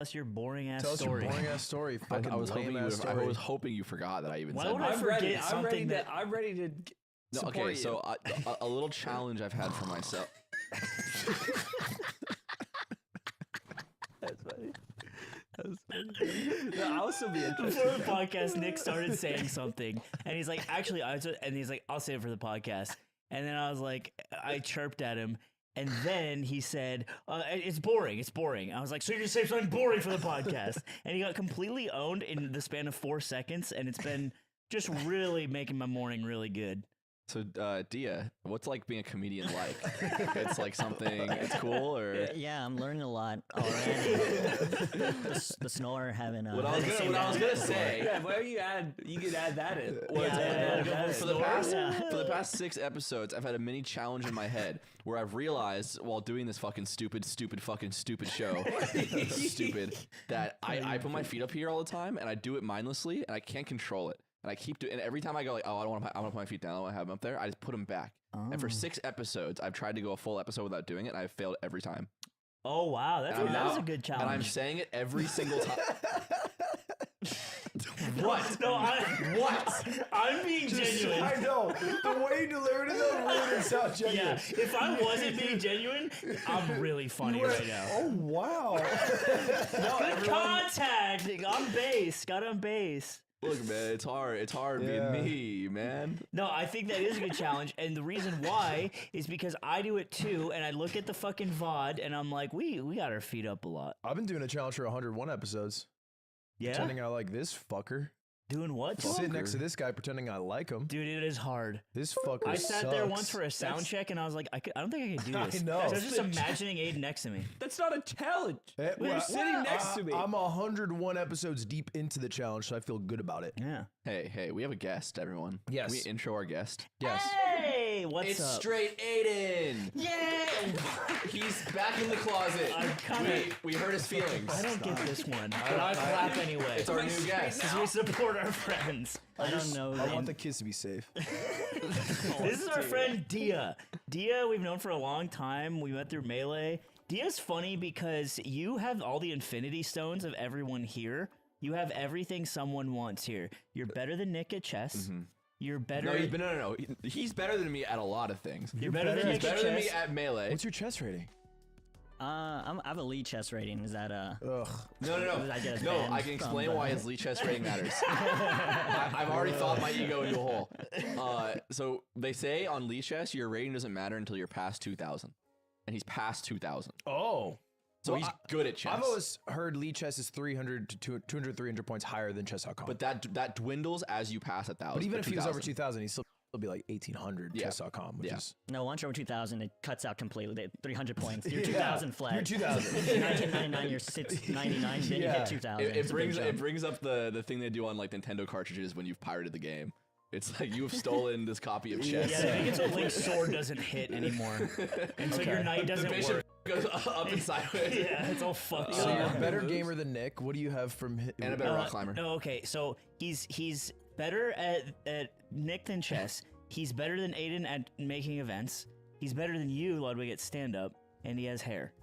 us your boring ass Tell us story. your boring ass story. Fucking I was hoping lame you. ass I story. was hoping you forgot that I even Why said would that. I forget I'm ready something that- I'm ready to No, support okay, you. so a little challenge I've had for myself. That's funny. No, I'll still be interested. Before the podcast, Nick started saying something, and he's like, "Actually, he's like, I'll say it for the podcast." And then I was like, I chirped at him, and then he said, "It's boring. It's boring." I was like, "So you're gonna say something boring for the podcast?" And he got completely owned in the span of 4 seconds, and it's been just really making my morning really good. So, Dia, what's like being a comedian like? It's like something. It's cool, or Yeah, I'm learning a lot already. the snore having what I was gonna say. Yeah, where you could add that in. For the past 6 episodes, I've had a mini challenge in my head where I've realized while doing this fucking stupid show, stupid, that I put my feet up here all the time and I do it mindlessly and I can't control it. And I keep doing, and every time I go like, oh, I want to put my feet down, I don't want to have them up there, I just put them back. And for 6 episodes, I've tried to go a full episode without doing it, and I've failed every time. Oh wow, that was a good challenge. And I'm saying it every single time. what? No, I'm being genuine. I know. The way you delivered it though really didn't sound genuine. Yeah, if I wasn't being genuine, I'm really funny right now. Oh wow. Good contact. On base. Got on base. Look, man, it's hard. It's hard being me, man. No, I think that is a good challenge, and the reason why is because I do it too, and I look at the fucking VOD, and I'm like, we got our feet up a lot. I've been doing a challenge for 101 episodes. Yeah? Pretending I like this fucker. Doing what? Sit next to this guy pretending I like him. Dude, it is hard. This fucker I sat there sucks. once for a sound check, and I was like, I don't think I could do this. I know. I was just imagining Aiden next to me. That's not a challenge. Eh, You're sitting next to me. I'm 101 episodes deep into the challenge, so I feel good about it. Yeah. Hey, we have a guest, everyone. Yes. Can we intro our guest? Yes. Hey, what's It's up? straight Aiden. Yeah. He's back in the closet. We hurt his feelings. I don't get this one, but I clap anyway. It's our new guest. Because we support our friends. I don't know. I want the kids to be safe. This is our friend Dia. Dia, we've known for a long time. We met through Melee. Dia's funny because you have all the Infinity Stones of everyone here. You have everything someone wants here. You're better than Nick at chess. You're better. No. He's better than me at a lot of things. You're better than He's Nick at better than chess. me at Melee. What's your chess rating? I have a lead chess rating. Is that Ugh. No. Did I get No, banned I can explain from why the- his lead chess rating matters. I've already thought my ego into a hole. So they say on lead chess, your rating doesn't matter until you're past 2,000. And he's past 2,000. Oh. So he's good at chess. I've always heard lead chess is 300 to 200, 300 points higher than chess.com. But that dwindles as you pass 1,000. But even if he was over 2,000. 2,000, he'd still be like 1,800 Yeah. chess.com, which Yeah. is... No, once you're over 2,000, it cuts out completely. 300 points. You're 2,000 flat. You're 2,000. 1999, you're 699. Then you Yeah. hit 2,000. It It's a big brings jump. up the thing they do on like Nintendo cartridges when you've pirated the game. It's like you have stolen this copy of chess. Yeah, I think it's a Link's sword doesn't hit anymore. And so your knight The doesn't bishop work. goes up and sideways. Yeah, it's all fucked So up. you're a better gamer than Nick. What do you have from him? And a better rock climber. No, okay. So he's better at Nick than chess. He's better than Aiden at making events. He's better than you, Ludwig, at stand-up. And he has hair.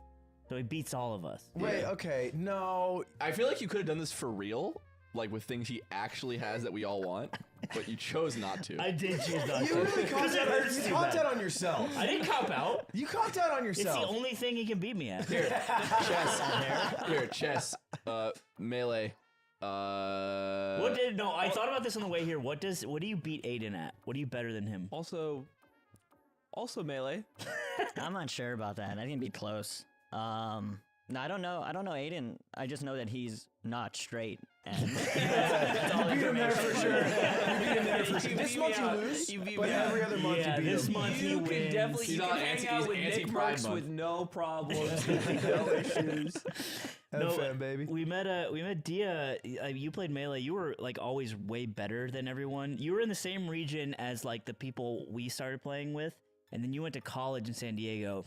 So he beats all of us. Wait, okay. No. I feel like you could have done this for real, like with things he actually has that we all want, but you chose not to. I did choose not You to. really copped Because it hurts too out bad. on yourself. I didn't cop out. You copped out on It's yourself. the only thing he can beat me at. chess, melee. I thought about this on the way here. What do you beat Aiden at? What are you better than him? Also Melee. I'm not sure about that. I think it'd be close. No, I don't know. I don't know Aiden. I just know that he's not straight. And that's all You beat him there for information. sure. You beat him there for sure. You This beat month me you out. lose, You beat but me out. every other month Yeah, you beat this him. month he You wins. can definitely He's you on can hang anti- out he's with Nick anti-pride Brooks month. with no problems, no issues. Have fun, baby. We met Dia. You played Melee. You were like always way better than everyone. You were in the same region as like the people we started playing with, and then you went to college in San Diego,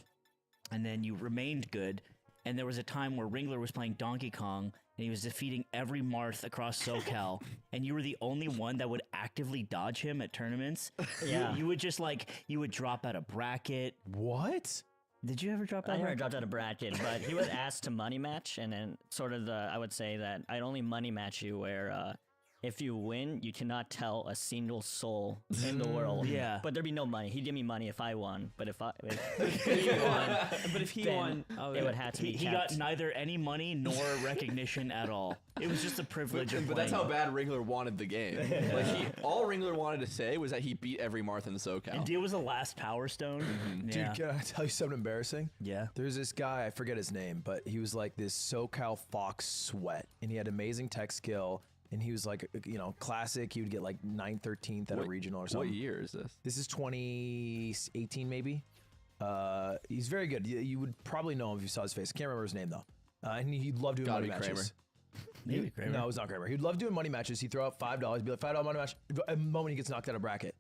and then you remained good. And there was a time where Ringler was playing Donkey Kong, and he was defeating every Marth across SoCal, and you were the only one that would actively dodge him at tournaments. Yeah. You would just like, you would drop out a bracket. What? Did you ever drop that? I never bracket? dropped out of bracket, but he was asked to money match, and then sort of I would say that I'd only money match you where if you win, you cannot tell a single soul in the world. Yeah. But there'd be no money. He'd give me money if I won, but if he won, But if he then won, oh, it would have to be He kept. got neither any money nor recognition at all. It was just a privilege of But that's how playing. bad Ringler wanted the game. Like all Ringler wanted to say was that he beat every Marth in SoCal. And Dia was the last Power Stone. Dude, Yeah. can I tell you something embarrassing? Yeah. There's this guy, I forget his name, but he was like this SoCal Fox sweat, and he had amazing tech skill, and he was like, classic. He would get like 9th, 13th at a regional or something. What year is this? This is 2018, maybe. He's very good. You would probably know him if you saw his face. I can't remember his name though. And he'd love doing Gotta money be Kramer. matches. Maybe Kramer. No, it was not Kramer. He'd love doing money matches. He'd throw out $5, be like $5 money match. At the moment he gets knocked out of bracket,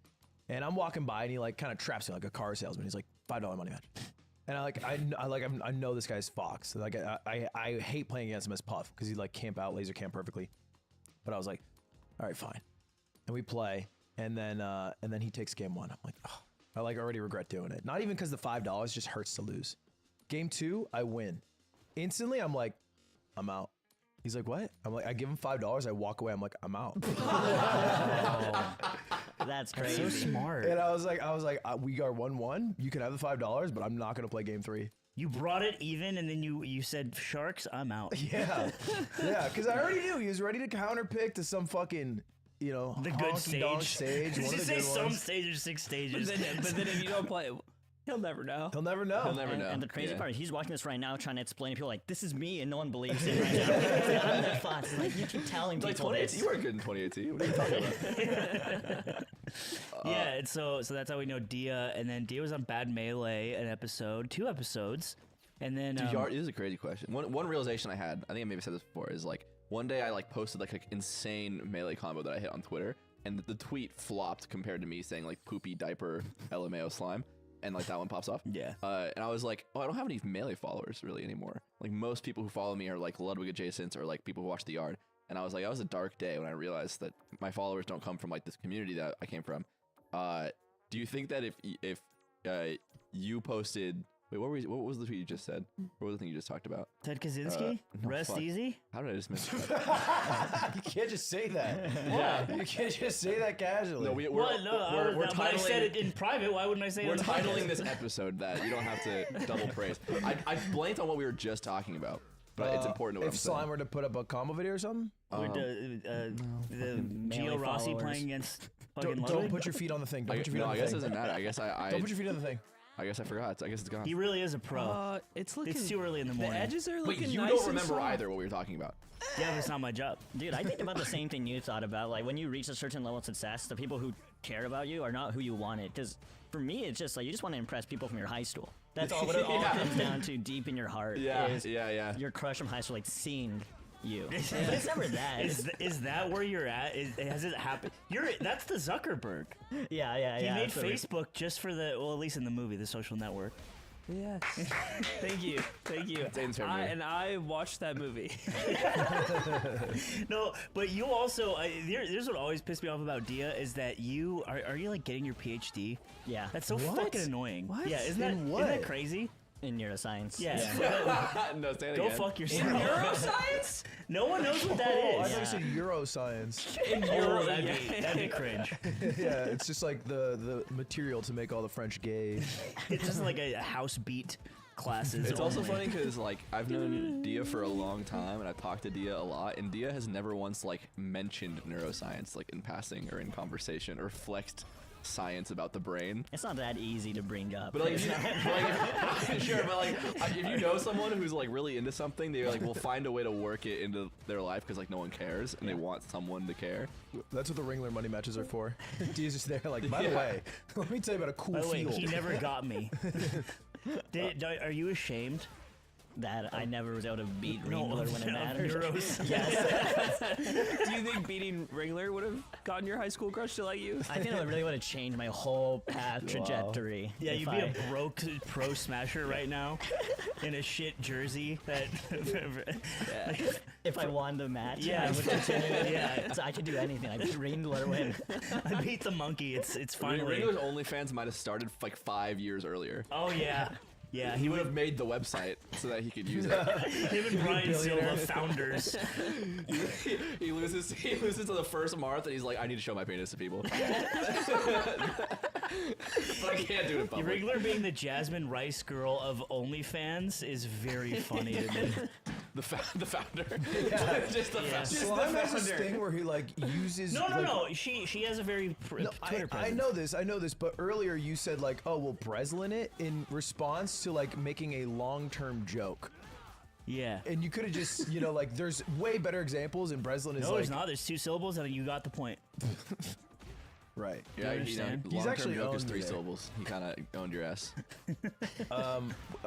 and I'm walking by and he like kind of traps me like a car salesman. He's like $5 money match, and I know this guy's Fox. Like I hate playing against him as Puff because he like camp out, laser camp perfectly. But I was like, all right, fine, and we play, and then he takes game 1. I'm like, oh, I like already regret doing it. Not even because the $5 just hurts to lose. Game 2, I win. Instantly, I'm like, I'm out. He's like, what? I'm like, I give him $5. I walk away. I'm like, I'm out. That's So crazy. smart. And I was like, we are 1-1. You can have the $5, but I'm not gonna play game 3. You brought it even, and then you said sharks. I'm out. Yeah, yeah, because I already knew he was ready to counterpick to some fucking, The good honky-donk stage. stage. Did One you of the say good some ones. stage or 6 But stages? then if you don't play, he'll never know. He'll never know. He'll never know. And the crazy Yeah. part is he's watching this right now trying to explain to people like, this is me, and no one believes it right now. He's like, I'm that Fox. He's like, you keep telling Like people 2018, this. you were good in 2018. What are you talking about? Yeah, and so that's how we know Dia. And then Dia was on Bad Melee, an episode, 2 episodes, and then Dude, this is a crazy question. One realization I had, I think I maybe said this before, is like one day I like posted like an insane melee combo that I hit on Twitter, and the tweet flopped compared to me saying like poopy diaper LMAO slime, and like that one pops off. Yeah. And I was like, oh, I don't have any melee followers really anymore. Like most people who follow me are like Ludwig adjacents or like people who watch The Yard. And I was like, that was a dark day when I realized that my followers don't come from like this community that I came from. Do you think that if you posted, wait, what was the tweet you just said? What was the thing you just talked about? Ted Kaczynski, no, Rest fuck. Easy. How did I just mention that? You can't just say that. Yeah, you can't just say that casually. No, we're What? No, we're but I said titling- it in private. Why wouldn't I say it? We're on the titling podcast? this episode that. You don't have to double praise. I blanked on what we were just talking about, but it's important to what if I'm Slime saying. were to put up a combo video or something, the Melee Gio Rossi followers. playing against fucking don't Ludwig. put your feet on the thing. Don't put your feet No, on I the guess it thing. doesn't matter. I guess Don't put your feet on the thing. I guess I forgot. I guess it's gone. He really is a pro. It's looking. It's too early in the The morning. edges are Wait, looking you nice don't and remember soft. either what we were talking about. Yeah, but it's not my job. Dude, I think about the same thing you thought about. Like, when you reach a certain level of success, the people who care about you are not who you wanted. Because for me, it's just like you just want to impress people from your high school. That's all what it all Yeah. comes down to deep in your heart. is yeah. your crush from high school, like, seeing you. But it's never that. Is that where you're at? Has it happened? That's the Zuckerberg. yeah. He made so Facebook just for the, well, at least in the movie, The Social Network. Yes. Thank you. Aiden's favorite movie. And I watched that movie. No, but you also, here's what always pissed me off about Dia is that you, are you like getting your PhD? Yeah. That's so What? fucking annoying. What? Yeah, isn't In that what? crazy? in neuroscience. Yeah. No, say it Go again. fuck yourself. Neuroscience? No one knows what that Oh, I is. thought you said Euroscience. In Oh, Euro, that'd be cringe. Yeah, it's just like the material to make all the French gay. It's just like a house beat classes. It's also only. funny because like I've known Dia for a long time and I've talked to Dia a lot, and Dia has never once like mentioned neuroscience like in passing or in conversation or flexed science about the brain. It's not that easy to bring up. But like, sure, but like, if you know someone who's like really into something, they like will find a way to work it into their life because like no one cares and they want someone to care. That's what the Ringler money matches are for. D's just there like, by the Yeah. way, let me tell you about a cool By the way, field. he never got me. Are you ashamed? that I never was able to beat No, Ringler when it of mattered. neuroscience. Yes. Do you think beating Ringler would have gotten your high school crush to like you? I think it really would have changed my whole path trajectory. Yeah, if you'd be I- a broke pro smasher right now in a shit jersey. That if I won the match. Yeah, I would continue. yeah. So I could do anything. I beat Ringler win. I beat the monkey. It's finally. Ringler's OnlyFans might have started like 5 years earlier. Oh yeah, Yeah, He would have made the website so that he could use it. Him and Brian Silva, founders. he loses to the first Marth, and he's like, I need to show my penis to people. But I can't do it in public. Regular being the Jasmine Rice girl of OnlyFans is very funny to me. The founder. Just the Yeah. founder. Slime has this thing where he like uses. No. like, She has a very No, Twitter I presence. know this, but earlier you said like, oh, we'll Breslin it in response to like making a long-term joke. Yeah. And you could have just, like, there's way better examples, and Breslin is No, like, there's not. There's 2 syllables, and you got the point. right. Yeah, understand? He's long-term actually joke is owned 3 me there. syllables. He kind of owned your ass.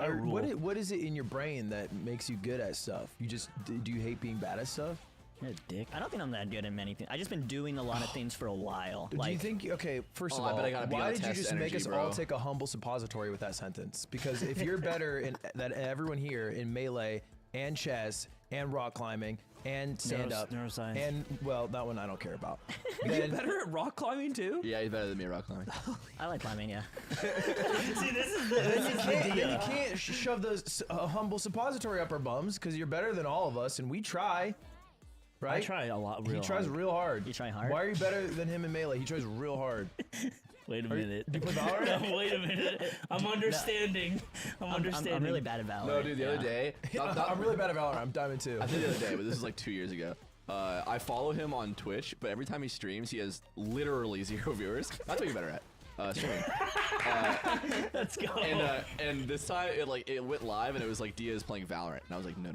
rule. What is it in your brain that makes you good at stuff? You just do you hate being bad at stuff? You're a dick. I don't think I'm that good at many things. I just been doing a lot of things for a while. Do you think? Okay, first Oh, of I all, bet I gotta be why on did you test just make energy, us all bro. take a humble suppository with that sentence? Because if you're better than everyone here in melee and chess and rock climbing and stand up neuroscience. and well, that one I don't care about. You then better at rock climbing too? Yeah, he's better than me at rock climbing. I like climbing, yeah. See, this is then you can't shove the humble suppository up our bums because you're better than all of us, and we try. Right? I try a lot. He Real tries hard. real hard. You try hard? Why are you better than him in melee? He tries real hard. Wait a minute. Do you play Valorant? No, wait a minute. I'm understanding. I'm understanding. I'm really bad at Valorant. No, dude, the yeah. other day. I'm really bad at Valorant. I'm Diamond 2. I think the other day, but this is like 2 years ago. I follow him on Twitch, but every time he streams, he has literally 0 viewers. That's what you're better at. Streaming. Let's go. And this time it went live and it was like Diaz playing Valorant, and I was like, no,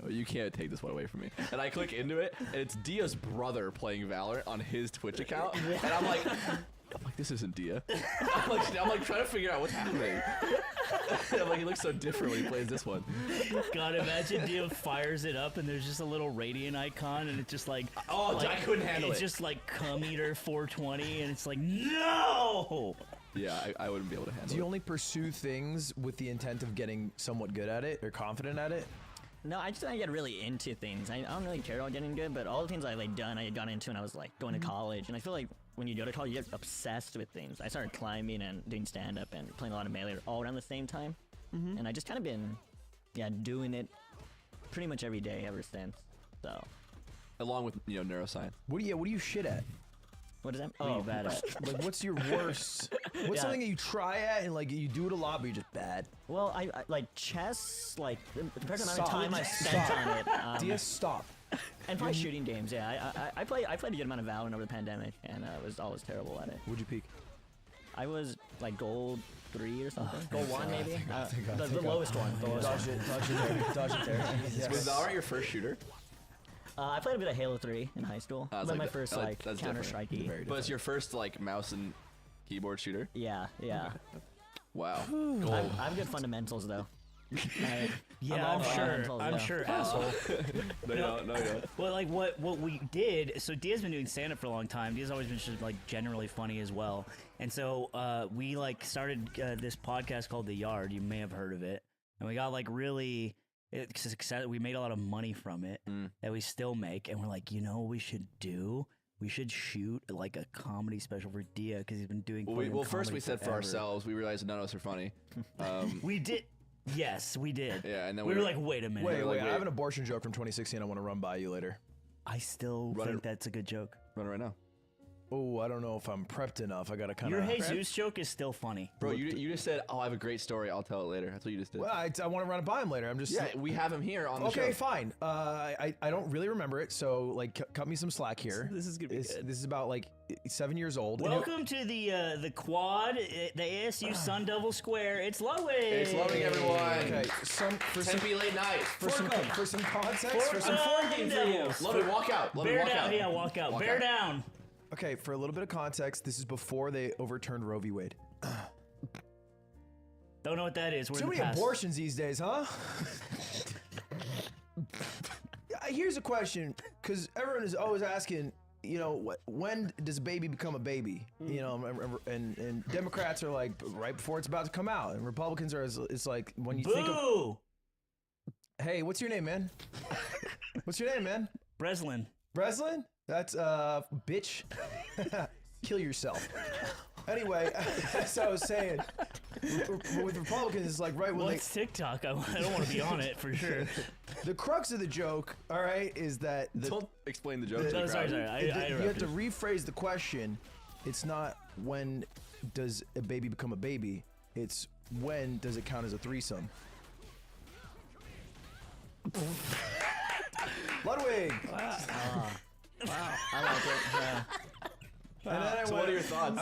you can't take this one away from me. And I click into it, and it's Dia's brother playing Valorant on his Twitch account, and I'm like, this isn't Dia. I'm like trying to figure out what's happening. I'm like, he looks so different when he plays this one. God, imagine Dio fires it up and there's just a little radiant icon and it's just like, Oh, I couldn't handle it's it. just like cum eater 420 and it's like, no. Yeah, I wouldn't be able to handle Do you it. only pursue things with the intent of getting somewhat good at it or confident at it? No, I just I get really into things. I don't really care about getting good, but all the things I had gone into when I was like going to college, and I feel like when you go to college, you get obsessed with things. I started climbing and doing stand-up and playing a lot of Melee all around the same time, and I just kind of been, doing it pretty much every day ever since. So, Along with neuroscience. What do you shit at? what is that? What are you bad at? Like, what's your worst? What's Yeah. something that you try at and like you do it a lot, but you're just bad? Well, I like chess. Like compared to the amount of Stop. time I spent Stop. on it, Dia, stop. and probably shooting games. Yeah, I played a good amount of Valorant over the pandemic, and I was always terrible at it. Would you peak? I was like gold 3 or something. Gold 1 maybe. God, The thank lowest one. The lowest one. Dodge it there. Dodge it there. Was Valorant your first shooter? I played a bit of Halo 3 in high school. That's But like my the- first like, that's Counter different. Strike. But it's your first like mouse and keyboard shooter? Yeah. Wow. I have good fundamentals though. Yeah, all I'm for sure. fundamentals, I'm yeah. sure, asshole. No, you don't. Well, like what we did. So Dia's been doing stand up for a long time. Dia's always been just like generally funny as well. And so we like started this podcast called The Yard. You may have heard of it. And we got like really success. We made a lot of money from it that we still make. And we're like, you know what we should do? We should shoot like a comedy special for Dia because he's been doing. Well, first comedy we said for forever. ourselves. We realized none of us are funny. We did. Yes, we did. Yeah, and then we were like, wait a minute. Wait, like, I wait. have an abortion joke from 2016 I want to run by you later. I still Run think it- that's a good joke. run it right now. Oh, I don't know if I'm prepped enough. I gotta kind Your of. Jesus joke is still funny. Bro, you just said, "Oh, I have a great story. I'll tell it later." That's what you just did. Well, I want to run it by him later. I'm just. Yeah, we have him here on the show. Okay, fine. I don't really remember it, so like cut me some slack here. This is gonna be good. This is about like 7 years old. and it- Welcome to the quad, the ASU Sun Devil Square. It's loading. It's loading, everyone. Okay, for some Tempe late night. for some context, for some Sun Devils. Loaded, walk out. Loaded, Bear walk down. out. Yeah, walk out. Walk Bear out. down. okay, for a little bit of context, this is before they overturned Roe v. Wade. Don't know what that is. We're Too in the many past. abortions these days, huh? Here's a question, because everyone is always asking, you know, when does a baby become a baby? You know, and Democrats are like right before it's about to come out, and Republicans are it's like when you think of, Boo! hey, what's your name, man? What's your name, man? Breslin. Breslin? That's bitch. Kill yourself. Anyway, as I was saying, with Republicans, it's like right when What's TikTok? I don't want to be on it for sure. the crux of the joke, all right, is that Don't explain the joke. to No, the sorry, crowd. sorry. I you have to interrupted. rephrase the question. It's not when does a baby become a baby. It's when does it count as a threesome. Ludwig. Wow, I like it. Yeah. And then So what are your thoughts?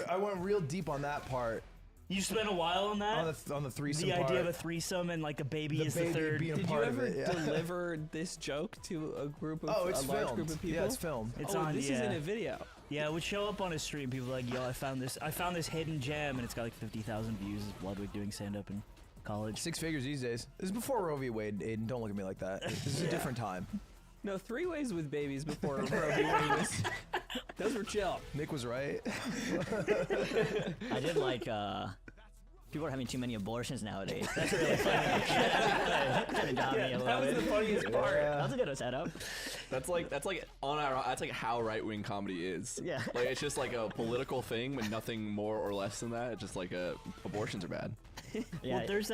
I went real deep on that part, You spent a while on that. on the threesome The part. idea of a threesome and like a baby The is baby the third. being a Did you part of ever it, yeah. deliver this joke to a group of Oh, it's a large filmed. group of people? Yeah, it's filmed. It's oh, on. this yeah. isn't a video. Yeah, it would show up on a stream. People were like, yo, I found this hidden gem, and it's got like 50,000 views. It's Ludwig doing stand up in college. 6 figures these days. This is before Roe v. Wade, Aiden. Don't look at me like that. This is a different time. No, 3 ways with babies before Roe v. Wade was. Those were chill. Nick was right. I did like people are having too many abortions nowadays. That's really funny. Kind of got me a That little was the bit. funniest part. That was a good setup. That's like that's like how right wing comedy is. Yeah. Like it's just like a political thing, but nothing more or less than that. It's just like abortions are bad. Yeah, Well, there's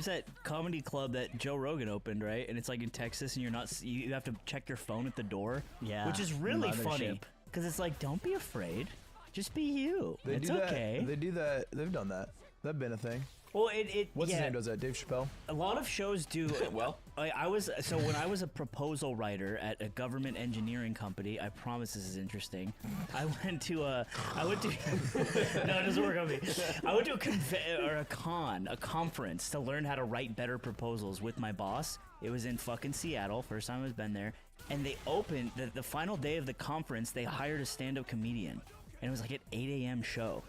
that comedy club that Joe Rogan opened, right? And it's like in Texas, and you're not you have to check your phone at the door. Yeah, which is really funny mothership. because it's like, don't be afraid, just be you. They It's do that. okay. They do that. They've done that. That's been a thing. Well, it What's yeah, his name does that? Dave Chappelle? a lot of shows do. Well, I was so when I was a proposal writer at a government engineering company. I promise this is interesting. I went to no, it doesn't work on me. I went to a conference to learn how to write better proposals with my boss. It was in fucking Seattle. First time I've been there, and they opened the final day of the conference. They hired a stand-up comedian. And it was like an 8 a.m. show.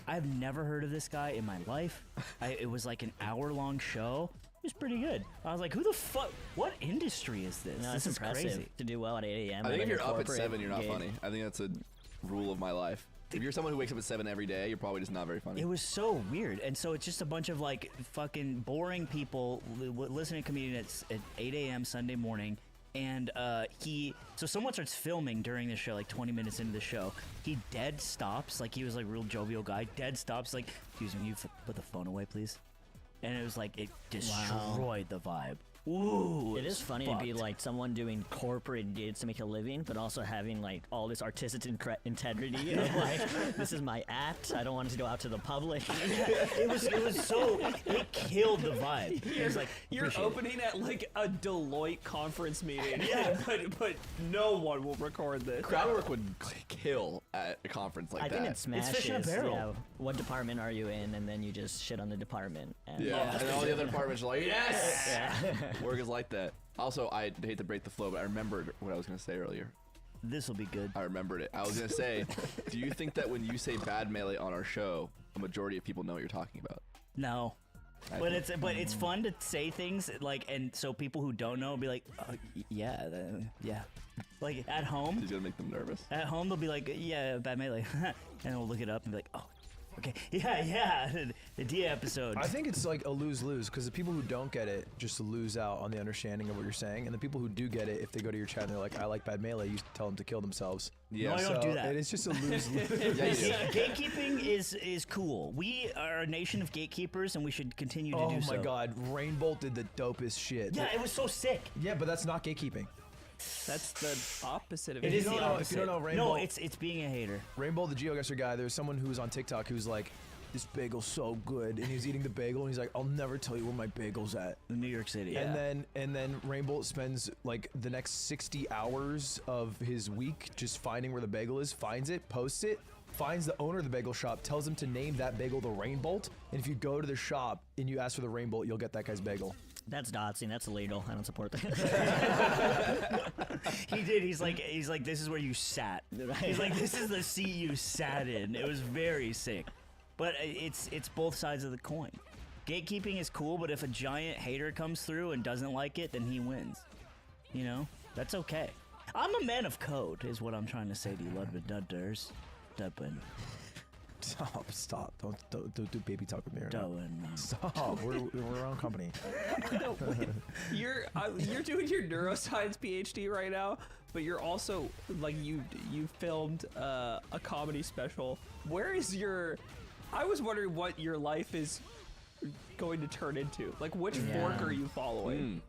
I've never heard of this guy in my life. It was like an hour-long show. It was pretty good. I was like, who the fuck? What industry is this? no, This it's is impressive crazy. to do well at 8 a.m. I think at if a you're up at corporate 7, you're not gig. funny. I think that's a rule of my life. If you're someone who wakes up at 7 every day, you're probably just not very funny. It was so weird. And so it's just a bunch of like fucking boring people listening to comedians at 8 a.m. Sunday morning. And so someone starts filming during the show, like 20 minutes into the show. He dead stops, like he was like a real jovial guy. Dead stops, like, excuse me, can you put the phone away, please? And it was like it destroyed the vibe. Ooh, It is funny to be fucked. like someone doing corporate gigs to make a living, but also having like all this artistic integrity of like, this is my act. I don't want it to go out to the public. it was so it killed the vibe. It was like You're appreciate it. opening at like a Deloitte conference meeting. Yeah, but no one will record this. Crowd work would kill at a conference like I that. think it smashes. fish in a barrel. Yeah, what department are you in? And then you just shit on the department. And Yeah, and then all the other departments are like, yes! Yeah. Work is like that. Also, I hate to break the flow, but I remembered what I was going to say earlier. This will be good. I remembered it. I was going to say, do you think that when you say bad melee on our show, a majority of people know what you're talking about? No. I But think- it's fun to say things like, and so people who don't know will be like, yeah, yeah. Like at home, He's going to make them nervous. they'll be like, yeah, bad melee, and we'll look it up and be like, oh, okay, yeah, the D episode. I think it's like a lose-lose because the people who don't get it just lose out on the understanding of what you're saying, and the people who do get it, if they go to your chat and they're like, "I like bad melee," you tell them to kill themselves. Yeah. No, I don't do that. It is just a lose-lose. Yeah, you do. Gatekeeping is cool. We are a nation of gatekeepers, and we should continue to Oh do my so. god, Rainbolt did the dopest shit. Yeah, it was so sick. Yeah, but that's not gatekeeping. That's the opposite of It it. is don't the know- if opposite. you don't know no, Rainbow- it's being a hater. Rainbow, the GeoGuessr guy, there's someone who was on TikTok who's like, "This bagel's so good," and he's eating the bagel, and he's like, "I'll never tell you where my bagel's at." New York City. And then Rainbow spends like the next 60 hours of his week just finding where the bagel is, finds it, posts it, finds the owner of the bagel shop, tells him to name that bagel the Rainbolt, and if you go to the shop and you ask for the Rainbolt, you'll get that guy's bagel. That's doxing. That's illegal. I don't support that. He did. He's like, this is where you sat. He's like, this is the seat you sat in. It was very sick. But it's both sides of the coin. Gatekeeping is cool, but if a giant hater comes through and doesn't like it, then he wins. You know, that's okay. I'm a man of code, is what I'm trying to say to you, Ludwig Dudders. Dublin. Stop. Don't do baby talk with me right now. Dublin. Stop. We're our own company. You're doing your neuroscience PhD right now, but you're also like you filmed a comedy special. Where is your I was wondering what your life is going to turn into. Like, which fork are you following?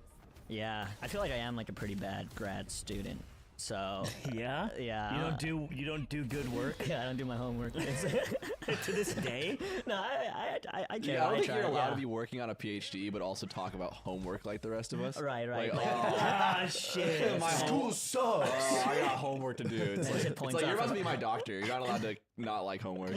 Yeah, I feel like I am like a pretty bad grad student. So Yeah? yeah, You don't do good work yeah, I don't do my homework. to this day? No, I care. Yeah, I don't think try, you're allowed yeah. to be working on a PhD, but also talk about homework like the rest of us. Right. Like, Ah, shit. my School sucks. I got homework to do. It's like, shit it's points like you're out about to from- be my doctor. You're not allowed to not like homework.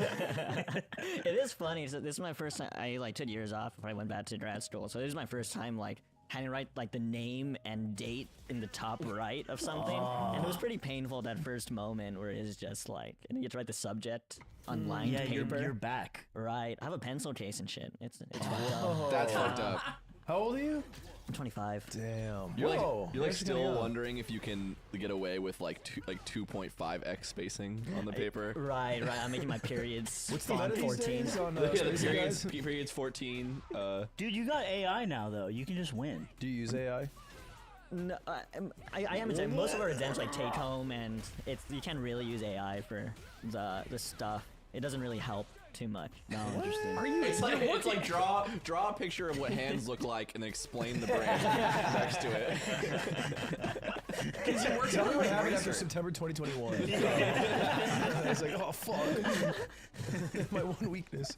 It is funny. So this is my first time. I like took years off before I went back to grad school. So this is my first time like having to write like the name and date in the top right of something, and it was pretty painful that first moment where it's just like, and you get to write the subject on lined Yeah, paper. you're back. Right. I have a pencil case and shit. It's fucked up. That's fucked up. How old are you? I'm 25. Damn. You're Whoa. like Thanks for still coming on. wondering if you can get away with like 2.5x spacing on the paper. Right. I'm making my periods. What's the font meta these 14. days on Yeah, the Spacey periods, Guys? periods 14. Dude, you got AI now, though. You can just win. Do you use AI? No, I am. Most of our exams like take home, and it's you can't really use AI for the stuff. It doesn't really help too much. No, interesting. Are you? It's like draw a picture of what hands look like and then explain the brand next to it. Because you work Tell me on what like happened after research. September 2021. I was like, oh fuck. My one weakness.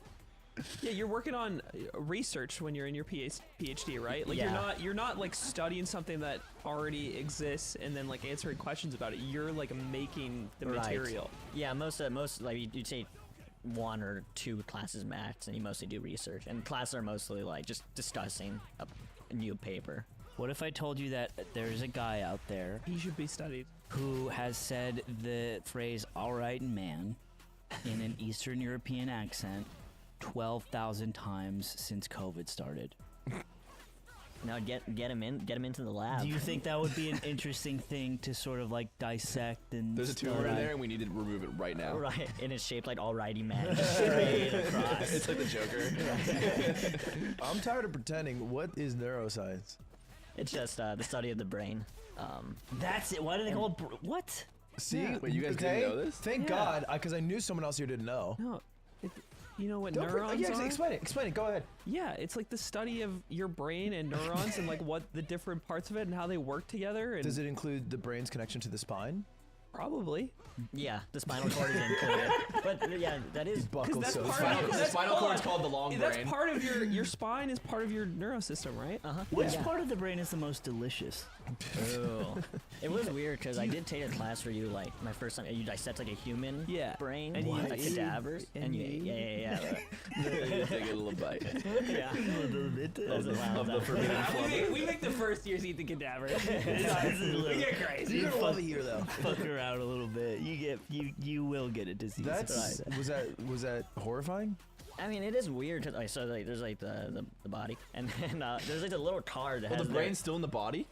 Yeah, you're working on research when you're in your PhD, right? Like Yeah. you're not like studying something that already exists and then like answering questions about it. You're like making the Right. material. Yeah, most like you take 1 or 2 classes max, and you mostly do research. And classes are mostly like just discussing a new paper. What if I told you that there's a guy out there He should be studied. who has said the phrase "all right, man" in an Eastern European accent 12,000 times since COVID started? Now get him into the lab. Do you think that would be an interesting thing to sort of like dissect and There's a tumor in study? there and we need to remove it right now. Right, and it's shaped like alrighty man, straight across. It's like the Joker. I'm tired of pretending. What is neuroscience? It's just the study of the brain. That's it. Why do they call it what? See, Wait, you guys okay? didn't know this? Thank Yeah. God, because I knew someone else here didn't know. No, you know what Don't neurons yeah, are? explain it. Explain it. Go ahead. Yeah, it's like the study of your brain and neurons and like what the different parts of it and how they work together. And Does it include the brain's connection to the spine? probably. Yeah, the spinal cord is included. But yeah, that is. Buckle that's so part tight. of The that's spinal cord's called the long That's brain. part of your spine is part of your neurosystem, right? Which part of the brain is the most delicious? Ooh. It was weird because I did take a class where you like my first time you dissect like a human Yeah. brain And you like ate cadavers and you ate. You take a little bite yeah. Those are of the loud. forbidden flubber. we make the first years eat the cadaver. We get crazy. You're gonna love it here, though. Fuck around a little bit. You will get a disease. That's was that horrifying? I mean, it is weird. Like, so like, there's like the body, and then there's like a little card that Well, has the brain's still in the body?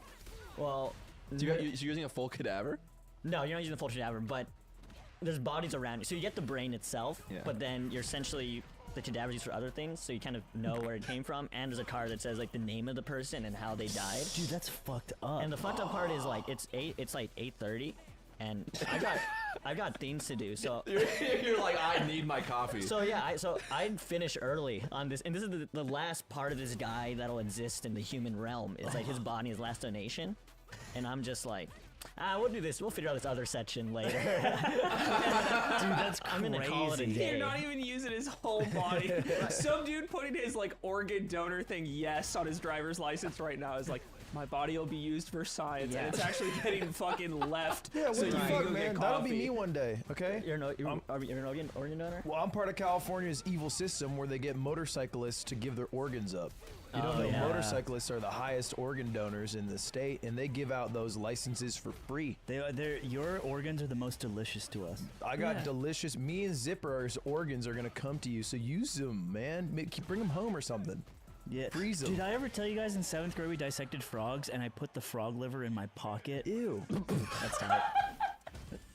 Well, So you're using a full cadaver? no, you're not using the full cadaver, but there's bodies around you. So you get the brain itself, Yeah. but then you're essentially the cadaver's used for other things, so you kind of know where it came from. And there's a card that says like the name of the person and how they died. Dude, that's fucked up. And the fucked up part is like it's like 8:30, and I've got things to do. So You're like, I need my coffee. so yeah, I'd finish early on this, and this is the last part of this guy that'll exist in the human realm. It's like his body, his last donation, and I'm just like. We'll do this. We'll figure out this other section later. Dude, that's I'm gonna call it a crazy. day. You're not even using his whole body. Some dude putting his like organ donor thing yes on his driver's license right now is like, my body will be used for science, Yeah. and it's actually getting fucking left. Yeah, what so the you can fuck, go man? get That'll be coffee. me one day, okay? You're an organ donor? Well, I'm part of California's evil system where they get motorcyclists to give their organs up. You don't Oh, know yeah. motorcyclists are the highest organ donors in the state, and they give out those licenses for free. Your organs are the most delicious to us. I got Yeah. delicious. Me and Zipper's organs are gonna come to you, so use them, man. Bring them home or something. Yeah. Freeze 'em. Did I ever tell you guys in 7th grade we dissected frogs and I put the frog liver in my pocket? Ew. That's tight.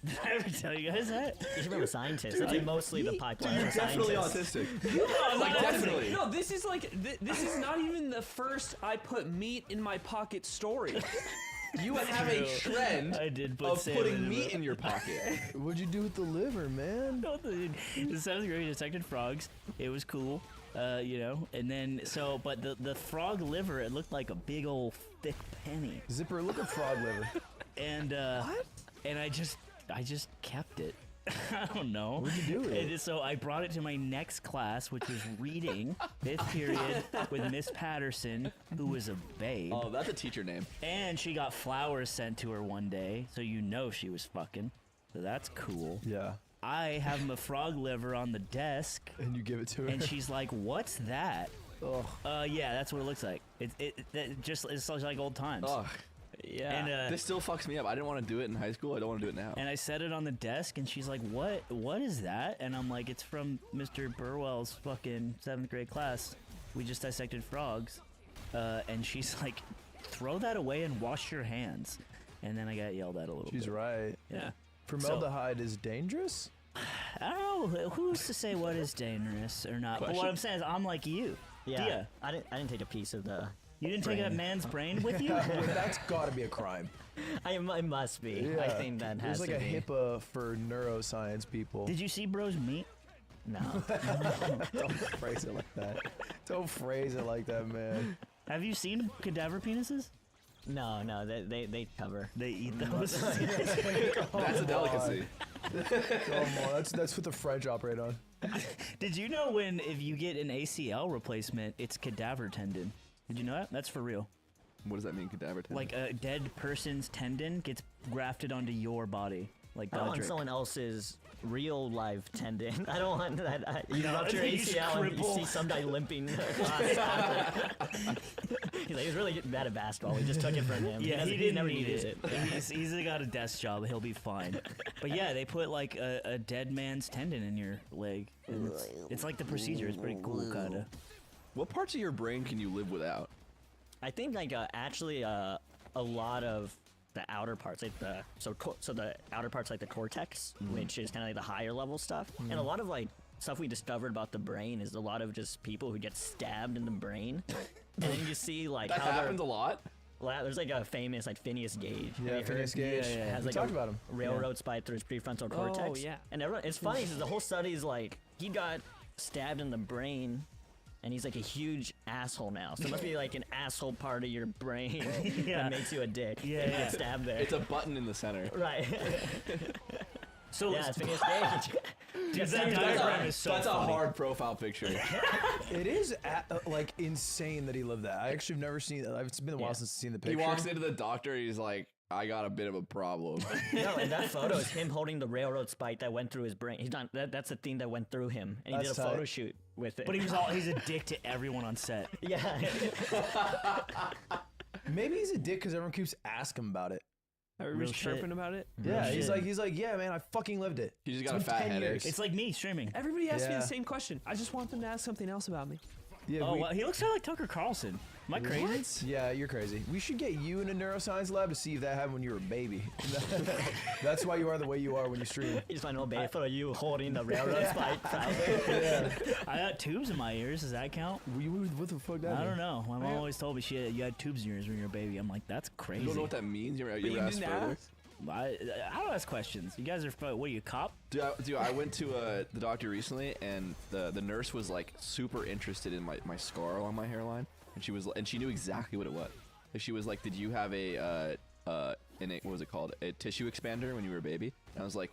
Did I ever tell you guys that? You should remember scientists. That's like mostly the pipeline. You're for definitely scientists. autistic. Like, definitely. No, this is like this is not even the first I put meat in my pocket story. You have a trend I did put of salmon putting in meat it. in your pocket. What'd you do with the liver, man? No, dude. The 7th grade detected frogs. It was cool, you know. And then but the frog liver, it looked like a big old thick penny. Zipper, look at frog liver. And and I just kept it. I don't know. What'd you do with it? And so I brought it to my next class, which was reading, 5th period, with Miss Patterson, who was a babe. Oh, that's a teacher name. And she got flowers sent to her one day, so you know she was fucking. So that's cool. Yeah. I have my frog liver on the desk, And you give it to her. and she's like, "What's that?" Ugh. Yeah, that's what it looks like. It's like old times. Ugh. Yeah. And This still fucks me up. I didn't want to do it in high school. I don't want to do it now. and I set it on the desk, and she's like, What is that?" And I'm like, "It's from Mr. Burwell's fucking 7th grade class. We just dissected frogs." And she's like, "Throw that away and wash your hands." And then I got yelled at a little She's bit. right. Yeah. Formaldehyde is dangerous? I don't know who's to say what is dangerous or not. But what Question. I'm saying is, I'm like you. Yeah, Dia, I didn't take a piece of the. you didn't take a brain. man's brain with you? Well, that's gotta be a crime. It must be. I think that has There's like to a be. HIPAA for neuroscience people. Did you see Bro's meat? No. Don't phrase it like that. Don't phrase it like that, man. Have you seen cadaver penises? No, they cover. They eat those. That's a delicacy. Come on, that's what the French operate on. Did you know if you get an ACL replacement, it's cadaver tendon? Did you know that? That's for real. What does that mean, cadaver tendon? Like a dead person's tendon gets grafted onto your body, like I don't want Godric. someone else's real life tendon. I don't want that. You know, rupture you just ACL and you cripple. see some guy limping across after. He's like, he's really bad at basketball. We just took it from him. Yeah, he he's didn't never need used it. He's got a desk job. He'll be fine. But yeah, they put like a dead man's tendon in your leg. And it's like the procedure. It's pretty cool, kinda. What parts of your brain can you live without? I think like actually a lot of the outer parts, like the so the outer parts like the cortex, which is kind of like the higher level stuff, and a lot of like stuff we discovered about the brain is a lot of just people who get stabbed in the brain, and then you see like That how they're- happens a lot. there's like a famous like Phineas Gage. Have Yeah, you Phineas heard? Gage. Yeah, yeah, yeah. Has We like talked a about him. railroad spike through his prefrontal cortex. yeah. And everyone, it's funny because the whole study is like he got stabbed in the brain, and he's like a huge asshole now. So it must be like an asshole part of your brain Yeah. that makes you a dick. Yeah, and you yeah. get stabbed there. It's a button in the center. Right. So Yeah, it's Phineas Gage. dude, that That's diagram is so That's funny. a hard profile picture. It is like insane that he lived that. I actually have never seen. It's been a while Yeah. since I've seen the He picture. walks into the doctor. He's like, "I got a bit of a problem." No, and that photo is him holding the railroad spike that went through his brain. He's not. That's the thing that went through him, and he That's did a photo tight. shoot with it. But he's a dick to everyone on set. yeah. Maybe he's a dick because everyone keeps asking him about it. Everybody's Real shit. chirping about it. Yeah, shit. he's like, yeah, man, I fucking lived it. He just It's got a been fat 10 headache. years. It's like me streaming. Everybody asks me Yeah. the same question. I just want them to ask something else about me. Yeah, Oh, well, he looks kind of like Tucker Carlson. Am I crazy? Yeah, you're crazy. We should get you in a neuroscience lab to see if that happened when you were a baby. That's why you are the way you are when you stream. You just find a baby photo of you holding the railroad spike. Proudly. Yeah. I got tubes in my ears. Does that count? What the fuck that I mean? don't know. My mom always told me you had tubes in your ears when you were a baby. I'm like, that's crazy. You don't know what that means. You ever You asked didn't further? ask? I don't ask questions. You guys are, what are you, cop? Dude, I went to the doctor recently, and the nurse was like super interested in my scar along my hairline, and she knew exactly what it was. And she was like, "Did you have what was it called? A tissue expander when you were a baby?" And I was like,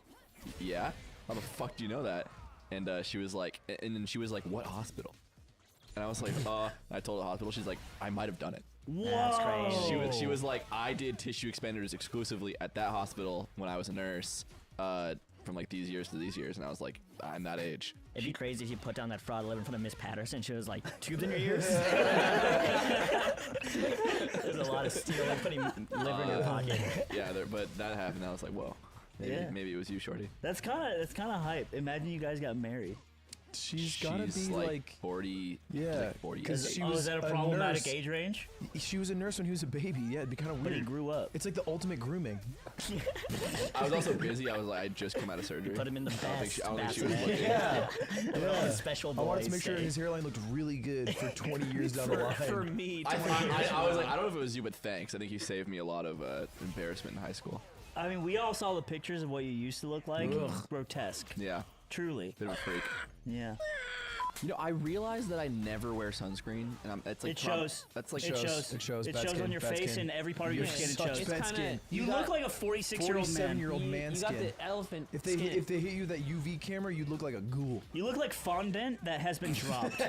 "Yeah." How the fuck do you know that? And she was like, and then she was like, "What hospital?" And I was like, I told the hospital. She's like, "I might have done it." That's crazy. She was like, "I did tissue expanders exclusively at that hospital when I was a nurse, from like these years to these years," and I was like, "I'm that age." It'd be crazy if you put down that fraud liver in front of Miss Patterson. She was like, tubes in your ears? There's a lot of steel and putting liver in your pocket. Yeah, but that happened. I was like, "Whoa, Yeah. maybe it was you, Shorty." That's kind of hype. Imagine you guys got married. She's gotta be like 40. yeah, like 40. 'cause she Oh, was is that a a problematic nurse. age range? She was a nurse when he was a baby. Yeah, it'd be kind of But he weird. grew up. It's like the ultimate grooming. I was also busy. I was like, I just come out of surgery. Put him in the I don't think she, I don't think best she was bassinet. looking. Yeah. All the special I boys. wanted to make sure say. his hairline looked really good for 20 years down the line. For me, I was like, I don't know if it was you, but thanks. I think you saved me a lot of embarrassment in high school. I mean, we all saw the pictures of what you used to look like. Grotesque. Yeah, Truly. bit of a freak. Yeah. You know, I realized that I never wear sunscreen, and it's like It shows. That's like It shows. It shows It bad shows skin, on your bad face skin. and every part of You your have skin. It such shows. It's bad kinda- skin. You got- look like a 46-year-old man. 47-year-old you, man you got skin. the elephant If they skin. if they hit you with that UV camera, you'd look like a ghoul. You look like fondant that has been dropped.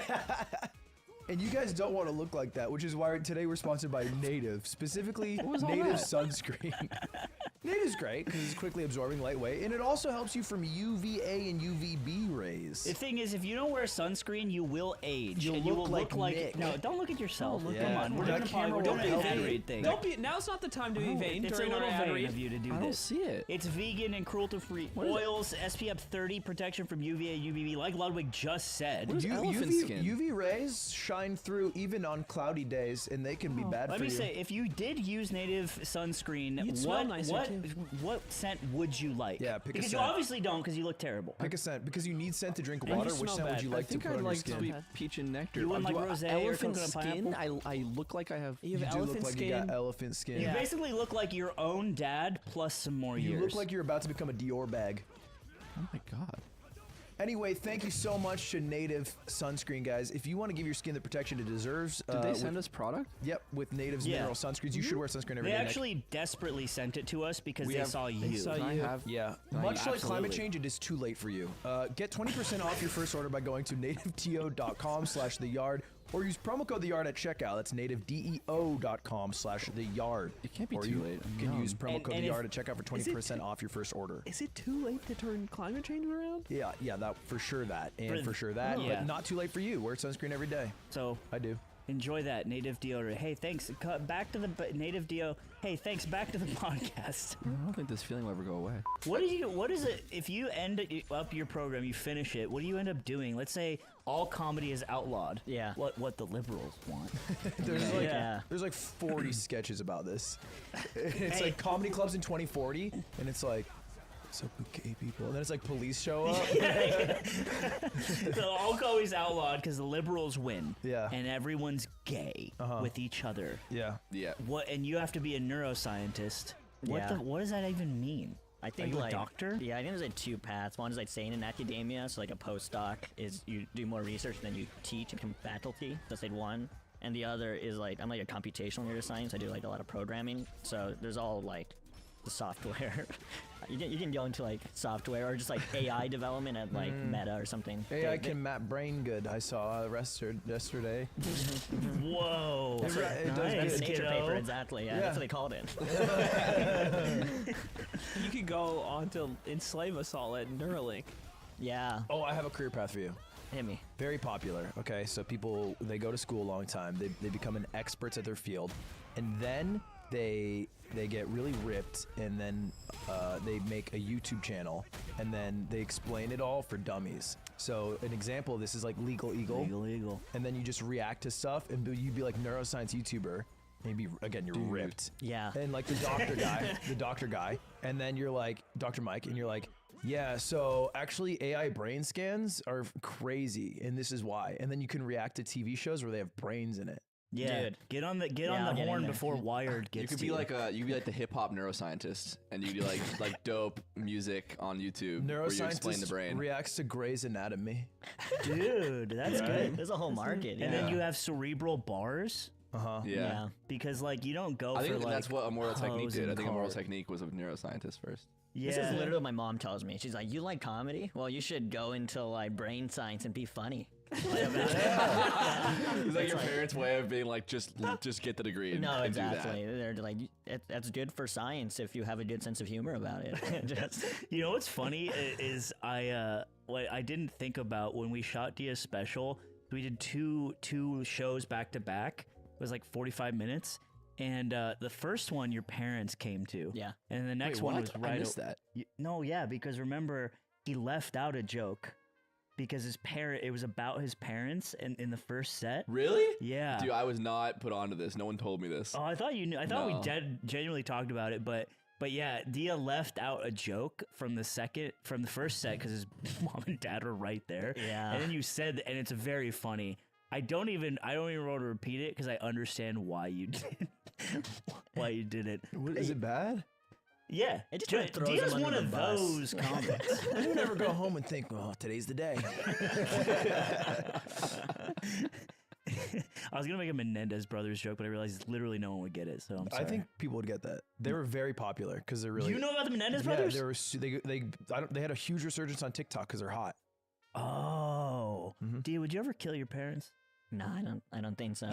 And you guys don't want to look like that, which is why today we're sponsored by Native, specifically was all Native that? sunscreen. Native's great because it's quickly absorbing, lightweight, and it also helps you from UVA and UVB rays. The thing is, if you don't wear sunscreen, you will age. You'll and you look will look like like Nick. No, don't look at yourself. Yeah. Come on, we're That doing a camera we're doing won't an help ad you. read thing. Don't be. Now's not the time to be vain It's a during our little ad vain read. of you to do I don't this. see it. It's vegan and cruelty-free. Oils, SPF 30 protection from UVA, UVB, like Ludwig just said. is elephant UV, skin? UV rays shine through even on cloudy days, and they can be bad Let for me you. say, if you did use Native sunscreen, You'd smell what nicer, what too. what scent would you like? Yeah, pick a because you scent. obviously don't, because you look terrible. Pick a scent because you need scent to drink you water. Which smell scent would bad. you I like to think put I on your like skin? sweet peach and nectar. You wouldn't Do like I- rosé or elephant coconut skin? pineapple? I look like I have. You have You do look elephant like skin. you got elephant skin. You basically look like your own dad plus some more You years. look like you're about to become a Dior bag. Oh my god. Anyway, thank you so much to Native Sunscreen, guys. If you want to give your skin the protection it deserves, Did they send us product? Yep, with Native's Yeah. mineral sunscreens. You should wear sunscreen every They day. Nick. actually desperately sent it to us because We they have- saw you. they saw Can I you. have? Yeah, Nice. much like climate Absolutely. change, it is too late for you. Get 20% off your first order by going to nativeto.com/theyard or use promo code theyard at checkout. That's nativedeo.com/theyard. It can't be or too you late. I'm can young. use promo And- code and theyard if- at checkout for 20% off your first order. Is it too late to turn climate change around? Yeah, that for sure that, and For- for sure that, Yeah. but not too late for you. Wear sunscreen every day. So I do. enjoy that Native deodorant. Hey, thanks. Back to the Native Deo. Hey, thanks. Back to the podcast. I don't think this feeling will ever go away. What is it? If you end up your program, you finish it. What do you end up doing? Let's say all comedy is outlawed. Yeah. What the liberals want. There's like Yeah. there's like 40 sketches about this. It's Hey. like comedy clubs in 2040, and it's like, what's up with gay people? And then it's like police show up. So all comedy's outlawed because the liberals win. Yeah. And everyone's gay with each other. Yeah. Yeah. What? And you have to be a neuroscientist. Yeah. What does that even mean? I think Are you like a doctor? Yeah, I think there's like two paths. One is like staying in academia, so like a postdoc is you do more research and then you teach and become faculty. That's like one. And the other is like I'm like a computational neuroscience. I do like a lot of programming. So there's all like the software. you can go into like software or just like AI development at like Meta or something. AI can map brain good. I saw yesterday. Whoa. It does That's nice, a nature kiddo. paper, exactly. Yeah, Yeah. that's what they called it. You could go on to enslave us all at Neuralink. Yeah, Oh, I have a career path for you. hit me. Very popular. Okay, so people they go to school a long time. They become an experts at their field, and then they get really ripped, and then they make a YouTube channel, and then they explain it all for dummies. So an example of this is like Legal Eagle, Illegal. and then you just react to stuff, and you'd be like neuroscience YouTuber. Maybe again you're ripped. Yeah. And like the doctor guy, and then you're like Dr. Mike, and you're like, yeah, so actually AI brain scans are crazy, and this is why. And then you can react to TV shows where they have brains in it. Yeah. Dude. Get on I'll the get in horn there. before Wired gets You could to be you. like the hip hop neuroscientist, and you do like dope music on YouTube where you explain the Neuroscientist brain. reacts to Grey's Anatomy. Dude, that's good. There's a whole market. And then yeah. you have cerebral bars Uh-huh. Yeah. because like you don't go I for think like that's what Immortal Technique hoes did. I and think Immortal cars. Technique was a neuroscientist first. Yeah. This is literally what my mom tells me. She's like, "You like comedy? Well, you should go into like brain science and be funny." It's like your parents' way of being like, just get the degree. And, No, and do that. exactly. They're like, "That's good for science if you have a good sense of humor about it." Just You know what's funny is what I didn't think about when we shot Dia's special. We did two shows back to back. It was like 45 minutes, and the first one your parents came to. Yeah. And the next Wait, one what? was I right. missed that. No, yeah, because remember he left out a joke because it was about his parents in the first set. Really? Yeah. Dude, I was not put onto this. No one told me this. Oh, I thought you knew. I thought No. we genuinely talked about it, but yeah, Dia left out a joke from the first set because his mom and dad were right there. Yeah. And then you said, and it's very funny. I don't even want to repeat it because I understand why you did it. What, is it bad? Yeah, It just kinda throws Dia's him one under of the bus. those comics. I don't ever go home and think, oh, today's the day. I was gonna make a Menendez brothers joke, but I realized literally no one would get it. So I'm sorry. I think people would get that. They were very popular because they're really. you know about the Menendez Yeah, brothers. they were. They had a huge resurgence on TikTok because they're hot. Oh, Mhm. Dia, would you ever kill your parents? No, I don't think so.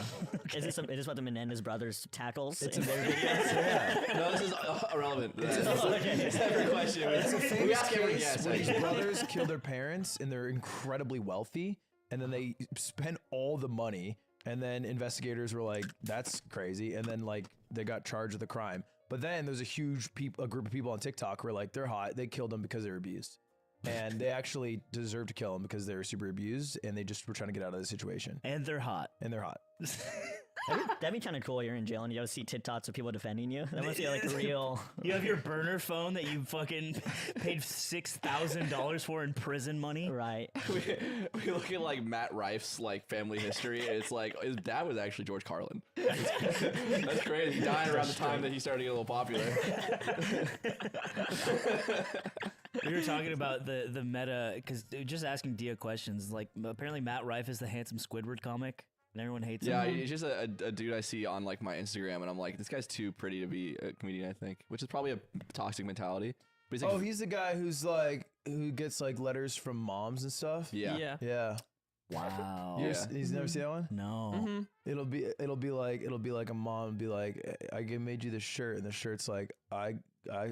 Is this what the Menendez brothers tackles It's in a- their videos? No, this is irrelevant. okay. It's every question. It's a We famous ask every case guest. where these brothers kill their parents and they're incredibly wealthy, and then they spend all the money, and then investigators were like, "That's crazy," and then like they got charged with the crime. But then there's a group of people on TikTok who are like, "They're hot. They killed them because they were abused." And they actually deserve to kill them because they were super abused, and they just were trying to get out of the situation. And they're hot. And they're hot. That'd be kind of cool. You're in jail and you gotta see TikToks of people defending you. That must be like real. You have your burner phone that you fucking paid $6,000 for in prison money. Right. We look at like Matt Rife's like family history. And it's like his dad was actually George Carlin. That's crazy. He died around the time that he started to get a little popular. We were talking about the meta because just asking Dia questions. Like apparently Matt Rife is the handsome Squidward comic, and everyone hates Yeah, him. he's just a dude I see on like my Instagram, and I'm like, this guy's too pretty to be a comedian. I think, which is probably a toxic mentality. But he's like, Oh, he's the guy who gets like letters from moms and stuff. yeah. Yeah. Yeah. Wow. Yeah. He's never seen that one? No. Mm-hmm. It'll be like a mom be like, made you this shirt, and the shirt's like, I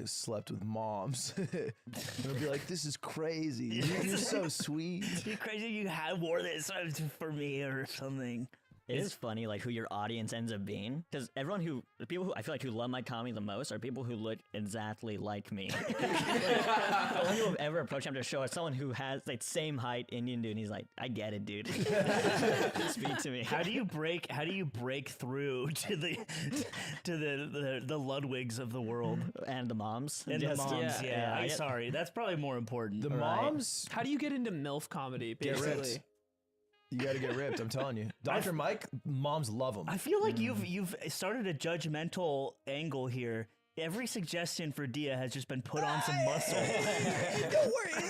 slept with moms. And it'll be like, this is crazy. You're so sweet. You're crazy. You had wore this for me or something. It is funny, like who your audience ends up being, because the people who I feel like who love my comedy the most are people who look exactly like me. Like, the only who have ever approached him to show is someone who has like same height, Indian dude. And he's like, I get it, dude. Speak to me. How do you break through to the Ludwigs of the world And the moms. and Just- the moms? Yeah, I I'm get- sorry. That's probably more important. The Right. moms, How do you get into MILF comedy, get basically? ripped. You got to get ripped. I'm telling you. Dr. Mike, moms love him. I feel like you've started a judgmental angle here. Every suggestion for Dia has just been put on some muscle. Don't worry.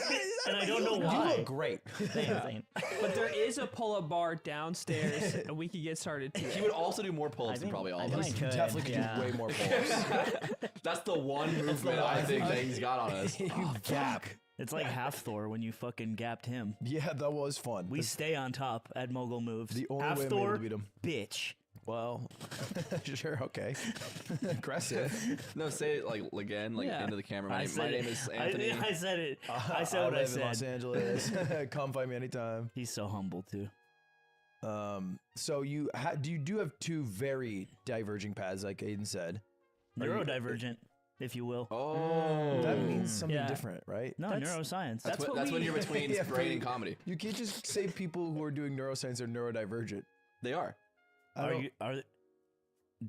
And I don't know You why. look great. Same. But there is a pull-up bar downstairs, and we could get stared too. He would also do more pull-ups than probably all of us. I could, Definitely could yeah. do way more pull-ups. That's the one movement I think that he's got on us. You gap. It's like half Thor when you fucking gapped him. Yeah, that was fun. We stay on top at Mogul Moves. The only half way I'm able Thor, to beat him. bitch. Well, sure, okay. Aggressive. No, say it like again, like Yeah. into the camera. I My said name it. is Anthony. I said it. I said what I live in Los said. Angeles. Come find me anytime. He's so humble too. So you do have two very diverging paths, like Aiden said. Are you- Neurodivergent, if you will. Oh, That means something Yeah. different, right? No, that's- neuroscience. that's what when we- you're between Yeah, brain and but- comedy. You can't just say people who are doing neuroscience are neurodivergent. They are. Are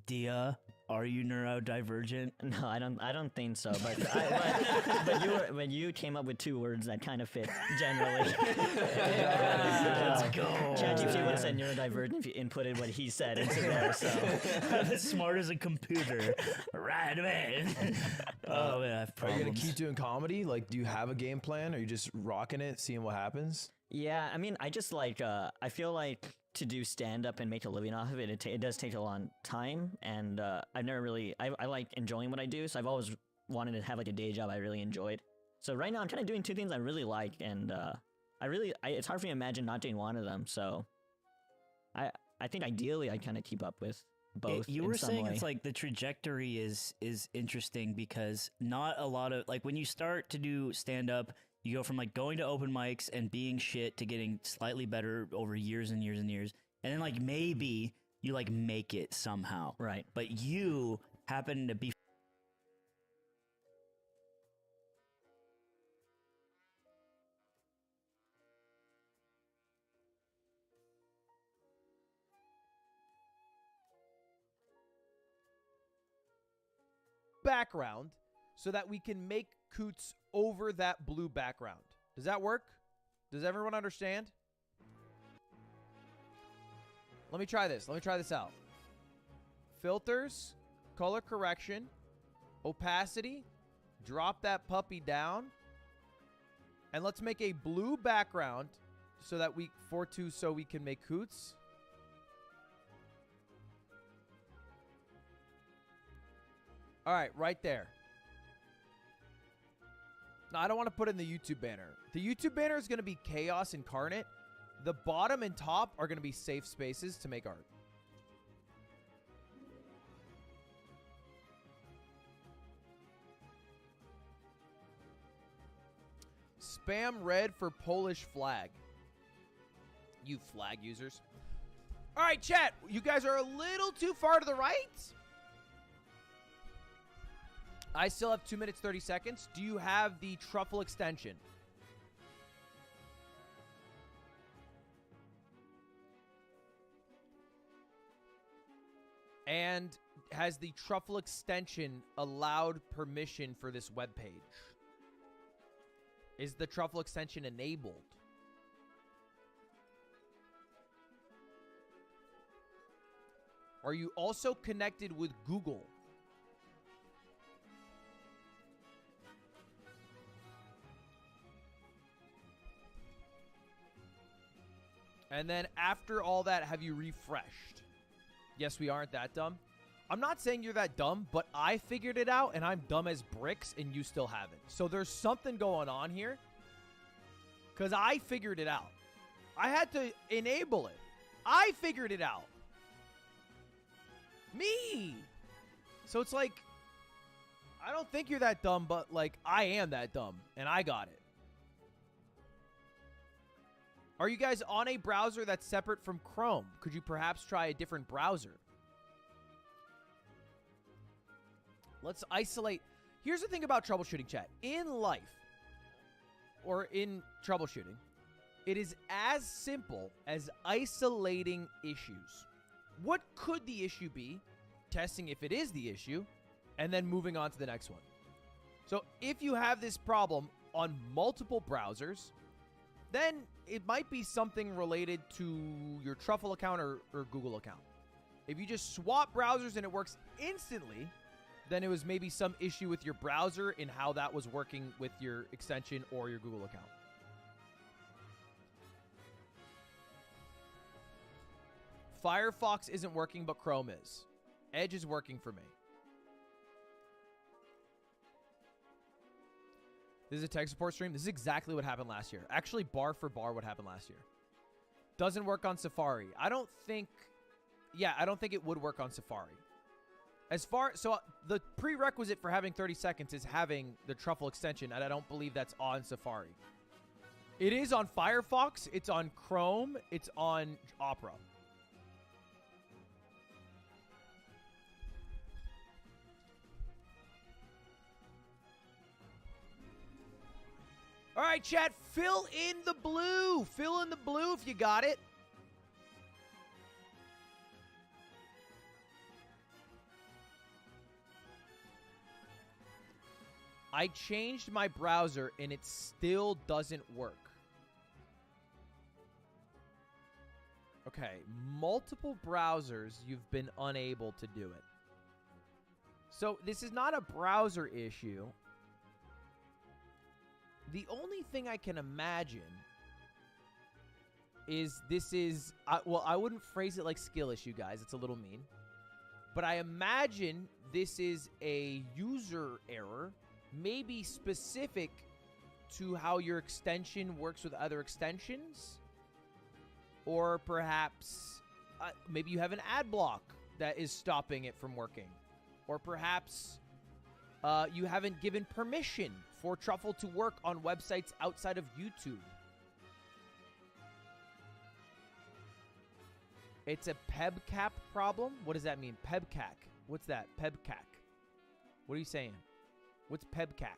Dia? Are you neurodivergent? No, I don't think so. But when you came up with two words that kind of fit generally. Let's go. ChatGPT would have said neurodivergent if you inputted what he said into there. So I'm as smart as a computer. Right away. Oh man, I have Are problems. you gonna keep doing comedy? Like, do you have a game plan? Or are you just rocking it, seeing what happens? yeah, I mean, I just like I feel like to do stand up and make a living off of it, it does take a long time, and I've never really I like enjoying what I do, so I've always wanted to have like a day job I really enjoyed. So right now I'm kind of doing two things I really like, and it's hard for me to imagine not doing one of them. So I think ideally I kind of keep up with both. You in were some saying way. it's like the trajectory is interesting because not a lot of like when you start to do stand up, you go from like going to open mics and being shit to getting slightly better over years and years and years. And then like maybe you like make it somehow. right. But you happen to be background so that we can make Coots over that blue background. Does that work? Does everyone understand? Let me try this. Let me try this out. Filters, color correction, opacity, drop that puppy down, and let's make a blue background so that so we can make Coots. All right, right there. No, I don't want to put in the YouTube banner. The YouTube banner is going to be chaos incarnate. The bottom and top are going to be safe spaces to make art. Spam red for Polish flag. You flag users. All right, chat. You guys are a little too far to the right. I still have 2 minutes, 30 seconds. Do you have the truffle extension? And has the truffle extension allowed permission for this web page? Is the truffle extension enabled? Are you also connected with Google? And then after all that, have you refreshed? Yes, we aren't that dumb. I'm not saying you're that dumb, but I figured it out, and I'm dumb as bricks, and you still haven't. So there's something going on here, because I figured it out. I had to enable it. I figured it out. Me! So it's like, I don't think you're that dumb, but, like, I am that dumb, and I got it. Are you guys on a browser that's separate from Chrome? Could you perhaps try a different browser? Let's isolate. Here's the thing about troubleshooting, chat. In life, or in troubleshooting, it is as simple as isolating issues. What could the issue be? Testing if it is the issue, and then moving on to the next one. So if you have this problem on multiple browsers, then it might be something related to your Truffle account or Google account. If you just swap browsers and it works instantly, then it was maybe some issue with your browser in how that was working with your extension or your Google account. Firefox isn't working, but Chrome is. Edge is working for me. This is a tech support stream. This is exactly what happened last year. Actually, bar for bar what happened last year. Doesn't work on Safari. I don't think it would work on Safari. So the prerequisite for having 30 seconds is having the Truffle extension, and I don't believe that's on Safari. It is on Firefox, it's on Chrome, it's on Opera. All right, chat, fill in the blue. Fill in the blue if you got it. I changed my browser and it still doesn't work. Okay, multiple browsers, you've been unable to do it. So this is not a browser issue. The only thing I can imagine is this is, well, I wouldn't phrase it like skill issue, guys. It's a little mean. But I imagine this is a user error, maybe specific to how your extension works with other extensions. Or perhaps maybe you have an ad block that is stopping it from working. Or perhaps you haven't given permission for Truffle to work on websites outside of YouTube. It's a PEBCAP problem? What does that mean? PEBCAC. What's that? PEBCAC. What are you saying? What's PEBCAC?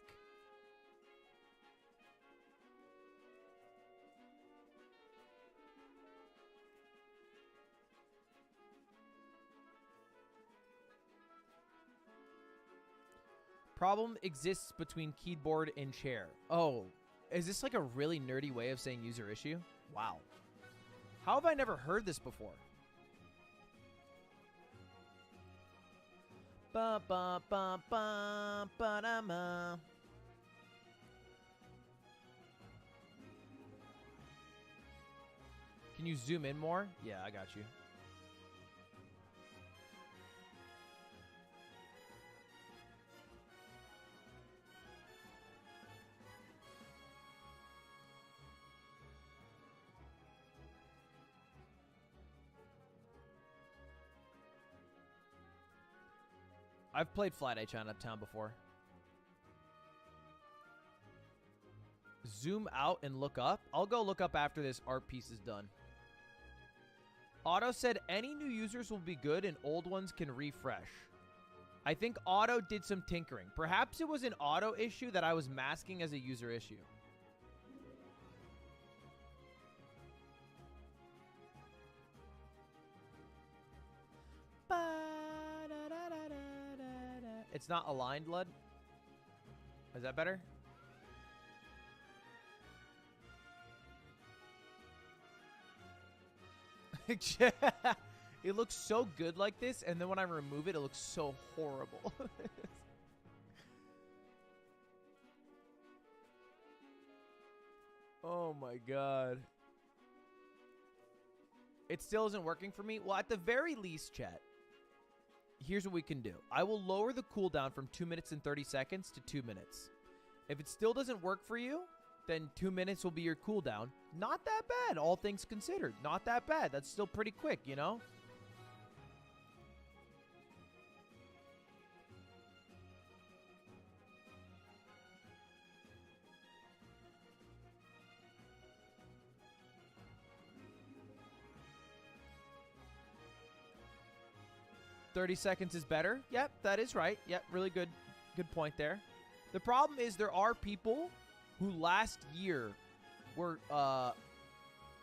Problem exists between keyboard and chair. Oh, is this like a really nerdy way of saying user issue? Wow. How have I never heard this before? Ba ba ba ba ba da ma. Can you zoom in more? Yeah, I got you. I've played Flat H on Uptown before. Zoom out and look up? I'll go look up after this art piece is done. Otto said any new users will be good and old ones can refresh. I think Otto did some tinkering. Perhaps it was an Otto issue that I was masking as a user issue. It's not aligned, Lud. Is that better? It looks so good like this, and then when I remove it, it looks so horrible. Oh my god. It still isn't working for me? Well, at the very least, chat, here's what we can do. I will lower the cooldown from 2 minutes and 30 seconds to 2 minutes. If it still doesn't work for you, then 2 minutes will be your cooldown. Not that bad, all things considered. Not that bad. That's still pretty quick, you know? "30 seconds is better." Yep, that is right. Yep, really good point there. The problem is there are people who last year were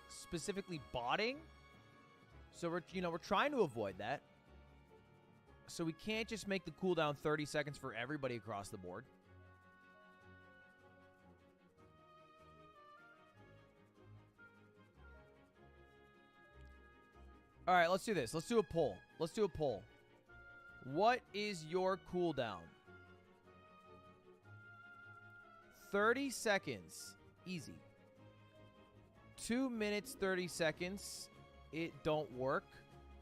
specifically botting. So we're trying to avoid that. So we can't just make the cooldown 30 seconds for everybody across the board. All right, let's do this. Let's do a poll. Let's do a poll. What is your cooldown? 30 seconds. Easy. 2 minutes, 30 seconds. It don't work.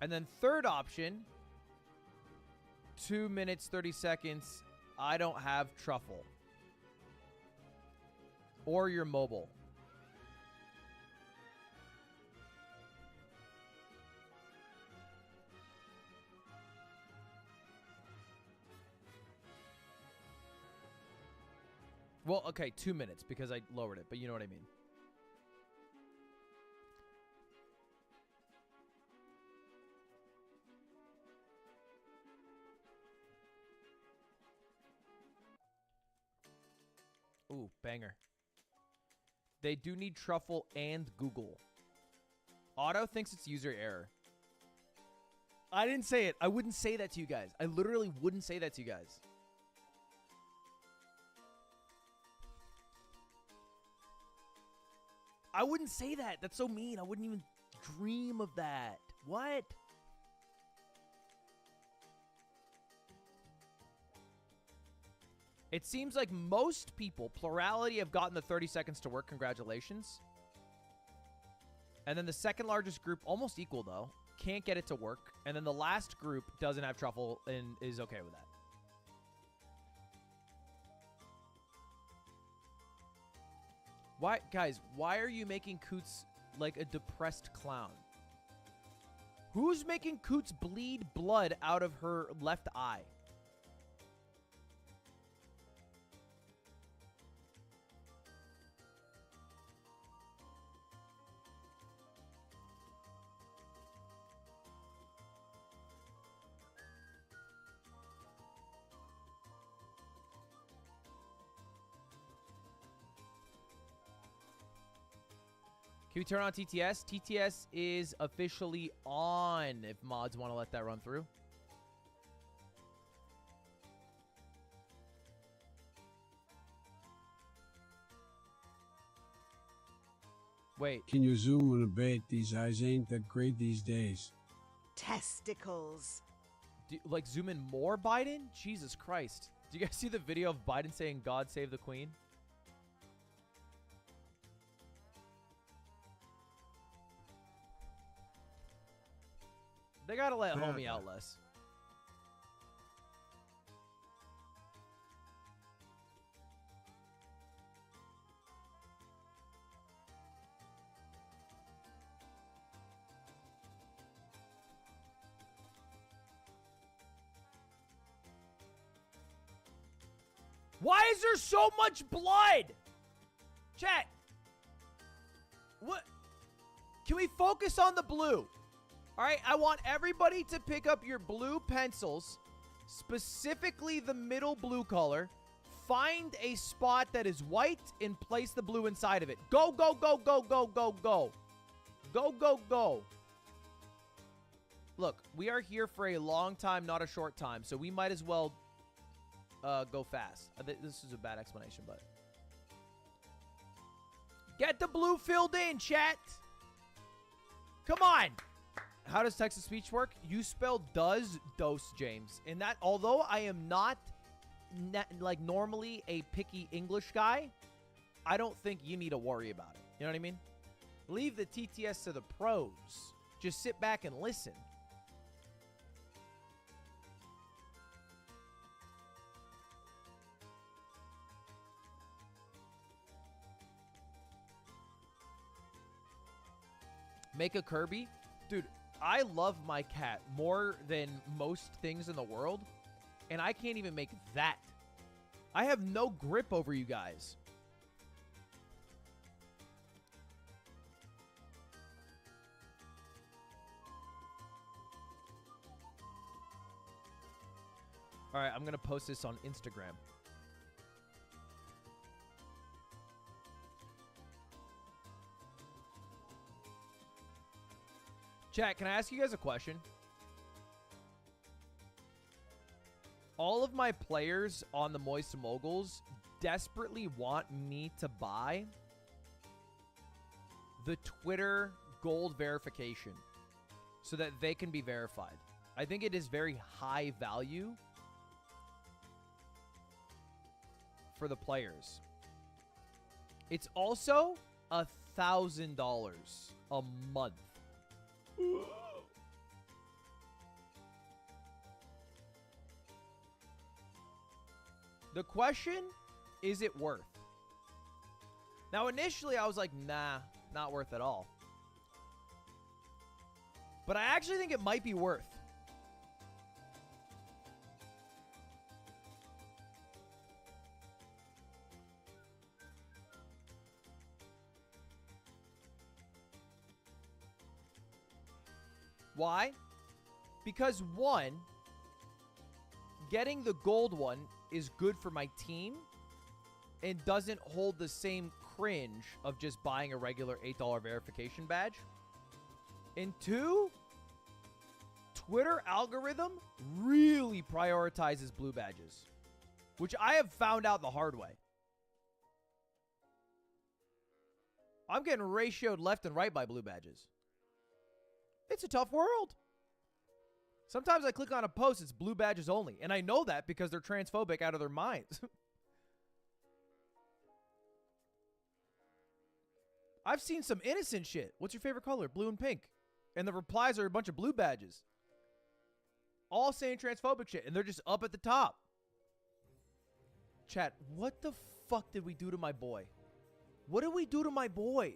And then third option, 2 minutes, 30 seconds. I don't have truffle. Or your mobile. Well, okay, 2 minutes because I lowered it, but you know what I mean. Ooh, banger. They do need truffle and Google. Otto thinks it's user error. I didn't say it. I wouldn't say that to you guys. I literally wouldn't say that to you guys. I wouldn't say that. That's so mean. I wouldn't even dream of that. What? It seems like most people, plurality, have gotten the 30 seconds to work. Congratulations. And then the second largest group, almost equal though, can't get it to work. And then the last group doesn't have truffle and is okay with that. Why, guys, why are you making Coots like a depressed clown? Who's making Coots bleed blood out of her left eye? Can we turn on TTS? TTS is officially on if mods want to let that run through. Wait. Can you zoom on a bit? These eyes ain't that great these days. Testicles. Like zoom in more Biden? Jesus Christ. Do you guys see the video of Biden saying God save the Queen? They gotta let homie out less. Why is there so much blood? Chat. What? Can we focus on the blue? All right, I want everybody to pick up your blue pencils, specifically the middle blue color. Find a spot that is white and place the blue inside of it. Go, go, go, go, go, go, go. Go, go, go. Look, we are here for a long time, not a short time, so we might as well go fast. This is a bad explanation, but... Get the blue filled in, chat. Come on. How does text-to-speech work? You spell does, dose, James. And that, although I am not, like, normally a picky English guy, I don't think you need to worry about it. You know what I mean? Leave the TTS to the pros. Just sit back and listen. Make a Kirby? Dude, I love my cat more than most things in the world, and I can't even make that. I have no grip over you guys. All right, I'm going to post this on Instagram. Chat, can I ask you guys a question? All of my players on the Moist Moguls desperately want me to buy the Twitter gold verification so that they can be verified. I think it is very high value for the players. It's also $1,000 a month. The question, is it worth? Now, initially, I was like, nah, not worth at all. But I actually think it might be worth. Why? Because one, getting the gold one is good for my team and doesn't hold the same cringe of just buying a regular $8 verification badge. And two, Twitter algorithm really prioritizes blue badges, which I have found out the hard way. I'm getting ratioed left and right by blue badges. It's a tough world. Sometimes I click on a post, it's blue badges only. And I know that because they're transphobic out of their minds. I've seen some innocent shit. What's your favorite color? Blue and pink. And the replies are a bunch of blue badges. All saying transphobic shit. And they're just up at the top. Chat, what the fuck did we do to my boy? What did we do to my boy?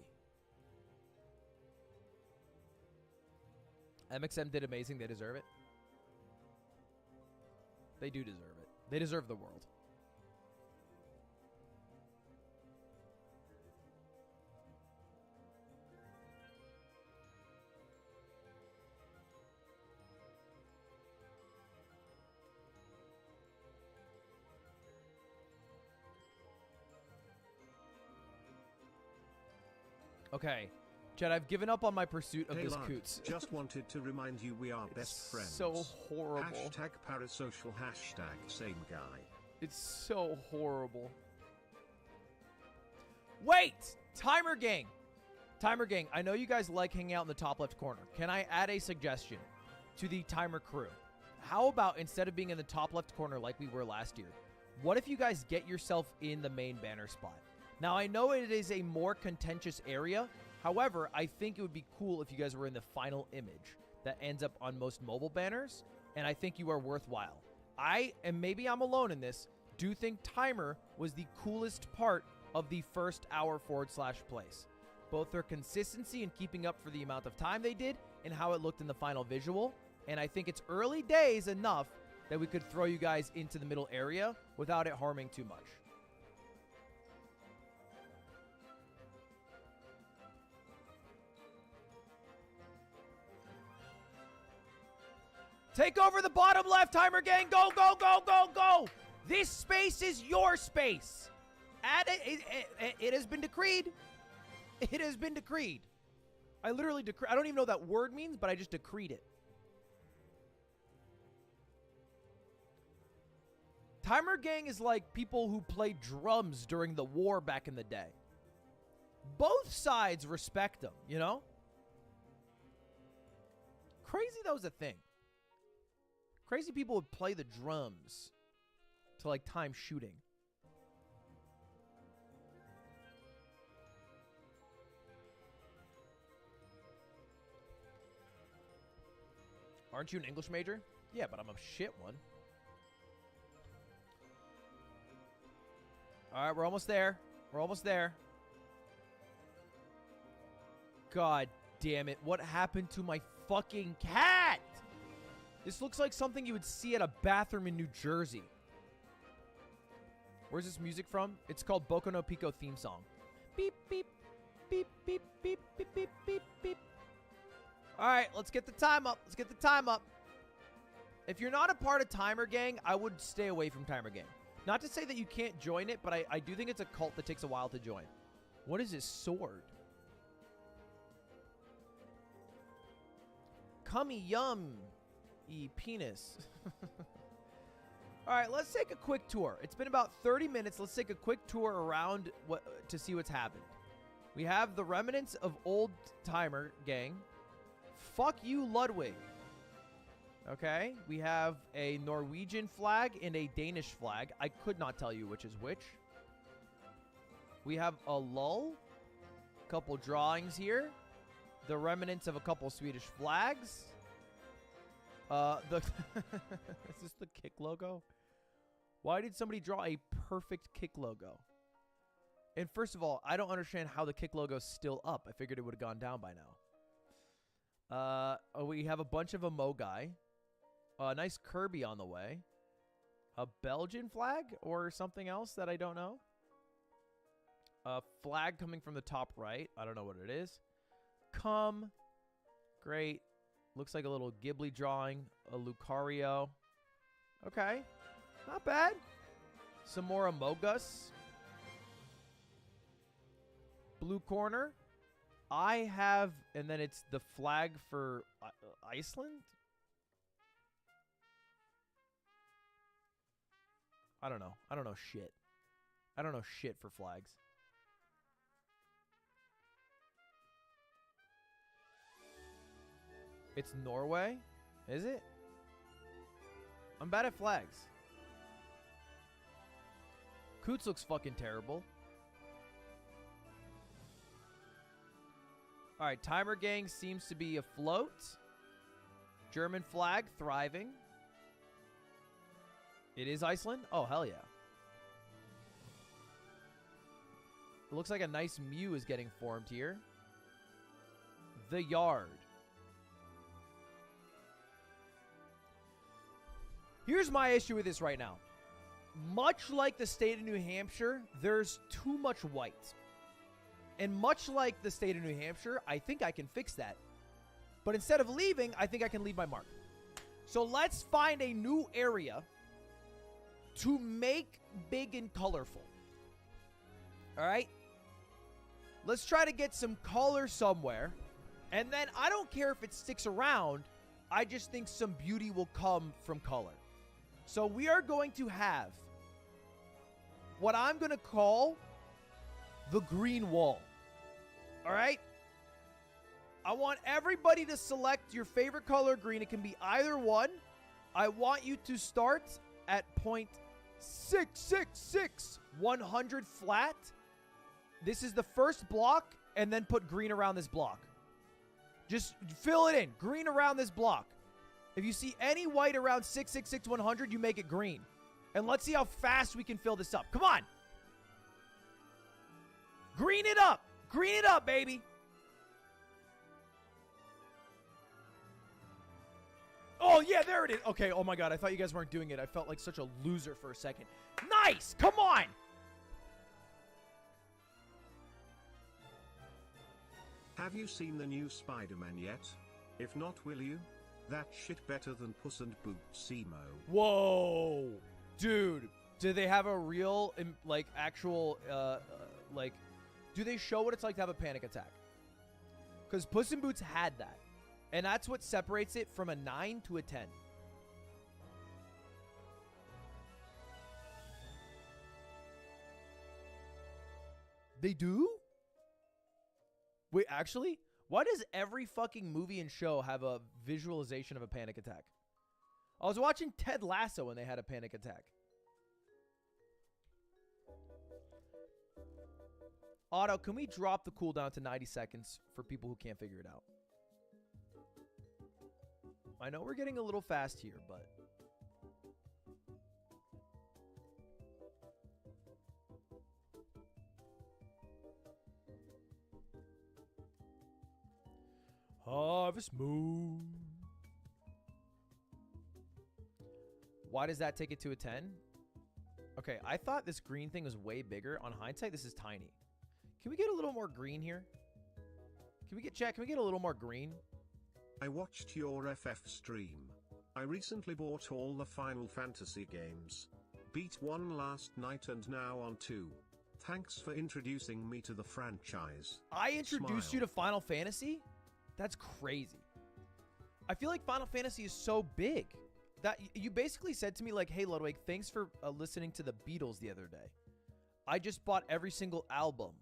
MXM did amazing. They deserve it. They do deserve it. They deserve the world. Okay. Chad, I've given up on my pursuit of Hey this lad, coots. just wanted to remind you we are best friends. So horrible. Hashtag parasocial, hashtag same guy. It's so horrible. Wait! Timer gang! Timer Gang, I know you guys like hanging out in the top left corner. Can I add a suggestion to the Timer crew? How about instead of being in the top left corner like we were last year, what if you guys get yourself in the main banner spot? Now, I know it is a more contentious area. However, I think it would be cool if you guys were in the final image that ends up on most mobile banners, and I think you are worthwhile. And maybe I'm alone in this, do think Timer was the coolest part of the first hour / place. Both their consistency in keeping up for the amount of time they did and how it looked in the final visual. And I think it's early days enough that we could throw you guys into the middle area without it harming too much. Take over the bottom left, Timer Gang. Go, go, go, go, go. This space is your space. It has been decreed. It has been decreed. I literally decree. I don't even know what that word means, but I just decreed it. Timer Gang is like people who played drums during the war back in the day. Both sides respect them, you know? Crazy that was a thing. Crazy people would play the drums to like time shooting. Aren't you an English major? Yeah, but I'm a shit one. All right, we're almost there. We're almost there. God damn it. What happened to my fucking cat? This looks like something you would see at a bathroom in New Jersey. Where's this music from? It's called Boku no Pico theme song. Beep, beep, beep, beep, beep, beep, beep, beep, beep. All right, let's get the time up. Let's get the time up. If you're not a part of Timer Gang, I would stay away from Timer Gang. Not to say that you can't join it, but I do think it's a cult that takes a while to join. What is this sword? Cummy yum. Penis. All right, let's take a quick tour. It's been about 30 minutes. Let's take a quick tour around to see what's happened. We have the remnants of old Timer Gang. Fuck you, Ludwig. Okay, we have a Norwegian flag and a Danish flag. I could not tell you which is which. We have a lull. Couple drawings here. The remnants of a couple Swedish flags. Is this the kick logo? Why did somebody draw a perfect kick logo? And first of all, I don't understand how the kick logo's still up. I figured it would have gone down by now. We have a bunch of Amogai. A nice Kirby on the way. A Belgian flag or something else that I don't know. A flag coming from the top right. I don't know what it is. Come. Great. Looks like a little Ghibli drawing. A Lucario. Okay. Not bad. Some more Amogus. Blue corner. I have, and then it's the flag for Iceland? I don't know. I don't know shit. I don't know shit for flags. It's Norway? Is it? I'm bad at flags. Coots looks fucking terrible. Alright, Timer Gang seems to be afloat. German flag thriving. It is Iceland? Oh, hell yeah. It looks like a nice Mew is getting formed here. The Yard. Here's my issue with this right now. Much like the state of New Hampshire, there's too much white. And much like the state of New Hampshire, I think I can fix that. But instead of leaving, I think I can leave my mark. So let's find a new area to make big and colorful. All right? Let's try to get some color somewhere. And then I don't care if it sticks around. I just think some beauty will come from color. So we are going to have what I'm going to call the green wall. All right? I want everybody to select your favorite color green. It can be either one. I want you to start at point 666 100 flat. This is the first block, and then put green around this block. Just fill it in. Green around this block. If you see any white around 666 100, you make it green. And let's see how fast we can fill this up. Come on. Green it up. Green it up, baby. Oh, yeah, there it is. Okay, oh my God, I thought you guys weren't doing it. I felt like such a loser for a second. Nice! Come on! Have you seen the new Spider-Man yet? If not, will you? That shit better than Puss in Boots emo. Whoa! Dude, do they have a real, like, actual, like, do they show what it's like to have a panic attack? Because Puss in Boots had that. And that's what separates it from a 9 to a 10. They do? Wait, actually? Why does every fucking movie and show have a visualization of a panic attack? I was watching Ted Lasso when they had a panic attack. Otto, can we drop the cooldown to 90 seconds for people who can't figure it out? I know we're getting a little fast here, but... Harvest Moon. Why does that take it to a 10? Okay, I thought this green thing was way bigger. On hindsight, this is tiny. Can we get a little more green here? Can we get, Jack, can we get a little more green? I watched your FF stream. I recently bought all the Final Fantasy games. Beat 1 last night and now on 2. Thanks for introducing me to the franchise. I introduced you Smile. to Final Fantasy? That's crazy. I feel like Final Fantasy is so big that you basically said to me like, hey, Ludwig, thanks for listening to the Beatles the other day. I just bought every single album.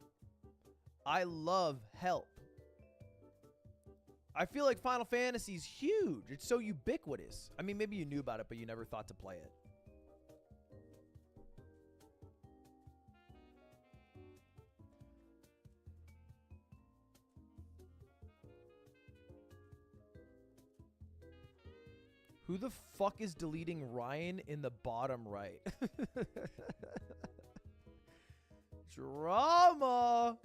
I love Help. I feel like Final Fantasy is huge. It's so ubiquitous. I mean, maybe you knew about it, but you never thought to play it. Who the fuck is deleting Ryan in the bottom right? Drama!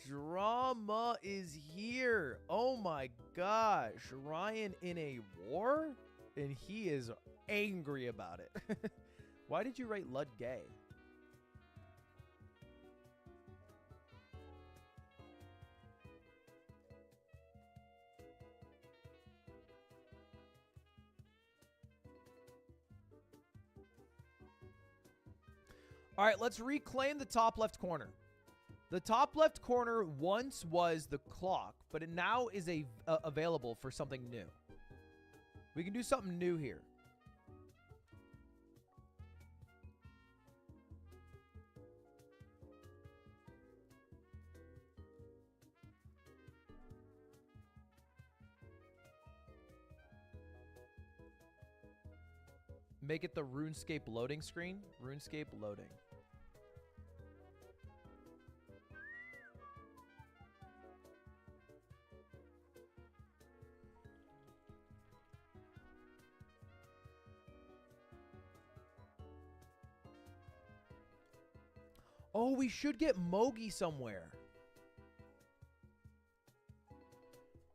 Drama is here. Oh my gosh. Ryan in a war? And he is angry about it. Why did you write Lud gay? All right, let's reclaim the top left corner. The top left corner once was the clock, but it now is available for something new. We can do something new here. Make it the RuneScape loading screen. RuneScape loading. Oh, we should get Mogi somewhere.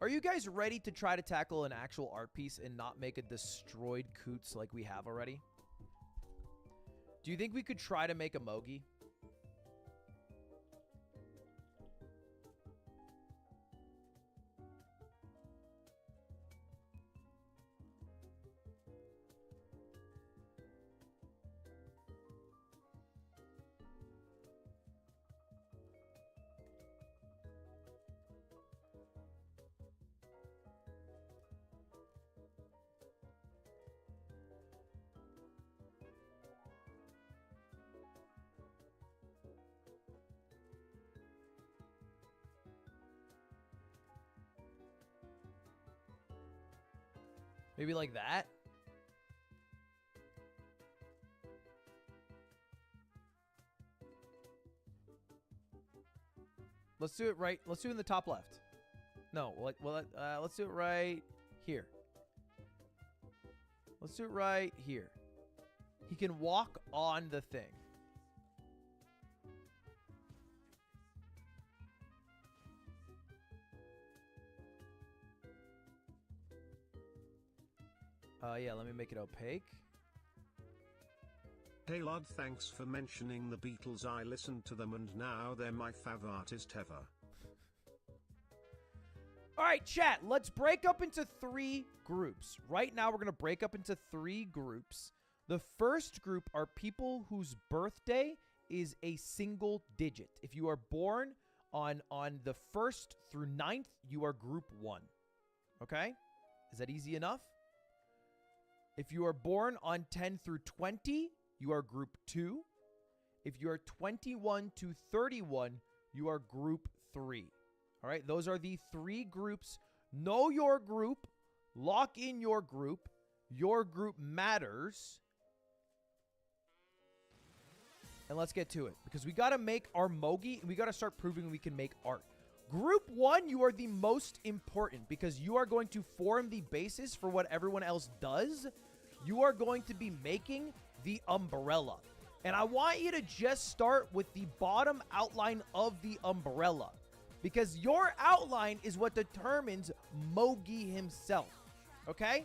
Are you guys ready to try to tackle an actual art piece and not make a destroyed Coots like we have already? Do you think we could try to make a Mogi? Maybe like that. Let's do it right. Let's do it in the top left. No, let's do it right here. Let's do it right here. He can walk on the thing. Yeah, let me make it opaque. Hey Lod, thanks for mentioning the Beatles. I listened to them and now they're my fav artist ever. All right, chat, let's break up into 3 groups. Right now, we're going to break up into 3 groups. The first group are people whose birthday is a single digit. If you are born on the 1st through 9th, you are group 1. Okay? Is that easy enough? If you are born on 10 through 20, you are group 2. If you are 21 to 31, you are group 3. All right, those are the 3 groups. Know your group. Lock in your group. Your group matters. And let's get to it, because we got to make our Mogi, and we got to start proving we can make art. Group 1, you are the most important, because you are going to form the basis for what everyone else does. You are going to be making the umbrella. And I want you to just start with the bottom outline of the umbrella, because your outline is what determines Mogi himself. Okay?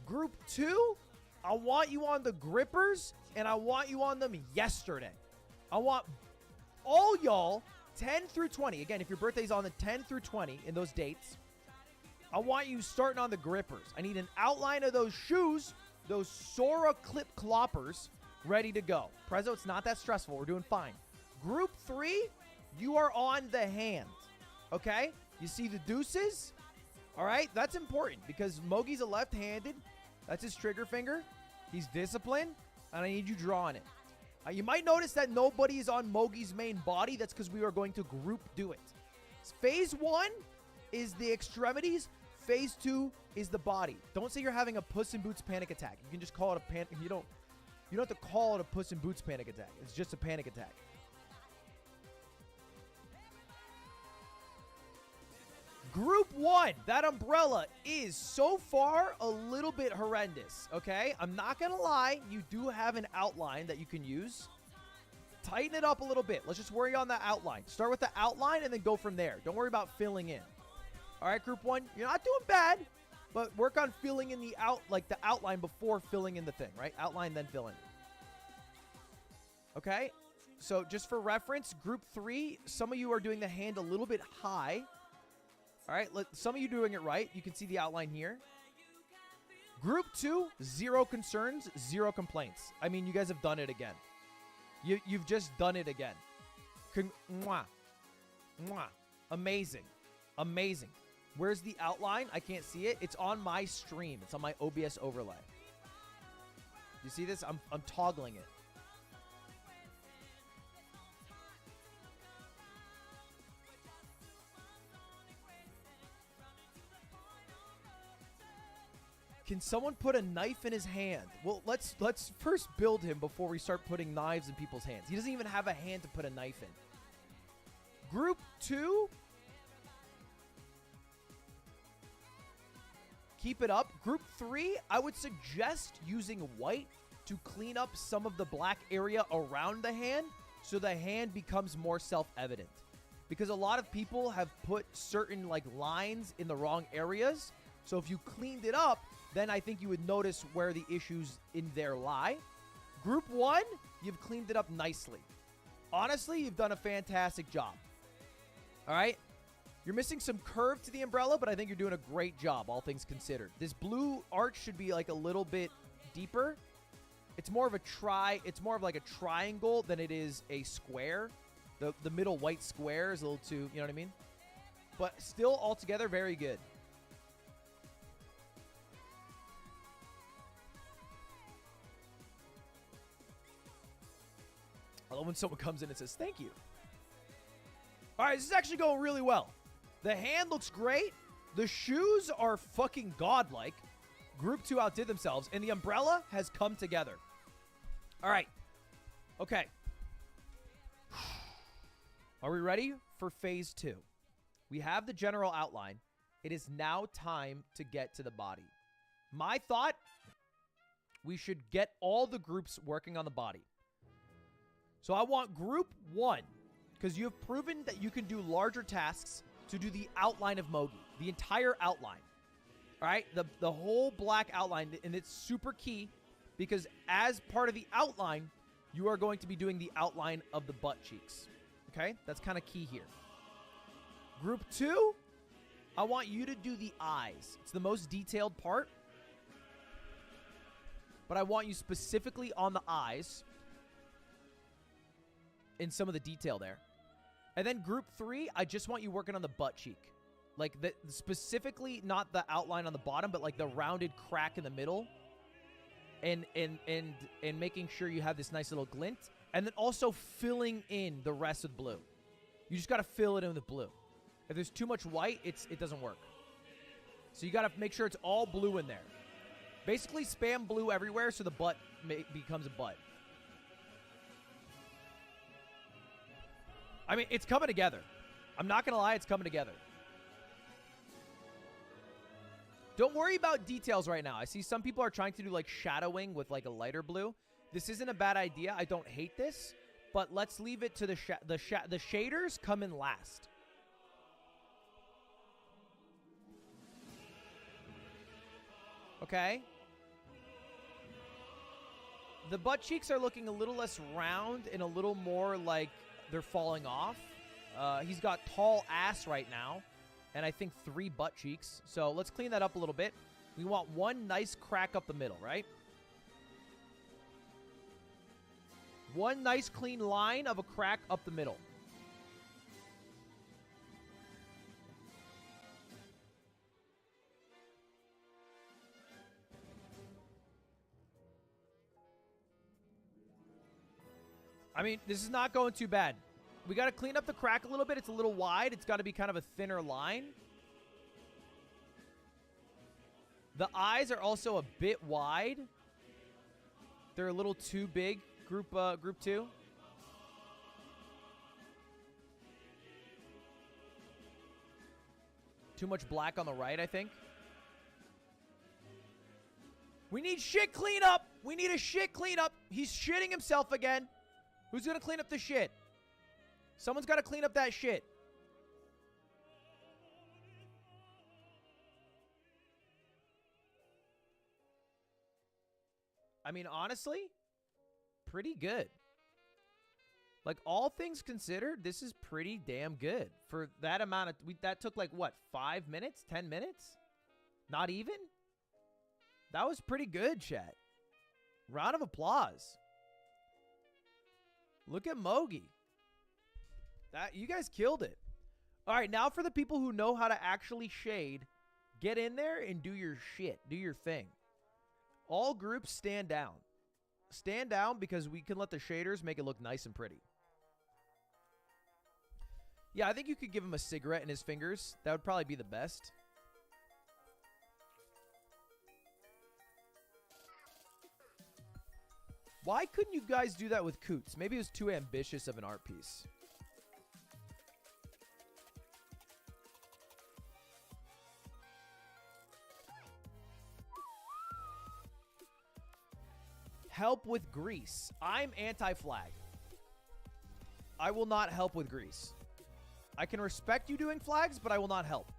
Group 2, I want you on the grippers, and I want you on them yesterday. I want all y'all 10 through 20. Again, if your birthday's on the 10 through 20 in those dates, I want you starting on the grippers. I need an outline of those shoes, those Sora clip cloppers, ready to go. Prezzo, it's not that stressful. We're doing fine. Group 3, you are on the hand. Okay? You see the deuces? All right? That's important because Mogi's a left-handed. That's his trigger finger. He's disciplined, and I need you drawing it. You might notice that nobody is on Mogi's main body. That's because we are going to group do it. Phase 1 is the extremities. Phase 2 is the body. Don't say you're having a Puss in Boots panic attack. You can just call it a panic. You don't have to call it a Puss in Boots panic attack. It's just a panic attack. Group 1, that umbrella is so far a little bit horrendous, okay? I'm not going to lie. You do have an outline that you can use. Tighten it up a little bit. Let's just worry on the outline. Start with the outline and then go from there. Don't worry about filling in. All right, Group 1, you're not doing bad, but work on filling in the outline before filling in the thing, right? Outline, then fill in. Okay? So just for reference, Group 3, some of you are doing the hand a little bit high. All right, some of you doing it right. You can see the outline here. Group 2, 0 concerns, 0 complaints. I mean, you guys have done it again. You've just done it again. Mwah. Mwah. Amazing. Amazing. Where's the outline? I can't see it. It's on my stream. It's on my OBS overlay. You see this? I'm toggling it. Can someone put a knife in his hand? Well, let's first build him before we start putting knives in people's hands. He doesn't even have a hand to put a knife in. Group 2. Keep it up. Group 3, I would suggest using white to clean up some of the black area around the hand so the hand becomes more self-evident. Because a lot of people have put certain lines in the wrong areas. So if you cleaned it up, then I think you would notice where the issues in there lie. Group 1, you've cleaned it up nicely. Honestly, you've done a fantastic job. All right? You're missing some curve to the umbrella, but I think you're doing a great job, all things considered. This blue arch should be a little bit deeper. It's more of like a triangle than it is a square. The middle white square is a little too, you know what I mean? But still, altogether, very good. I love when someone comes in and says, thank you. All right, this is actually going really well. The hand looks great. The shoes are fucking godlike. Group 2 outdid themselves, and the umbrella has come together. All right. Okay. Are we ready for phase 2? We have the general outline. It is now time to get to the body. My thought, we should get all the groups working on the body. So I want group 1, because you have proven that you can do larger tasks, to do the outline of Mogi, the entire outline. All right, the whole black outline, and it's super key because as part of the outline, you are going to be doing the outline of the butt cheeks. Okay, that's kind of key here. Group 2, I want you to do the eyes. It's the most detailed part, but I want you specifically on the eyes in some of the detail there. And then group 3, I just want you working on the butt cheek. Like, specifically not the outline on the bottom, but like the rounded crack in the middle. And making sure you have this nice little glint. And then also filling in the rest with blue. You just got to fill it in with blue. If there's too much white, it doesn't work. So you got to make sure it's all blue in there. Basically spam blue everywhere so the butt becomes a butt. I mean, it's coming together. I'm not going to lie, it's coming together. Don't worry about details right now. I see some people are trying to do like shadowing with like a lighter blue. This isn't a bad idea. I don't hate this, but let's leave it to the shaders come in last. Okay. The butt cheeks are looking a little less round and a little more like they're falling off. He's got tall ass right now. And I think 3 butt cheeks. So let's clean that up a little bit. We want one nice crack up the middle, right? One nice clean line of a crack up the middle. I mean, this is not going too bad. We got to clean up the crack a little bit. It's a little wide. It's got to be kind of a thinner line. The eyes are also a bit wide. They're a little too big, group 2. Too much black on the right, I think. We need shit cleanup. We need a shit cleanup. He's shitting himself again. Who's going to clean up the shit? Someone's got to clean up that shit. I mean, honestly, pretty good. Like, all things considered, this is pretty damn good. For that amount of... that took, like, what, 5 minutes? 10 minutes? Not even? That was pretty good, chat. Round of applause. Look at Mogi. You guys killed it. All right, now for the people who know how to actually shade, get in there and do your shit. Do your thing. All groups stand down. Stand down because we can let the shaders make it look nice and pretty. Yeah, I think you could give him a cigarette in his fingers. That would probably be the best. Why couldn't you guys do that with Coots? Maybe it was too ambitious of an art piece. Help with grease. I'm anti-flag. I will not help with grease. I can respect you doing flags, but I will not help.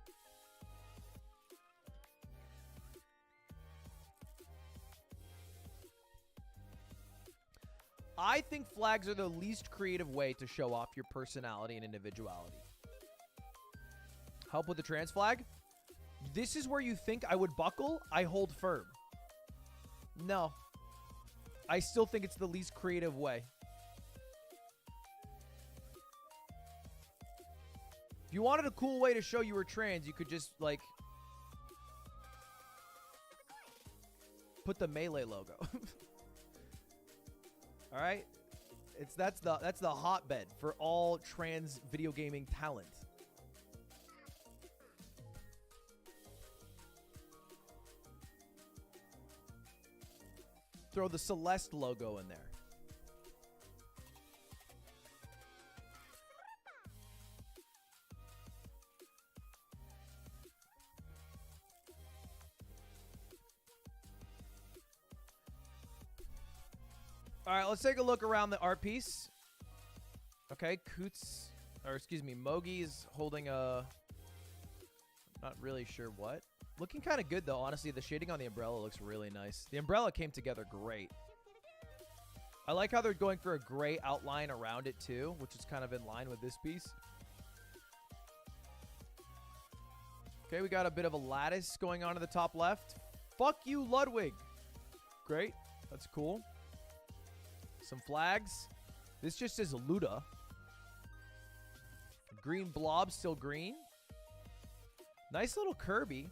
I think flags are the least creative way to show off your personality and individuality. Help with the trans flag? This is where you think I would buckle. I hold firm. No. I still think it's the least creative way. If you wanted a cool way to show you were trans, you could just, like, put the Melee logo. All right? That's the hotbed for all trans video gaming talent. throw the Celeste logo in there. All right, let's take a look around the art piece. Okay, Mogi is holding a... Not really sure what. Looking kind of good, though. Honestly, the shading on the umbrella looks really nice. The umbrella came together great. I like how they're going for a gray outline around it, too, which is kind of in line with this piece. Okay, we got a bit of a lattice going on in the top left. Fuck you, Ludwig. Great. That's cool. Some flags. This just says Luda. Green blob, still green. Nice little Kirby.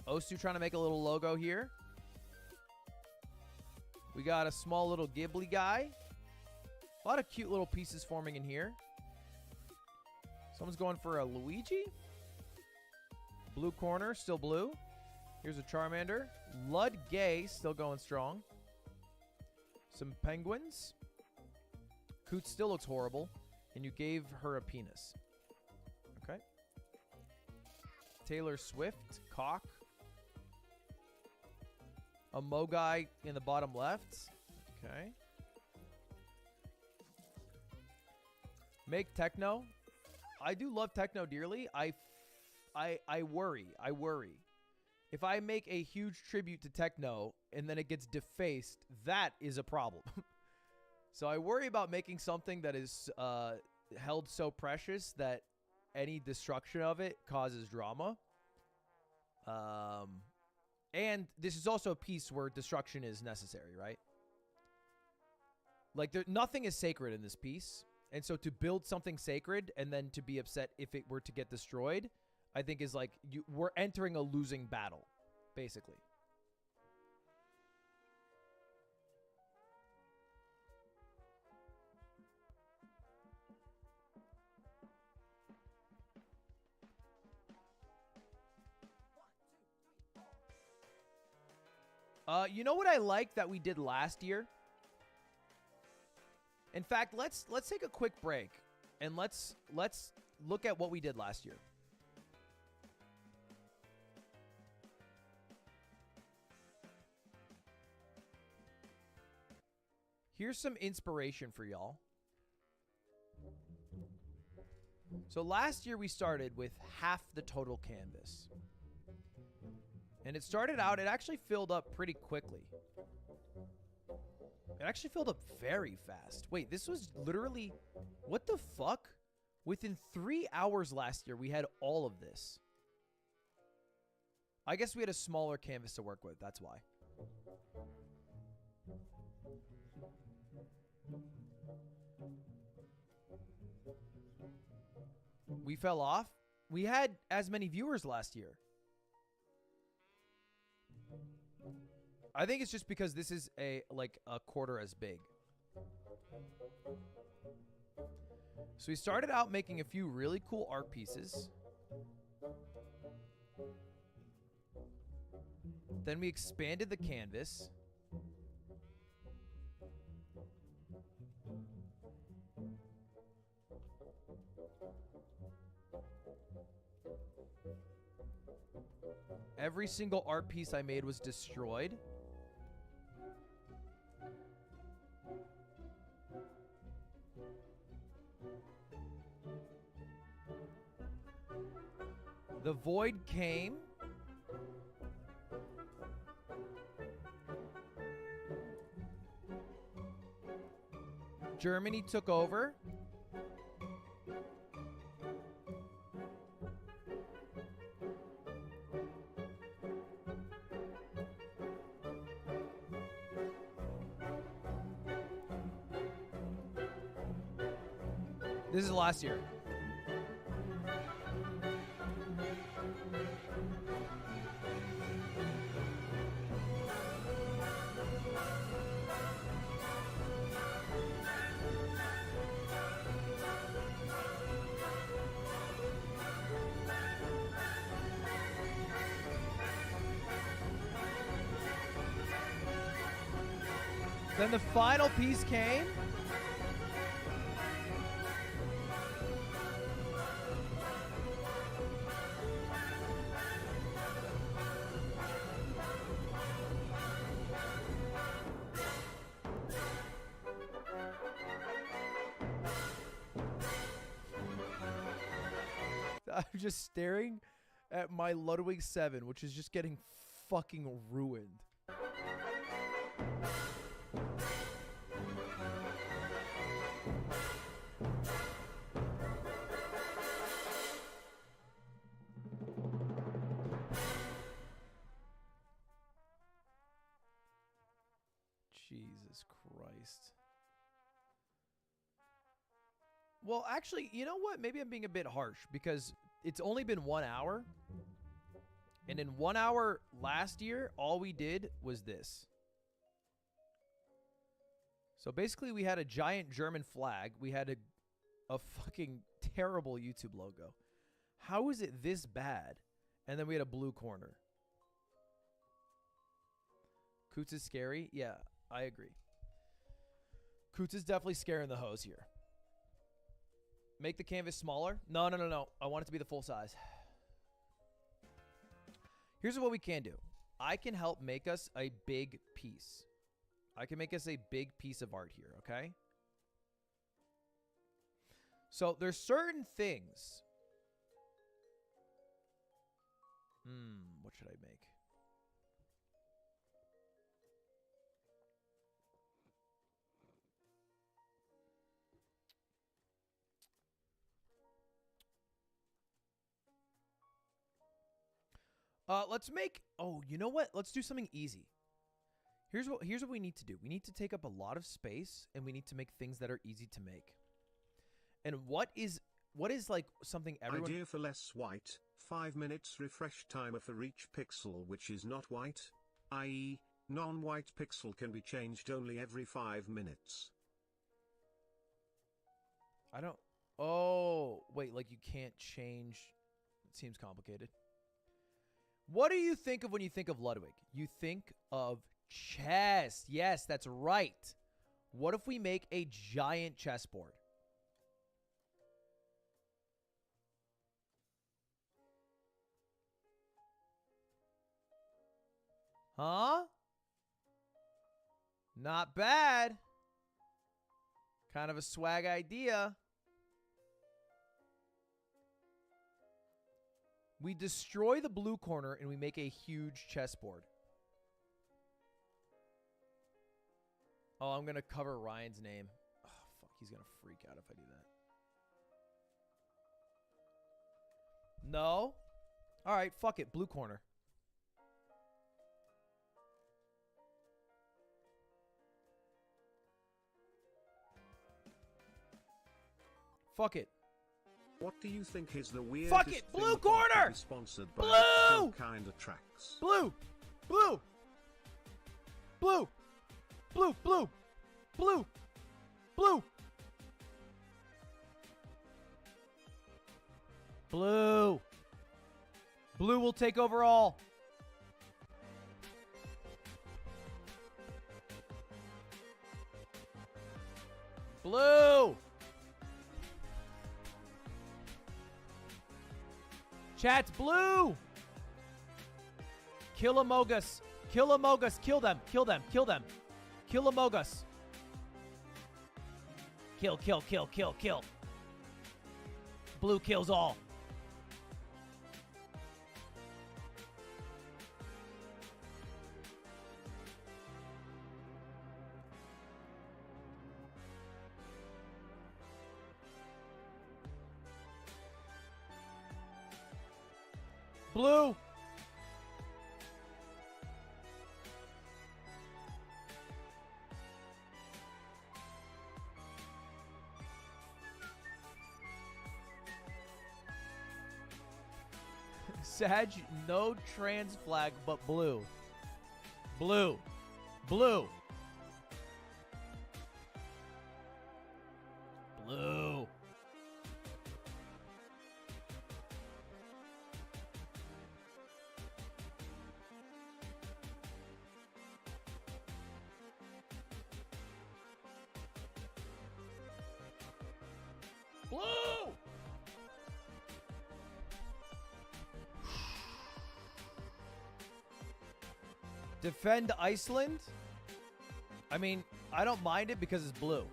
Osu trying to make a little logo here. We got a small little Ghibli guy. A lot of cute little pieces forming in here. Someone's going for a Luigi. Blue corner, still blue. Here's a Charmander. Lud Gay, still going strong. Some penguins. Coot still looks horrible. And you gave her a penis. Okay. Taylor Swift. Cock. A Mogai in the bottom left. Okay. Make Techno. I do love Techno dearly. I worry. If I make a huge tribute to Techno and then it gets defaced, that is a problem. So I worry about making something that is held so precious that any destruction of it causes drama. And this is also a piece where destruction is necessary, right? Like, nothing is sacred in this piece. And so to build something sacred and then to be upset if it were to get destroyed, I think is like, we're entering a losing battle, basically. You know what I like that we did last year? In fact, let's take a quick break and let's look at what we did last year. Here's some inspiration for y'all. So last year we started with half the total canvas. And it started out, it actually filled up pretty quickly. It actually filled up very fast. Wait, this was literally, what the fuck? Within 3 hours last year, we had all of this. I guess we had a smaller canvas to work with, that's why. We fell off. We had as many viewers last year. I think it's just because this is like a quarter as big. So we started out making a few really cool art pieces. Then we expanded the canvas. Every single art piece I made was destroyed. The void came. Germany took over. This is last year. Then the final piece came. I'm just staring at my Ludwig 7, which is just getting fucking ruined. Jesus Christ. Well, actually, you know what? Maybe I'm being a bit harsh because it's only been 1 hour. And in 1 hour last year, all we did was this. So basically, we had a giant German flag. We had a fucking terrible YouTube logo. How is it this bad? And then we had a blue corner. Coots is scary? Yeah, I agree. Coots is definitely scaring the hose here. Make the canvas smaller? No. I want it to be the full size. Here's what we can do. I can help make us a big piece. I can make us a big piece of art here, okay? So there's certain things. What should I make? Let's make, oh, you know what? Let's do something easy. Here's what we need to do. We need to take up a lot of space and we need to make things that are easy to make. And what is like something everyone... Idea for less white, 5 minutes refresh timer for each pixel which is not white, i.e., non-white pixel can be changed only every 5 minutes. I don't... Oh, wait, like you can't change... It seems complicated. What do you think of when you think of Ludwig? You think of chess. Yes, that's right. What if we make a giant chessboard? Huh? Not bad. Kind of a swag idea. We destroy the blue corner and we make a huge chessboard. Oh, I'm going to cover Ryan's name. Oh, fuck. He's going to freak out if I do that. No. All right. Fuck it. Blue corner. Fuck it. What do you think is the weirdest Fuck it! Blue thing corner! to be sponsored by Blue! kind of tracks? Blue! Blue! Blue! Blue! Blue! Blue! Blue! Blue! Blue will take over all. Blue! Chat's blue! Kill Amogus. Kill Amogus. Kill them. Kill them. Kill them. Kill Amogus. Kill, kill, kill, kill, kill. Blue kills all. Blue. Sag, no trans flag, but blue. Blue. Blue. Blue. Defend Iceland? I mean, I don't mind it because it's blue.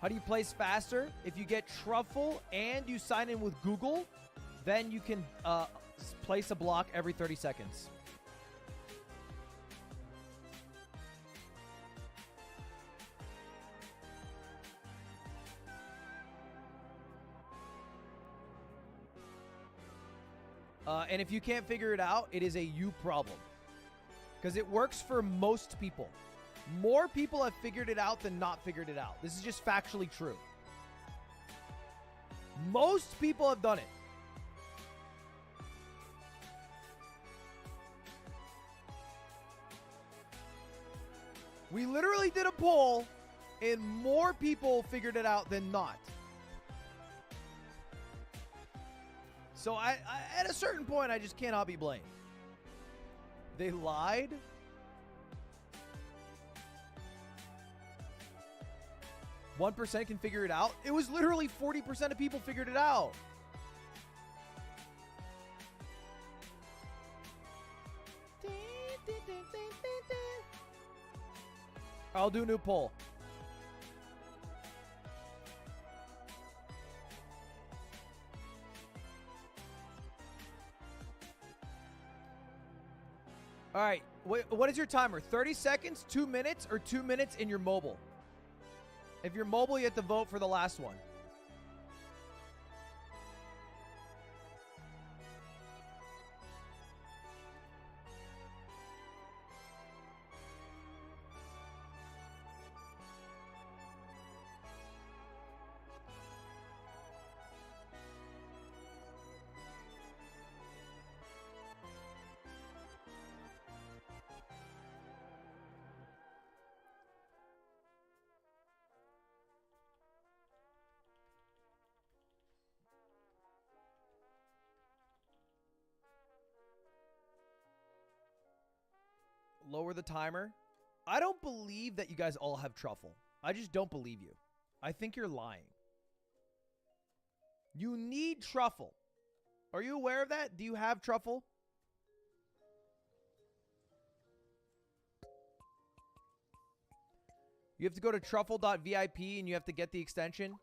How do you place faster? If you get Truffle and you sign in with Google, then you can place a block every 30 seconds. And if you can't figure it out, it is a you problem. Because it works for most people. More people have figured it out than not figured it out. This is just factually true. Most people have done it. We literally did a poll, and more people figured it out than not. So I at a certain point, I just cannot be blamed. They lied. %1 can figure it out. It was literally 40% of people figured it out. I'll do a new poll. All right, what is your timer? 30 seconds, 2 minutes, or 2 minutes in your mobile? If you're mobile, you have to vote for the last one. Lower the timer. I don't believe that you guys all have truffle. I just don't believe you. I think you're lying. You need truffle. Are you aware of that? Do you have truffle? You have to go to truffle.vip and you have to get the extension.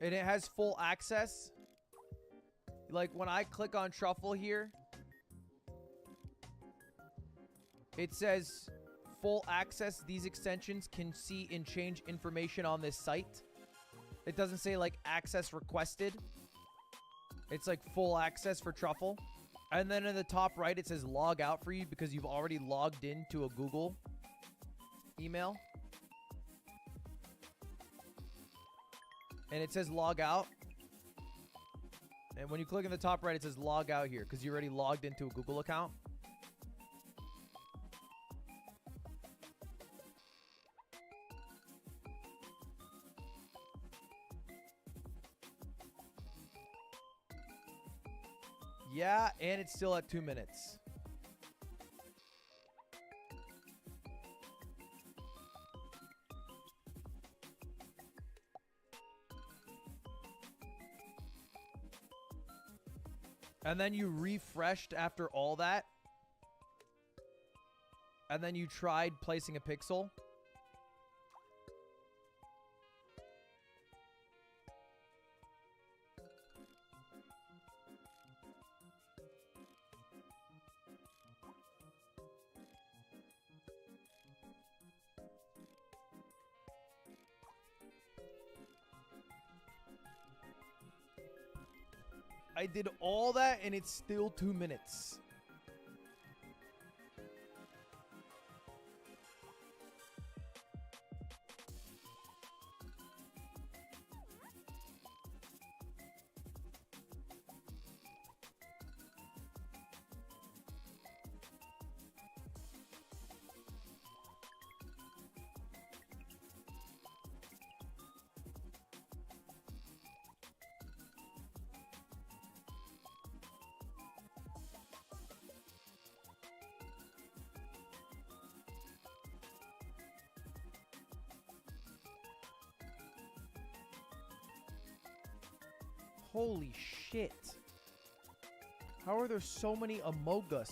And it has full access. Like when I click on Truffle here, it says full access. These extensions can see and change information on this site. It doesn't say like access requested. It's like full access for Truffle. And then in the top right, it says log out for you because you've already logged into a Google email. And it says log out. And when you click in the top right, it says log out here because you already logged into a Google account. Yeah, and it's still at 2 minutes. And then you refreshed after all that. And then you tried placing a pixel. I did all that and it's still 2 minutes. Holy shit. How are there so many Amogus?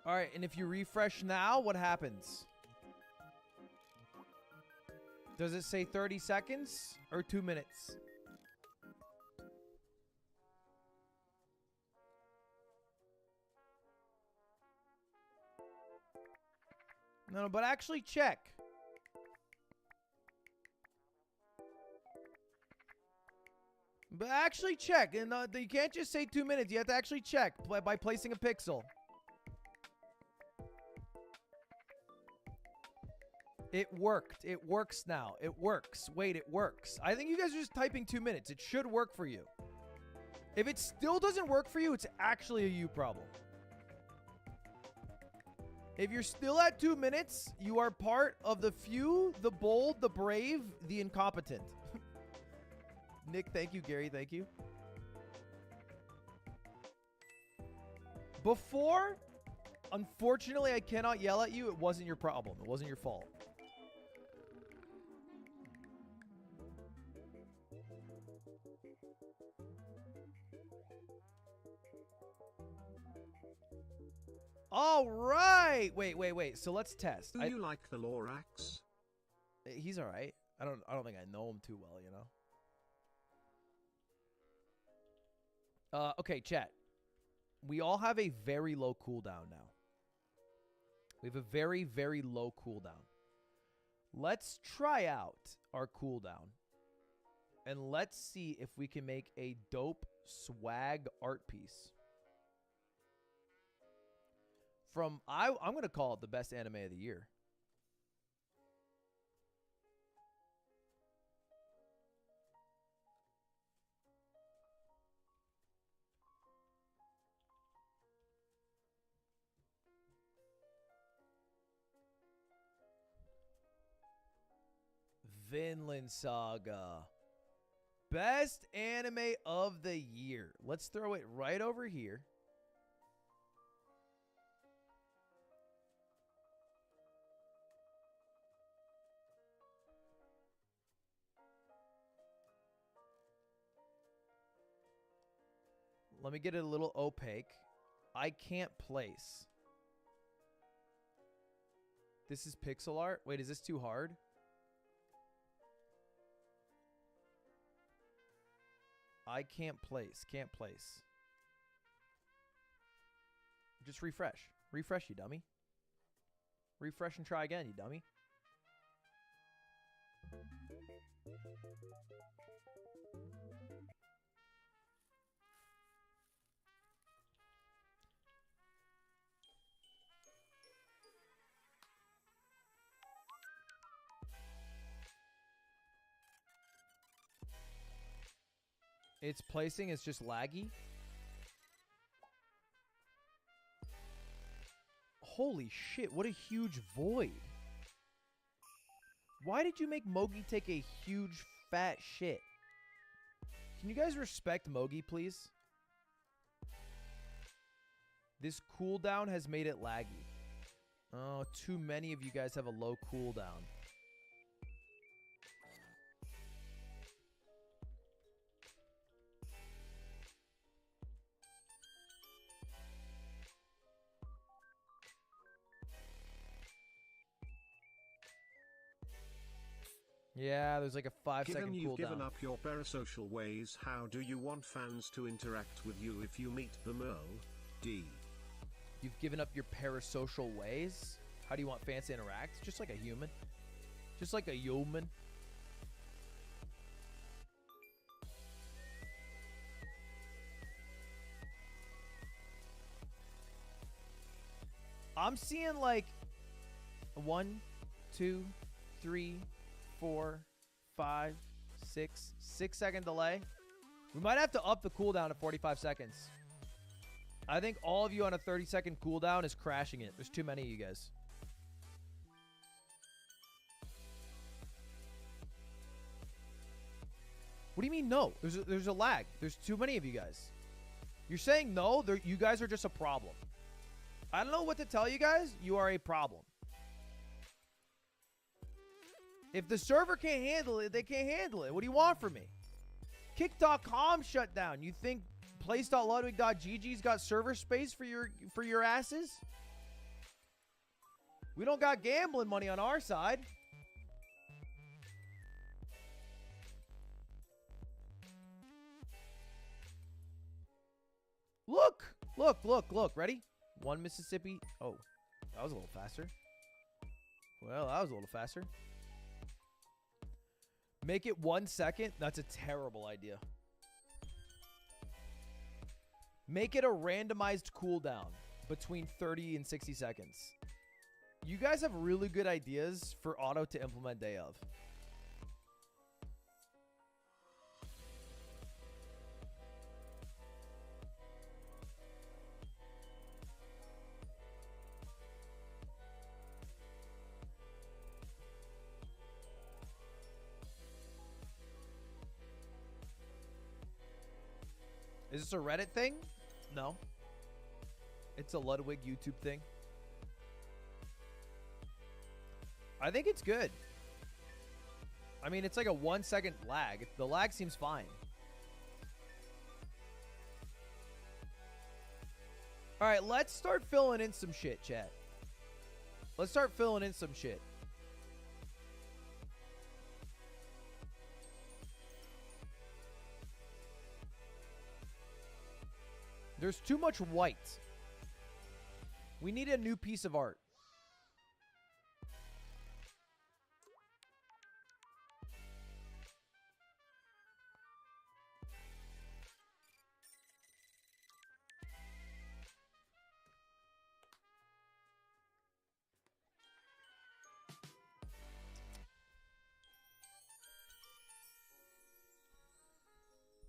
All right, and if you refresh now, what happens? Does it say 30 seconds or 2 minutes? No, but actually check. But actually check. And you can't just say 2 minutes. You have to actually check by placing a pixel. It worked. It works now. It works. Wait, it works. I think you guys are just typing 2 minutes. It should work for you. If it still doesn't work for you, it's actually a you problem. If you're still at 2 minutes, you are part of the few, the bold, the brave, the incompetent. Nick, thank you. Gary, thank you. Before, unfortunately, I cannot yell at you. It wasn't your problem. It wasn't your fault. All right. Wait. So let's test. Do you like the Lorax? He's all right. I don't think I know him too well, you know. Okay, chat. We all have a very low cooldown now. We have a very, very low cooldown. Let's try out our cooldown. And let's see if we can make a dope swag art piece. From, I'm going to call it the best anime of the year. Vinland Saga. Best anime of the year. Let's throw it right over here. Let me get it a little opaque. I can't place. This is pixel art. Wait, is this too hard? I can't place. Can't place. Just refresh. Refresh, you dummy. Refresh and try again, you dummy. Its placing is just laggy. Holy shit, what a huge void. Why did you make Mogi take a huge fat shit? Can you guys respect Mogi, please? This cooldown has made it laggy. Oh, too many of you guys have a low cooldown. Yeah, there's like a 5-second Given you've cooldown. given up your parasocial ways, how do you want fans to interact with you if you meet them? D. You've given up your parasocial ways? How do you want fans to interact? Just like a human. Just like a human. I'm seeing like 1, 2, 3, 4, 5, 6, 6-second delay. We might have to up the cooldown to 45 seconds. I think all of you on a 30-second cooldown is crashing it. There's too many of you guys. What do you mean no? There's a lag. There's too many of you guys. You're saying no? You guys are just a problem. I don't know what to tell you guys. You are a problem. If the server can't handle it, they can't handle it. What do you want from me? Kick.com shut down. You think place.ludwig.gg's got server space for your asses? We don't got gambling money on our side. Look. Ready? 1 Mississippi. Oh, that was a little faster. Well, that was a little faster. Make it 1 second. That's a terrible idea. Make it a randomized cooldown between 30 and 60 seconds. You guys have really good ideas for auto to implement day of. Is this a Reddit thing? No. It's a Ludwig YouTube thing. I think it's good. I mean, it's like a 1 second lag. The lag seems fine. All right, let's start filling in some shit, chat. Let's start filling in some shit. There's too much white. We need a new piece of art.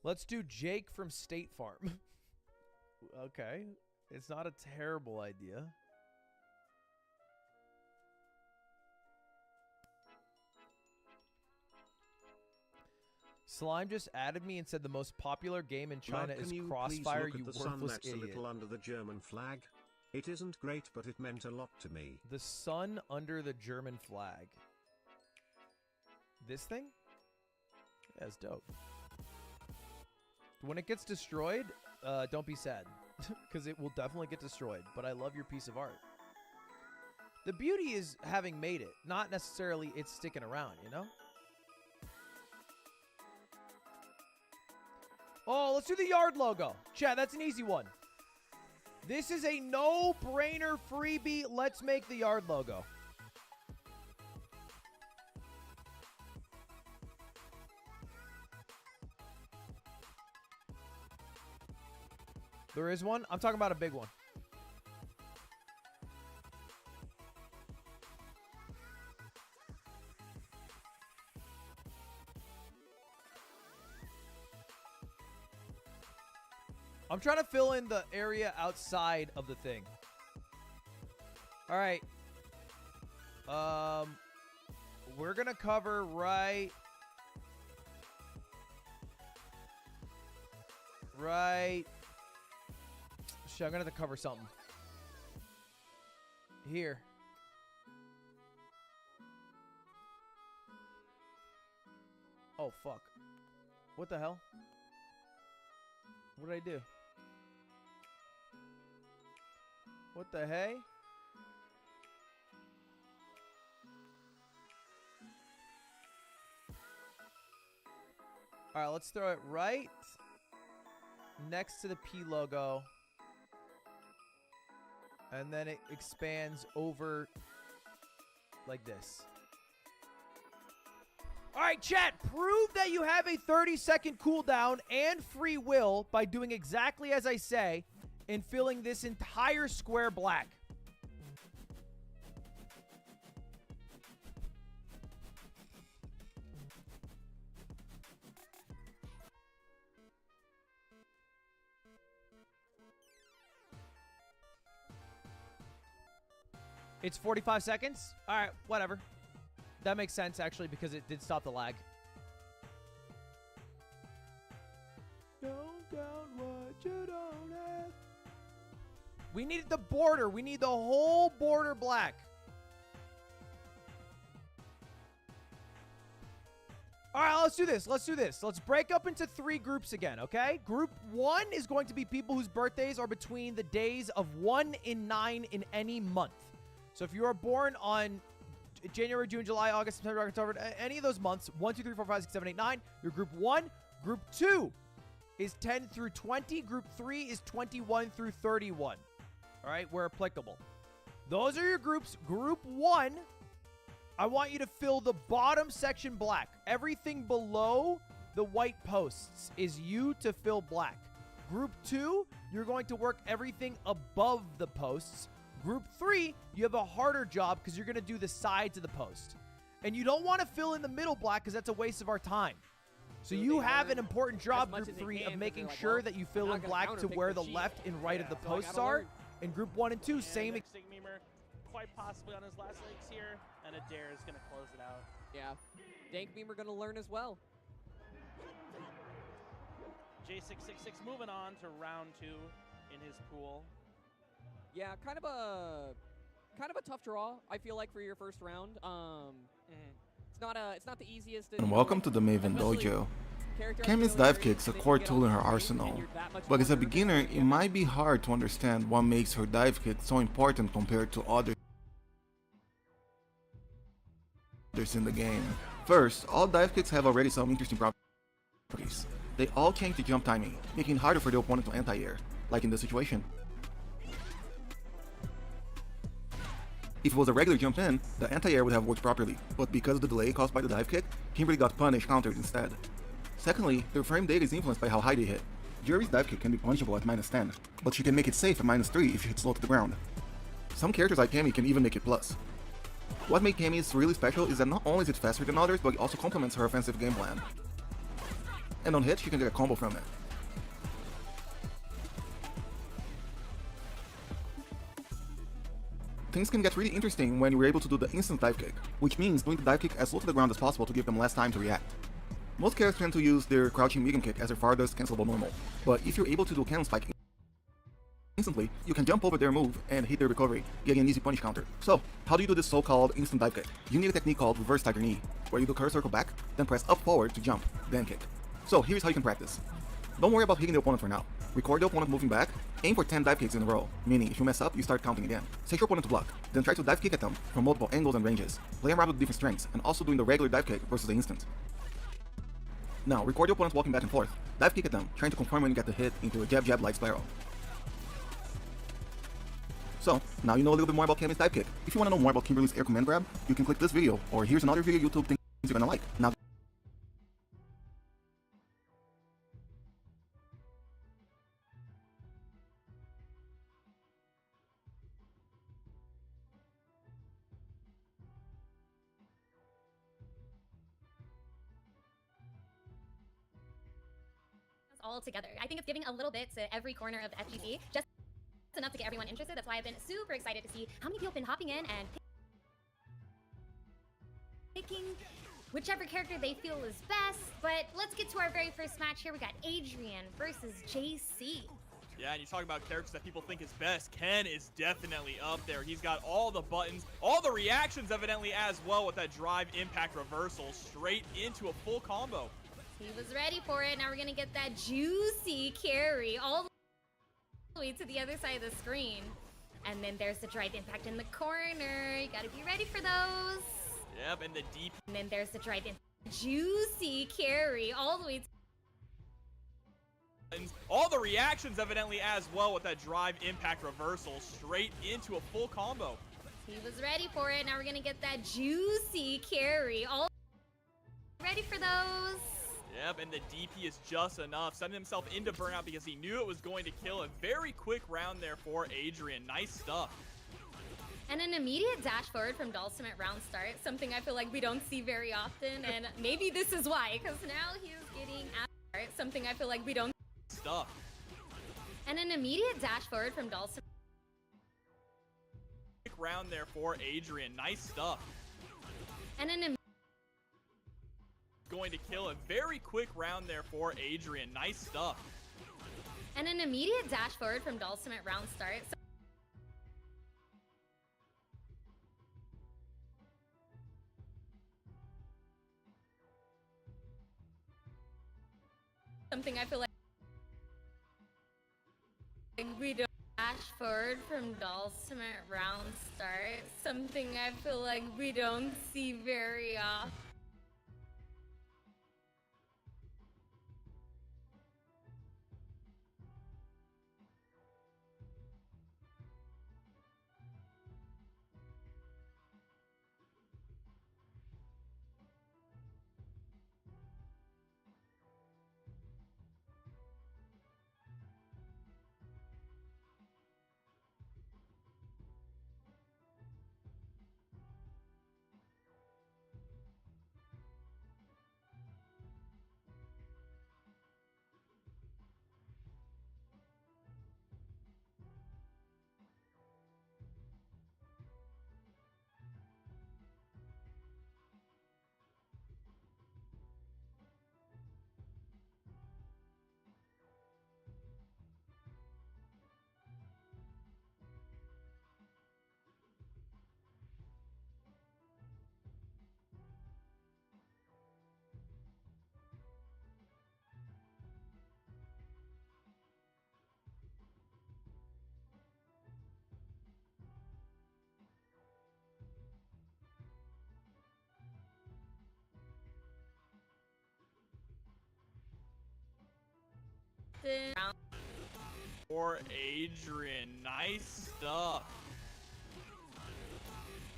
Let's do Jake from State Farm. Okay. It's not a terrible idea. Slime just added me and said the most popular game in China is Crossfire, you the sun worthless that's idiot. a little under the German flag? It isn't great, but it meant a lot to me. The sun under the German flag. This thing? Yeah, it's dope. When it gets destroyed, don't be sad. Because it will definitely get destroyed. But I love your piece of art. The beauty is having made it. Not necessarily it's sticking around, you know? Oh, let's do the yard logo. Chat, that's an easy one. This is a no-brainer freebie. Let's make the yard logo. There is one? I'm talking about a big one. I'm trying to fill in the area outside of the thing. All right. We're going to cover right Shit, I'm going to have to cover something. Here. Oh, fuck. What the hell? What did I do? What the hey? All right, let's throw it right next to the P logo. And then it expands over like this. All right, chat, prove that you have a 30-second cooldown and free will by doing exactly as I say and filling this entire square black. It's 45 seconds? All right, whatever. That makes sense, actually, because it did stop the lag. Don't count what you don't have. We need the border. We need the whole border black. All right, let's do this. Let's do this. Let's break up into 3 groups again, okay? Group 1 is going to be people whose birthdays are between the days of 1 and 9 in any month. So if you are born on January, June, July, August, September, October, any of those months, 1, 2, 3, 4, 5, 6, 7, 8, 9, you're group 1. Group 2 is 10 through 20. Group 3 is 21 through 31. All right, where applicable. Those are your groups. Group 1, I want you to fill the bottom section black. Everything below the white posts is you to fill black. Group 2, you're going to work everything above the posts. Group 3, you have a harder job because you're going to do the sides of the post. And you don't want to fill in the middle black because that's a waste of our time. So you have an important job, Group 3, of making sure that you fill in black to where the left and right of the posts are. In Group 1 and 2, same. Sigmemer quite possibly on his last legs here, and Adair is going to close it out. Yeah. Dank Beamer going to learn as well. J666 moving on to round 2 in his pool. Yeah, kind of a tough draw, I feel like, for your first round. It's not the easiest. And welcome to the Maven Dojo. Cammy's dive kick is a core tool in her arsenal, but as a beginner it might be hard to understand what makes her dive kick so important compared to others in the game. First, all dive kicks have already some interesting properties. They all change the jump timing, making it harder for the opponent to anti-air, like in this situation. If it was a regular jump in, the anti-air would have worked properly, but because of the delay caused by the dive kick, Kimberly got punished countered instead. Secondly, their frame data is influenced by how high they hit. Jury's dive kick can be punishable at -10, but she can make it safe at -3 if she hits low to the ground. Some characters like Cammy can even make it plus. What made Cammy's really special is that not only is it faster than others, but it also complements her offensive game plan. And on hit, she can get a combo from it. Things can get really interesting when you're able to do the instant dive kick, which means doing the dive kick as low to the ground as possible to give them less time to react. Most characters tend to use their crouching medium kick as their farthest cancelable normal, but if you're able to do cannon spike instantly, you can jump over their move and hit their recovery, getting an easy punish counter. So, how do you do this so-called instant dive kick? You need a technique called reverse tiger knee, where you do curve circle back, then press up forward to jump, then kick. So here's how you can practice. Don't worry about hitting the opponent for now. Record the opponent moving back, aim for 10 dive kicks in a row, meaning if you mess up, you start counting again. Set your opponent to block, then try to dive kick at them from multiple angles and ranges. Play around with different strengths, and also doing the regular dive kick versus the instant. Now, record your opponent walking back and forth. Dive kick at them, trying to confirm when you get the hit into a jab-jab light spiral. So, now you know a little bit more about Cammy's dive kick. If you want to know more about Kimberly's air command grab, you can click this video, or here's another video YouTube thinks you're gonna like. Now, all together. I think it's giving a little bit to every corner of FGC, just enough to get everyone interested. That's why I've been super excited to see how many people have been hopping in and picking whichever character they feel is best. But let's get to our very first match here. We got Adrian versus JC. Yeah, and you talk about characters that people think is best. Ken is definitely up there. He's got all the buttons, all the reactions evidently as well with that drive impact reversal straight into a full combo. He was ready for it. Now we're gonna get that juicy carry all the way to the other side of the screen. And then there's the drive impact in the corner. You gotta be ready for those. Yep, and the deep. And then there's the drive impact. Juicy carry all the way to all the reactions evidently as well with that drive impact reversal straight into a full combo. He was ready for it. Now we're gonna get that juicy carry all ready for those. Yep, and the DP is just enough, sending himself into burnout because he knew it was going to kill. A very quick round there for Adrian. Nice stuff. And an immediate dash forward from Dhalsim at round start, something I feel like we don't see very often, and maybe this is why, because now he is getting at something I feel like we don't stuff. And an immediate dash forward from Dhalsim. Quick round there for Adrian. Nice stuff. And an going to kill. A very quick round there for Adrian. Nice stuff. And an immediate dash forward from Dhalsim at round start. something I feel like we don't dash forward from Dulcimate round start. Something I feel like we don't see very often. For Adrian, nice stuff.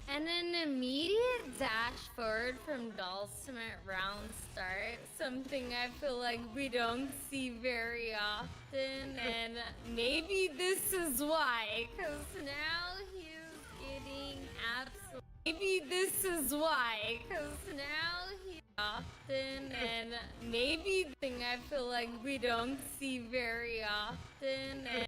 And an immediate dash forward from Dulcimate round start. Something I feel like we don't see very often. And maybe this is why, because now he's getting absolutely. Maybe this is why, because now he's often. And maybe the thing I feel like we don't see very often.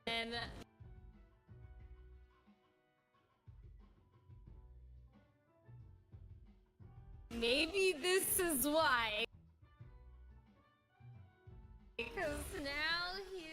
And maybe this is why. Because now he's.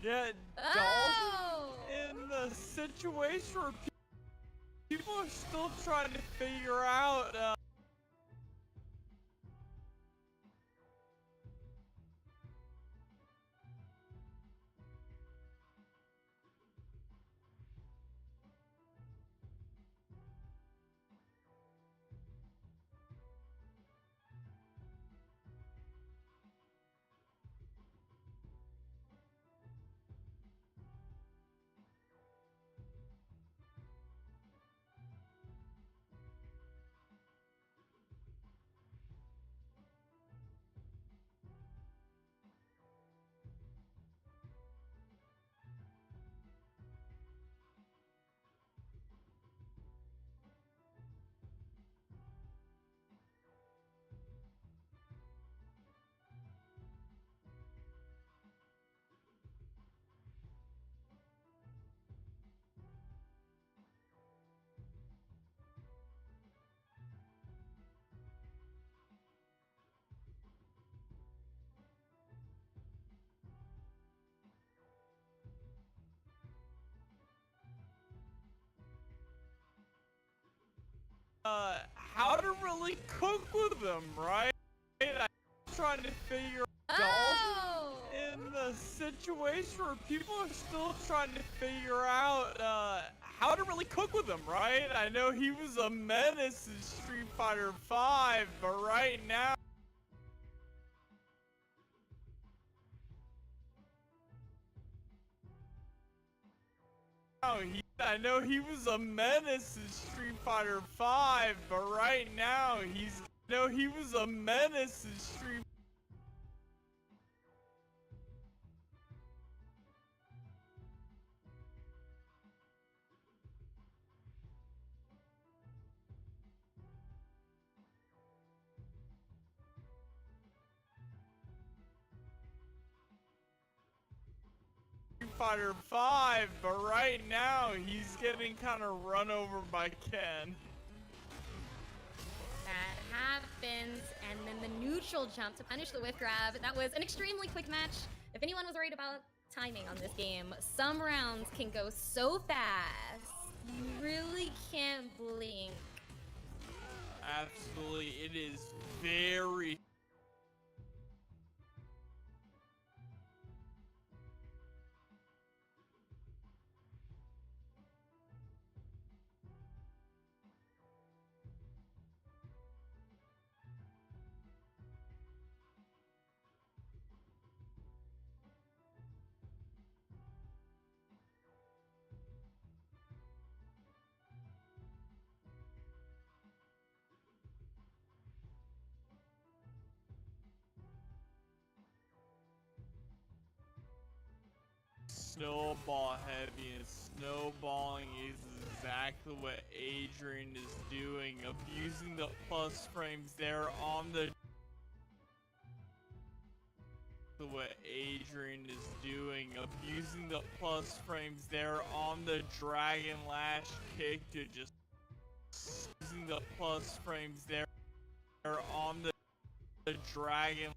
Yeah, Oh! Dalton in the situation where people are still trying to figure out. How to really cook with them, right? I'm trying to figure out Oh! in the situation where people are still trying to figure out how to really cook with him, right? I know he was a menace in Street Fighter V, but right now. I know he was a menace in Street Fighter V, but right now he's. I know he was a menace in Street. Fighter 5, but right now he's getting kind of run over by Ken. That happens, and then the neutral jump to punish the whiff grab. That was an extremely quick match. If anyone was worried about timing on this game, some rounds can go so fast, you really can't blink. Absolutely, it is very. Snowball heavy, and snowballing is exactly what Adrian is doing, abusing the plus frames there on the. What Adrian is doing, abusing the plus frames there on the Dragon Lash kick to just using the plus frames there on the Dragon.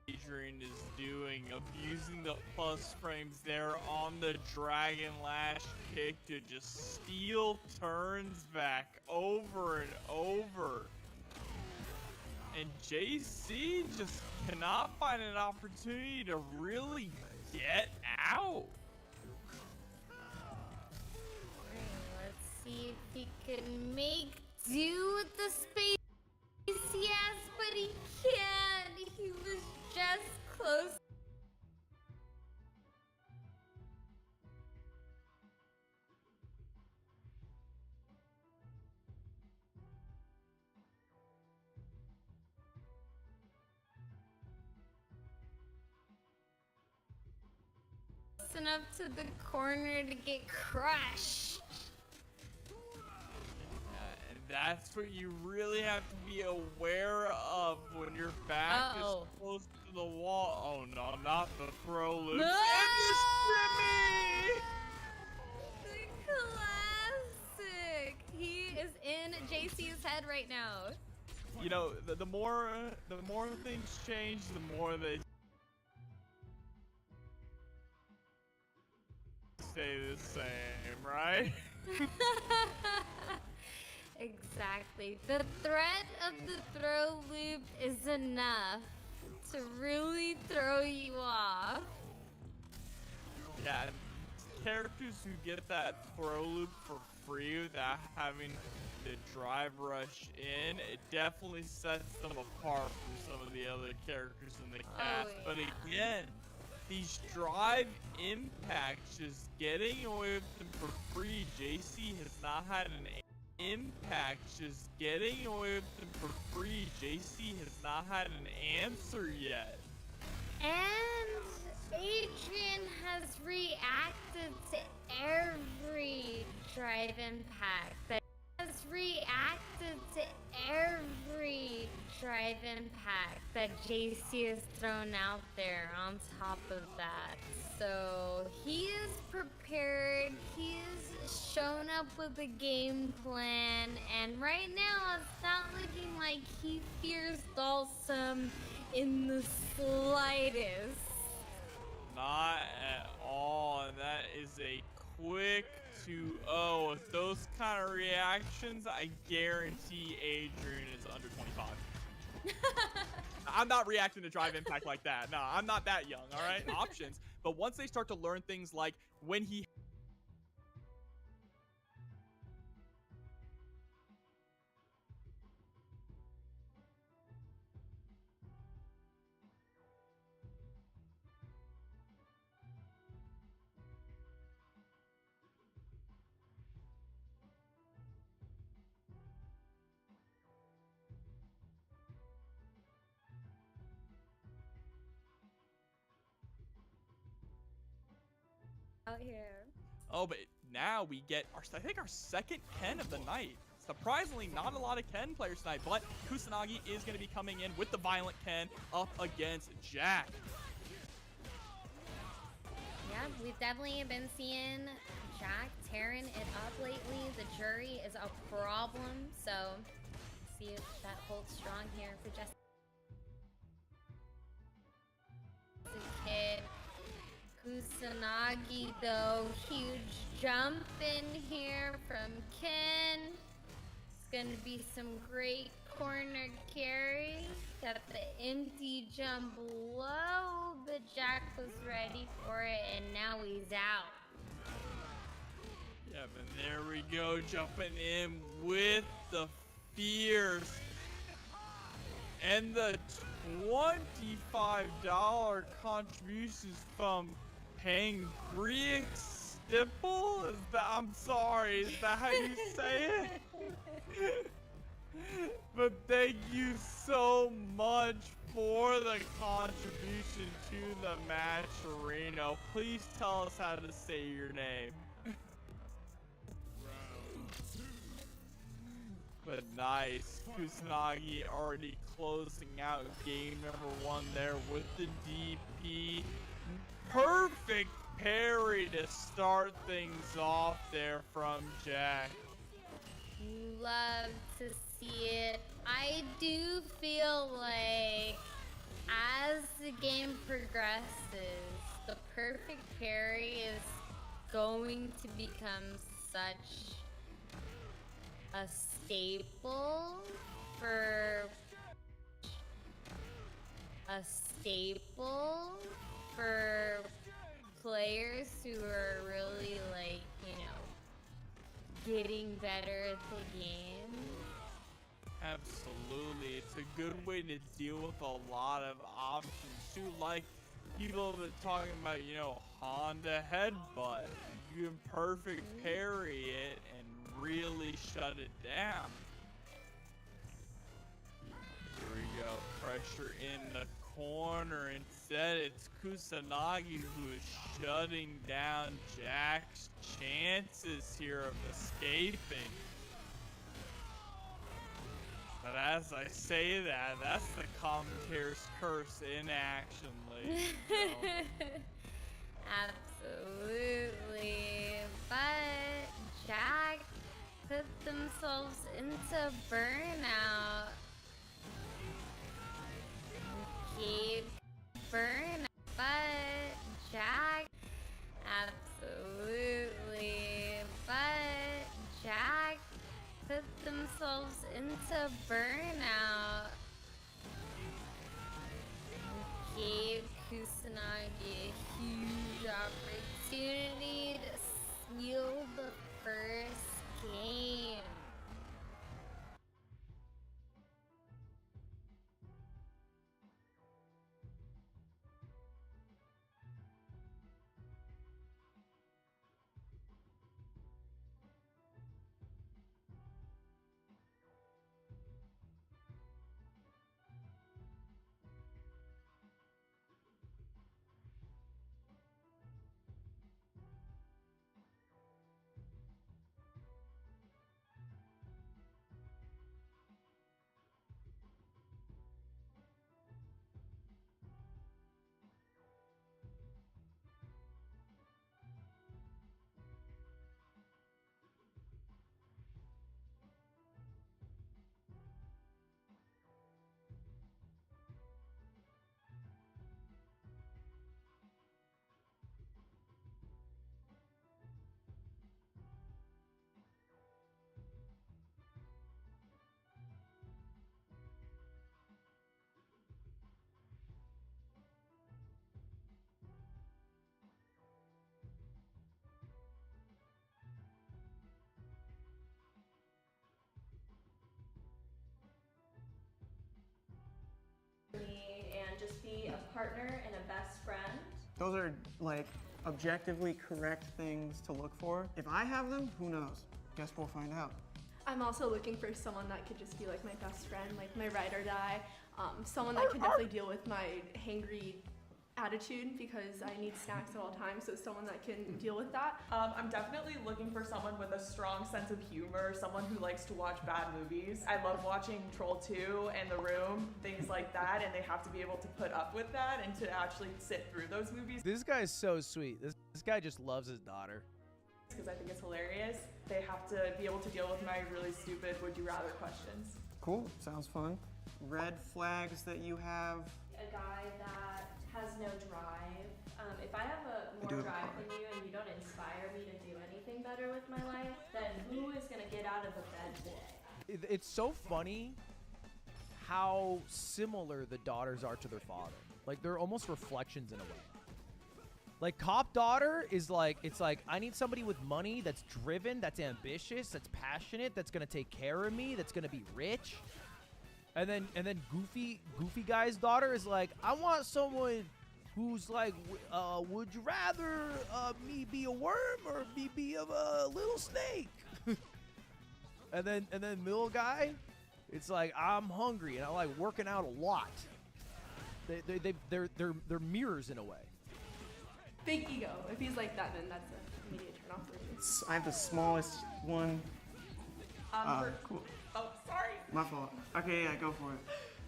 Adrian is doing, abusing the plus frames there on the Dragon Lash kick to just steal turns back over and over. And JC just cannot find an opportunity to really get out. Let's see if he can make do with the space. Yes, but he can't. He was just close. enough to the corner to get crushed. And that's what you really have to be aware of when your back is close to the wall. Oh no, not the throw loop. No! And the shimmy! The classic. He is in JC's head right now. You know, the more things change, the more they stay the same, right? Exactly. The threat of the throw loop is enough to really throw you off. Yeah, characters who get that throw loop for free without having to drive rush in, it definitely sets them apart from some of the other characters in the cast. yeah. But again, these drive impacts, just getting away with them for free. JC has not had an impact, just getting away with them for free. JC has not had an answer yet. And Adrian has reacted to every drive impact. That has reacted to every drive impact that JC has thrown out there on top of that. So he is prepared, he has shown up with a game plan, and right now it's not looking like he fears Dalsum in the slightest. Not at all, and that is a quick 2-0. With those kind of reactions, I guarantee Adrian is under 25. I'm not reacting to drive impact like that. No, I'm not that young, all right? Options. But once they start to learn things like when he out here. Oh, but now we get I think our second Ken of the night. Surprisingly, not a lot of Ken players tonight, but Kusanagi is going to be coming in with the Violent Ken up against Jack. Yeah, we've definitely been seeing Jack tearing it up lately. The jury is a problem, so see if that holds strong here for Jesse. Kid. Kusanagi though, huge jump in here from Ken. It's gonna be some great corner carry. Got the empty jump low, but Jack was ready for it, and now he's out. Yep, and there we go, jumping in with the fears. And the $25 contributions from Pangriac Stipple? I'm sorry, is that how you say it? But thank you so much for the contribution to the match, Reno. Please tell us how to say your name. But nice, Kusanagi already closing out game number 1 there with the DP. Perfect parry to start things off there from Jack. Love to see it. I do feel like as the game progresses, the perfect parry is going to become such a staple for players who are really, like, you know, getting better at the game. Absolutely, it's a good way to deal with a lot of options too. Like people have been talking about, you know, Honda headbutt. You can perfect parry it and really shut it down. Here we go, pressure in the corner. Instead, it's Kusanagi who is shutting down Jack's chances here of escaping. But as I say that, that's the commentator's curse in action, ladies and gentlemen. Absolutely. But Jack put themselves into burnout. Keep burnout. But Jack. Absolutely. But Jack put themselves into burnout. Gave Kusanagi a huge opportunity to steal the first game. And just be a partner and a best friend. Those are like objectively correct things to look for. If I have them, who knows? Guess we'll find out. I'm also looking for someone that could just be like my best friend, like my ride or die. Someone that can definitely deal with my hangry attitude because I need snacks at all times, so someone that can deal with that. I'm definitely looking for someone with a strong sense of humor, someone who likes to watch bad movies. I love watching Troll 2 and The Room, things like that, and they have to be able to put up with that and to actually sit through those movies. This guy's so sweet. This guy just loves his daughter. Because I think it's hilarious. They have to be able to deal with my really stupid would you rather questions. Cool, sounds fun. Red flags that you have. A guy that has no drive. If I have more drive than you and you don't inspire me to do anything better with my life, then who is gonna get out of the bed today? It's so funny how similar the daughters are to their father. Like they're almost reflections in a way. Like Cop daughter is like, it's like, I need somebody with money that's driven, that's ambitious, that's passionate, that's gonna take care of me, that's gonna be rich. And then Goofy guy's daughter is like, I want someone who's like, would you rather me be a worm or me be a little snake? and then Mill guy, it's like, I'm hungry and I like working out a lot. They're mirrors in a way. Big ego. If he's like that, then that's an immediate turn off for me. I have the smallest one. Cool. Oh, sorry. My fault. Okay, yeah, go for it.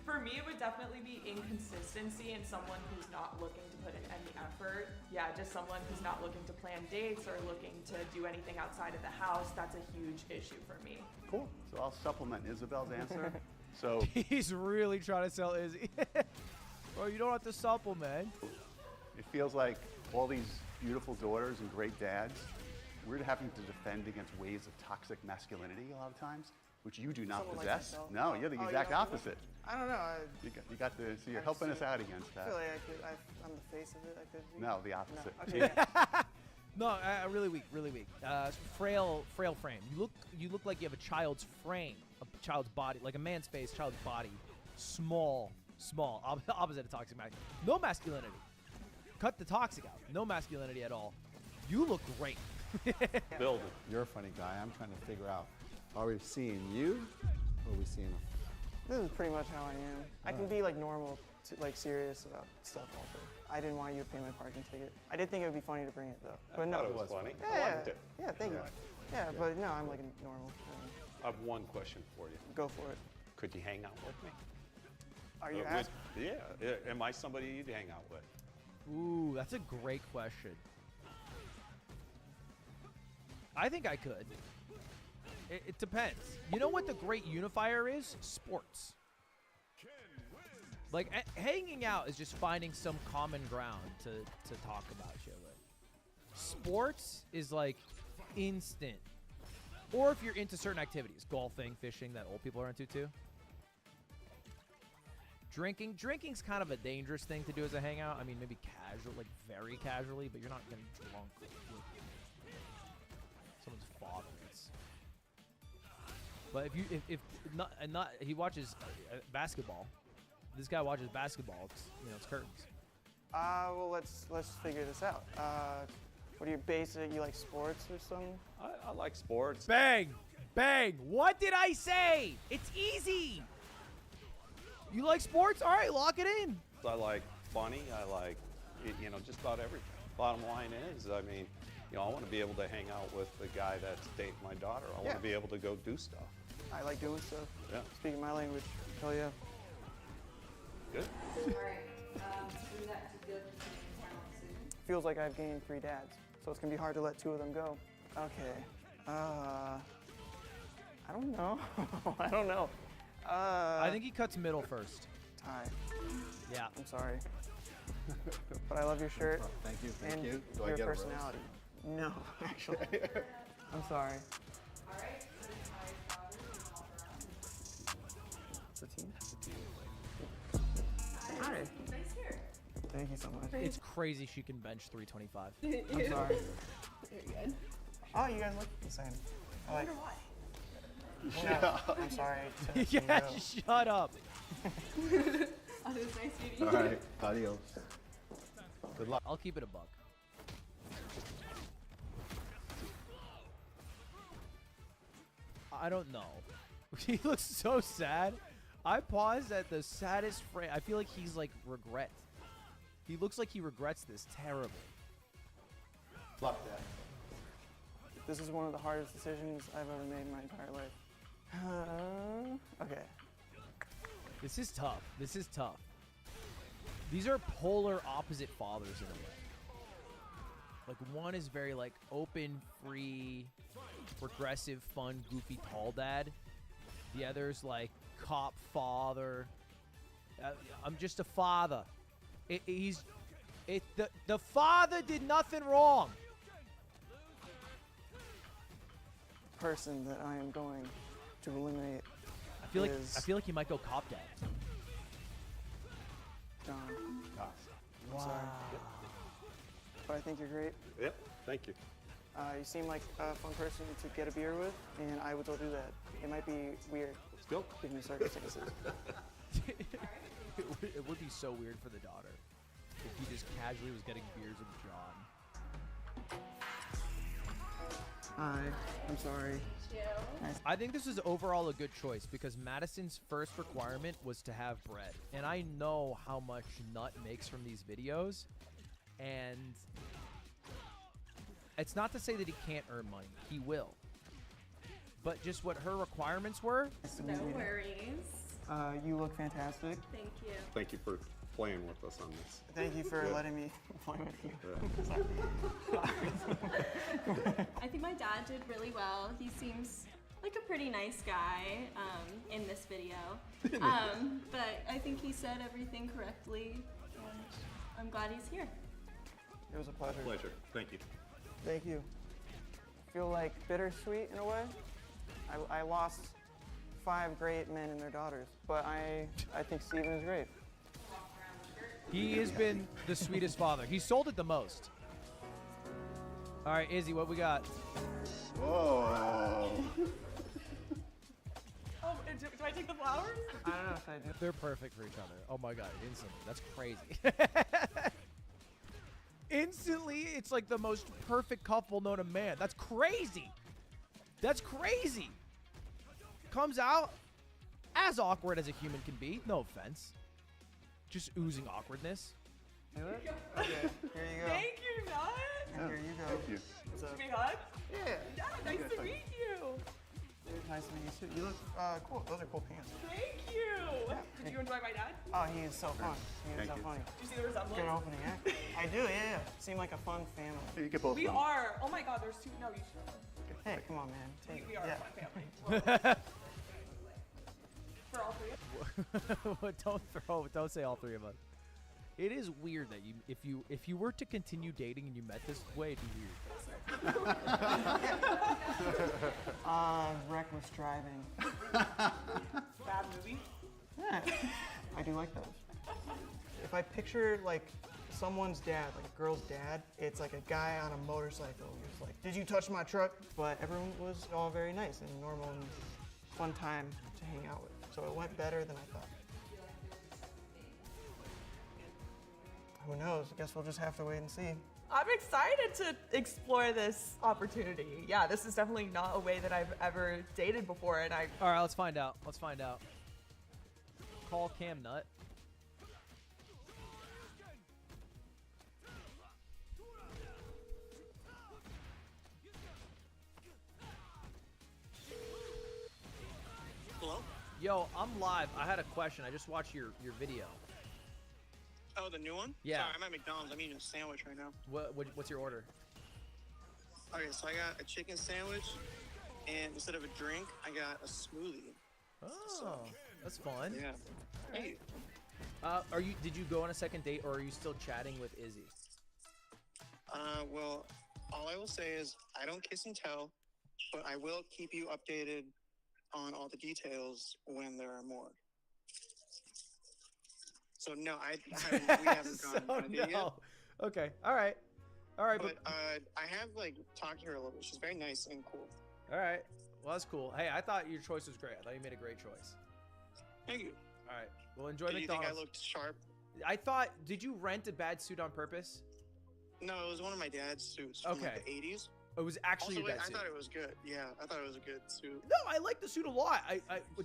For me, it would definitely be inconsistency and someone who's not looking to put in any effort. Yeah, just someone who's not looking to plan dates or looking to do anything outside of the house. That's a huge issue for me. Cool. So I'll supplement Isabel's answer. So he's really trying to sell Izzy. Bro, you don't have to supplement. It feels like all these beautiful daughters and great dads, we're having to defend against waves of toxic masculinity a lot of times, which you do not Someone like possess. myself. No, you're the exact opposite. I don't know. You got the, so you're helping us out against I that. feel like I'm the face of it. I could be. No, the opposite. No. Okay. No, really weak. Frail frame. You look like you have a child's frame, a child's body, like a man's face, child's body. Small. Opposite of toxic masculinity. No masculinity. Cut the toxic out. No masculinity at all. You look great. Build it. You're a funny guy. I'm trying to figure out, are we seeing you or are we seeing him? This is pretty much how I am. I can be like normal like serious about stuff also. I didn't want you to pay my parking ticket. I did think it would be funny to bring it though. But no, thought it was funny. Yeah, I liked it. Yeah, thank you. Yeah, but no, I'm like a normal. I have one question for you. Go for it. Could you hang out with me? Are you Would- asking? Yeah. Am I somebody you'd hang out with? Ooh, that's a great question. I think I could. It depends. You know what the great unifier is? Sports. Like, hanging out is just finding some common ground to talk about shit with. Sports is like instant. Or if you're into certain activities, golfing, fishing, that old people are into too. Drinking's kind of a dangerous thing to do as a hangout. I mean, maybe casual, like very casually, but you're not getting drunk with someone's father. But if not he watches basketball. This guy watches basketball. It's curtains. Well, let's figure this out. What are your basic? You like sports or something? I like sports. Bang, bang. What did I say? It's easy. You like sports? All right, lock it in. I like funny. I like, just about everything. Bottom line is, I mean, I want to be able to hang out with the guy that's dating my daughter. I want to be able to go do stuff. I like doing stuff. Yeah. Speaking my language. Hell yeah. Good. Feels like I've gained 3 dads, so it's gonna be hard to let 2 of them go. Okay. I don't know. I don't know. I think he cuts middle first. Ty. Yeah. I'm sorry. But I love your shirt. Oh, thank you. Thank and you. Do I your get a rose? personality. No, actually. I'm sorry. Satine? Hi. Nice hair. Thank you so much. It's crazy she can bench 325. I'm sorry. Very good. Oh, you guys look the same. I wonder why. Well, I'm sorry. Yeah, shut up. Oh, it was nice meeting you. All right. Adios. Good luck. I'll keep it a buck. I don't know. He looks so sad. I paused at the saddest frame. I feel like he's like regret. He looks like he regrets this terribly. Luck, Dad. This is one of the hardest decisions I've ever made in my entire life. Okay. This is tough. This is tough. These are polar opposite fathers in a way. Like, one is very like open, free, progressive, fun, goofy, tall dad. The other's like cop father. I'm just a father. The father did nothing wrong. Person that I am going to eliminate. I feel like he might go cop dad. John. Ah. I'm sorry. But I think you're great. Yep. Thank you. You seem like a fun person to get a beer with, and I would still do that. It might be weird. Let's go. Given the circumstances. It would be so weird for the daughter if he just casually was getting beers with John. Hi. I'm sorry. I think this is overall a good choice because Madison's first requirement was to have bread. And I know how much Nut makes from these videos. And it's not to say that he can't earn money. He will. But just what her requirements were. No worries. You look fantastic. Thank you. Thank you for playing with us on this. Thank you for Yeah. letting me play with you. I think my dad did really well. He seems like a pretty nice guy in this video. But I think he said everything correctly, and I'm glad he's here. It was a pleasure. Pleasure. Thank you. Thank you. Feel like bittersweet in a way. I lost 5 great men and their daughters, but I think Steven is great. He has been the sweetest father. He sold it the most. All right, Izzy, what we got? Whoa. Oh, do I take the flowers? I don't know if I do. They're perfect for each other. Oh my god, instantly. That's crazy. Instantly, it's like the most perfect couple known to man. That's crazy. That's crazy. Comes out as awkward as a human can be. No offense. just oozing awkwardness. Do it? Okay, here you go. Thank you, Nut. And here you go. Thank you. What's up? Should we hug? Yeah. Yeah, nice to meet you. Nice to meet you too. You look cool. Those are cool pants. Thank you. Did you enjoy my dad? Oh, he is so fun. He is Thank so you. funny. Did you see the resemblance? Good opening, yeah. I do, yeah. Seem like a fun family. You get both. We of them. are. Oh my God, there's two. No, you should. Hey, come on, man. Take it. We are Yeah. a fun family. For all three. Don't say all three of us. It is weird that if you were to continue dating and you met this way, it'd be weird. Reckless driving. Bad movie. Yeah, I do like those. If I picture like someone's dad, like a girl's dad, it's like a guy on a motorcycle who's like, "Did you touch my truck?" But everyone was all very nice and normal and fun time to hang out with. So it went better than I thought. Who knows? I guess we'll just have to wait and see. I'm excited to explore this opportunity. Yeah, this is definitely not a way that I've ever dated before, and I. All right, let's find out. Let's find out. Call Cam Nut. Hello? Yo, I'm live. I had a question. I just watched your video. Oh, the new one? Yeah. Sorry, I'm at McDonald's. I'm eating a sandwich right now. What's your order? Okay, so I got a chicken sandwich, and instead of a drink, I got a smoothie. Oh, that's fun. Yeah. Hey. Did you go on a second date, or are you still chatting with Izzy? Well, all I will say is I don't kiss and tell, but I will keep you updated on all the details when there are more. So no, we haven't gone on a date yet. Okay. All right. But I have like talked to her a little bit. She's very nice and cool. All right. Well, that's cool. Hey, I thought your choice was great. I thought you made a great choice. Thank you. All right. Well, enjoy Did you McDonald's. think I looked sharp? I thought. Did you rent a bad suit on purpose? No, it was one of my dad's suits from like the 80s. It was actually Also, your dad's I suit. thought it was good. Yeah, I thought it was a good suit. No, I like the suit a lot.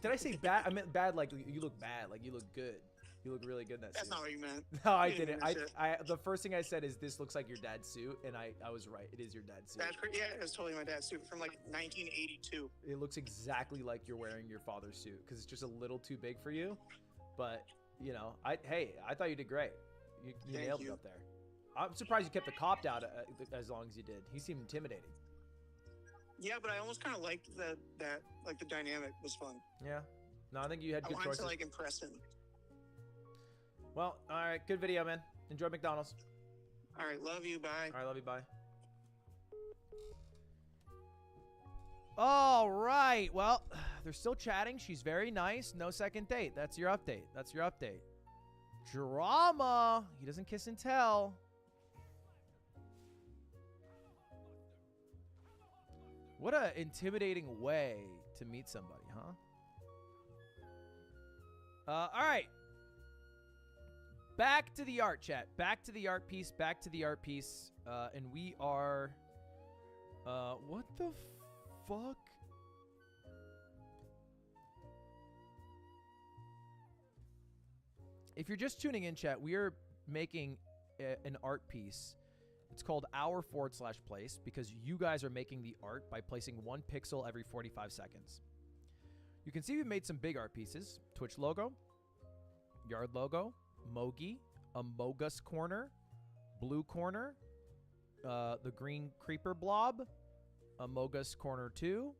Did I say bad? I meant bad. Like you look bad. Like you look good. You look really good in that That's suit. not what you meant. No, I You didn't. mean that shit. The first thing I said is this looks like your dad's suit, and I was right. It is your dad's suit. That's pretty, yeah, it was totally my dad's suit from like 1982. It looks exactly like you're wearing your father's suit because it's just a little too big for you. But you know, I thought you did great. You Thank nailed it you. up there. I'm surprised you kept the cop out as long as you did. He seemed intimidating. Yeah, but I almost kind of liked that like the dynamic was fun. Yeah. No, I think you had I good wanted choices. to like impress him. Well, all right. Good video, man. Enjoy McDonald's. All right, love you. Bye. All right, love you. Bye. All right. Well, they're still chatting. She's very nice. No second date. That's your update. That's your update. Drama. He doesn't kiss and tell. What a intimidating way to meet somebody, huh? All right. Back to the art, chat. Back to the art piece. Back to the art piece. And we are... what the fuck? If you're just tuning in, chat, we are making an art piece. It's called our/place because you guys are making the art by placing 1 pixel every 45 seconds. You can see we've made some big art pieces. Twitch logo, Yard logo, Mogi, Amogus corner, blue corner, the green creeper blob, Amogus corner 2,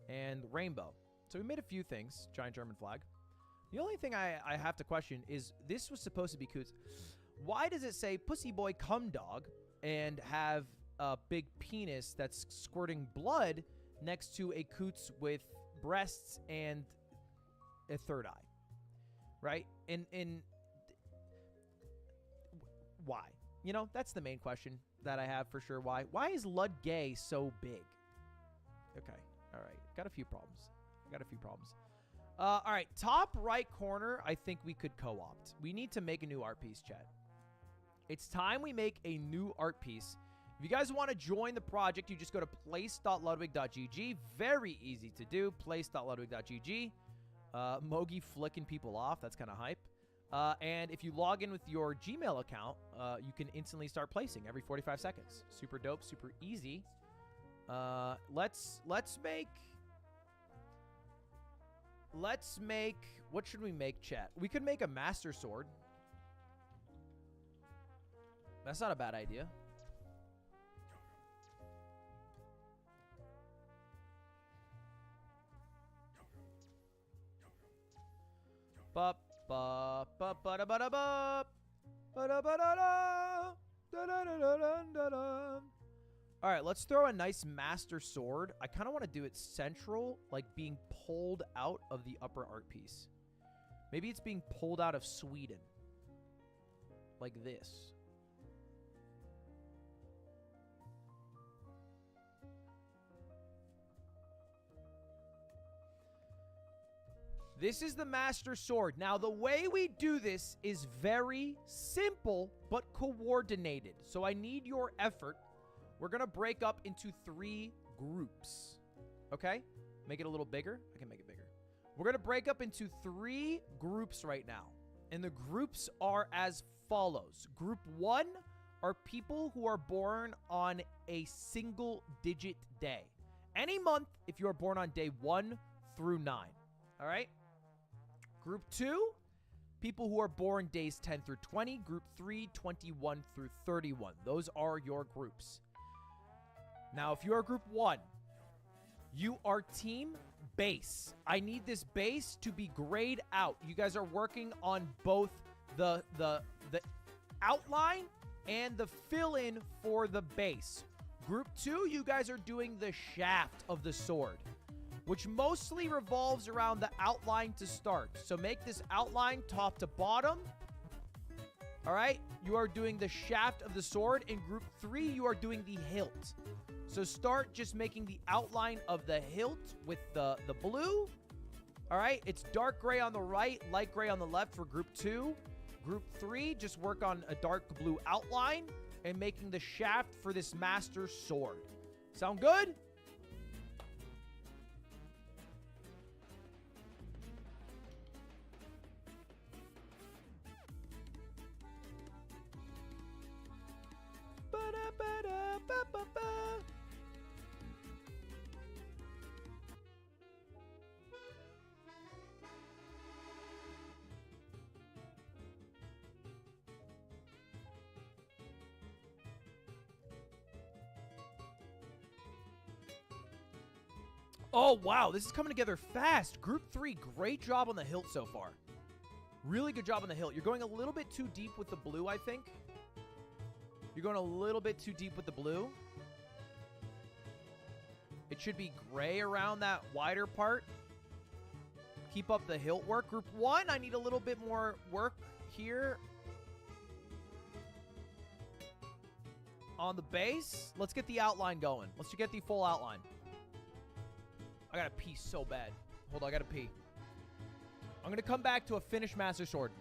and rainbow. So we made a few things. Giant German flag. The only thing I have to question is this was supposed to be Coots. Why does it say Pussy Boy Cum Dog and have a big penis that's squirting blood next to a Coots with breasts and a third eye? Right? And why? You know, that's the main question that I have for sure. Why? Why is Lud Gay so big? Okay. All right. Got a few problems. All right. Top right corner, I think we could co-opt. We need to make a new art piece, chat. It's time we make a new art piece. If you guys want to join the project, you just go to place.ludwig.gg. Very easy to do. Place.ludwig.gg. Mogi flicking people off. That's kind of hype. And if you log in with your Gmail account, you can instantly start placing every 45 seconds. Super dope, super easy. Let's make, what should we make, chat? We could make a Master Sword. That's not a bad idea. Ba ba ba ba da ba da ba ba da ba da da da da da da da da. All right, let's throw a nice Master Sword. I kind of want to do it central, like being pulled out of the upper art piece. Maybe it's being pulled out of Sweden, like this. This is the Master Sword. Now, the way we do this is very simple, but coordinated. So I need your effort. We're going to break up into 3 groups. Okay? Make it a little bigger. I can make it bigger. We're going to break up into 3 groups right now. And the groups are as follows. Group 1 are people who are born on a single-digit day. Any month if you are born on day 1 through 9. All right? Group 2, people who are born days 10 through 20. Group 3, 21 through 31. Those are your groups. Now, if you are Group 1, you are Team Base. I need this base to be grayed out. You guys are working on both the outline and the fill-in for the base. Group 2, you guys are doing the shaft of the sword, which mostly revolves around the outline to start. So make this outline top to bottom. All right? You are doing the shaft of the sword. In Group 3, you are doing the hilt. So start just making the outline of the hilt with the blue. All right? It's dark gray on the right, light gray on the left for Group 2. Group 3, just work on a dark blue outline and making the shaft for this Master Sword. Sound good? Ba-da-ba-da-ba-ba-ba. Oh, wow. This is coming together fast. Group 3, great job on the hilt so far. Really good job on the hilt. You're going a little bit too deep with the blue, I think. You're going a little bit too deep with the blue. It should be gray around that wider part. Keep up the hilt work. Group 1, I need a little bit more work here on the base. Let's get the outline going. Let's get the full outline. I gotta pee so bad. Hold on, I gotta pee. I'm gonna come back to a finished Master Sword.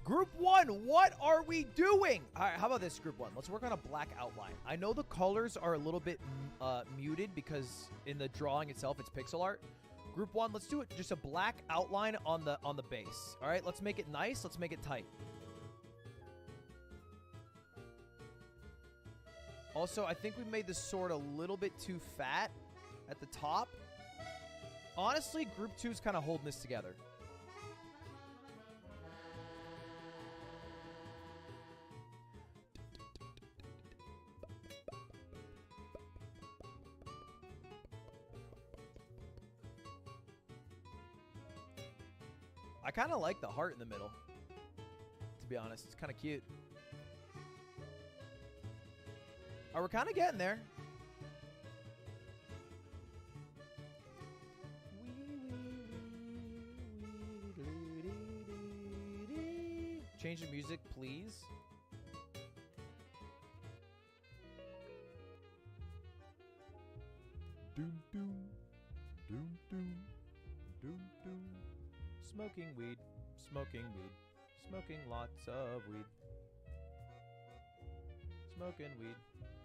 Group 1, what are we doing? All right, how about this, Group 1? Let's work on a black outline. I know the colors are a little bit muted because in the drawing itself, it's pixel art. Group 1, let's do it just a black outline on the base. All right, let's make it nice. Let's make it tight. Also, I think we made the sword a little bit too fat at the top. Honestly, Group 2 is kind of holding this together. I kind of like the heart in the middle, to be honest. It's kind of cute. Oh, we're kind of getting there. Change the music, please. Doom, doom, doom, doom, doom, doom. Smoking weed, smoking weed, smoking lots of weed. Smoking weed,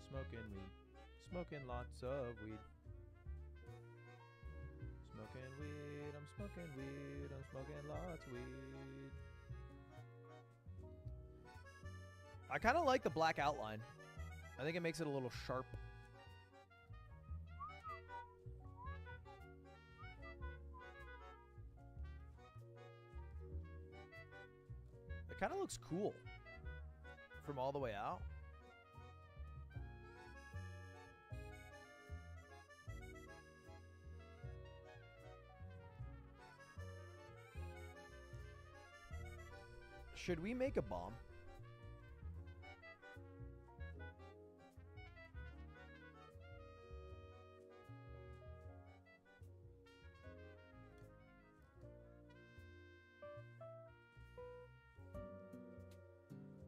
smoking weed, smoking lots of weed. Smoking weed, I'm smoking weed, I'm smoking lots of weed. I kind of like the black outline. I think it makes it a little sharp. It kind of looks cool from all the way out. Should we make a bomb?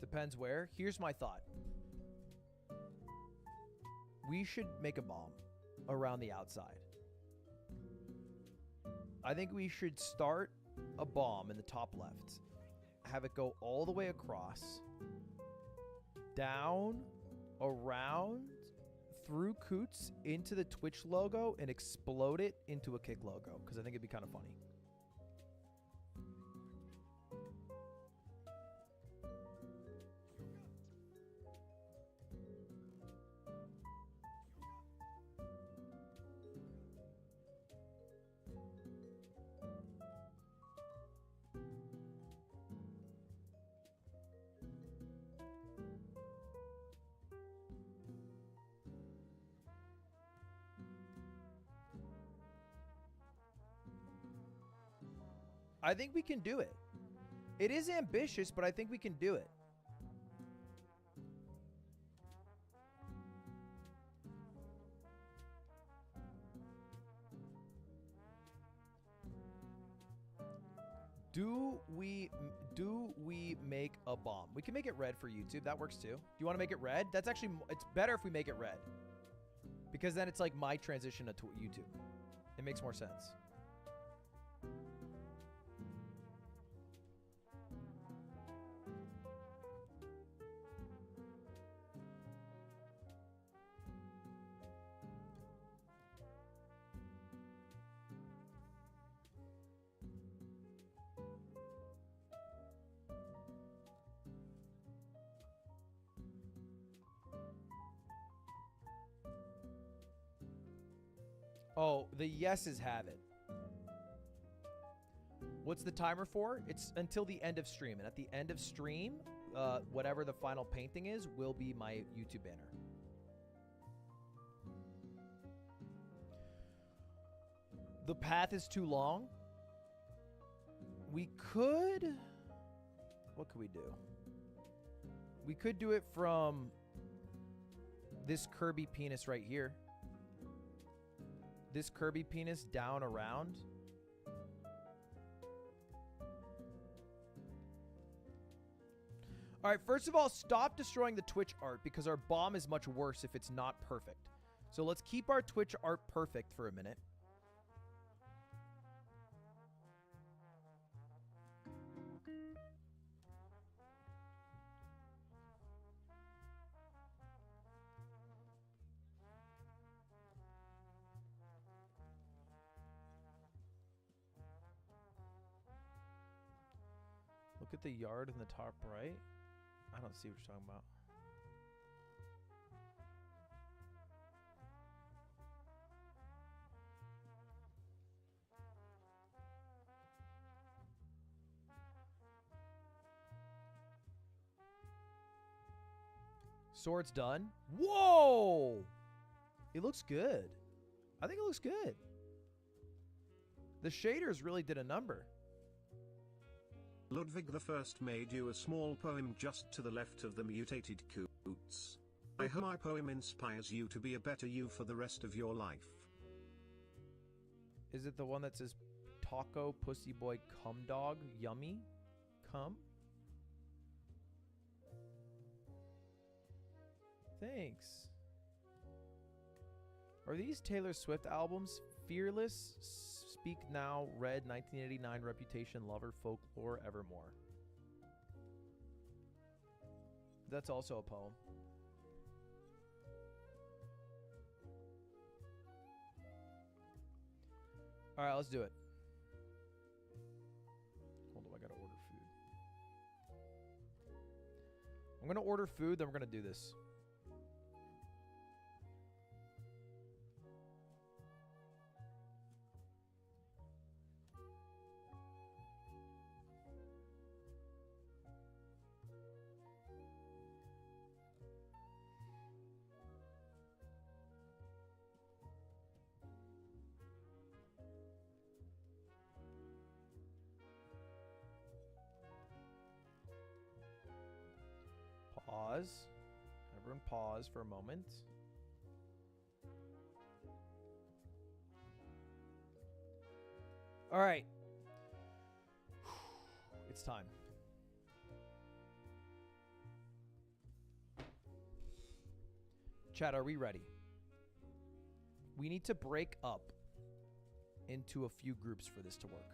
Depends where. Here's my thought. We should make a bomb around the outside. I think we should start a bomb in the top left. Have it go all the way across. Down, around, through Coots, into the Twitch logo, and explode it into a Kick logo. Because I think it'd be kind of funny. I think we can do it. It is ambitious, but I think we can do it. Do we make a bomb? We can make it red for YouTube. That works too. Do you want to make it red? That's actually, it's better if we make it red. Because then it's like my transition to YouTube. It makes more sense. Oh, the yeses have it. What's the timer for? It's until the end of stream. And at the end of stream, whatever the final painting is, will be my YouTube banner. The path is too long. We could... What could we do? We could do it from this Kirby penis right here. This Kirby penis down around. All right, first of all, stop destroying the Twitch art because our bomb is much worse if it's not perfect. So let's keep our Twitch art perfect for a minute. the yard in the top right? I don't see what you're talking about. Sword's done. Whoa! It looks good. I think it looks good. The shaders really did a number. Ludwig I made you a small poem just to the left of the mutated coots. I hope my poem inspires you to be a better you for the rest of your life. Is it the one that says taco pussy boy cum dog yummy cum? Thanks. Are these Taylor Swift albums? Fearless, Speak Now, Red, 1989, Reputation, Lover, Folklore, Evermore. That's also a poem. All right, let's do it. Hold on, I gotta order food. I'm gonna order food, then we're gonna do this. Pause. Everyone pause for a moment. All right. It's time. Chat, are we ready? We need to break up into a few groups for this to work.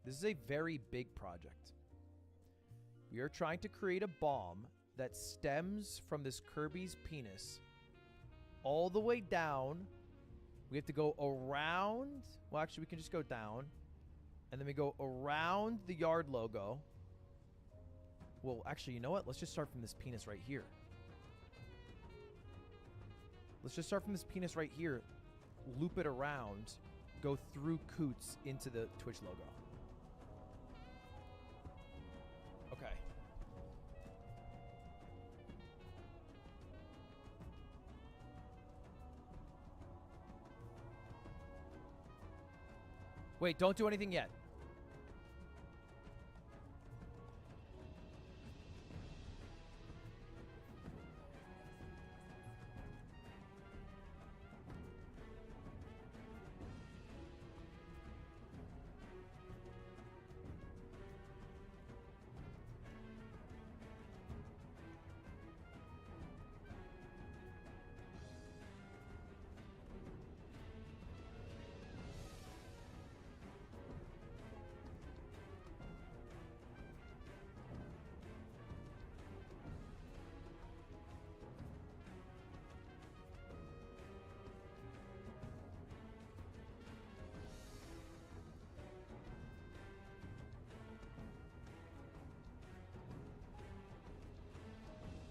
This is a very big project. We are trying to create a bomb that stems from this Kirby's penis all the way down. We have to go around. Well, actually, we can just go down. And then we go around the yard logo. Well, actually, you know what? Let's just start from this penis right here. Let's just start from this penis right here. Loop it around. Go through Coots into the Twitch logo. Okay. Wait, don't do anything yet.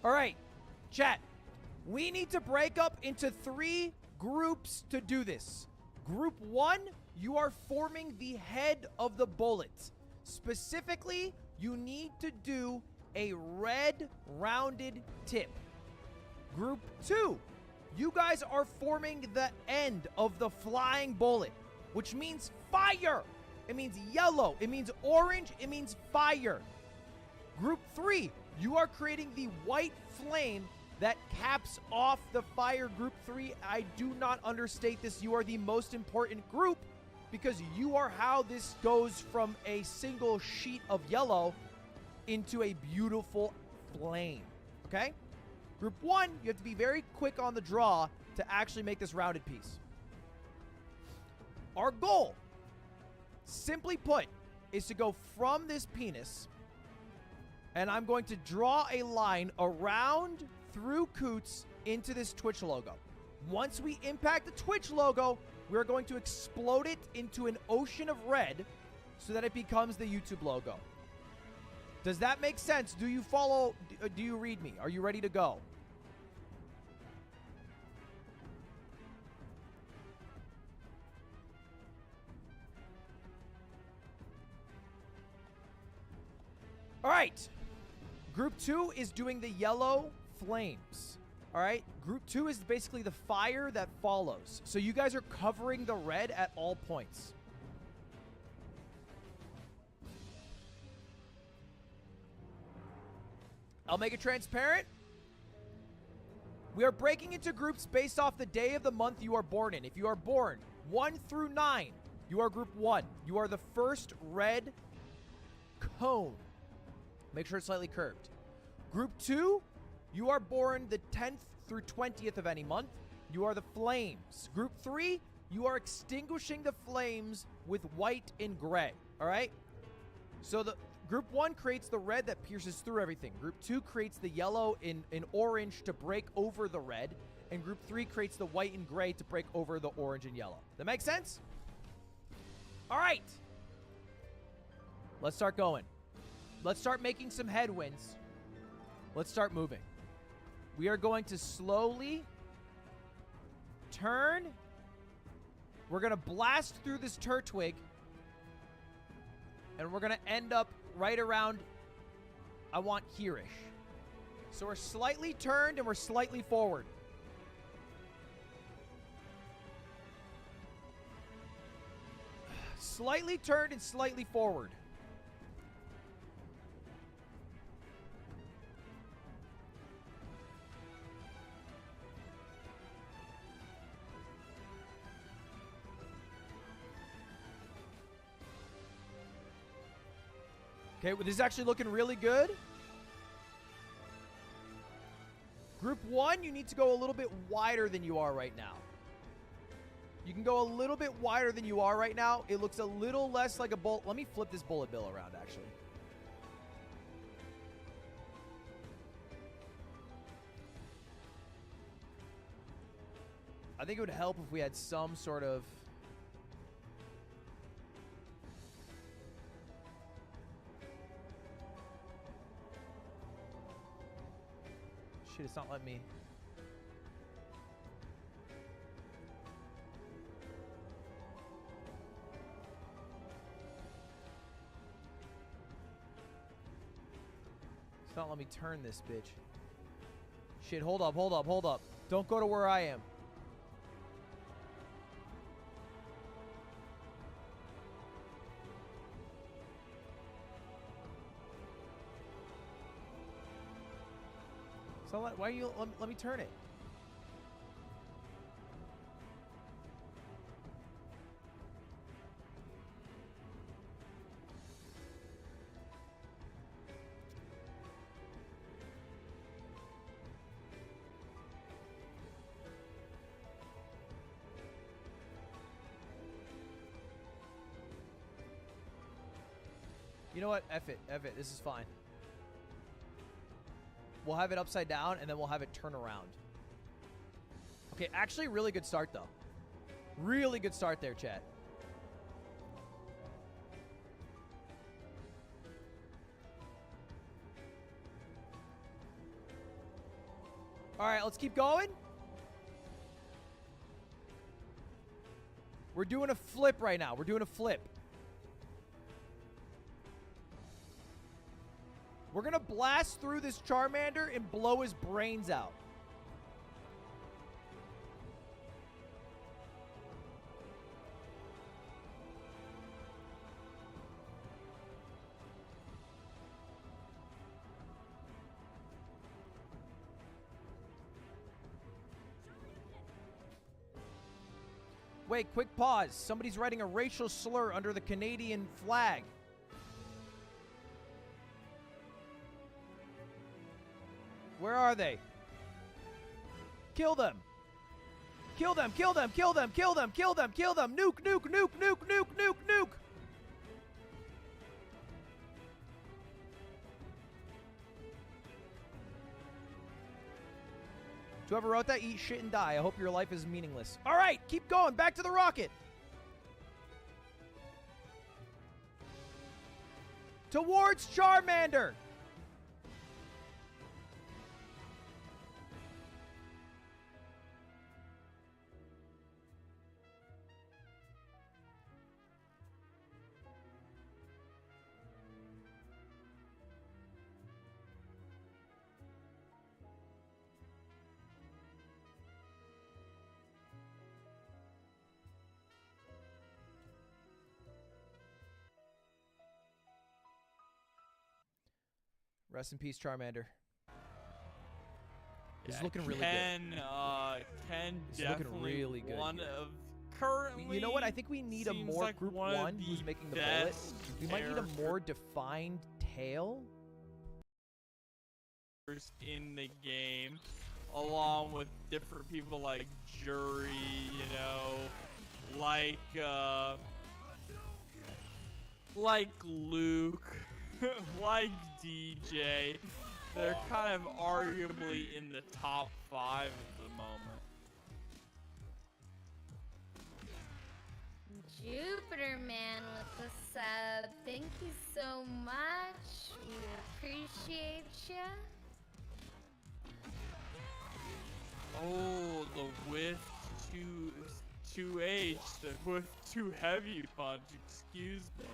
All right, chat. We need to break up into 3 groups to do this. Group 1, you are forming the head of the bullet. Specifically, you need to do a red rounded tip. Group 2, you guys are forming the end of the flying bullet, which means fire. It means yellow. It means orange. It means fire. Group 3, you are creating the white flame that caps off the fire. Group 3, I do not understate this. You are the most important group because you are how this goes from a single sheet of yellow into a beautiful flame. Okay? Group 1, you have to be very quick on the draw to actually make this rounded piece. Our goal, simply put, is to go from this penis, and I'm going to draw a line around through Coots into this Twitch logo. Once we impact the Twitch logo, we're going to explode it into an ocean of red so that it becomes the YouTube logo. Does that make sense? Do you follow? Do you read me? Are you ready to go? All right. Group 2 is doing the yellow flames. All right. Group 2 is basically the fire that follows. So you guys are covering the red at all points. I'll make it transparent. We are breaking into groups based off the day of the month you are born in. If you are born 1 through 9, you are group 1. You are the first red cone. Make sure it's slightly curved. Group 2, you are born the 10th through 20th of any month. You are the flames. Group 3, you are extinguishing the flames with white and gray. All right? So the Group 1 creates the red that pierces through everything. Group 2 creates the yellow in orange to break over the red. And Group 3 creates the white and gray to break over the orange and yellow. That make sense? All right. Let's start going. Let's start making some headwinds. Let's start moving. We are going to slowly turn. We're going to blast through this Turtwig. And we're going to end up right around, I want here-ish. So we're slightly turned and we're slightly forward. Slightly turned and slightly forward. Okay, well, this is actually looking really good. Group 1, you need to go a little bit wider than you are right now. You can go a little bit wider than you are right now. It looks a little less like a bullet. Let me flip this bullet bill around, actually. I think it would help if we had some sort of... Shit, it's not letting me... It's not letting me turn this bitch. Shit, hold up, hold up, hold up. Don't go to where I am. So why you let me turn it? You know what? F it. F it. This is fine. We'll have it upside down, and then we'll have it turn around. Okay, actually, really good start, though. Really good start there, chat. All right, let's keep going. We're doing a flip right now. We're doing a flip. We're going to blast through this Charmander and blow his brains out. Wait, quick pause. Somebody's writing a racial slur under the Canadian flag. Where are they? Kill them. Kill them, kill them, kill them, kill them, kill them, kill them. Nuke, nuke, nuke, nuke, nuke, nuke, nuke. Whoever wrote that, eat shit and die. I hope your life is meaningless. All right, keep going. Back to the rocket. towards Charmander. Rest in peace, Charmander. He's looking really Ken, good. Ken He's definitely looking really good one here. of currently. You know what? I think we need a seems more like group one of one who's the making the bullet. best We might need a characters more defined tail. in the game, along with different people like Jury, you know, like Luke, like DJ. They're kind of arguably in the top 5 at the moment. Jupiter Man with the sub. Thank you so much. We appreciate you. Oh, the whiff 2H, the whiff 2 heavy punch, excuse me.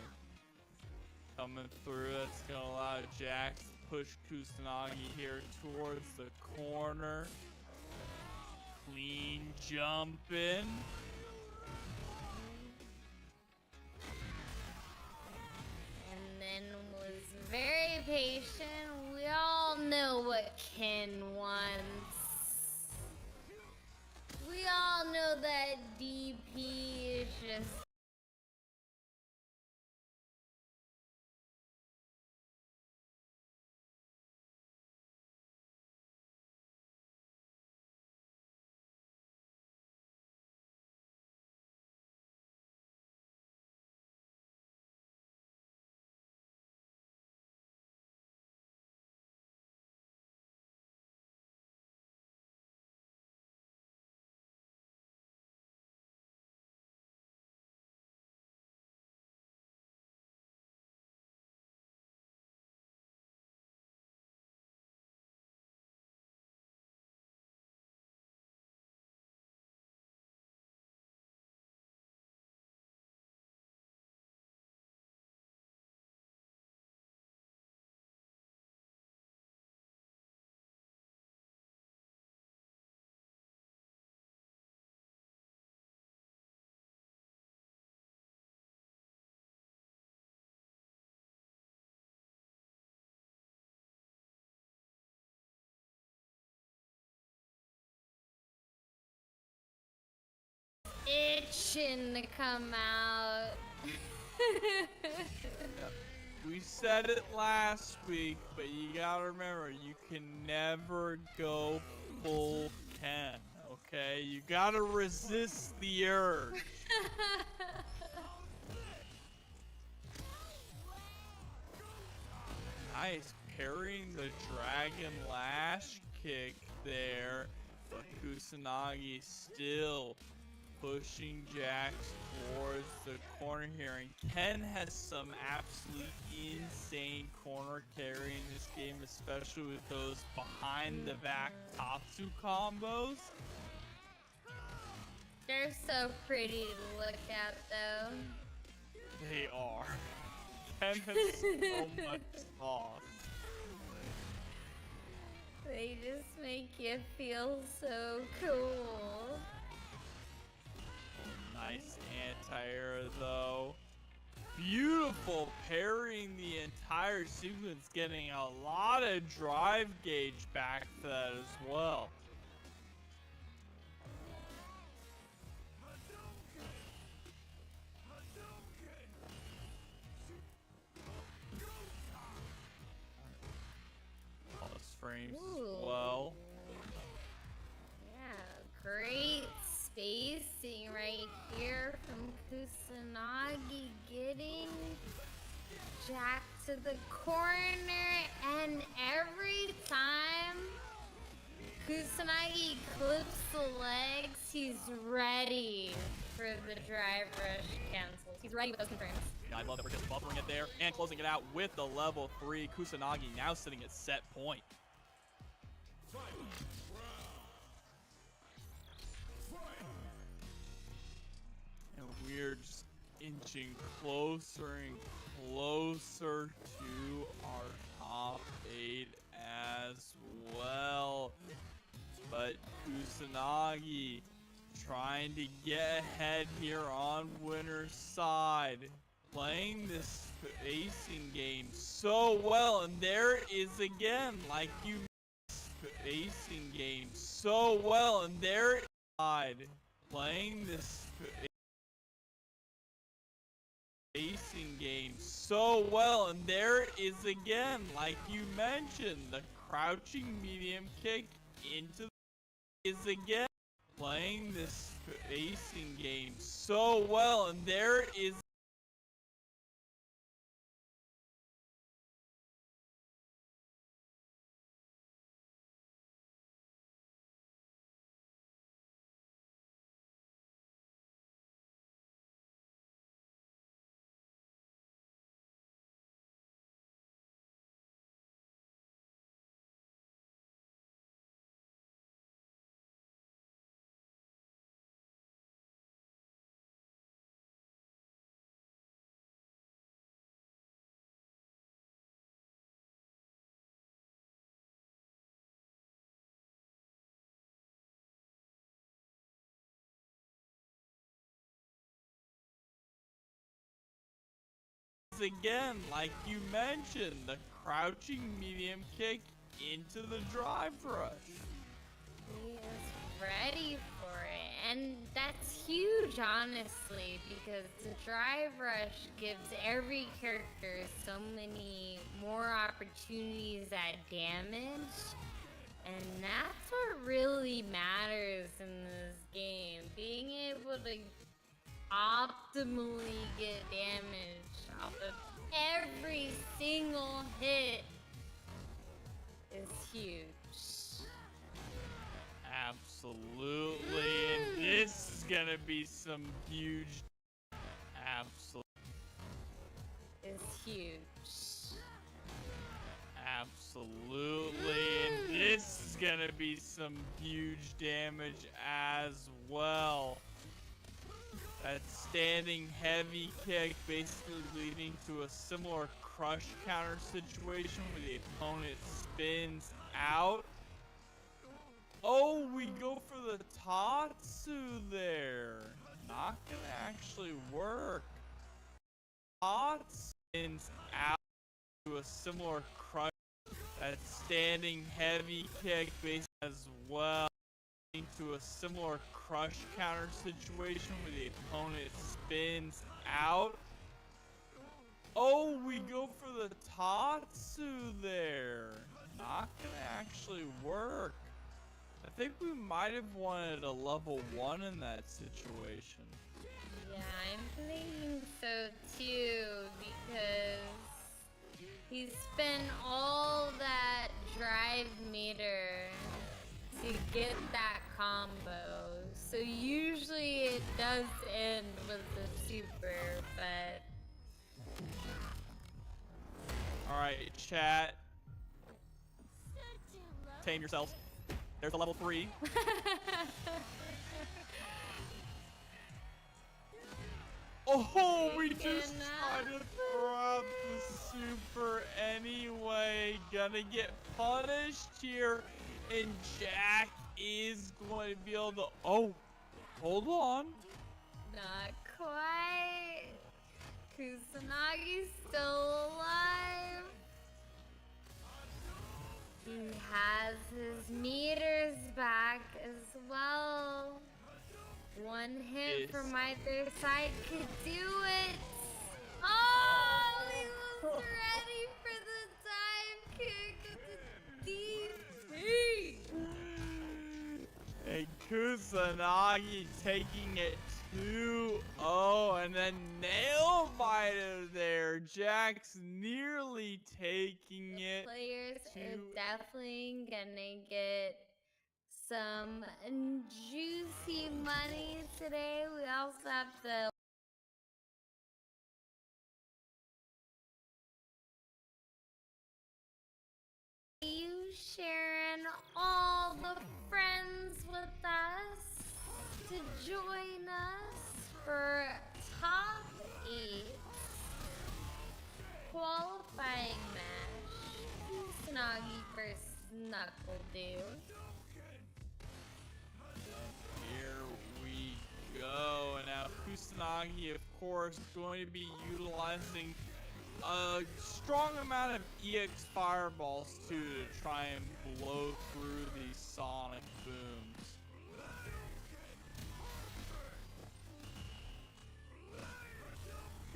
Coming through, that's gonna allow Jax to push Kusanagi here towards the corner. Clean jump in. And then was very patient. We all know what Ken wants. We all know that DP is just itching to come out. We said it last week, but you gotta remember, you can never go full Ken, okay? You gotta resist the urge. Nice, parrying the Dragon Lash kick there, but Kusanagi still pushing Jax towards the corner here, and Ken has some absolute insane corner carry in this game, especially with those behind the back Tatsu combos. They're so pretty to look at though. They are. Ken has so much sauce. They just make you feel so cool. Nice anti-air though. Beautiful, parrying the entire sequence, getting a lot of drive gauge back to that as well. Plus frames as well. Yeah, great spacing right here from Kusanagi, getting Jack to the corner, and every time Kusanagi clips the legs, he's ready for the drive rush cancel He's ready with those confirms. Yeah, I love that we're just buffering it there and closing it out with the level 3. Kusanagi now sitting at set point. And we're just inching closer and closer to our top 8 as well. But Kusanagi trying to get ahead here on winner's side. Playing this spacing game so well, and there it is again, like you spacing game so well, and there it is. Playing this spacing game so well, and there it is again, like you mentioned, the crouching medium kick into the is again. Playing this spacing game so well, and there it is. Again, like you mentioned, the crouching medium kick into the drive rush. He is ready for it, and that's huge, honestly, because the drive rush gives every character so many more opportunities at damage, and that's what really matters in this game. Being able to optimally get damage off of every single hit is huge. Absolutely, and this is gonna be some huge. Absolutely. It's huge. Absolutely, and this is gonna be some huge damage as well. That standing heavy kick basically leading to a similar crush counter situation where the opponent spins out. Oh, we go for the Tatsu there. Not gonna actually work. Tatsu spins out to a similar crush. That standing heavy kick basically as well. To a similar crush counter situation where the opponent spins out. Oh, we go for the Tatsu there. Not gonna actually work. I think we might have wanted a level 1 in that situation. Yeah, I'm thinking so too, because he spent all that drive meter to get that combo. So usually it does end with the super, but... Alright, chat. Tame yourselves. There's a level 3. Oh, we just tried to throw out the super anyway. Gonna get punished here. And Jack is going to be able to... Oh, hold on. Not quite. Kusanagi's still alive. He has his meters back as well. One hit from either side could do it. Oh, he was ready for the dive kick with the DP. And Kusanagi taking it 2-0, and then Nailbiter there. Jack's nearly taking it. Players are definitely gonna get some juicy money today. We also have the sharing all the friends with us to join us for top 8 qualifying match. Kusanagi versus NuckleDu. Here we go. And now Kusanagi, of course, going to be utilizing a strong amount of EX fireballs too to try and blow through these sonic booms.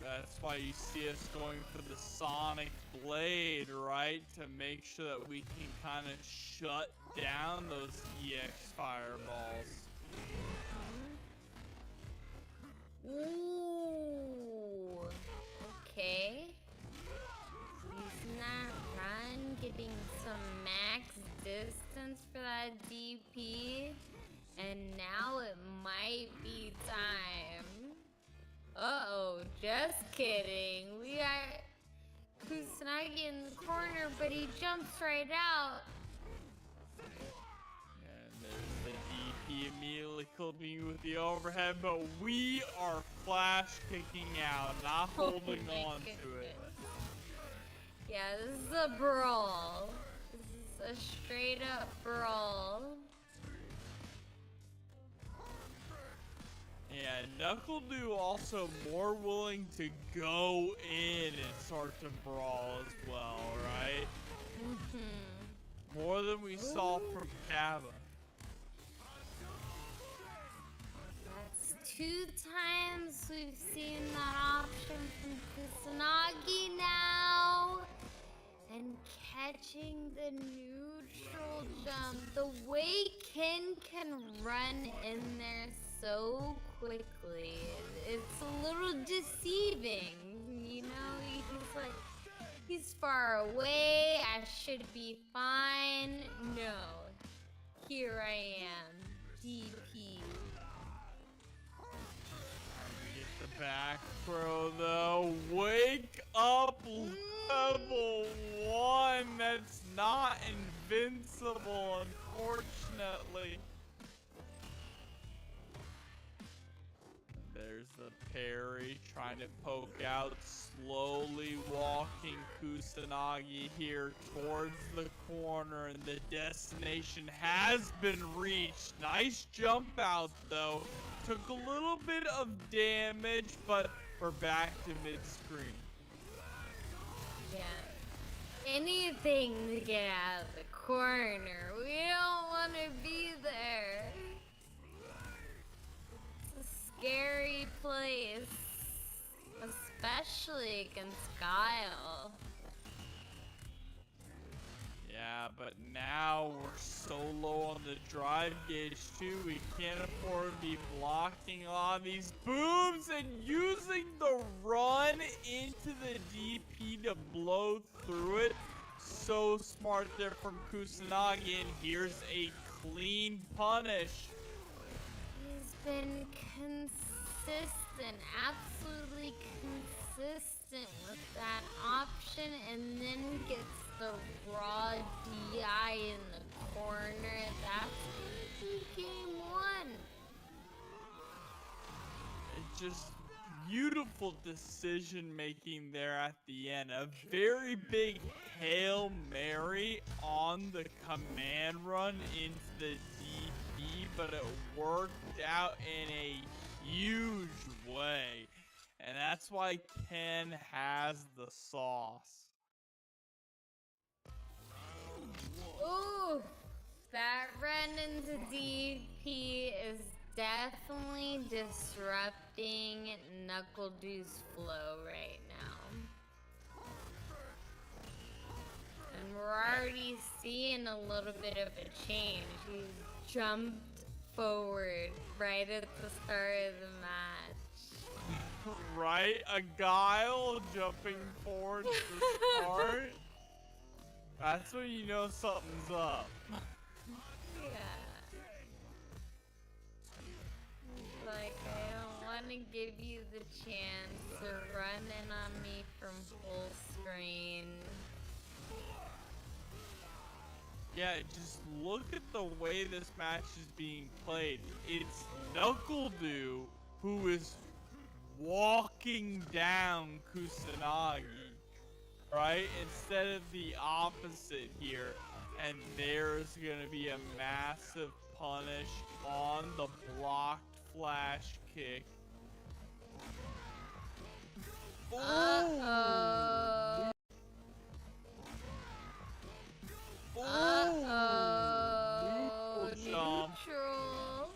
That's why you see us going for the Sonic Blade, right? To make sure that we can kind of shut down those EX fireballs. Ooh. Okay. He's not run, getting some max distance for that DP. And now it might be time. Uh-oh, just kidding. We got Kusanagi in the corner, but he jumps right out. And there's the DP immediately clipping you with the overhead, but we are flash kicking out, not holding on to it. Yeah, this is a brawl. This is a straight up brawl. Yeah, NuckleDu also more willing to go in and start to brawl as well, right? More than we saw from Kava. That's 2 times we've seen that option from Kusanagi now. And catching the neutral jump. The way Ken can run in there so quickly, it's a little deceiving. You know, he's like, he's far away, I should be fine. No, here I am, DP. Get the back throw though. Wake up, level 1. That's not invincible, unfortunately. There's the parry, trying to poke out, slowly walking Kusanagi here towards the corner, and the destination has been reached. Nice jump out though. Took a little bit of damage, but we're back to mid-screen. Yeah. Anything to get out of the corner. We don't want to be there. It's a scary place. Especially against Guile. Yeah, but now we're so low on the drive gauge too. We can't afford to be blocking on these booms and using the run into the DP to blow through it. So smart there from Kusanagi, and here's a clean punish. He's been consistent, absolutely consistent with that option, and then gets the raw DI in the corner. That's game 1. It's just beautiful decision making there at the end. A very big Hail Mary on the command run into the DP, but it worked out in a huge way. And that's why Ken has the sauce. Ooh, that run into DP is definitely disrupting NuckleDu's flow right now. And we're already seeing a little bit of a change. He's jumped forward right at the start of the match. Right? A Guile jumping forward to start. That's when you know something's up. Yeah. Like, I don't want to give you the chance to run in on me from full screen. Yeah, just look at the way this match is being played. It's NuckleDu who is walking down Kusanagi, right? Instead of the opposite here. And there's gonna be a massive punish on the blocked flash kick. Uh-oh. Uh-oh. Neutral.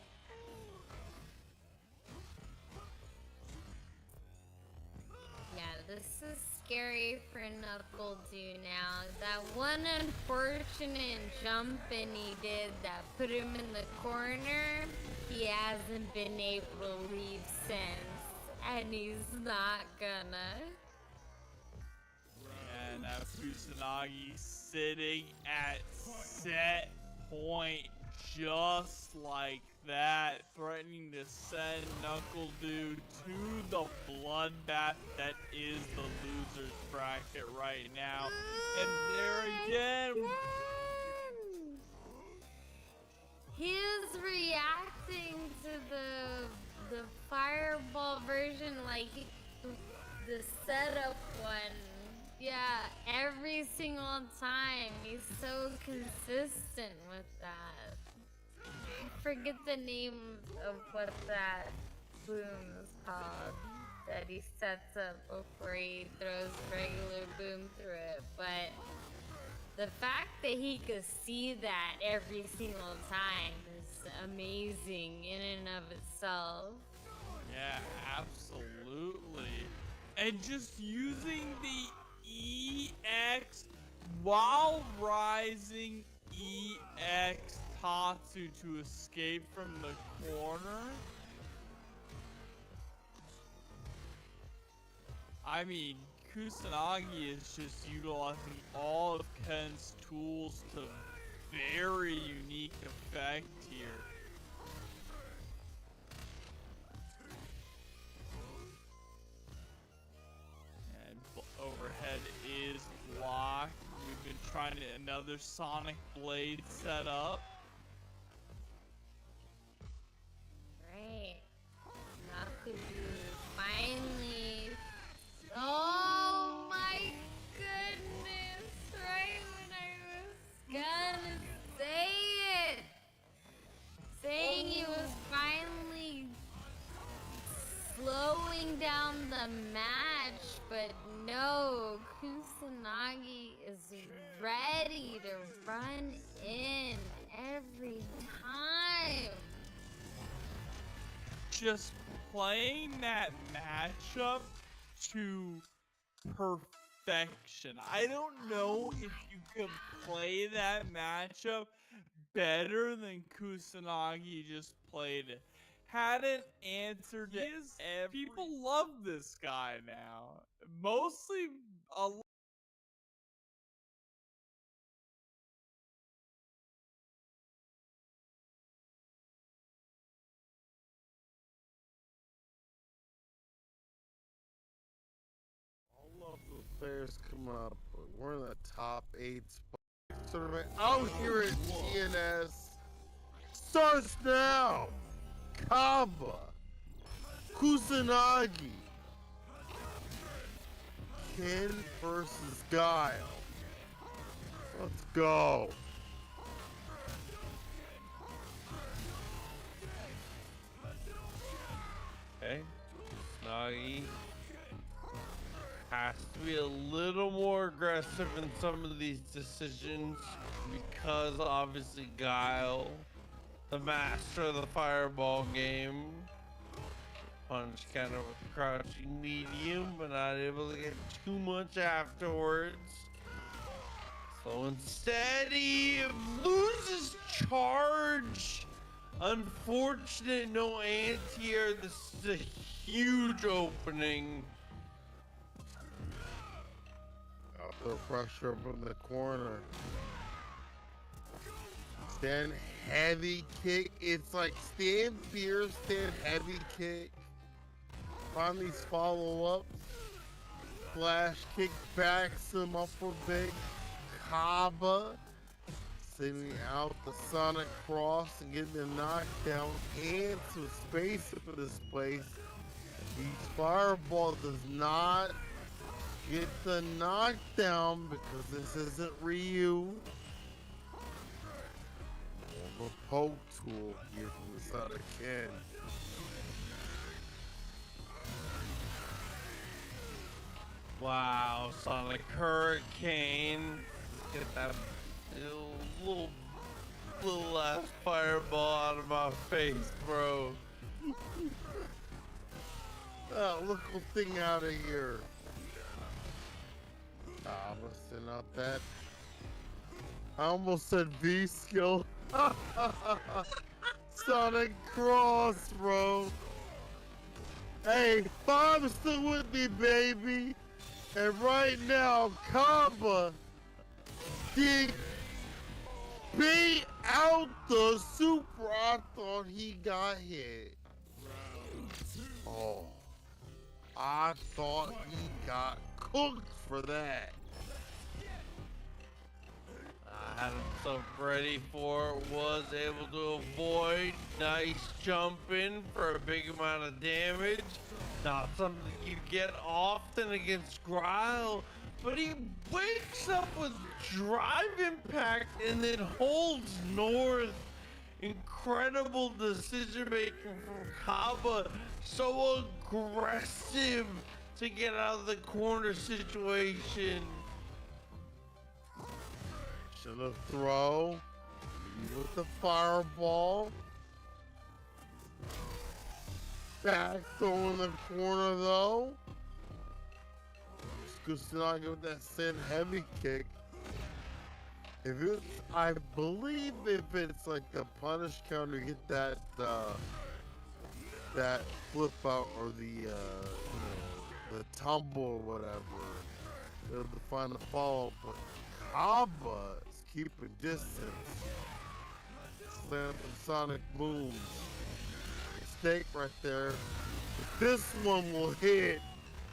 Yeah, this is scary for NuckleDu now. That one unfortunate jumping he did that put him in the corner, he hasn't been able to leave since. And he's not gonna. And now Kusanagi sitting at set point just like that, threatening to send NuckleDu to the bloodbath that is the loser's bracket right now. And there again. He is reacting to the fireball version like the setup one. Yeah, every single time. He's so consistent with that. I forget the name of what that boom is called that he sets up before he throws regular boom through it, but the fact that he could see that every single time is amazing in and of itself. Yeah, absolutely. And just using the EX while rising EX Tatsu to escape from the corner. I mean, Kusanagi is just utilizing all of Ken's tools to very unique effect here. And overhead is blocked. We've been trying to another Sonic Blade set up. Right. NuckleDu finally. Oh my goodness! Right when I was gonna say it! Saying he was finally slowing down the match, but no, Kusanagi is ready to run in every time. Just playing that matchup to perfection. I don't know if you could play that matchup better than Kusanagi just played it. Hadn't answered it. People love this guy now. Mostly a All of the players come up, but we're in the top 8 spots. Tournament out here at TNS starts now. Kaba, Kusanagi, Ken versus Guile. Let's go. Okay, Kusanagi has to be a little more aggressive in some of these decisions because obviously Guile, the master of the fireball game, punch kind of a crouching medium, but not able to get too much afterwards. So instead he loses charge. Unfortunate, no anti-air. This is a huge opening. The pressure from the corner. Stand heavy kick. It's like stand fierce, stand heavy kick. On these follow-ups. Flash kick backs him up for big. Kaba sending out the Sonic Cross and getting the knockdown and some space for this place. Each fireball does not get the knockdown because this isn't Ryu. The poke tool here from the Sonic Ken. Wow, Sonic Hurricane. Get that little ass fireball out of my face, bro. Oh, little thing out of here. Listen up that. I almost said V-skill. Sonic Cross, bro. Hey, Bob's still with me, baby. And right now, Kaba beat out the Super. I thought he got hit. Oh, I thought he got cooked for that. I had himself ready for it, was able to avoid. Nice jumping for a big amount of damage. Not something you get often against Guile, but he wakes up with Drive Impact and then holds North. Incredible decision making from Kaba. So aggressive to get out of the corner situation. Should have throw with the fireball. Back throw in the corner though. Kusanagi with that send heavy kick. If it's, I believe if it's like the punish counter, get that that flip out or the tumble or whatever. It'll define the follow-up, but Kaba is keeping distance. Slam the Sonic Boom. Mistake right there. But this one will hit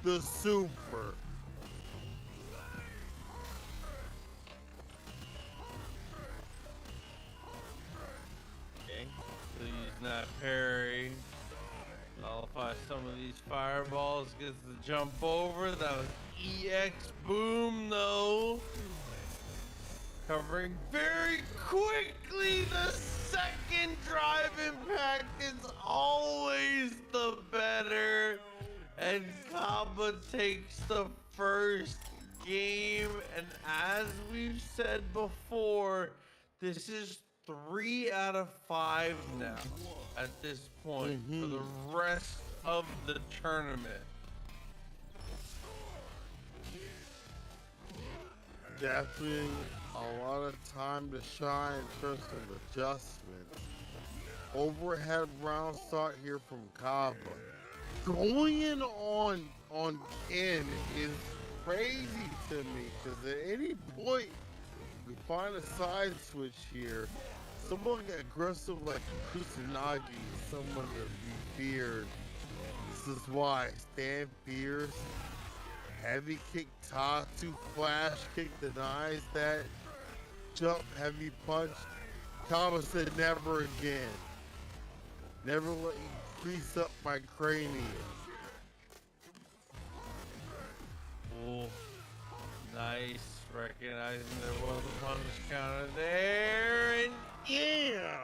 the Super. Okay, so using that parry. Nullify some of these fireballs, gets the jump over. That was EX Boom though. Covering very quickly. The second Drive Impact is always the better. And Kaba takes the first game. And as we've said before, this is 3 out of 5 now at this point for the rest of the tournament. Definitely a lot of time to shine in terms of adjustments. Overhead round start here from Kaba. Going in on Ken is crazy to me because at any point we find a side switch here. Someone aggressive like Kusanagi is someone to be feared. This is why stand fierce. Heavy kick Tatsu, flash kick denies that. Jump, heavy punch. Kaba said never again. Never let you crease up my cranium. Oh, nice. Recognizing there was a punish counter there, and yeah!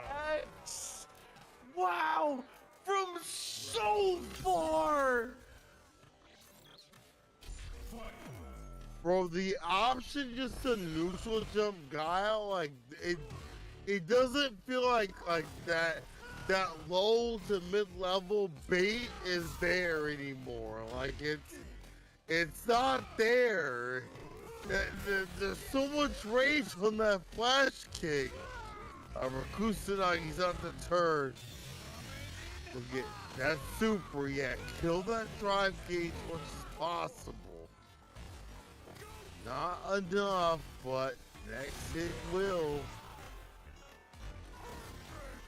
Wow! From so far! Bro, the option just to neutral jump Guile, like it doesn't feel like that low to mid-level bait is there anymore. Like it's not there. There's so much rage on that flash kick. Rakusanagi's on the turn. Look at that super, yeah. Kill that drive gauge as much as possible. Not enough, but next hit will.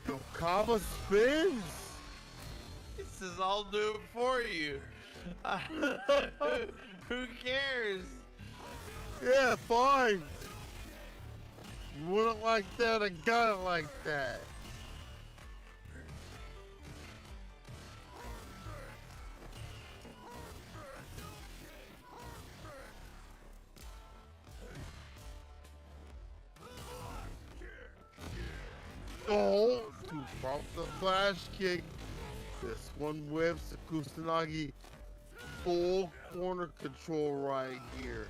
Yo, Kaba spins. He says, I'll do it for you. Who cares? Yeah, fine. Wouldn't like that, I got it like that. Oh, to pump the flash kick. This one whips Kusanagi full corner control right here.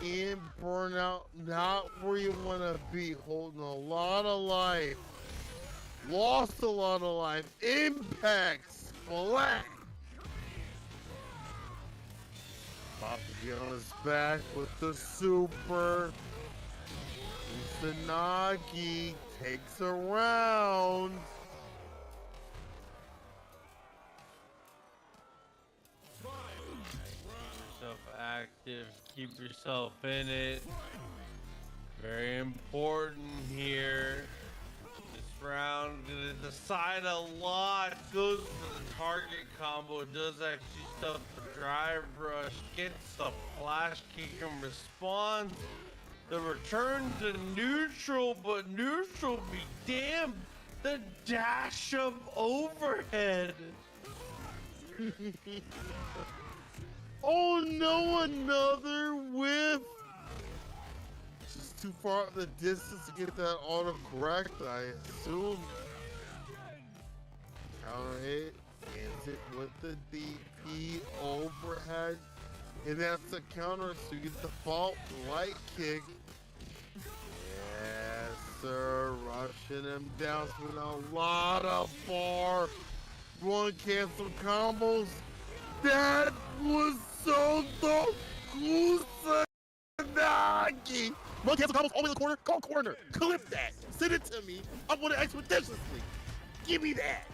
In burnout, not where you want to be, holding a lot of life. Lost a lot of life. Impact splat. Papi on his back with the super. Kusanagi takes a round. Keep yourself active, keep yourself in it. Very important here. This round gonna decide a lot. Goes for the target combo, does actually stuff the drive rush, gets the flash kick and responds. The return to neutral, but neutral be damned. The dash of overhead. Oh no, another whiff. Just too far in the distance to get that auto correct, I assume. Counter hit, ends it with the DP overhead. And that's the counter, so you get the fault light kick. Yes, sir. Rushing him down with a lot of bar. One cancel combos. That was so dope. Kusanagi. One cancel combos all the way to the corner. Go corner. Clip that. Send it to me. I want it expeditiously. Give me that.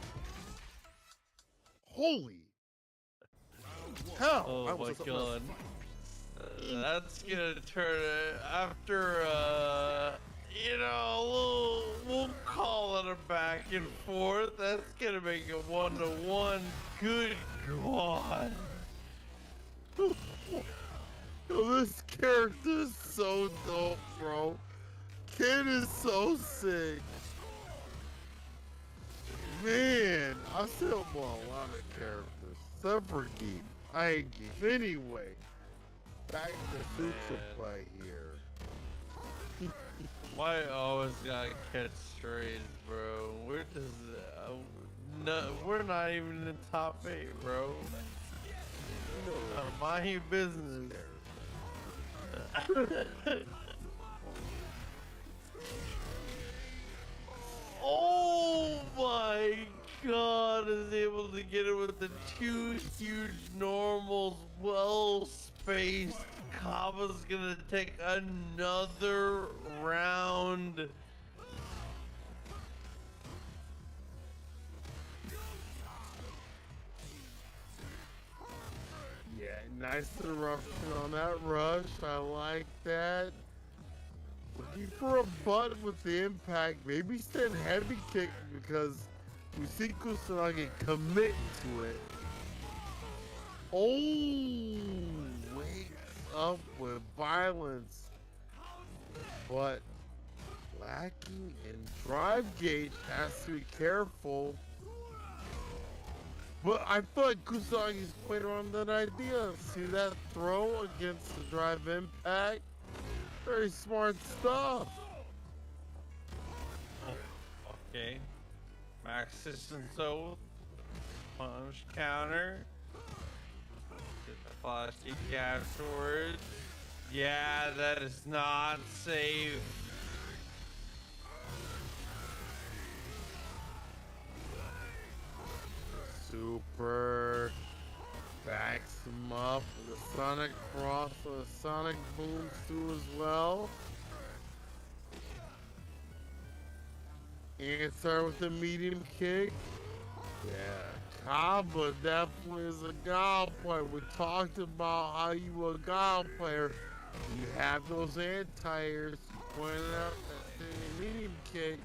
Holy. Hell, oh my god. That's gonna turn it after, you know, we'll call it a back and forth. That's gonna make it 1-1. Good god. Yo, this character is so dope, bro. Kid is so sick. Man, I still want a lot of characters. Except for Geef. I hate Geef. Anyway, back to Sutra play here. Why always gotta catch strays, bro? We're just no, we're not even in top 8, bro. Mind your business. Oh my god, is able to get it with the two huge normals, well spaced. Kava's gonna take another round. Yeah, nice interruption on that rush. I like that. Looking for a butt with the impact. Maybe send heavy kick because we see Kusanagi commit to it. Oh, wakes up with violence, but lacking in drive gauge. Has to be careful. But I feel like Kusagi's played around that idea. See that throw against the drive impact? Very smart stuff. Okay. Max system so punch counter. Get the flash kick afterwards. Yeah, that is not safe. Super backs him up with a Sonic Cross with a Sonic Boom too as well. Answer with a medium kick. Yeah, Kava definitely is a God player. We talked about how you a God player. You have those anti-airs. Pointed out that medium kick.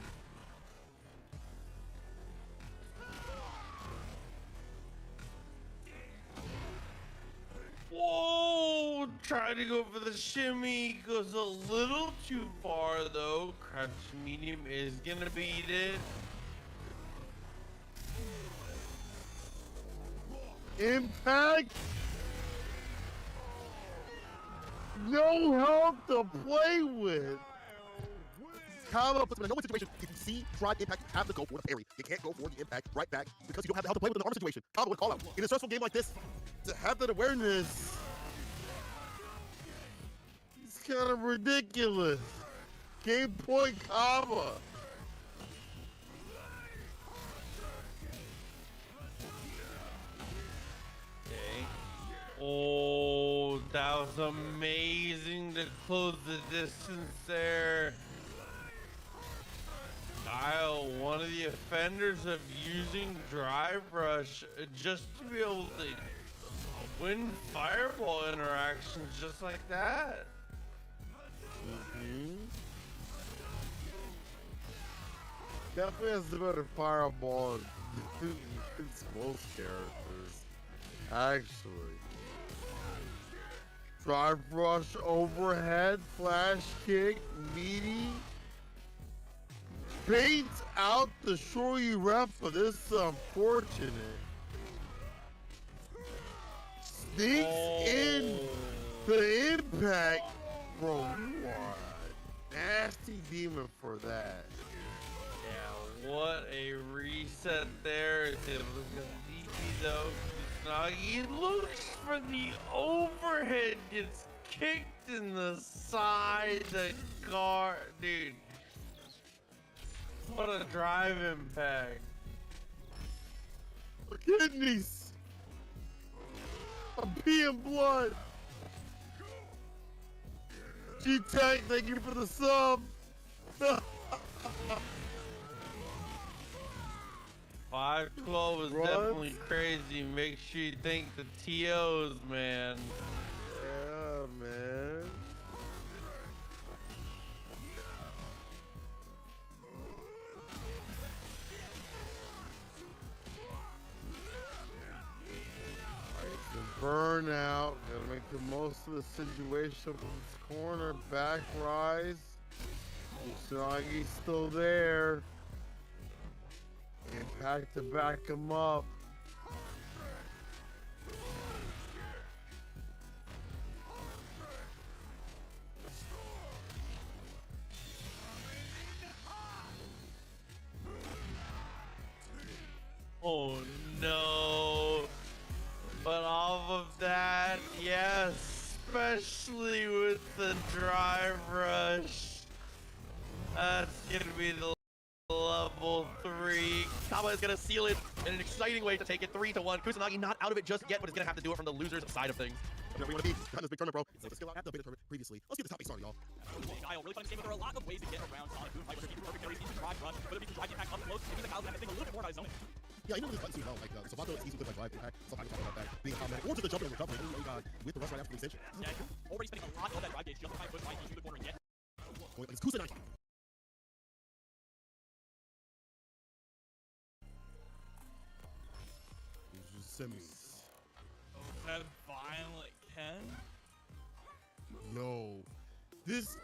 Whoa! Trying to go for the shimmy, goes a little too far though. Crouch medium is gonna beat it. Impact. No help to play with. Kama puts him in a no-win situation. If you see Drive Impact, you have to go for the parry. You can't go for the impact right back because you don't have the help to play with an armor situation. Kama would call out. In a stressful game like this, To have that awareness, it's kind of ridiculous. Game point, Kama. Okay. Oh, that was amazing to close the distance there. Kyle, one of the offenders of using Drive Rush just to be able to win fireball interactions just like that. Definitely has the better fireball than most characters. Actually. Drive Rush overhead, flash kick, meaty. Baits out the Shory ref for this unfortunate. Sneaks in the impact. Bro, you are a nasty demon for that. Yeah, what a reset there. It was DP though. He looks for the overhead, gets kicked in the side, the guard, dude. What a drive impact. Kidneys. I'm peeing blood. G-Tech, thank you for the sub. 512 is definitely crazy. Make sure you thank the TOs, man. Yeah, man. Burnout, gotta make the most of the situation from this corner, back rise. Usunagi's still there. Impact to back him up. Oh no. But off of that, yes, especially with the Drive Rush, that's gonna be the level 3. Kama is gonna seal it in an exciting way to take it 3-1. Kusanagi not out of it just yet, but is gonna have to do it from the loser's side of things. Where we want to be. Got this big tournament, bro. It's like a skill out at the beta tournament previously. Let's get the topic started, y'all. Kyle, really fun game, but there are a lot of ways to get around Sonic Boom. Like, perfect carries into Drive Rush, whether it be to drive impact up close, maybe the Kyle's gonna have to think a little bit more about his zoning. Yeah, you know this button too well. Like, Sabato is easy with like drive impact. Sometimes talk about that being automatic, or just the jumping and recovering. Oh my god, with the rush right after the extension. Yeah, you're already spending a lot of that drive gauge just to try and push Mikey to the corner and get. It's Kusanagi. Semis. That violent Ken? No. This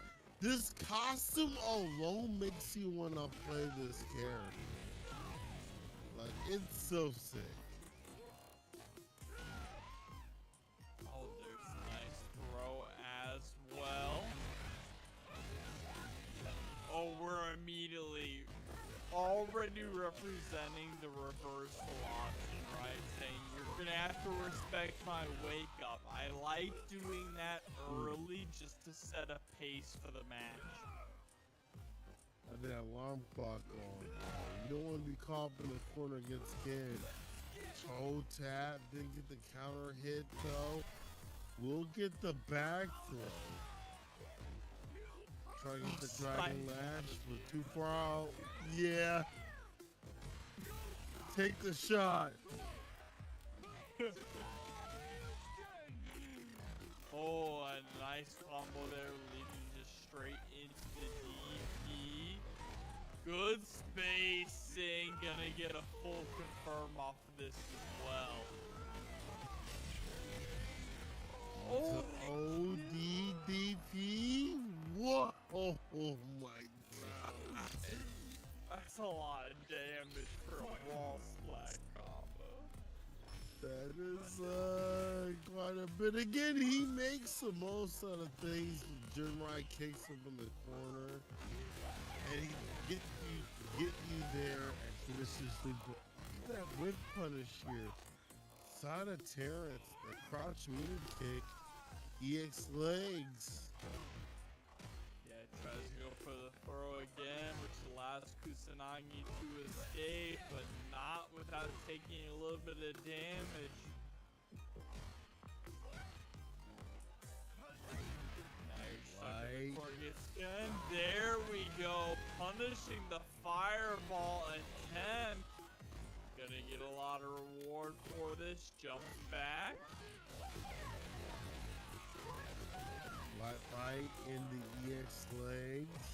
costume alone makes you wanna play this character. Like, it's so sick. Oh, there's a nice throw as well. Oh, we're immediately already representing the reverse philosophy, right? Saying you're gonna have to respect my wake up. I like doing that early just to set a pace for the match. Have that alarm clock on. You don't want to be caught in the corner against Ken. Toe tap, didn't get the counter hit though. We'll get the back throw. Try to get the Dragon Lash, but too far out. Yeah. Take the shot. Oh, a nice combo there, leading just straight into the DP. Good spacing, gonna get a full confirm off of this as well. Oh, ODDP? What? Oh my god. That's a lot of damage for a wall slack combo. That is quite a bit. Again, he makes the most out of things. Jimrai kicks him in the corner, and he gets you there expeditiously. Look at that whip punish here. Side of Terrence, the crouch meter kick, EX legs. Yeah, tries to go for the throw again, which allows Kusanagi to escape, but not without taking a little bit of damage. And there we go, punishing the fireball attempt. Gonna get a lot of reward for this. Jump back. Right in the EX legs.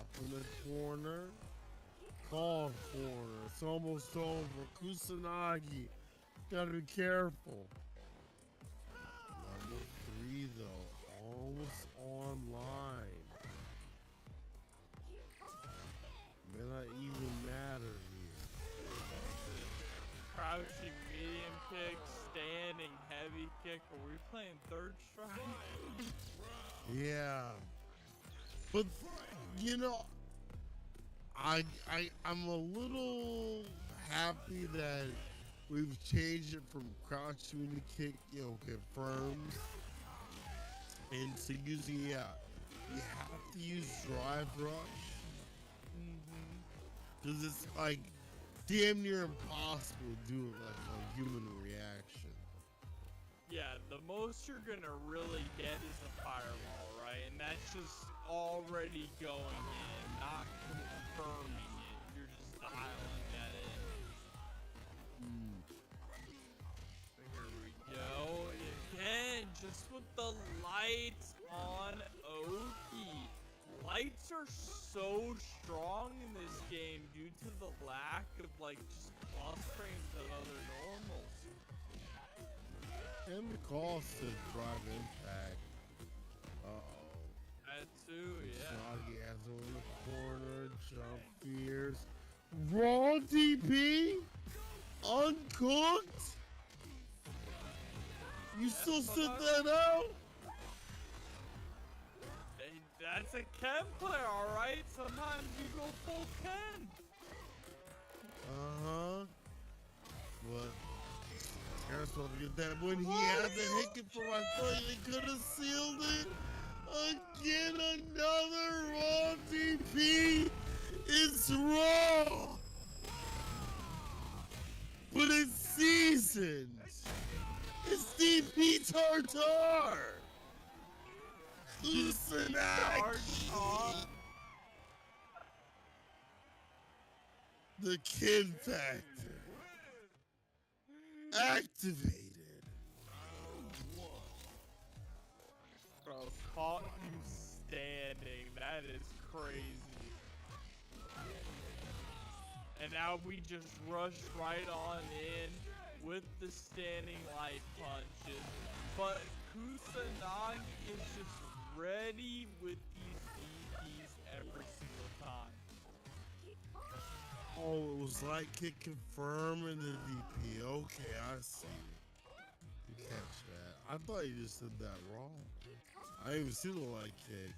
Up in the corner. Call corner. It's almost over. Kusanagi. Gotta be careful. Level 3 though. Almost online. May not even matter here. Crouching medium kick, standing heavy kick. Are we playing third strike? Yeah. But you know, I'm a little happy that we've changed it from crouch medium kick, confirmed, into using you have to use drive rush. Because it's like damn near impossible to do it like a human reaction. Yeah, the most you're gonna really get is the fireball, right? And that's just already going in, not confirming it. You're just dialing that in. Here we go. Again, just with the lights on Oki. Lights are so strong in this game due to the lack of just plus frames of other normals. And the cost to drive impact. Uh-oh. That too, yeah. Soggy has him in the corner, jump fears. Raw DP? Uncooked? You still sit that out? That's a Ken player, alright? Sometimes you go full Ken. Uh-huh. But Terrence supposed to get that when he had the hit for I thought he could have sealed it. Again, another raw DP. It's raw. But it's seasoned. It's DP Tartar. Kusanagi. The Ken Factor. Activated. Bro, caught you standing. That is crazy. And now we just rush right on in with the standing light punches. But Kusanagi is just ready with these DPs every single time. Oh, it was light kick confirming the DP. Okay, I see. You catch that. I thought you just did that wrong. I didn't even see the light kick.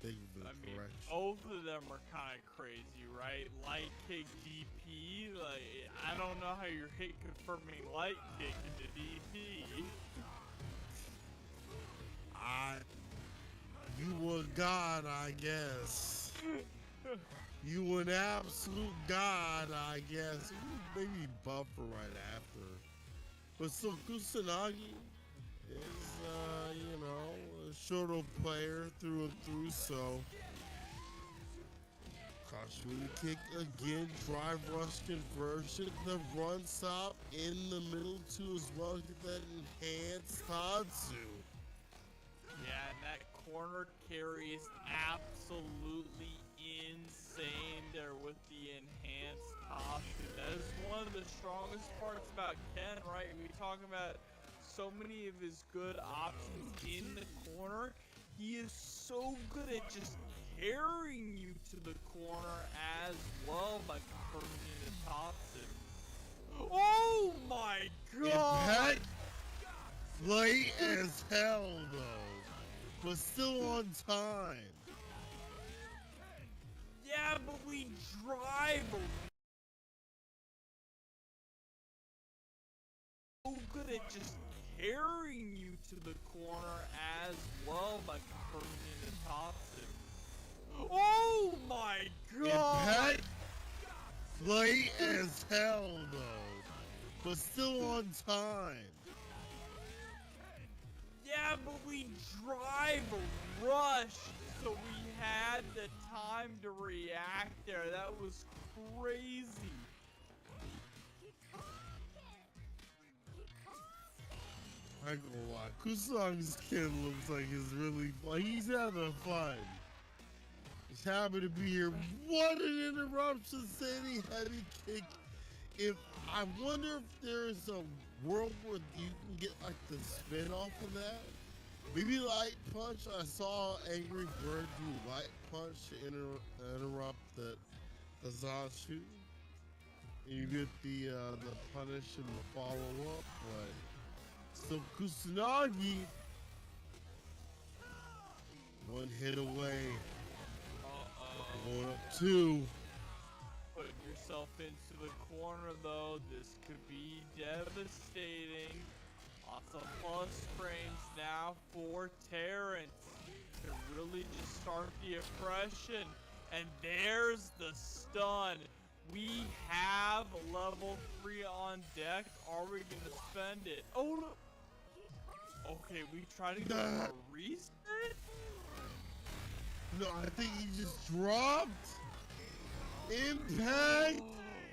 Thank you for the correction. Both of them are kind of crazy, right? Light kick DP, I don't know how you're hit confirming light kick into DP. You were God, I guess. You an absolute God, I guess. Maybe buffer right after. But still, Kusanagi is, a shorter player through and through, so. Kashmiri kick again, drive rush conversion, the run stop in the middle too as well. Get that enhanced Tatsu. Yeah, and that corner carry is absolutely insane there with the enhanced Tatsu. That is one of the strongest parts about Ken, right? We talk about so many of his good options in the corner. He is so good at just carrying you to the corner as well by confirming the toxic. Oh my god! Impact late as hell though, but still on time. Yeah, but we drive so good at just carrying you to the corner as well by confirming the toxic. Oh my god! Impact late as hell though, but still on time. Yeah, but we drive rush, so we had the time to react there. That was crazy. I ain't gonna lie, Kusong's kid looks like he's really fun. He's having fun. He's happy to be here. What an interruption, Sandy heavy kick. I wonder if there's a world where you can get like the spin off of that. Maybe light punch. I saw Angry Bird do light punch to interrupt the Zazu. You get the punish and the follow up, but still Kusanagi one hit away. Going up 2. Putting yourself into the corner though, this could be devastating. Lots of plus frames now for Terrence to really just start the oppression. And there's the stun. We have level 3 on deck. Are we gonna spend it? Oh no. Okay, we try to go for a reset? No, I think he just dropped Impact,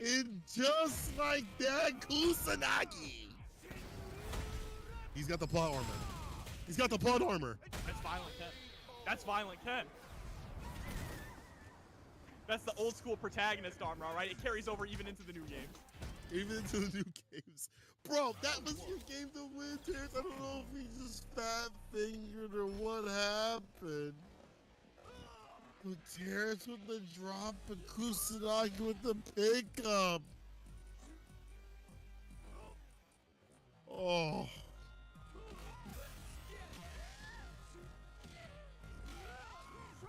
and just like that, Kusanagi. He's got the plot armor. He's got the plot armor. That's Violent Ken. That's Violent Ken. That's the old school protagonist armor, alright? It carries over even into the new game. Even into the new games. Bro, that was your game to win, Terrence. I don't know if he just fat fingered or what happened. But Terrence with the drop and Kusanagi with the pickup. Oh.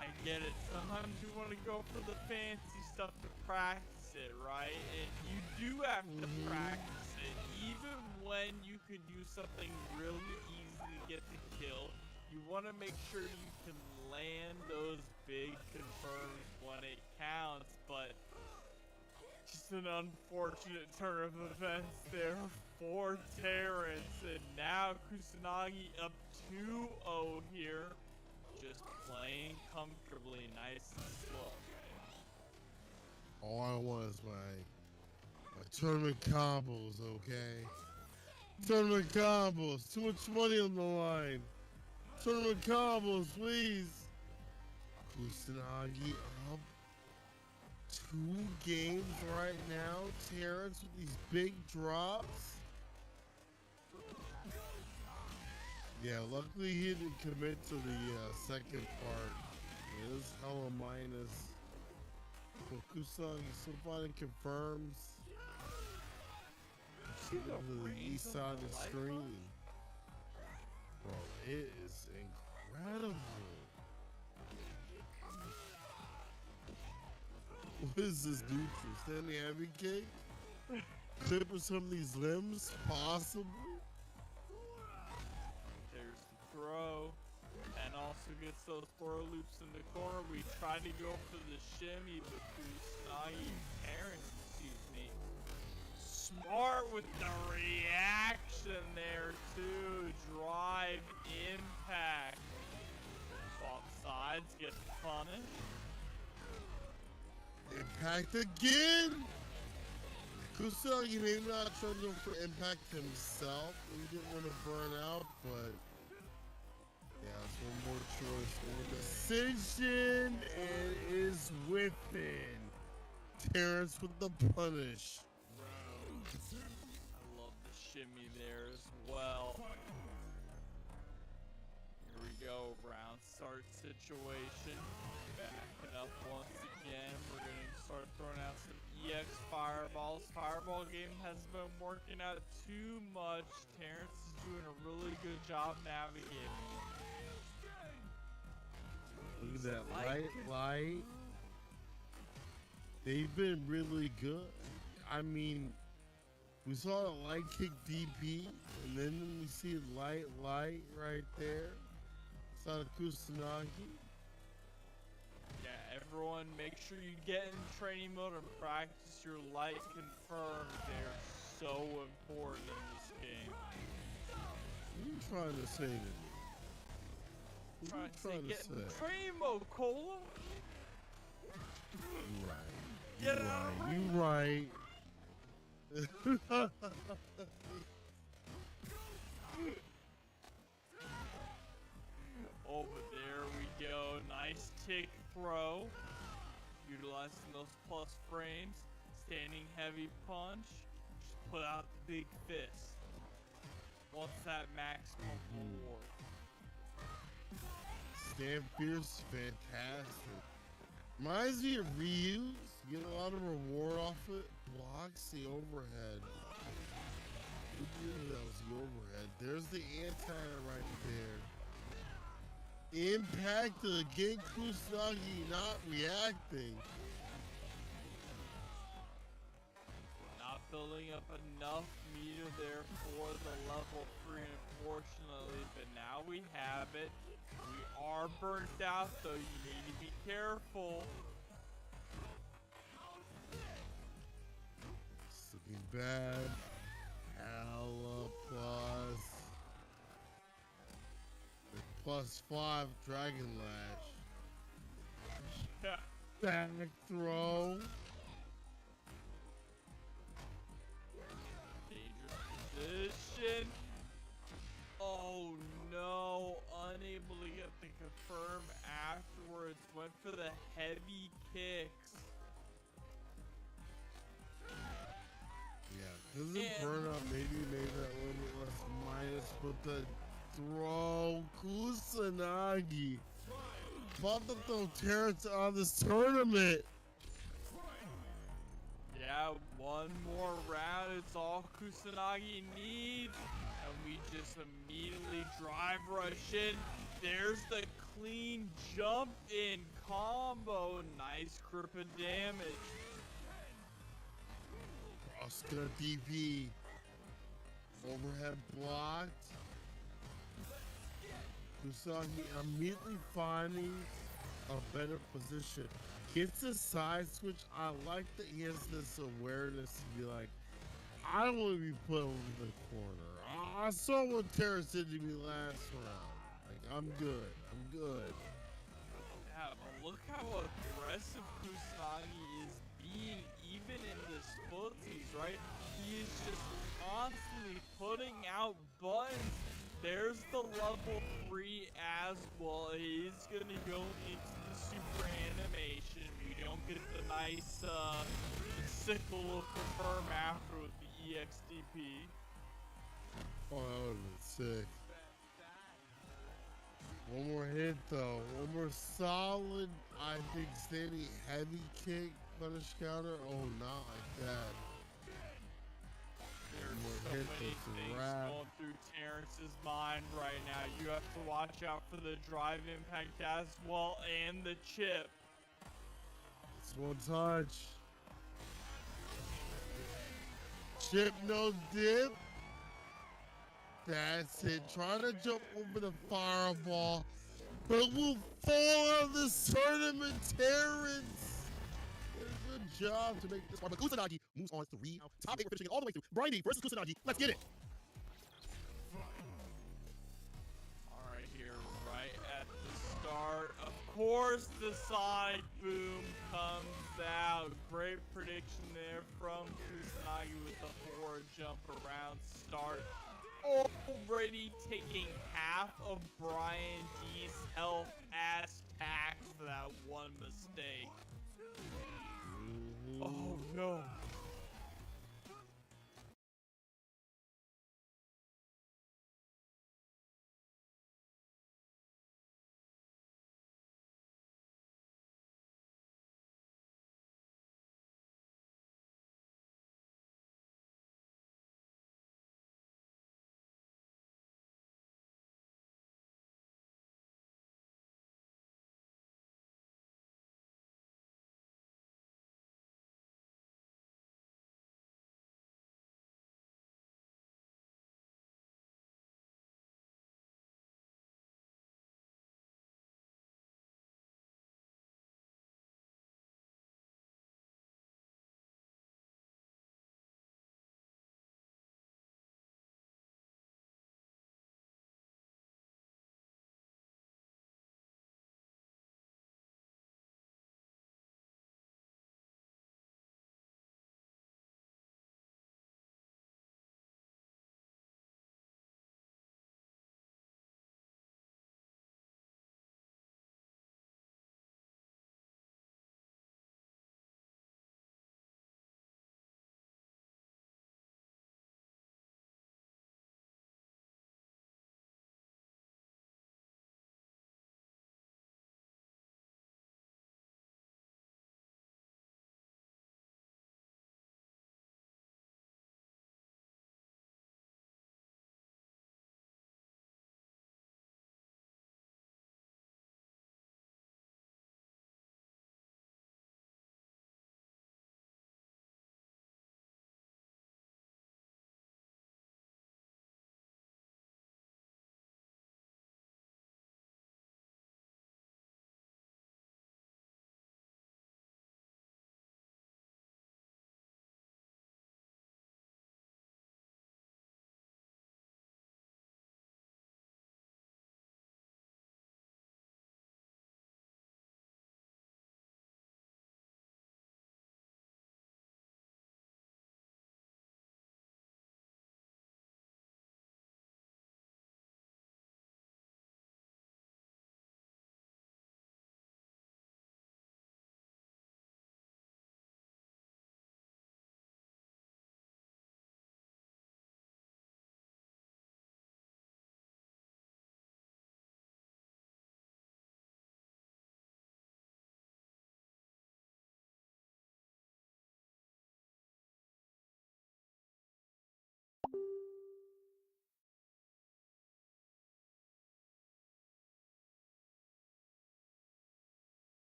I get it. Sometimes you want to go for the fancy stuff to practice it, right? And you do have to practice it. Even when you could do something really easy to get the kill, you want to make sure you can land those big confirms when it counts, but just an unfortunate turn of events there for Terrence, and now Kusanagi up 2-0 here, just playing comfortably, nice and slow. All I want is my tournament combos, okay? Tournament combos, too much money on the line. Tournament combos, please. Kusanagi up 2 games right now. Terrence with these big drops. Yeah, luckily he didn't commit to the second part. It is hella minus. So Kusanagi still finding confirms. To the east side of the screen. Bro, it is incredible. What is this neutral? Standing heavy kick? Clipping some of these limbs? Possibly? There's the throw, and also gets those throw loops in the corner. We tried to go for the shimmy, but Kusanagi, Terrence, excuse me, smart with the reaction there too. Drive impact. Swap sides, get punished. Impact again! Kusanagi maybe not trying to go for impact himself. He didn't want to burn out, but yeah, it's one more choice. One decision, and is within. Terrence with the punish. I love the shimmy there as well. Here we go, round start situation. Back it up once again. We're gonna start throwing out some EX fireballs. Fireball game has been working out too much. Terrence is doing a really good job navigating. Look at that light. They've been really good. I mean, we saw the light kick DP, and then we see light right there. Saw the Kusanagi. Yeah, everyone make sure you get in training mode and practice your light confirmed. They're so important in this game. What are you trying to say to me? What are you trying to get say? in training mode, Cola. You right. Get out of You right. Over there we go. Nice tick throw. Utilizing those plus frames. Standing heavy punch. Just put out the big fist. What's that maximum reward? Stand fierce, fantastic. Reminds me of Ryu. You get a lot of reward off it. Blocks the overhead. Who knew that was the overhead? There's the anti right there. Impact to get Kusanagi not reacting. Not building up enough meter there for the level 3, unfortunately, but now we have it. We are burnt out, though. You need to be careful. It's looking bad. Hella plus. The +5 Dragon Lash. Back throw. Dangerous position. Oh no, unable to get the confirm afterwards. Went for the heavy kicks. Yeah, because the burnout maybe made that a little bit less minus, but the throw, Kusanagi. About to throw Terrence out of this tournament. Yeah, one more round. It's all Kusanagi needs. And we just immediately drive rush in. There's the clean jump in combo. Nice grip of damage. Oscar DP. Overhead blocked. Kusanagi immediately finding a better position. Gets a side switch. I like that he has this awareness to be like, I don't want to be put over the corner. I saw what Terrence did to me last round. Like, I'm good. I'm good. Yeah, but look how aggressive Kusanagi is being, even in the footsies, right? He is just constantly putting out buttons. There's the level 3 as well. He's gonna go into the super animation. You don't get the nice sickle of confirm after with the EXDP. Oh, that would have been sick. One more hit though. One more solid, I think, standing heavy kick, punish counter. Oh, not like that. There's One more so hit, many that's a things wrap. going through Terrence's mind right now. You have to watch out for the drive impact as well and the chip. It's one touch. Chip no dip. That's it. Trying to jump over the fireball, but will fall out of this tournament, Terrence. Good job to make this one. But Kusanagi moves on 3. Top 8 finishing it all the way through. Brian D versus Kusanagi. Let's get it. Alright, here, right at the start. Of course, the sonic boom comes out. Great prediction there from Kusanagi with the forward jump around start. Already taking half of Brian D's health as tax for that one mistake. Oh no.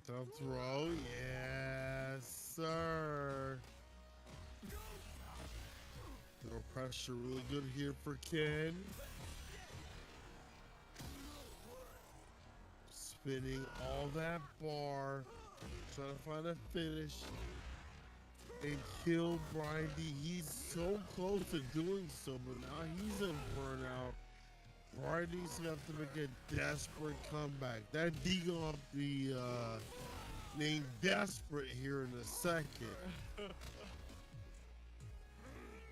Down throw. Yes, sir. No pressure. Really good here for Ken. Spinning all that bar. Trying to find a finish. And kill Brindy. He's so close to doing so, but now he's in burnout. Brindy's gonna have to make a desperate comeback. That D gonna be named Desperate here in a second.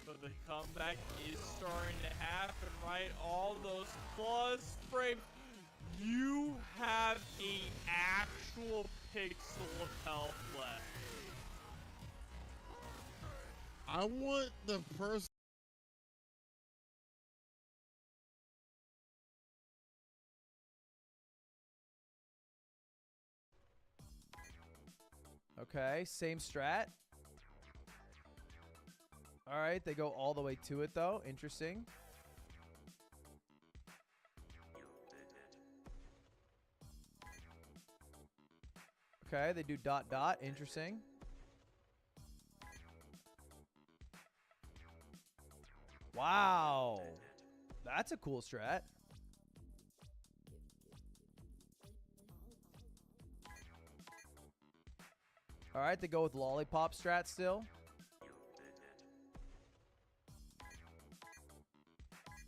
But the comeback is starting to happen, right? All those plus frames. You have an actual pixel of health left. I want the person. Okay, same strat. All right, they go all the way to it though. Interesting. Okay, they do dot dot. Interesting. Wow. That's a cool strat. All right, they go with lollipop strat still.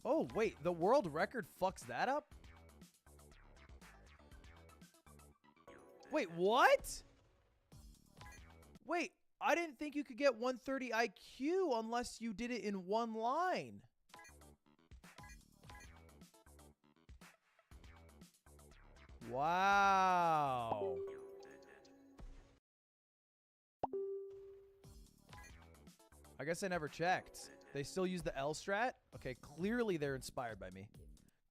Oh, wait, the world record fucks that up? Wait, what? Wait, I didn't think you could get 130 IQ unless you did it in one line. Wow. I guess I never checked. They still use the L strat? Okay, clearly they're inspired by me.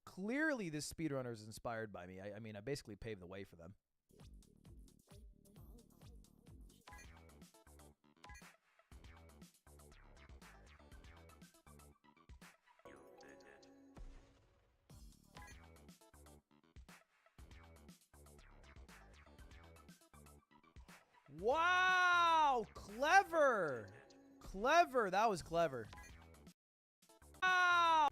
Clearly this speedrunner is inspired by me. I mean, I basically paved the way for them. Wow! Clever! Clever. That was clever. Wow!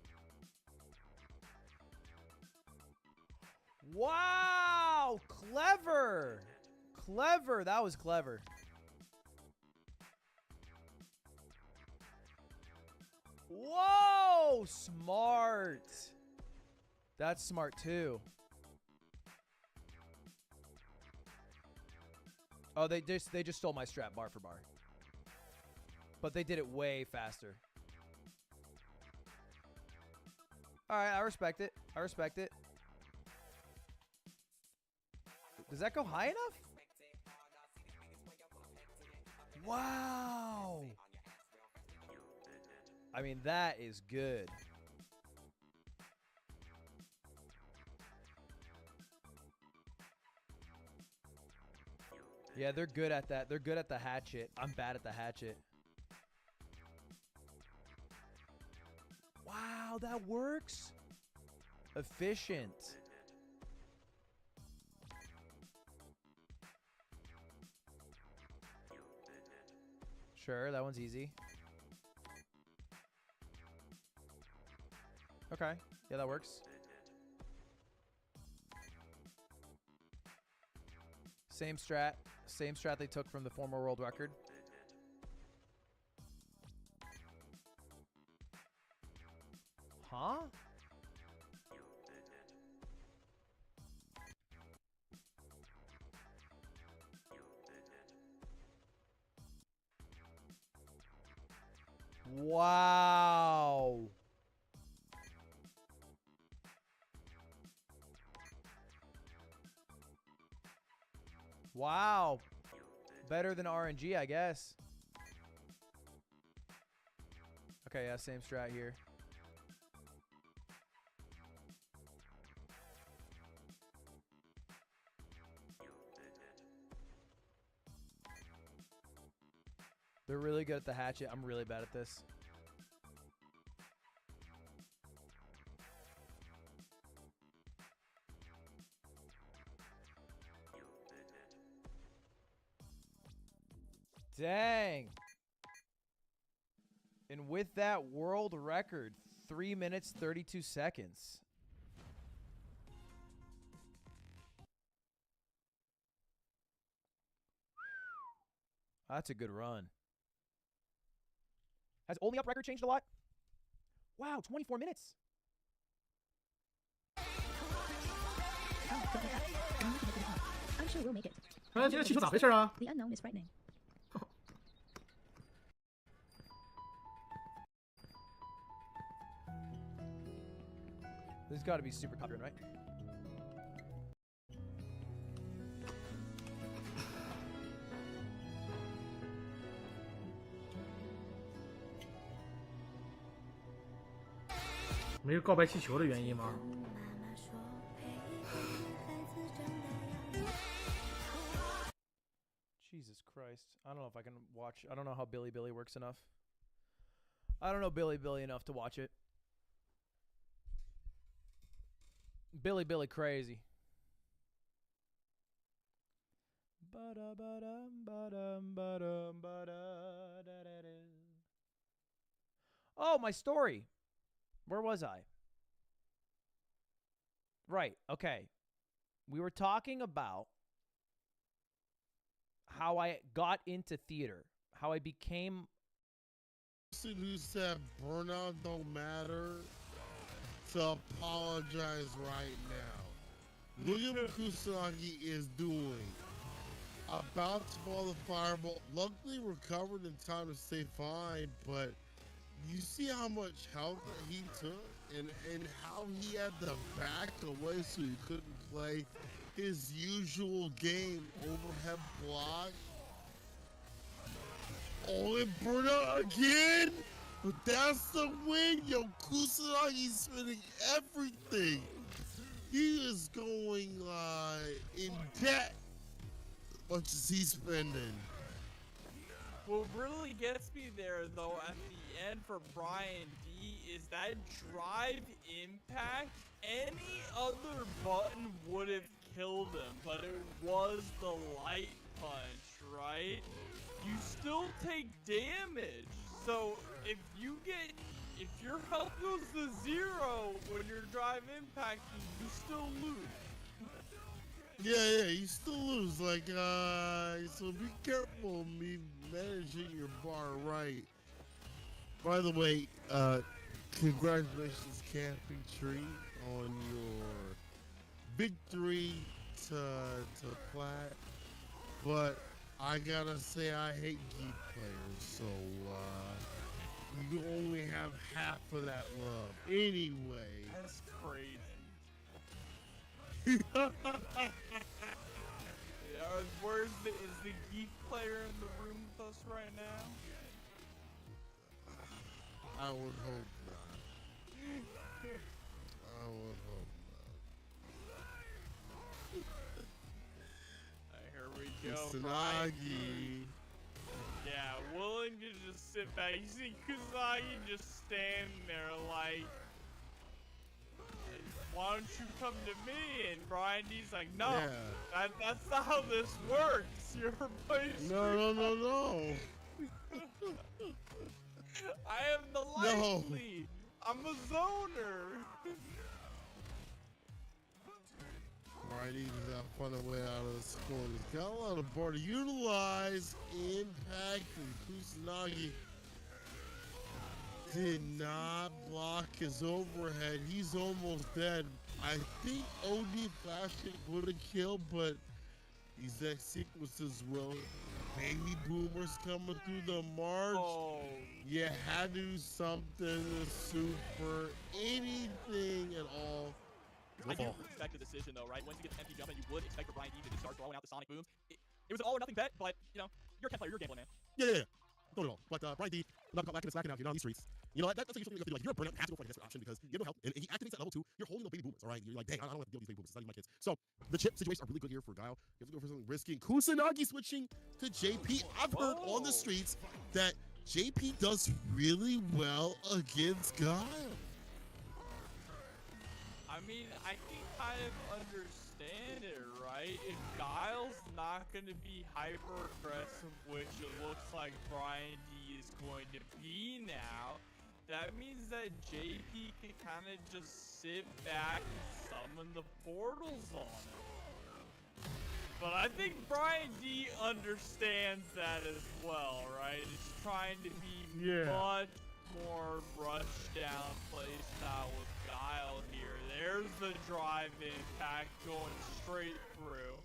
Wow! Clever! Clever. That was clever. Whoa! Smart. That's smart too. Oh, they just stole my strat bar for bar. But they did it way faster. All right, I respect it. I respect it. Does that go high enough? Wow. I mean, that is good. Yeah, they're good at that. They're good at the hatchet. I'm bad at the hatchet. Wow, that works. Efficient. Sure, that one's easy. Okay, yeah, that works. Same strat they took from the former world record. Huh? Wow. Wow. Better than RNG, I guess. Okay, yeah, same strat here. They're really good at the hatchet. I'm really bad at this. Dang. And with that world record, 3 minutes, 32 seconds. That's a good run. Has Only Up record changed a lot? Wow, 24 minutes. I'm sure we'll make it. 现在汽车咋回事啊？ The unknown is frightening. This has got to be super copyright, right? "没有告白气球的原因吗？ Jesus Christ. I don't know if I can watch. I don't know how Billy Billy works enough. I don't know Billy Billy enough to watch it. Billy Billy crazy. Oh, my story. Where was I? Right. Okay. We were talking about how I got into theater, how I became. Who said burnout don't matter to apologize right now. Look at what Kusanagi is doing. About to fall the fireball. Luckily recovered in time to stay fine, but you see how much health that he took and how he had to back away so he couldn't play his usual game, overhead block. Oh, it burned out again? But that's the win, yo. Kusanagi's spending everything. He is going in debt as much as he's spending. What really gets me there, though, at the end for Brian D is that drive impact. Any other button would have killed him, but it was the light punch, right? You still take damage. So if your health goes to 0 when you're drive impacting, you still lose. Yeah, you still lose. Like, so be careful of me managing your bar right. By the way, congratulations, Camping Tree, on your victory to plat. But I gotta say, I hate geek players, so you only have half of that love. Anyway. That's crazy. Is the geek player in the room with us right now? I would hope not. I would hope not. Here we go. Kusanagi. Yeah, willing to just sit back. You see Kusanagi just standing there like, why don't you come to me? And Brian D's like, no, that's not how this works. You're replaced. No. I am the light lead. I'm a zoner. Brian D does not find a way out of the score. He's got a lot of bar to utilize. Impact and Kusanagi did not block his overhead. He's almost dead. I think OD Flashkick would have killed, but these next sequences will. Baby boomers coming through the march. You had to do something super, anything at all. I do respect the decision, though, right? Once you get the empty jump, you would expect for Brian D to just start throwing out the sonic booms. It was an all or nothing bet, but, you know, you're a 10 player, you're a gambling man. Yeah. Don't at all. But Brian D, not back in the slacking out, you're on these streets. You know, that's something you have to do. Like, you're a burnout, you have to go for a desperate option because you have no help. And he activates at level 2. You're holding no baby boomers, all right? You're like, dang, I don't have to deal with these baby boomers. It's not even my kids. So, the chip situations are really good here for Guile. You have to go for something risky. Kusanagi switching to JP. I've heard on the streets that JP does really well against Guile. I'm mean, I can kind of understand it, right? If Guile's not going to be hyper aggressive, which it looks like Brian D is going to be now, that means that JP can kind of just sit back and summon the portals on him. But I think Brian D understands that as well, right? It's trying to be much more rushed down playstyle with Guile here. There's the drive impact going straight through.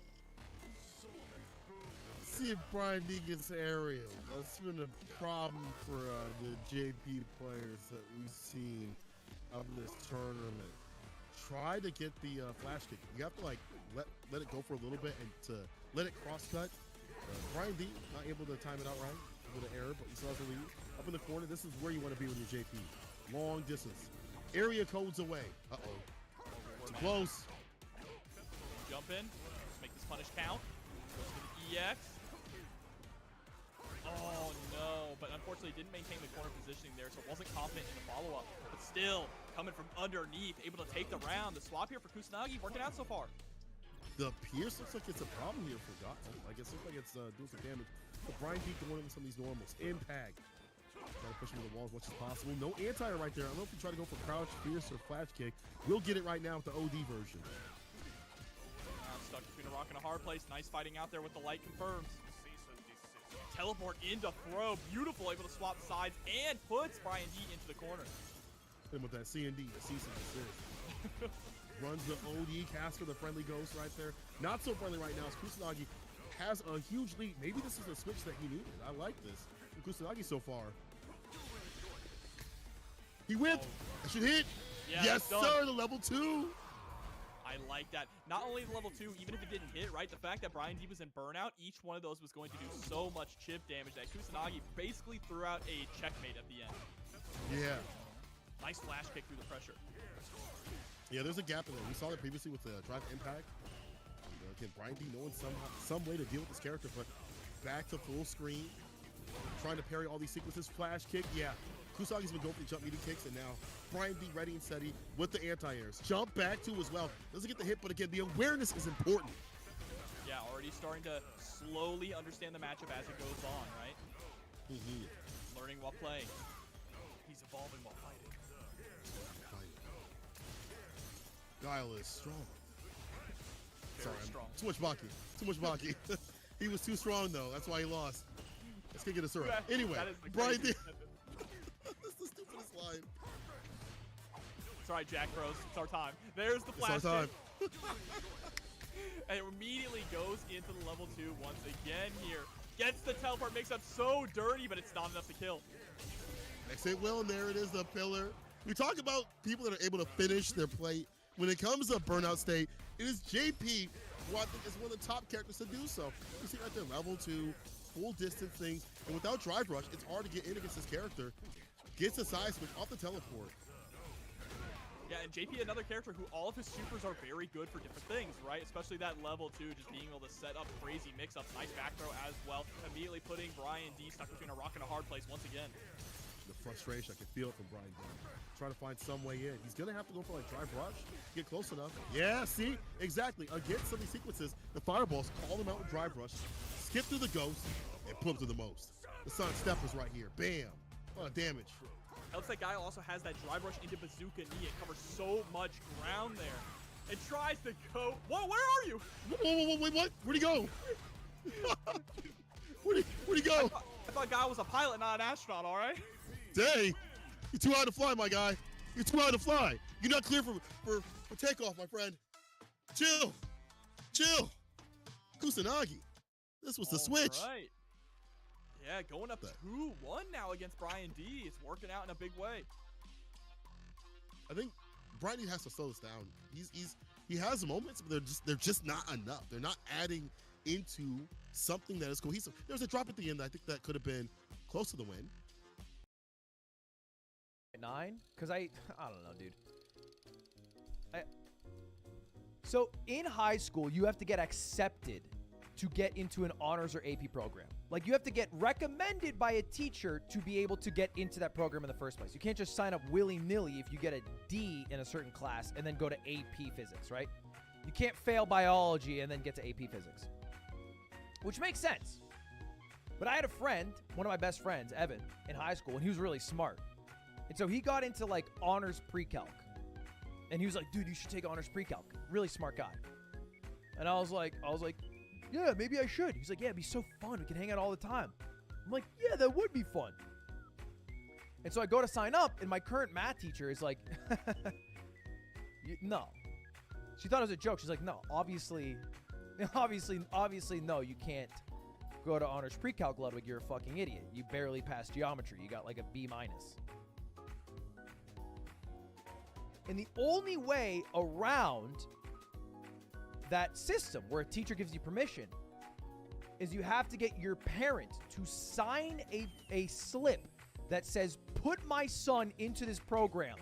See if Brian D gets aerial. That's been a problem for the JP players that we've seen of this tournament. Try to get the flash kick. You have to like let it go for a little bit and to let it cross cut. Brian D not able to time it out right with an error, but he still has the lead. Up in the corner, this is where you want to be when you're JP. Long distance. Area codes away. Uh-oh. Too close. Jump in. Make this punish count. Goes to the EX. Oh no, but unfortunately didn't maintain the corner positioning there, so wasn't confident in the follow-up. But still, coming from underneath, able to take the round. The swap here for Kusanagi working out so far. The Pierce looks like it's a problem here for Gotham. Like it looks like it's doing some damage. But Brian D going in with some of these normals. Impact. Try to push him to the wall as much as possible. No anti-air right there. I don't know if you try to go for crouch, Pierce, or flash kick. We'll get it right now with the OD version. Stuck between a rock and a hard place. Nice fighting out there with the light confirms. Teleport into throw. Beautiful, able to swap sides and puts Brian D into the corner. Hit him with that C&D, the cease and desist. Runs the OD, Casper, the friendly ghost right there. Not so friendly right now as Kusanagi has a huge lead. Maybe this is the switch that he needed. I like this from Kusanagi so far. He went. That should hit. Yeah, yes, sir, the level 2. I like that. Not only the level 2, even if it didn't hit, right? The fact that Brian D was in burnout, each one of those was going to do so much chip damage that Kusanagi basically threw out a checkmate at the end. Yeah. Nice flash kick through the pressure. Yeah, there's a gap in there. We saw that previously with the drive impact. And, again, Brian D knowing some way to deal with this character, but back to full screen. Trying to parry all these sequences. Flash kick, yeah. Kusagi's been going for the jump meeting kicks, and now Brian D ready and steady with the anti-airs. Jump back too as well. Doesn't get the hit, but again, the awareness is important. Yeah, already starting to slowly understand the matchup as it goes on, right? Learning while playing. He's evolving while fighting. Guile is strong. Very Sorry, strong. Too much Baki. Too much Baki. He was too strong though. That's why he lost. Let's kick it to Sura. Anyway, Brian D. That's the stupidest line. It's all right, Jack Bros. It's our time. There's the flash It's our time. kick. And it immediately goes into the level 2 once again here. Gets the teleport, makes up so dirty, but it's not enough to kill. Next hit will, and there it is, the pillar. We talk about people that are able to finish their play. When it comes to burnout state, it is JP, who I think is one of the top characters to do so. You see right there, level 2, full distance things, and without drive rush, it's hard to get in against this character. Gets a side switch off the teleport. Yeah, and JP, another character who all of his supers are very good for different things, right? Especially that level 2, just being able to set up crazy mix-ups. Nice back throw as well. Immediately putting Brian D stuck between a rock and a hard place once again. The frustration, I can feel it from Brian D. Trying to find some way in. He's going to have to go for like drive rush, get close enough. Yeah, see? Exactly. Against some of these sequences, the fireballs call them out with drive rush, skip through the ghost, and put them to the most. The Sun Step is right here. Bam. A lot of damage. It looks like Guile also has that drive rush into Bazooka knee. It covers so much ground there. It tries to go. Whoa, where are you? Whoa, wait, what? Where'd he go? Where'd he go? I thought Guile was a pilot, not an astronaut, all right? Day, you're too high to fly, my guy. You're too high to fly. You're not clear for takeoff, my friend. Chill. Kusanagi. This was the switch. Right. Yeah, going up 2-1 now against Brian D. It's working out in a big way. I think Brian D has to slow this down. He has moments, but they're just not enough. They're not adding into something that is cohesive. There was a drop at the end that I think that could have been close to the win. 9? Because I don't know, dude. So in high school, you have to get accepted to get into an honors or AP program. Like, you have to get recommended by a teacher to be able to get into that program in the first place. You can't just sign up willy-nilly if you get a D in a certain class and then go to AP physics, right? You can't fail biology and then get to AP physics, which makes sense. But I had a friend, one of my best friends, Evan, in high school, and he was really smart. And so he got into, like, honors pre-calc. And he was like, dude, you should take honors pre-calc. Really smart guy. And I was like, yeah, maybe I should. He's like, yeah, it'd be so fun. We can hang out all the time. I'm like, yeah, that would be fun. And so I go to sign up, and my current math teacher is like, no. She thought it was a joke. She's like, no, obviously, no, you can't go to honors pre-calc, Ludwig. You're a fucking idiot. You barely passed geometry. You got like a B-. And the only way around that system where a teacher gives you permission is you have to get your parent to sign a slip that says, put my son into this program.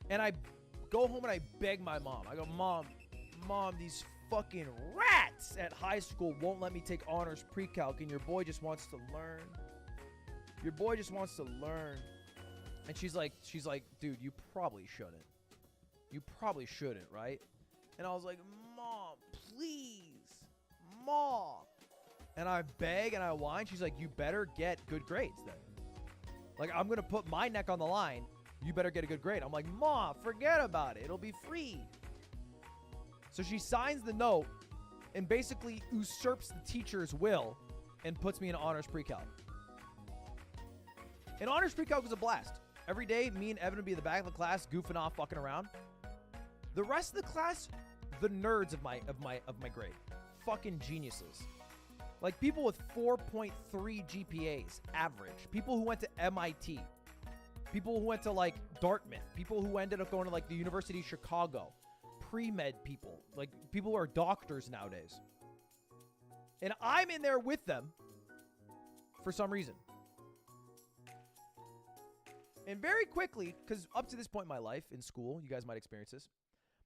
And I go home and I beg my mom. I go, Mom, these fucking rats at high school won't let me take honors pre-calc, and your boy just wants to learn. Your boy just wants to learn. And she's like, dude, you probably shouldn't. You probably shouldn't, right? And I was like, Mom, please, Mom. And I beg and I whine. She's like, you better get good grades then. Like, I'm going to put my neck on the line. You better get a good grade. I'm like, Mom, forget about it. It'll be free. So she signs the note and basically usurps the teacher's will and puts me in honors pre-calc. And honors pre-calc was a blast. Every day, me and Evan would be in the back of the class, goofing off, fucking around. The rest of the class, the nerds of my grade, fucking geniuses. Like, people with 4.3 GPAs, average. People who went to MIT. People who went to, like, Dartmouth. People who ended up going to, like, the University of Chicago. Pre-med people. Like, people who are doctors nowadays. And I'm in there with them for some reason. And very quickly, because up to this point in my life, in school, you guys might experience this,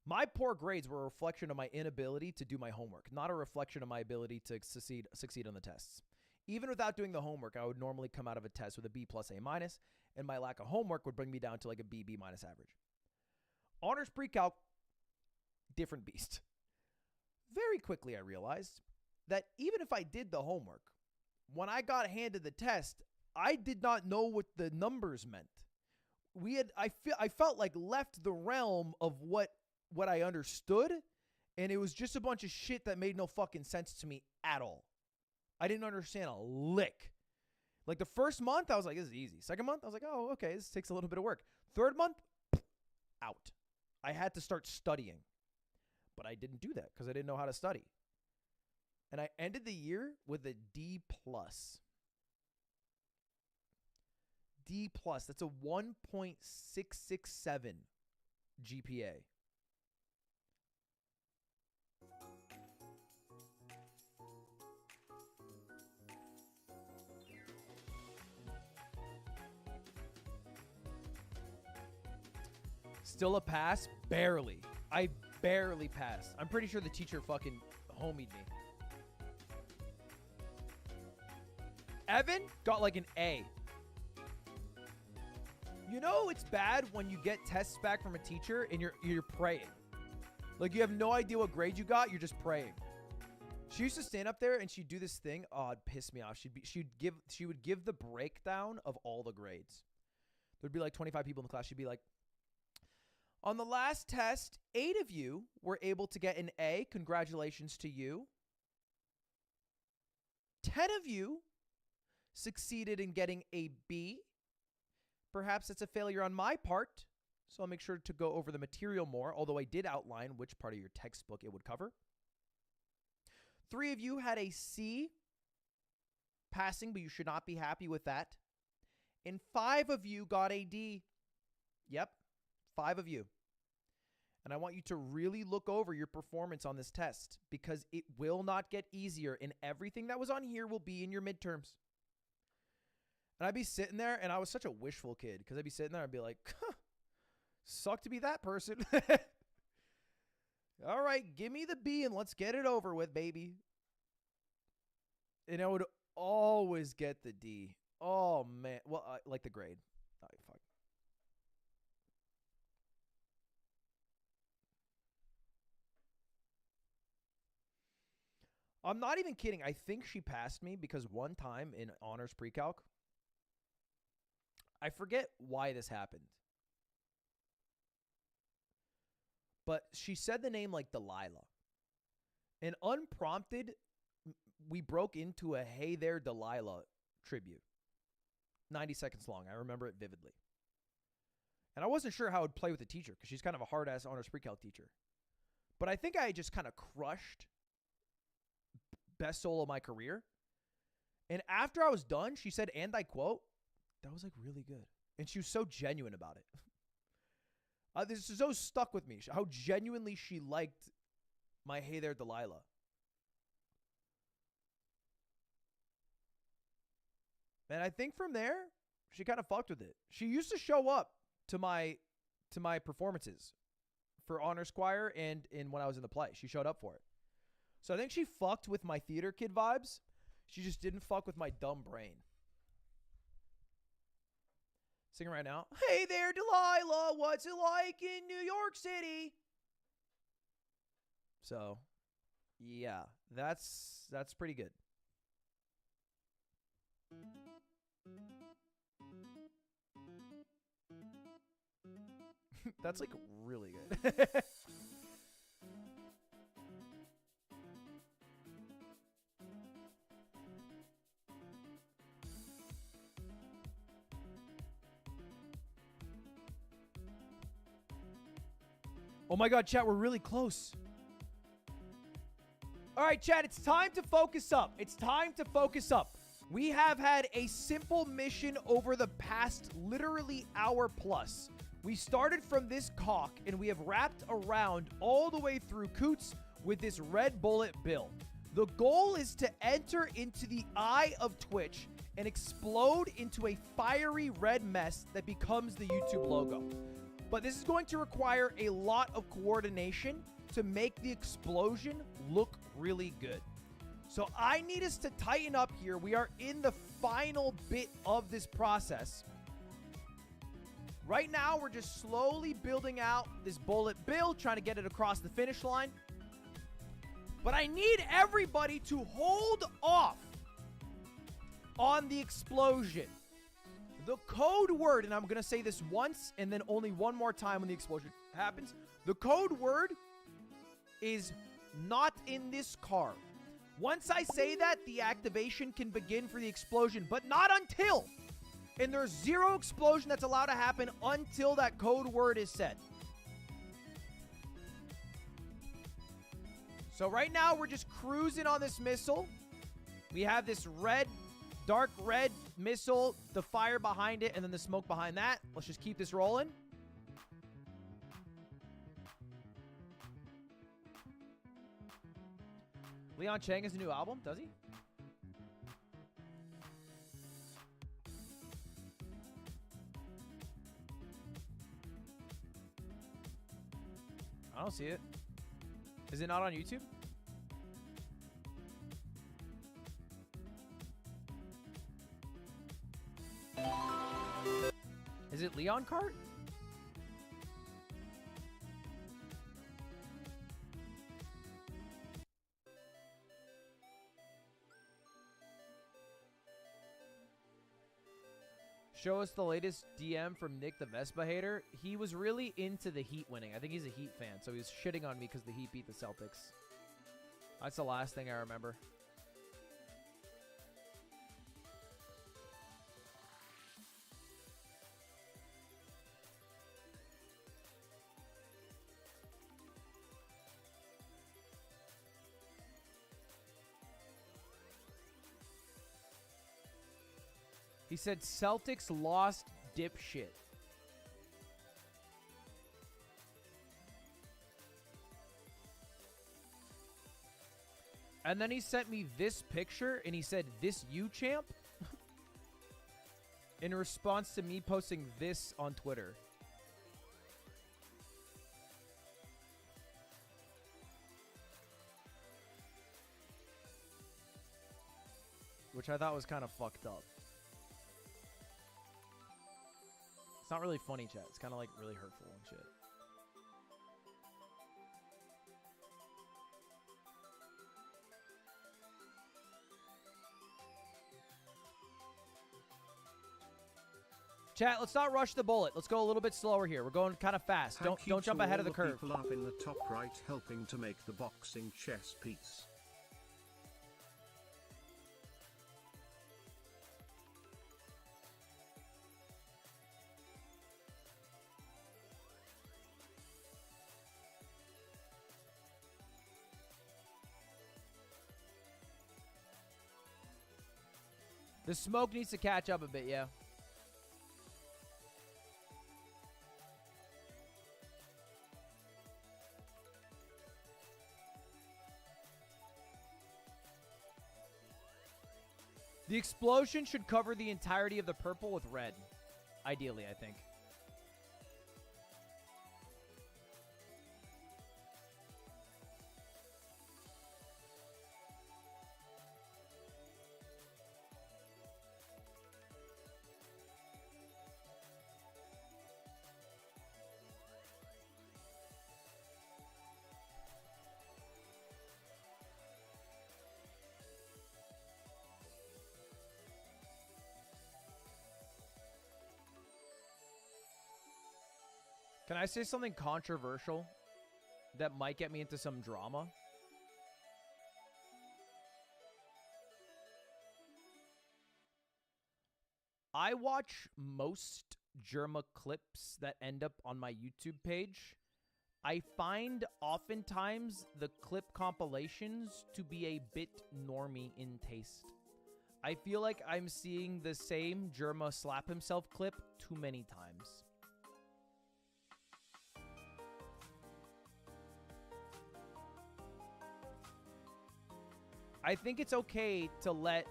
my poor grades were a reflection of my inability to do my homework, not a reflection of my ability to succeed on the tests. Even without doing the homework, I would normally come out of a test with a B plus A-, and my lack of homework would bring me down to like a B average. Honors pre-calc, different beast. Very quickly, I realized that even if I did the homework, when I got handed the test, I did not know what the numbers meant. I felt like left the realm of what I understood, and it was just a bunch of shit that made no fucking sense to me at all. I didn't understand a lick. Like, the first month, I was like, this is easy. Second month, I was like, oh, okay, this takes a little bit of work. Third month, out. I had to start studying. But I didn't do that because I didn't know how to study. And I ended the year with a D+. D+. That's a 1.667 GPA. Still a pass? Barely. I barely passed. I'm pretty sure the teacher fucking homied me. Evan got like an A. You know it's bad when you get tests back from a teacher and you're praying. Like, you have no idea what grade you got, you're just praying. She used to stand up there and she'd do this thing. Oh, it pissed me off. She would give the breakdown of all the grades. There'd be like 25 people in the class. She'd be like, on the last test, 8 of you were able to get an A. Congratulations to you. 10 of you succeeded in getting a B. Perhaps it's a failure on my part, so I'll make sure to go over the material more, although I did outline which part of your textbook it would cover. 3 of you had a C, passing, but you should not be happy with that. And 5 of you got a D. Yep, 5 of you. And I want you to really look over your performance on this test, because it will not get easier, and everything that was on here will be in your midterms. And I'd be sitting there, and I was such a wishful kid, because I'd be sitting there and I'd be like, huh, suck to be that person. All right, give me the B and let's get it over with, baby. And I would always get the D. Oh, man. Well, like the grade. Oh, fuck. I'm not even kidding. I think she passed me because one time in honors pre-calc, I forget why this happened. But she said the name like Delilah. And unprompted, we broke into a Hey There Delilah tribute. 90 seconds long. I remember it vividly. And I wasn't sure how I would play with the teacher because she's kind of a hard-ass honors pre-calc teacher. But I think I just kind of crushed best solo of my career. And after I was done, she said, and I quote, that was like really good. And she was so genuine about it. This is so stuck with me. How genuinely she liked my Hey There Delilah. And I think from there, she kind of fucked with it. She used to show up to my performances for Honors Choir and when I was in the play. She showed up for it. So I think she fucked with my theater kid vibes. She just didn't fuck with my dumb brain. Singing right now. Hey there, Delilah. What's it like in New York City? So, yeah, that's pretty good. That's like really good. Oh my God, chat, we're really close. All right, chat, it's time to focus up. It's time to focus up. We have had a simple mission over the past literally hour plus. We started from this cock and we have wrapped around all the way through Coots with this red bullet bill. The goal is to enter into the eye of Twitch and explode into a fiery red mess that becomes the YouTube logo. But this is going to require a lot of coordination to make the explosion look really good. So I need us to tighten up here. We are in the final bit of this process. Right now, we're just slowly building out this bullet bill, trying to get it across the finish line. But I need everybody to hold off on the explosion. The code word, and I'm going to say this once and then only one more time when the explosion happens. The code word is not in this car. Once I say that, the activation can begin for the explosion, but not until. And there's zero explosion that's allowed to happen until that code word is said. So right now, we're just cruising on this missile. We have this red, dark red missile, the fire behind it, and then the smoke behind that. Let's just keep this rolling. Leon Chang has a new album, does he? I don't see it. Is it not on YouTube? Is it Leon Cart? Show us the latest DM from Nick the Vespa hater. He was really into the Heat winning. I think he's a Heat fan, so he was shitting on me because the Heat beat the Celtics. That's the last thing I remember. He said Celtics lost dipshit. And then he sent me this picture and he said, "This you, champ?" in response to me posting this on Twitter. which I thought was kind of fucked up. It's not really funny, chat. It's kind of like really hurtful and shit. Chat, let's not rush the bullet. Let's go a little bit slower here. We're going kind of fast. Don't jump ahead of the curve. People up in the top right helping to make the boxing chess piece. The smoke needs to catch up a bit, yeah. The explosion should cover the entirety of the purple with red. Ideally, I think. Can I say something controversial that might get me into some drama? I watch most Germa clips that end up on my YouTube page. I find oftentimes the clip compilations to be a bit normie in taste. I feel like I'm seeing the same Germa slap himself clip too many times. I think it's okay to let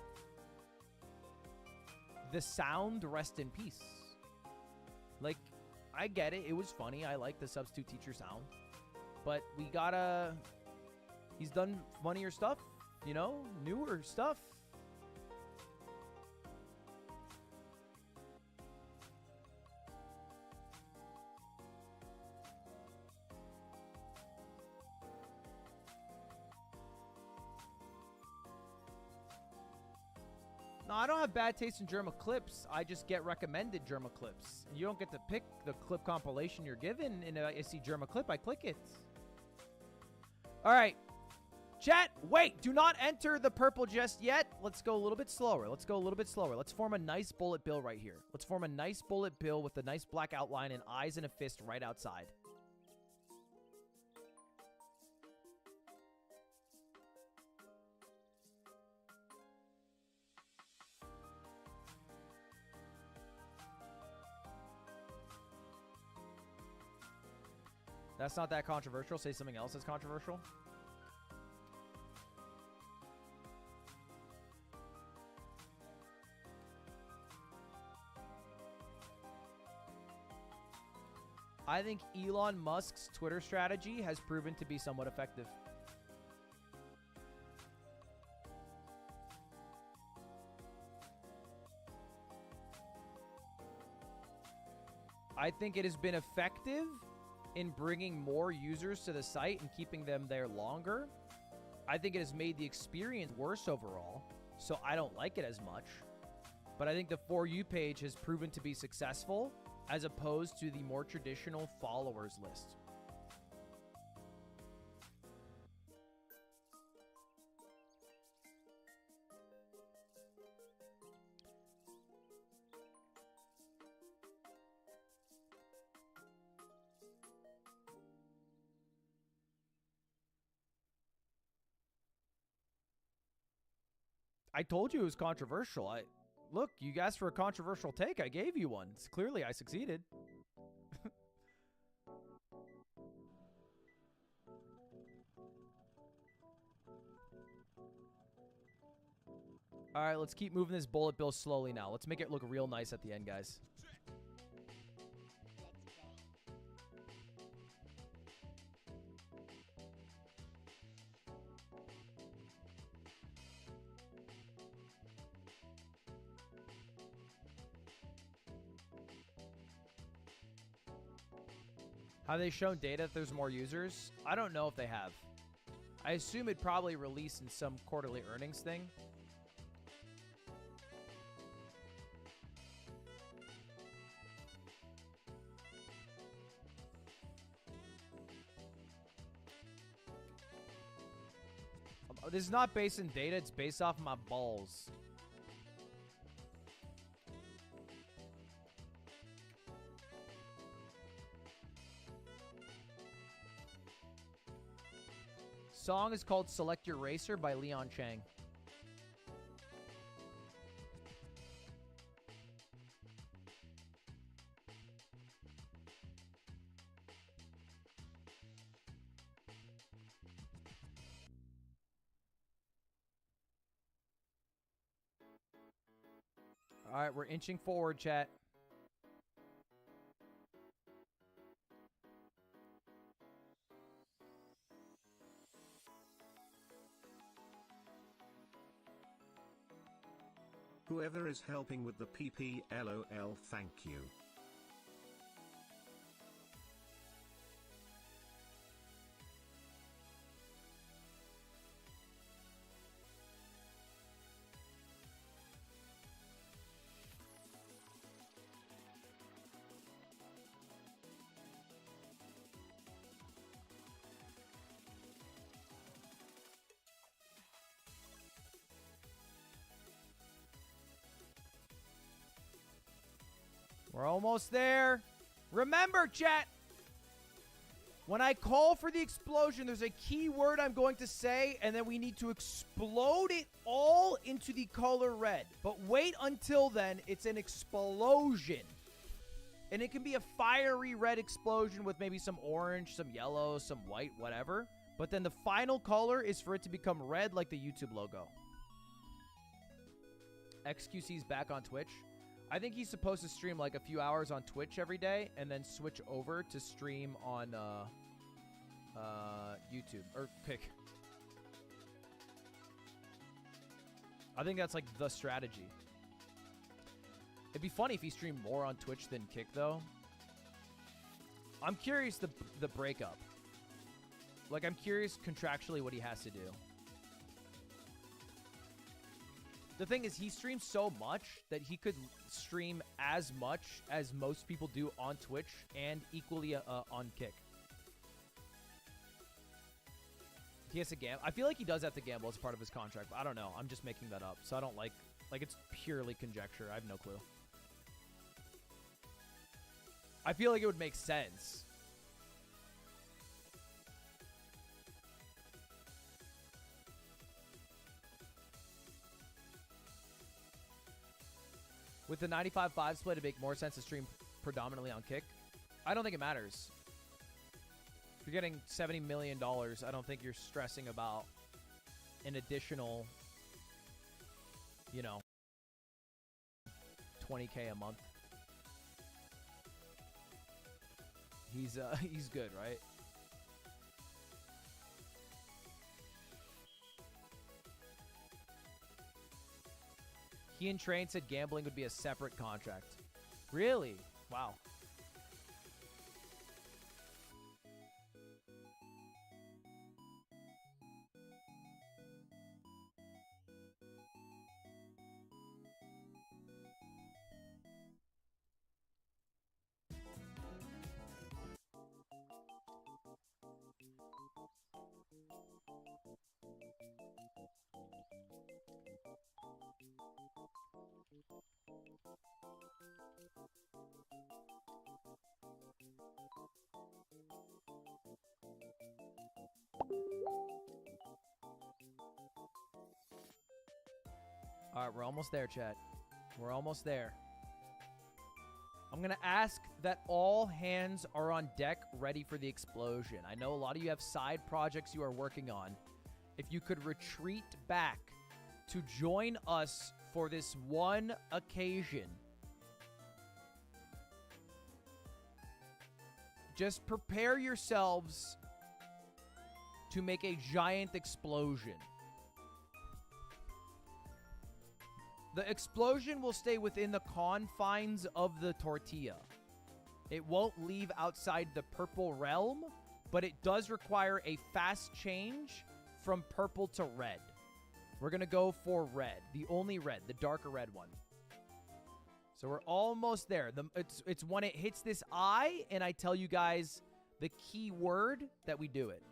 the sound rest in peace. Like, I get it. It was funny. I like the substitute teacher sound. But we gotta... He's done funnier stuff, you know? Newer stuff. No, I don't have bad taste in Germa clips. I just get recommended Germa clips. And you don't get to pick the clip compilation you're given. And if I see Germa clip, I click it. All right. Chat, wait. Do not enter the purple just yet. Let's go a little bit slower. Let's go a little bit slower. Let's form a nice bullet bill right here. Let's form a nice bullet bill with a nice black outline and eyes and a fist right outside. That's not that controversial. Say something else that's controversial. I think Elon Musk's Twitter strategy has proven to be somewhat effective. I think it has been effective in bringing more users to the site and keeping them there longer. I think it has made the experience worse overall, so I don't like it as much. But I think the For You page has proven to be successful as opposed to the more traditional followers list. I told you it was controversial. Look, you asked for a controversial take. I gave you one. Clearly, I succeeded. All right, let's keep moving this bullet bill slowly now. Let's make it look real nice at the end, guys. Have they shown data if there's more users? I don't know if they have. I assume it'd probably release in some quarterly earnings thing. This is not based in data, it's based off my balls. Song is called Select Your Racer by Leon Chang. All right, we're inching forward, chat. Whoever is helping with the PP, LOL, thank you. We're almost there. Remember, chat, when I call for the explosion, there's a key word I'm going to say, and then we need to explode it all into the color red. But wait until then, it's an explosion. And it can be a fiery red explosion with maybe some orange, some yellow, some white, whatever. But then the final color is for it to become red like the YouTube logo. XQC's back on Twitch. I think he's supposed to stream like a few hours on Twitch every day and then switch over to stream on YouTube or Kick. I think that's like the strategy. It'd be funny if he streamed more on Twitch than Kick though. I'm curious the breakup. Like I'm curious contractually what he has to do. The thing is, he streams so much that he could stream as much as most people do on Twitch and equally on Kick. He has to gamble. I feel like he does have to gamble as part of his contract, but I don't know. I'm just making that up, so I don't like it's purely conjecture. I have no clue. I feel like it would make sense. With the 95-5 split, it'd make more sense to stream predominantly on Kick. I don't think it matters. If you're getting $70 million, I don't think you're stressing about an additional, you know, $20K a month. He's good, right? He and Train said gambling would be a separate contract. Really? Wow. All right, we're almost there, chat. We're almost there. I'm going to ask that all hands are on deck ready for the explosion. I know a lot of you have side projects you are working on. If you could retreat back to join us for this one occasion. Just prepare yourselves to make a giant explosion. The explosion will stay within the confines of the tortilla. It won't leave outside the purple realm, but it does require a fast change from purple to red. We're going to go for red, the only red, the darker red one. So we're almost there. It's when it hits this eye, and I tell you guys the key word that we do it.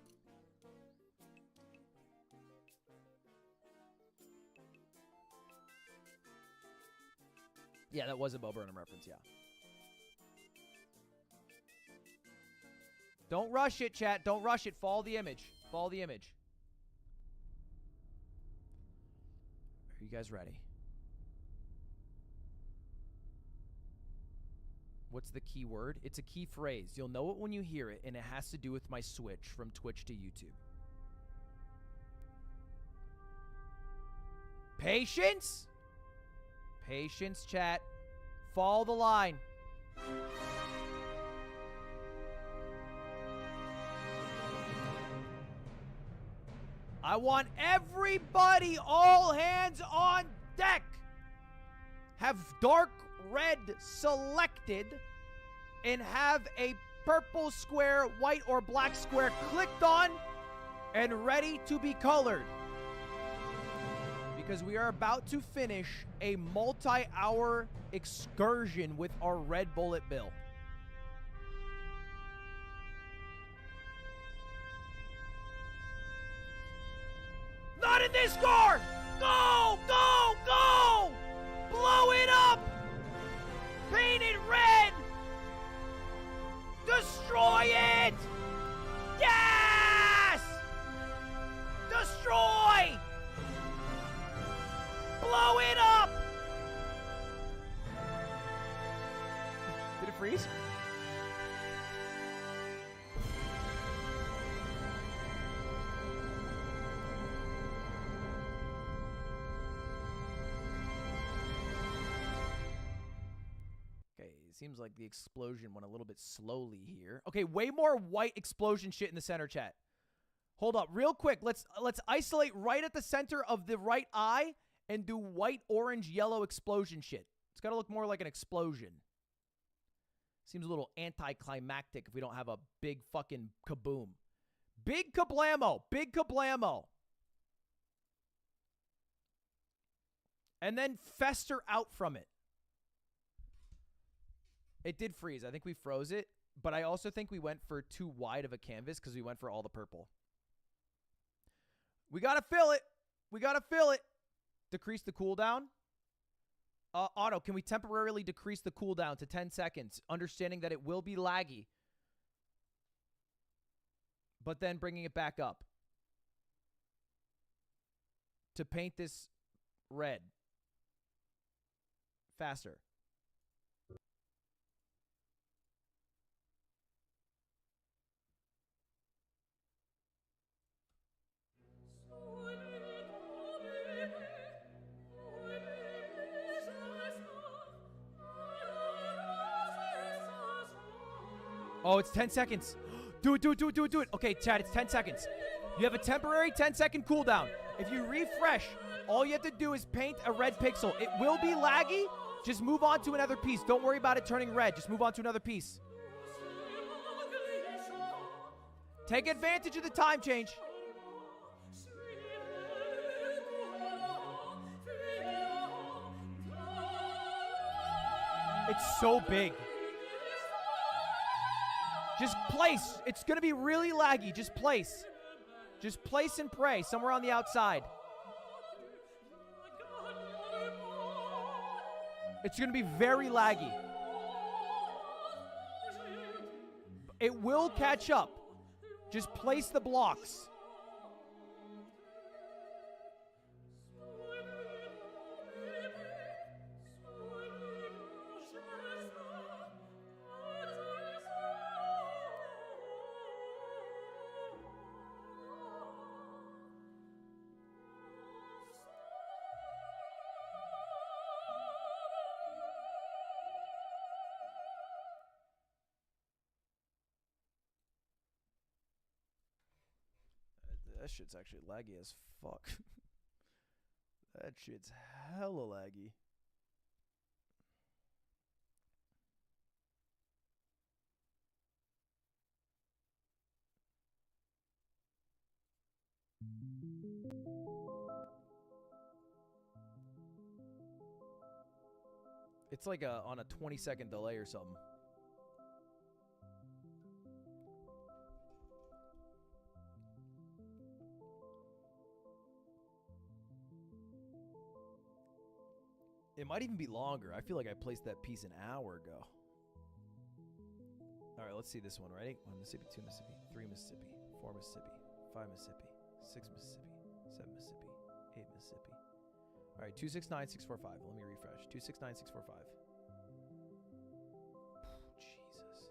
Yeah, that was a Bo Burnham reference, yeah. Don't rush it, chat. Don't rush it. Follow the image. Follow the image. Are you guys ready? What's the key word? It's a key phrase. You'll know it when you hear it, and it has to do with my switch from Twitch to YouTube. Patience? Patience, chat. Follow the line. I want everybody, all hands on deck. Have dark red selected and have a purple square, white or black square clicked on and ready to be colored. Because we are about to finish a multi-hour excursion with our red bullet bill. Not in this car! Go! Go! Go! Blow it up! Paint it red! Destroy it! Yes! Destroy! Blow it up! Did it freeze? Seems like the explosion went a little bit slowly here. Okay, way more white explosion shit in the center, chat. Hold up, real quick. Let's isolate right at the center of the right eye and do white, orange, yellow explosion shit. It's got to look more like an explosion. Seems a little anticlimactic if we don't have a big fucking kaboom. Big kablamo. Big kablamo. And then fester out from it. It did freeze. I think we froze it, but I also think we went for too wide of a canvas because we went for all the purple. We got to fill it. We got to fill it. Decrease the cooldown. Auto, can we temporarily decrease the cooldown to 10 seconds, understanding that it will be laggy, but then bringing it back up to paint this red faster. Oh, it's 10 seconds. Do it, do it, do it, do it, do it. Okay, chat, it's 10 seconds. You have a temporary 10-second cooldown. If you refresh, all you have to do is paint a red pixel. It will be laggy. Just move on to another piece. Don't worry about it turning red. Just move on to another piece. Take advantage of the time change. It's so big. Just place. It's going to be really laggy. Just place. Just place and pray somewhere on the outside. It's going to be very laggy. It will catch up. Just place the blocks. That shit's actually laggy as fuck. That shit's hella laggy. it's like on a 20-second delay or something. It might even be longer. I feel like I placed that piece an hour ago. All right, let's see this one. Ready? 1 Mississippi, 2 Mississippi, 3 Mississippi, 4 Mississippi, 5 Mississippi, 6 Mississippi, 7 Mississippi, 8 Mississippi. All right, 269645. Let me refresh. 269645. Jesus.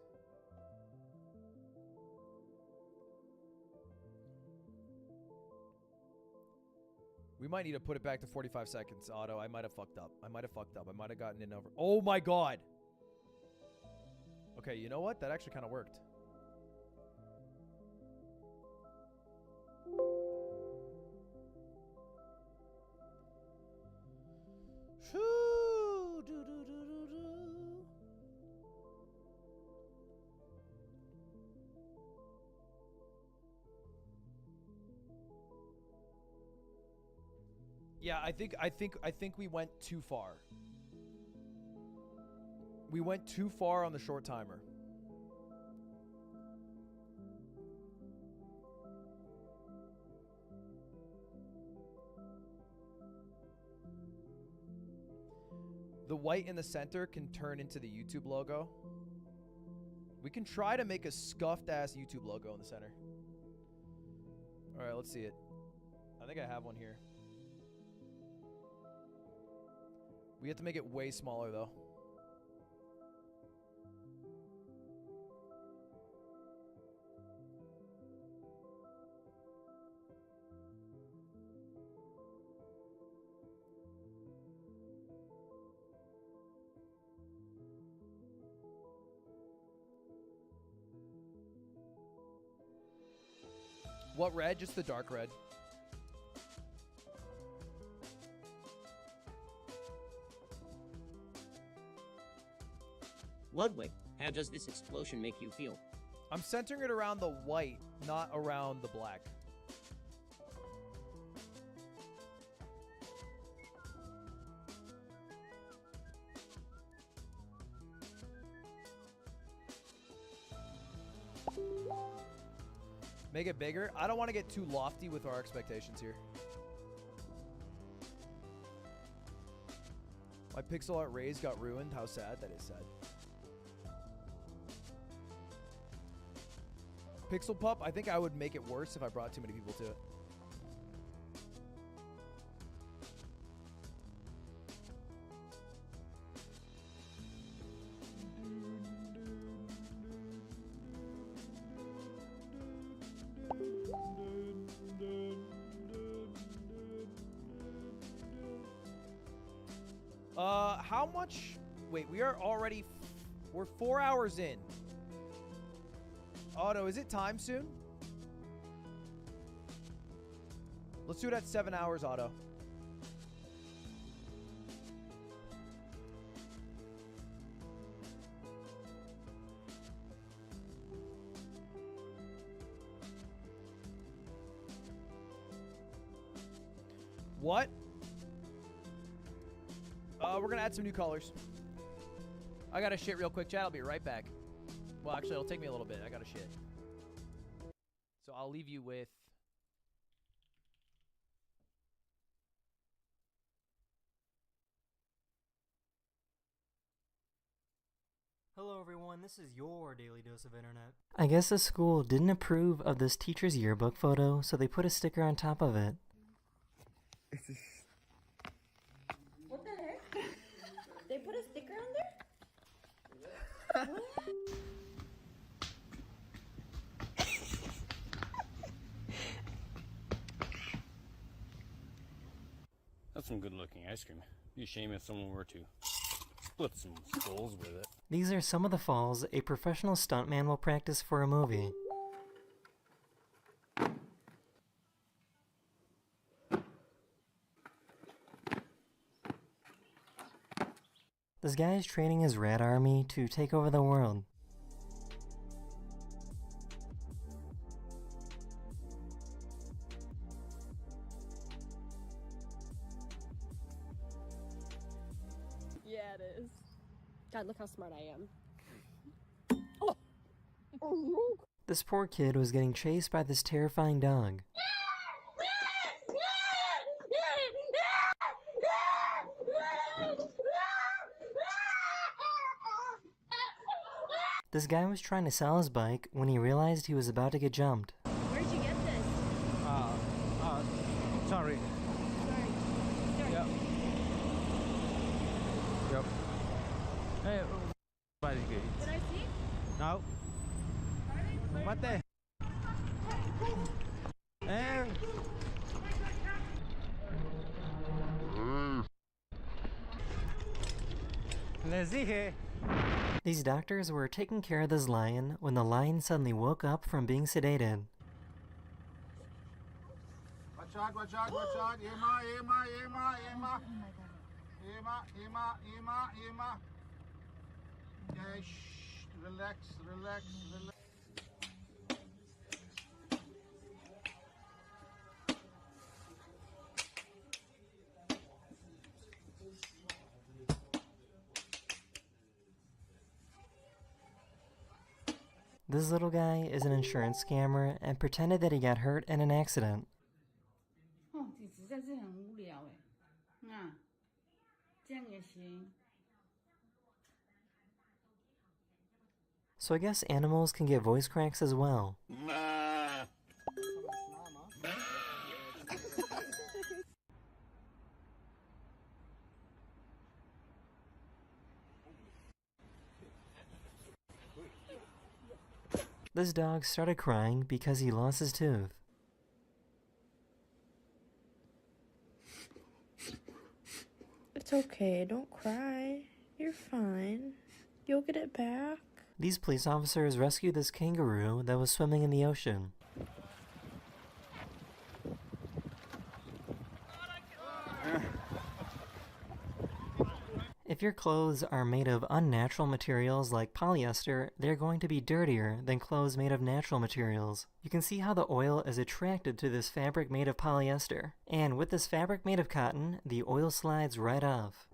We might need to put it back to 45 seconds, Otto. I might have fucked up. I might have gotten in over. Oh my god. Okay, you know what? That actually kind of worked. Yeah, I think we went too far. We went too far on the short timer. The white in the center can turn into the YouTube logo. We can try to make a scuffed ass YouTube logo in the center. All right, let's see it. I think I have one here. We have to make it way smaller though. What red? Just the dark red. Ludwig, how does this explosion make you feel? I'm centering it around the white, not around the black. Make it bigger. I don't want to get too lofty with our expectations here. My pixel art rays got ruined. How sad. That is sad. Pixel Pup, I think I would make it worse if I brought too many people to it. How much? Wait, we are already. We're 4 hours in. Otto, is it time soon? Let's do it at 7 hours, Otto. What? We're gonna add some new colors. I gotta shit real quick, chat. I'll be right back. Well, actually, it'll take me a little bit. I gotta shit. So I'll leave you with... Hello everyone, this is your Daily Dose of Internet. I guess the school didn't approve of this teacher's yearbook photo, so they put a sticker on top of it. What the heck? They put a sticker on there? What? That's some good looking ice cream. Be a shame if someone were to split some skulls with it. These are some of the falls a professional stuntman will practice for a movie. This guy is training his rat army to take over the world. Yeah, it is. God, look how smart I am. This poor kid was getting chased by this terrifying dog. This guy was trying to sell his bike when he realized he was about to get jumped. Where'd you get this? Sorry. Yep. Yep. Hey, Can I see? no. What the? Hey. Les dije. These doctors were taking care of this lion when the lion suddenly woke up from being sedated. Watch out, watch out, watch out. Emma, Emma, Emma, Emma. Emma, Emma, Emma, Emma. Yeah, shh. Relax, relax, relax. This little guy is an insurance scammer and pretended that he got hurt in an accident. 哦，这实在是很无聊哎。啊，这样也行。 So I guess animals can get voice cracks as well. This dog started crying because he lost his tooth. It's okay, don't cry. You're fine. You'll get it back. These police officers rescued this kangaroo that was swimming in the ocean. If your clothes are made of unnatural materials like polyester, they're going to be dirtier than clothes made of natural materials. You can see how the oil is attracted to this fabric made of polyester. And with this fabric made of cotton, the oil slides right off.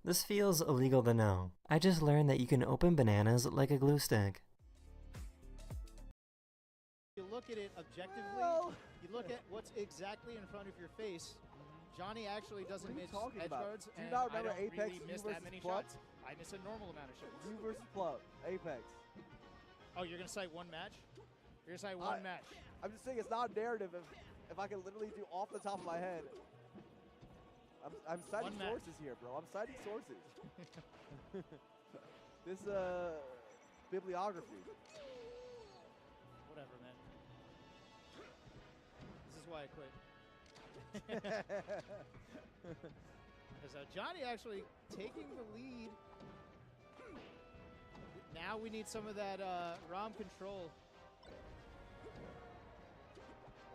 This feels illegal to know. I just learned that you can open bananas like a glue stick. You look at it objectively, you look at what's exactly in front of your face. Johnny actually doesn't miss edge guards, and I don't really miss that many shots. I miss a normal amount of shots. You versus Plug, Apex. Oh, you're gonna cite one match? You're gonna cite one match? I'm just saying it's not narrative if I can literally do off the top of my head. I'm citing sources here, bro. I'm citing sources. This bibliography. Whatever, man. This is why I quit. Because Johnny actually taking the lead. Now we need some of that ROM control.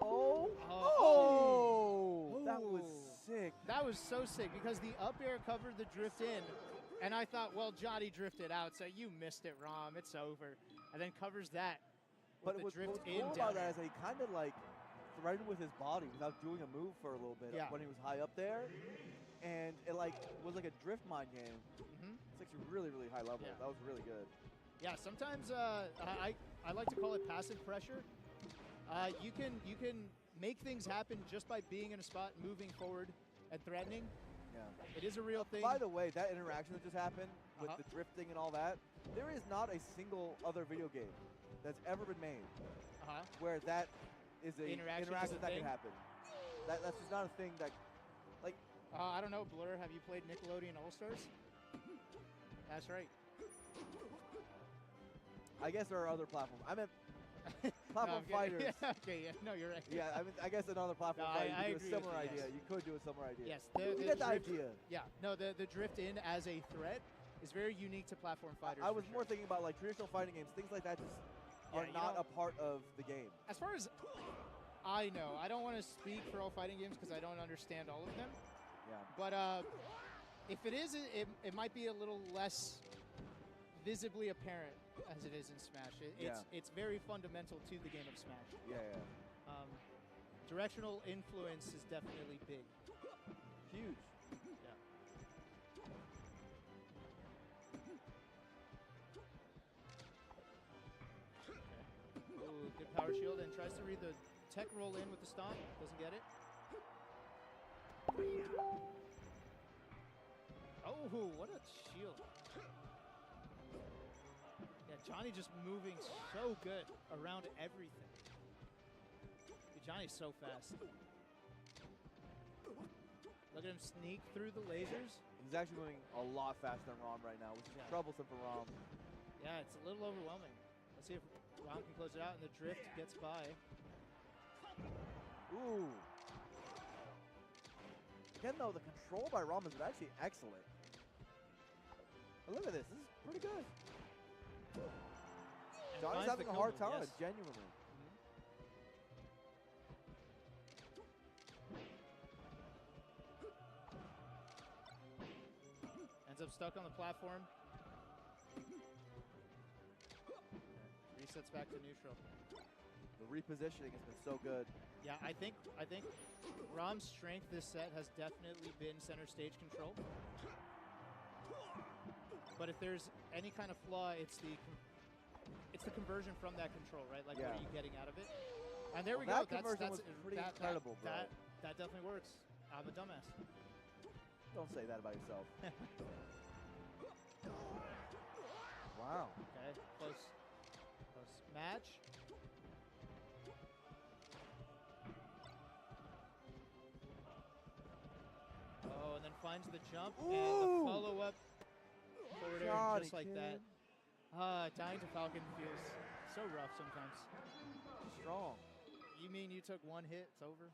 Oh! That was sick. That was so sick because the up air covered the drift in. And I thought, well, Johnny drifted out, so you missed it, ROM. It's over. And then covers that. But what's cool about that is that he kind of like threaded with his body without doing a move for a little bit when he was high up there. And it like was like a drift mind game. It's actually really, really high level. That was really good. Yeah, sometimes I like to call it passive pressure. You can make things happen just by being in a spot, moving forward, and threatening. Yeah. It is a real thing. By the way, that interaction that just happened with the drifting and all that, there is not a single other video game that's ever been made where that is a interaction that can happen. That's just not a thing that, like. I don't know, Blur. Have you played Nickelodeon All Stars? That's right. I guess there are other platforms. I meant platform fighters. Yeah, okay, yeah, no, you're right. Yeah, I mean, I guess another platform fighter. You could do a similar idea. You could do a similar idea. Yes, you get the idea. Yeah, no, the drift in as a threat is very unique to platform fighters. I was more thinking about like traditional fighting games, things like that just are not a part of the game. As far as I know, I don't want to speak for all fighting games because I don't understand all of them. Yeah. But if it is, it might be a little less visibly apparent as it is in Smash. It's very fundamental to the game of Smash. Yeah. Directional influence is definitely big. Huge. Yeah. Ooh, good power shield, and tries to read the tech roll in with the stomp. Doesn't get it. Oh, what a shield. Yeah, Johnny just moving so good around everything. Dude, Johnny's so fast. Look at him sneak through the lasers. He's actually moving a lot faster than Rom right now, which is troublesome for Rom. Yeah, it's a little overwhelming. Let's see if Rom can close it out, and the drift gets by. Ooh. Again, though, the control by Rom is actually excellent. But look at this. This is pretty good. Johnny's having a hard time, genuinely. Ends up stuck on the platform. Resets back to neutral. The repositioning has been so good. Yeah, I think Rom's strength this set has definitely been center stage control. But if there's any kind of flaw, it's the conversion from that control, right? Like, what are you getting out of it? And there we go. That conversion was pretty incredible, bro. That definitely works. I'm a dumbass. Don't say that about yourself. Wow. Okay, close match. Oh, and then finds the jump and the follow-up forward air just like that. Dying to Falcon feels so rough sometimes. Strong. You mean you took one hit, it's over?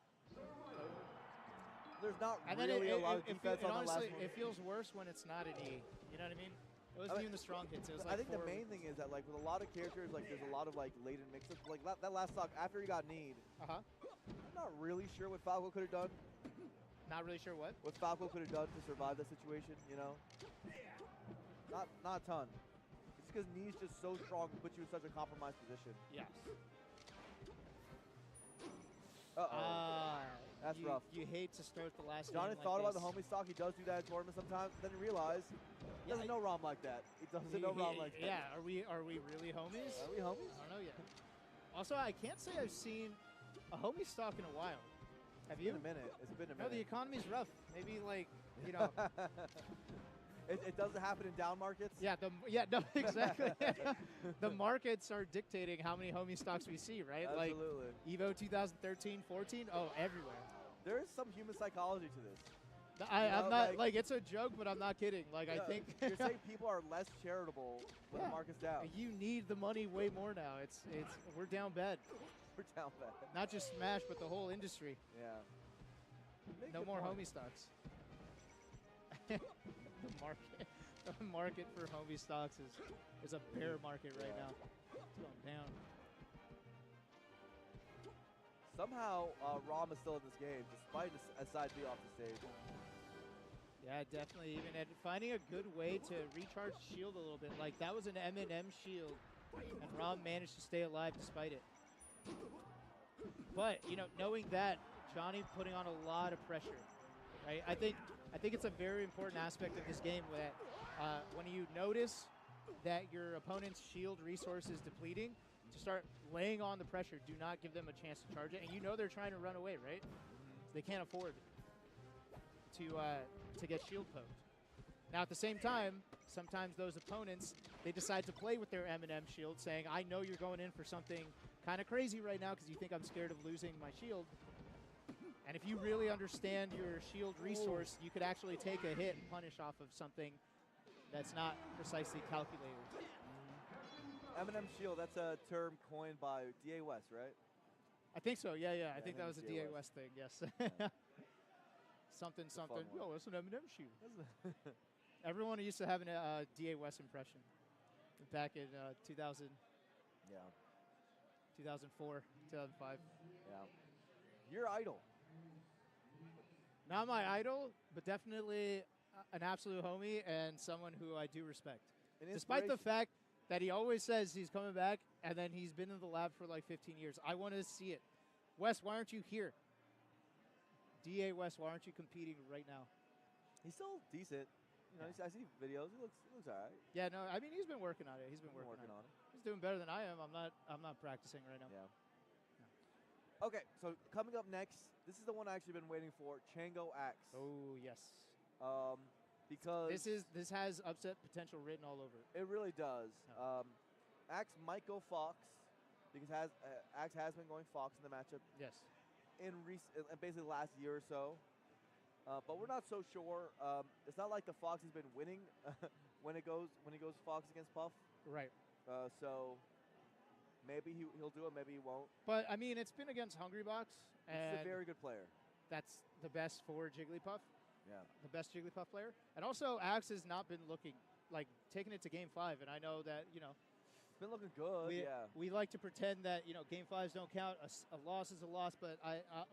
There's not and really then a lot of defense on the last honestly, one. it feels worse when it's not an E. You know what I mean? It wasn't even the strong hits. It was like I think the main thing is that, like, with a lot of characters, like, there's a lot of, like, latent mix-ups. Like, that last stock, after he got kneed, I'm not really sure what Falco could have done. Not really sure what? What Falco could have done to survive that situation, you know? Not a ton. It's because knee's just so strong to put you in such a compromised position. Yes. Uh-oh. That's rough. You hate to start the last Johnny game thought like about the homie stock. He does do that in tournaments sometimes. Then he realized he doesn't know Rom like that. He doesn't know Rom like that. Yeah, are we really homies? Are we homies? I don't know yet. Also, I can't say I've seen a homie stock in a while. Have you? It's been a minute. It's been a No, minute. the economy's rough. Maybe, like, you know. It doesn't happen in down markets? No, exactly. The markets are dictating how many homie stocks we see, right? Absolutely. Like Evo 2013, 14, oh, everywhere. There is some human psychology to this. I'm not, like, it's a joke, but I'm not kidding. Like, I think. You're saying people are less charitable when the market's down. You need the money way more now. We're down bad. We're down bad. Not just Smash, but the whole industry. Yeah. No more homie stocks. The market for homie stocks is a bear market right now. It's going down. Somehow, Rom is still in this game, despite a side B off the stage. Yeah, definitely. Even at finding a good way to recharge shield a little bit. Like, that was an M&M shield, and Rom managed to stay alive despite it. But, you know, knowing that, Johnny putting on a lot of pressure, right? I think it's a very important aspect of this game that when you notice that your opponent's shield resource is depleting, to start laying on the pressure. Do not give them a chance to charge it. And you know they're trying to run away, right? So they can't afford to get shield poked. Now, at the same time, sometimes those opponents, they decide to play with their M&M shield, saying, I know you're going in for something kind of crazy right now because you think I'm scared of losing my shield. And if you really understand your shield resource, you could actually take a hit and punish off of something that's not precisely calculated. M&M shield, that's a term coined by D.A. West, right? I think so, yeah. I think that was a D.A. West thing, yes. Yeah. something. Oh, that's an M&M shield. Everyone used to have a D.A. West impression back in 2000. Yeah. 2004, 2005. Yeah. Your idol. Not my idol, but definitely an absolute homie and someone who I do respect. Despite the fact that he always says he's coming back, and then he's been in the lab for like 15 years. I want to see it. Wes, why aren't you here? DA West, why aren't you competing right now? He's still decent. You know, I see videos. He looks all right. Yeah, no, I mean he's been working on it. He's been working on it. He's doing better than I am. I'm not practicing right now. Yeah. Okay, so coming up next, this is the one I actually been waiting for, Chango Axe. Oh yes. Because this has upset potential written all over it. It really does. Axe might go Fox because Axe has been going Fox in the matchup. Yes. In basically the last year or so. But we're not so sure. It's not like the Fox has been winning when he goes Fox against Puff. Right. So maybe he'll do it, maybe he won't. But I mean, it's been against Hungrybox, and he's a very good player. That's the best for Jigglypuff. Yeah. The best Jigglypuff player. And also, Axe has not been looking like taking it to Game 5, and I know that it's been looking good. We like to pretend that Game 5s don't count. A loss is a loss, but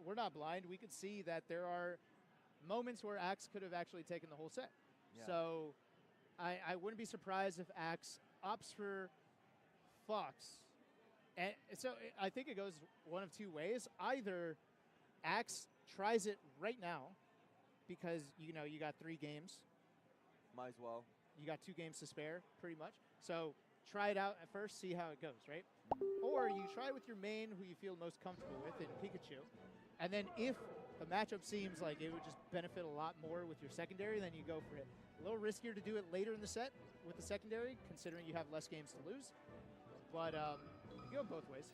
we're not blind. We could see that there are moments where Axe could have actually taken the whole set. Yeah. So I wouldn't be surprised if Axe opts for Fox. And so I think it goes one of two ways. Either Axe tries it right now because, you got 3 games. Might as well. You got 2 games to spare, pretty much. So try it out at first, see how it goes, right? Or you try with your main who you feel most comfortable with in Pikachu. And then if the matchup seems like it would just benefit a lot more with your secondary, then you go for it. A little riskier to do it later in the set with the secondary, considering you have less games to lose. But you can go both ways.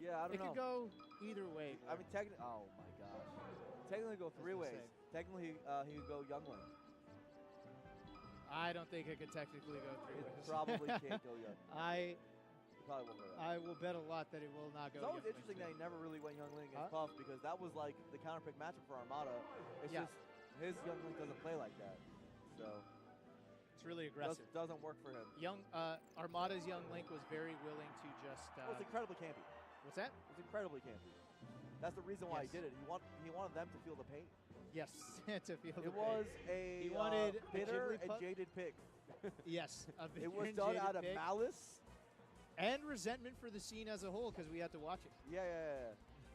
Yeah, I don't know. It could go either way. I mean, technically, oh my gosh. Technically, go 3 ways. Technically, he could go Youngling. I don't think it could technically go 3 ways. It probably can't go Youngling. Probably won't go that. I will bet a lot that it will not go. It's always interesting that he never really went Youngling against Puff because that was like the counterpick matchup for Armada. It's just his Youngling doesn't play like that, so it's really aggressive. Doesn't work for him. Armada's Young Link was very willing to just. It's incredibly campy. What's that? It's incredibly campy. That's the reason why he did it. He wanted them to feel the pain. Yes, to feel the pain. It was a he wanted bitter and jaded pick. Yes, it was done out of malice and resentment for the scene as a whole because we had to watch it. Yeah.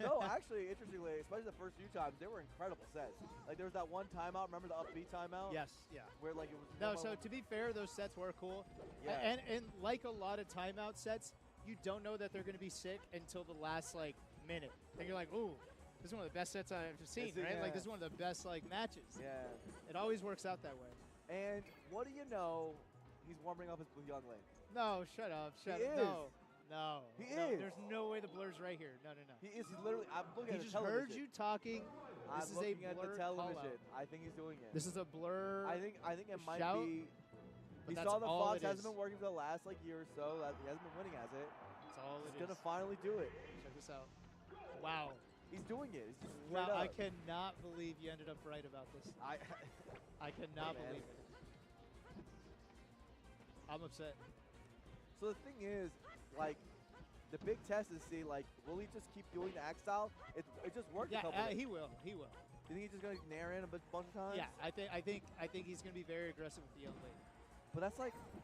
No, actually, interestingly, especially the first few times, they were incredible sets. Like there was that one timeout. Remember the upbeat timeout? Yes, yeah. Where like it was. No, so to be fair, those sets were cool. Yeah. And like a lot of timeout sets, you don't know that they're going to be sick until the last minute. Then you're like, ooh, this is one of the best sets I've ever seen, right? Yeah. Like this is one of the best matches. Yeah. It always works out that way. And what do you know? He's warming up with Youngling. No, shut up. He is. No. He no, is. There's no way the blur's right here. No. He is. He's literally. I'm looking at the just television. heard you talking. This I'm is looking a at blur the television. call-out. I think he's doing it. This is a blur. I think it might shout, be. but He that's saw the all Fox it hasn't is. been working for the last year or so. That he hasn't been winning as it. That's all He's it gonna is. finally do it. Check this out. Wow. He's doing it. He's just Wow, straight up. I cannot believe you ended up right about this. I cannot Hey, man. believe it. I'm upset. So the thing is, the big test is see, will he just keep doing the axe style? It just worked a couple Yeah, times. he will. He will. You think he's just gonna nair in a bunch of times? Yeah, I think he's going to be very aggressive with the young lady. But that's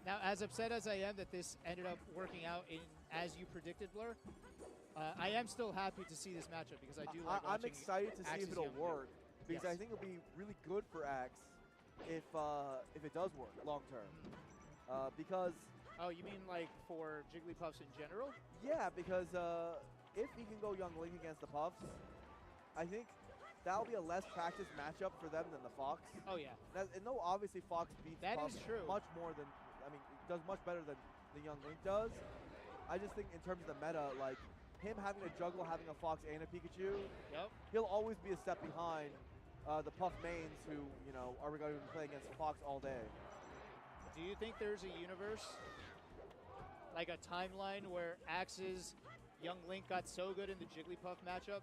now, as upset as I am that this ended up working out in as you predicted, Blur. I am still happy to see this matchup because I do like I'm watching excited to see Axe's if it'll young work player. because I think it'll be really good for Axe if it does work long term. Because oh, you mean for Jigglypuffs in general? Yeah, because if he can go Young Link against the Puffs, I think that'll be a less practiced matchup for them than the Fox. Oh yeah. And no, obviously Fox beats That Puffs is true. much more than does much better than the Young Link does. I just think in terms of the meta, him having to juggle having a Fox and a Pikachu, he'll always be a step behind the Puff mains who are going to be playing against Fox all day. Do you think there's a universe, like a timeline, where Axe's Young Link got so good in the Jigglypuff matchup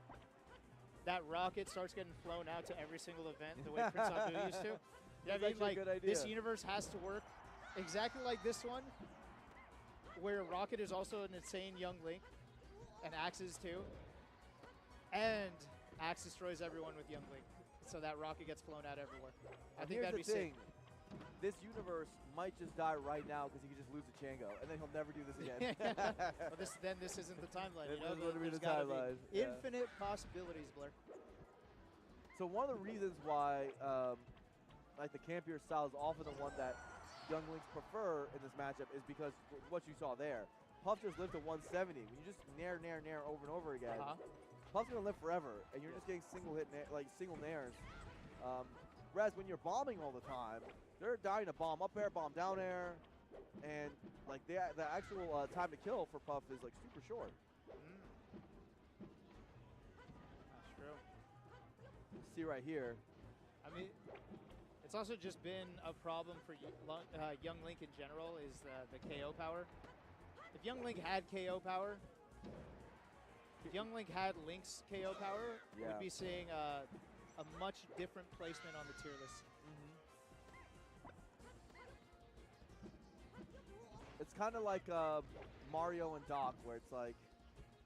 that Rocket starts getting flown out to every single event the way Prince Abu used to? You know what I That's mean? actually a good idea. This universe has to work exactly like this one, where Rocket is also an insane Young Link, and Axe is too, and Axe destroys everyone with Young Link, so that Rocket gets flown out everywhere. I think Here's that'd be the thing. sick. this universe might just die right now because he could just lose to Chango, and then he'll never do this again. Well, this isn't the timeline. This You know, is literally there's the gotta be timeline, yeah. infinite possibilities, Blur. So one of the reasons why, like the campier style is often the one that Young Links prefer in this matchup is because what you saw there. Puff just lived to 170. When you just nair over and over again, Puff's gonna live forever, and you're just getting single nairs. Whereas when you're bombing all the time, they're dying to bomb up air, bomb down air, and like the actual time to kill for Puff is like super short. That's true. You see right here. I mean, it's also just been a problem for Young Link in general is the KO power. If Young Link had KO power, if Young Link had Link's KO power, Yeah. we'd be seeing a much different placement on the tier list. It's kind of like Mario and Doc, where it's like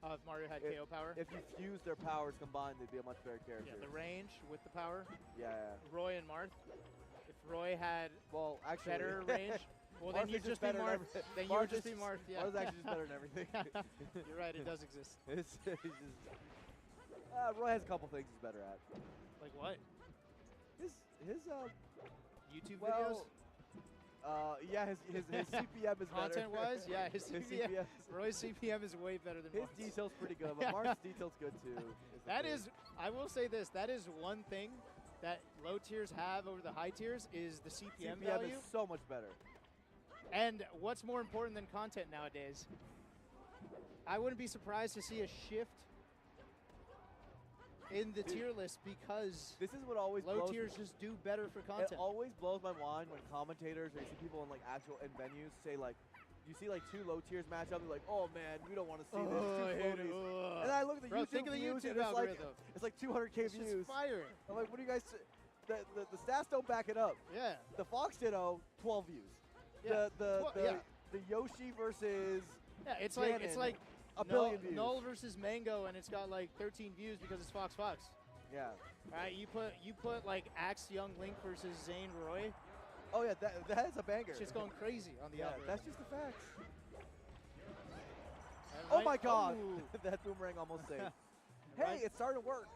If Mario had KO power? If you fuse their powers combined, they'd be a much better character. Yeah, the range with the power. Yeah. Roy and Marth. If Roy had actually, better range, well then Marth you'd is just be better than Marth. everything. Then you Marth would just is be Marth. Yeah. Marth's actually just better than everything. You're right. It does exist. It's just, Roy has a couple things he's better at. Like what? His YouTube well, yeah, his CPM is better. Content-wise, yeah, his CPM. Roy's CPM is way better than His Marth's. detail's pretty good, but Marth's detail's good too. That is, I will say this, that is one thing that low tiers have over the high tiers is the CPM value. is so much better. And what's more important than content nowadays? I wouldn't be surprised to see a shift in the tier list because this is what always low blows tiers me. just do better for content. It always blows my mind when commentators or you see people in like actual in venues say like, you see like two low tiers match up, they're like, oh man, we don't want to see this. Oh, I Two hate it. floaties. And I look at the Bro, YouTube think of the views YouTube and algorithm. it's like 200K It's just views. fire. I'm like, what do you guys? The stats don't back it up. Yeah. The Fox Ditto, 12 views. Yeah. The Yoshi versus it's Ganon, like a billion views. Null versus Mango, and it's got like 13 views because it's Fox. Yeah. All right, you put like Axe Young Link versus Zane Roy. Oh yeah, that is a banger. Shit's going crazy on the algorithm. That's just the facts. And Oh right- my God, Ooh. that boomerang almost saved. Hey, Right. it's starting to work.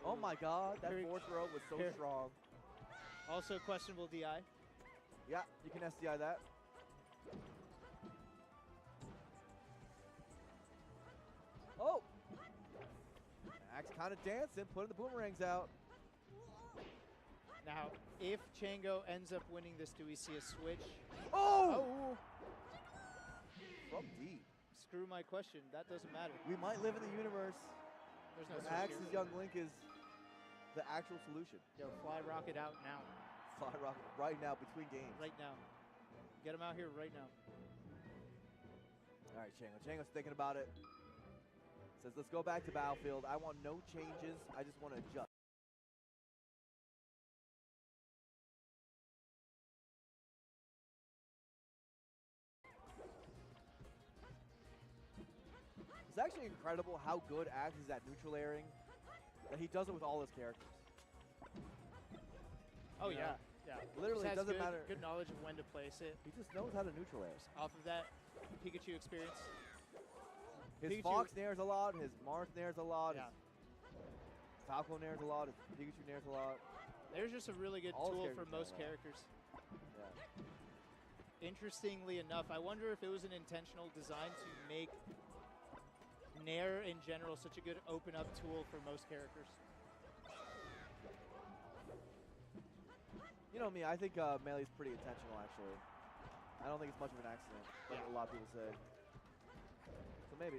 Oh my God, that Very- fourth row was so very- strong. Also questionable DI. Yeah, you can SDI that. Oh! Axe kind of dancing, putting the boomerangs out. Now, if Chango ends up winning this, do we see a switch? Oh! From deep. Screw my question. That doesn't matter. We might live in the universe. There's no where switch Axe's here. Young Link is the actual solution. Yo, fly rocket out now. Fly rocket right now between games. Right now. Get him out here right now. All right, Chango. Chango's thinking about it. Says, let's go back to Battlefield. I want no changes. I just want to adjust. It's actually incredible how good Axe is at neutral airing. That he does it with all his characters. Oh, You yeah. know? Yeah. Literally, Just it has doesn't good, matter. Good knowledge of when to place it. He just knows how to neutral air. Off of that Pikachu experience. His Pikachu- Fox nairs a lot. His Marth nairs a lot. Yeah. His Falco nairs a lot. His Pikachu nairs a lot. There's just a really good All his tool characters for most know that. characters. Yeah. Interestingly enough, I wonder if it was an intentional design to make Nair in general such a good open up tool for most characters. You know me, I think Melee's pretty intentional, actually. I don't think it's much of an accident, like a lot of people say. So maybe.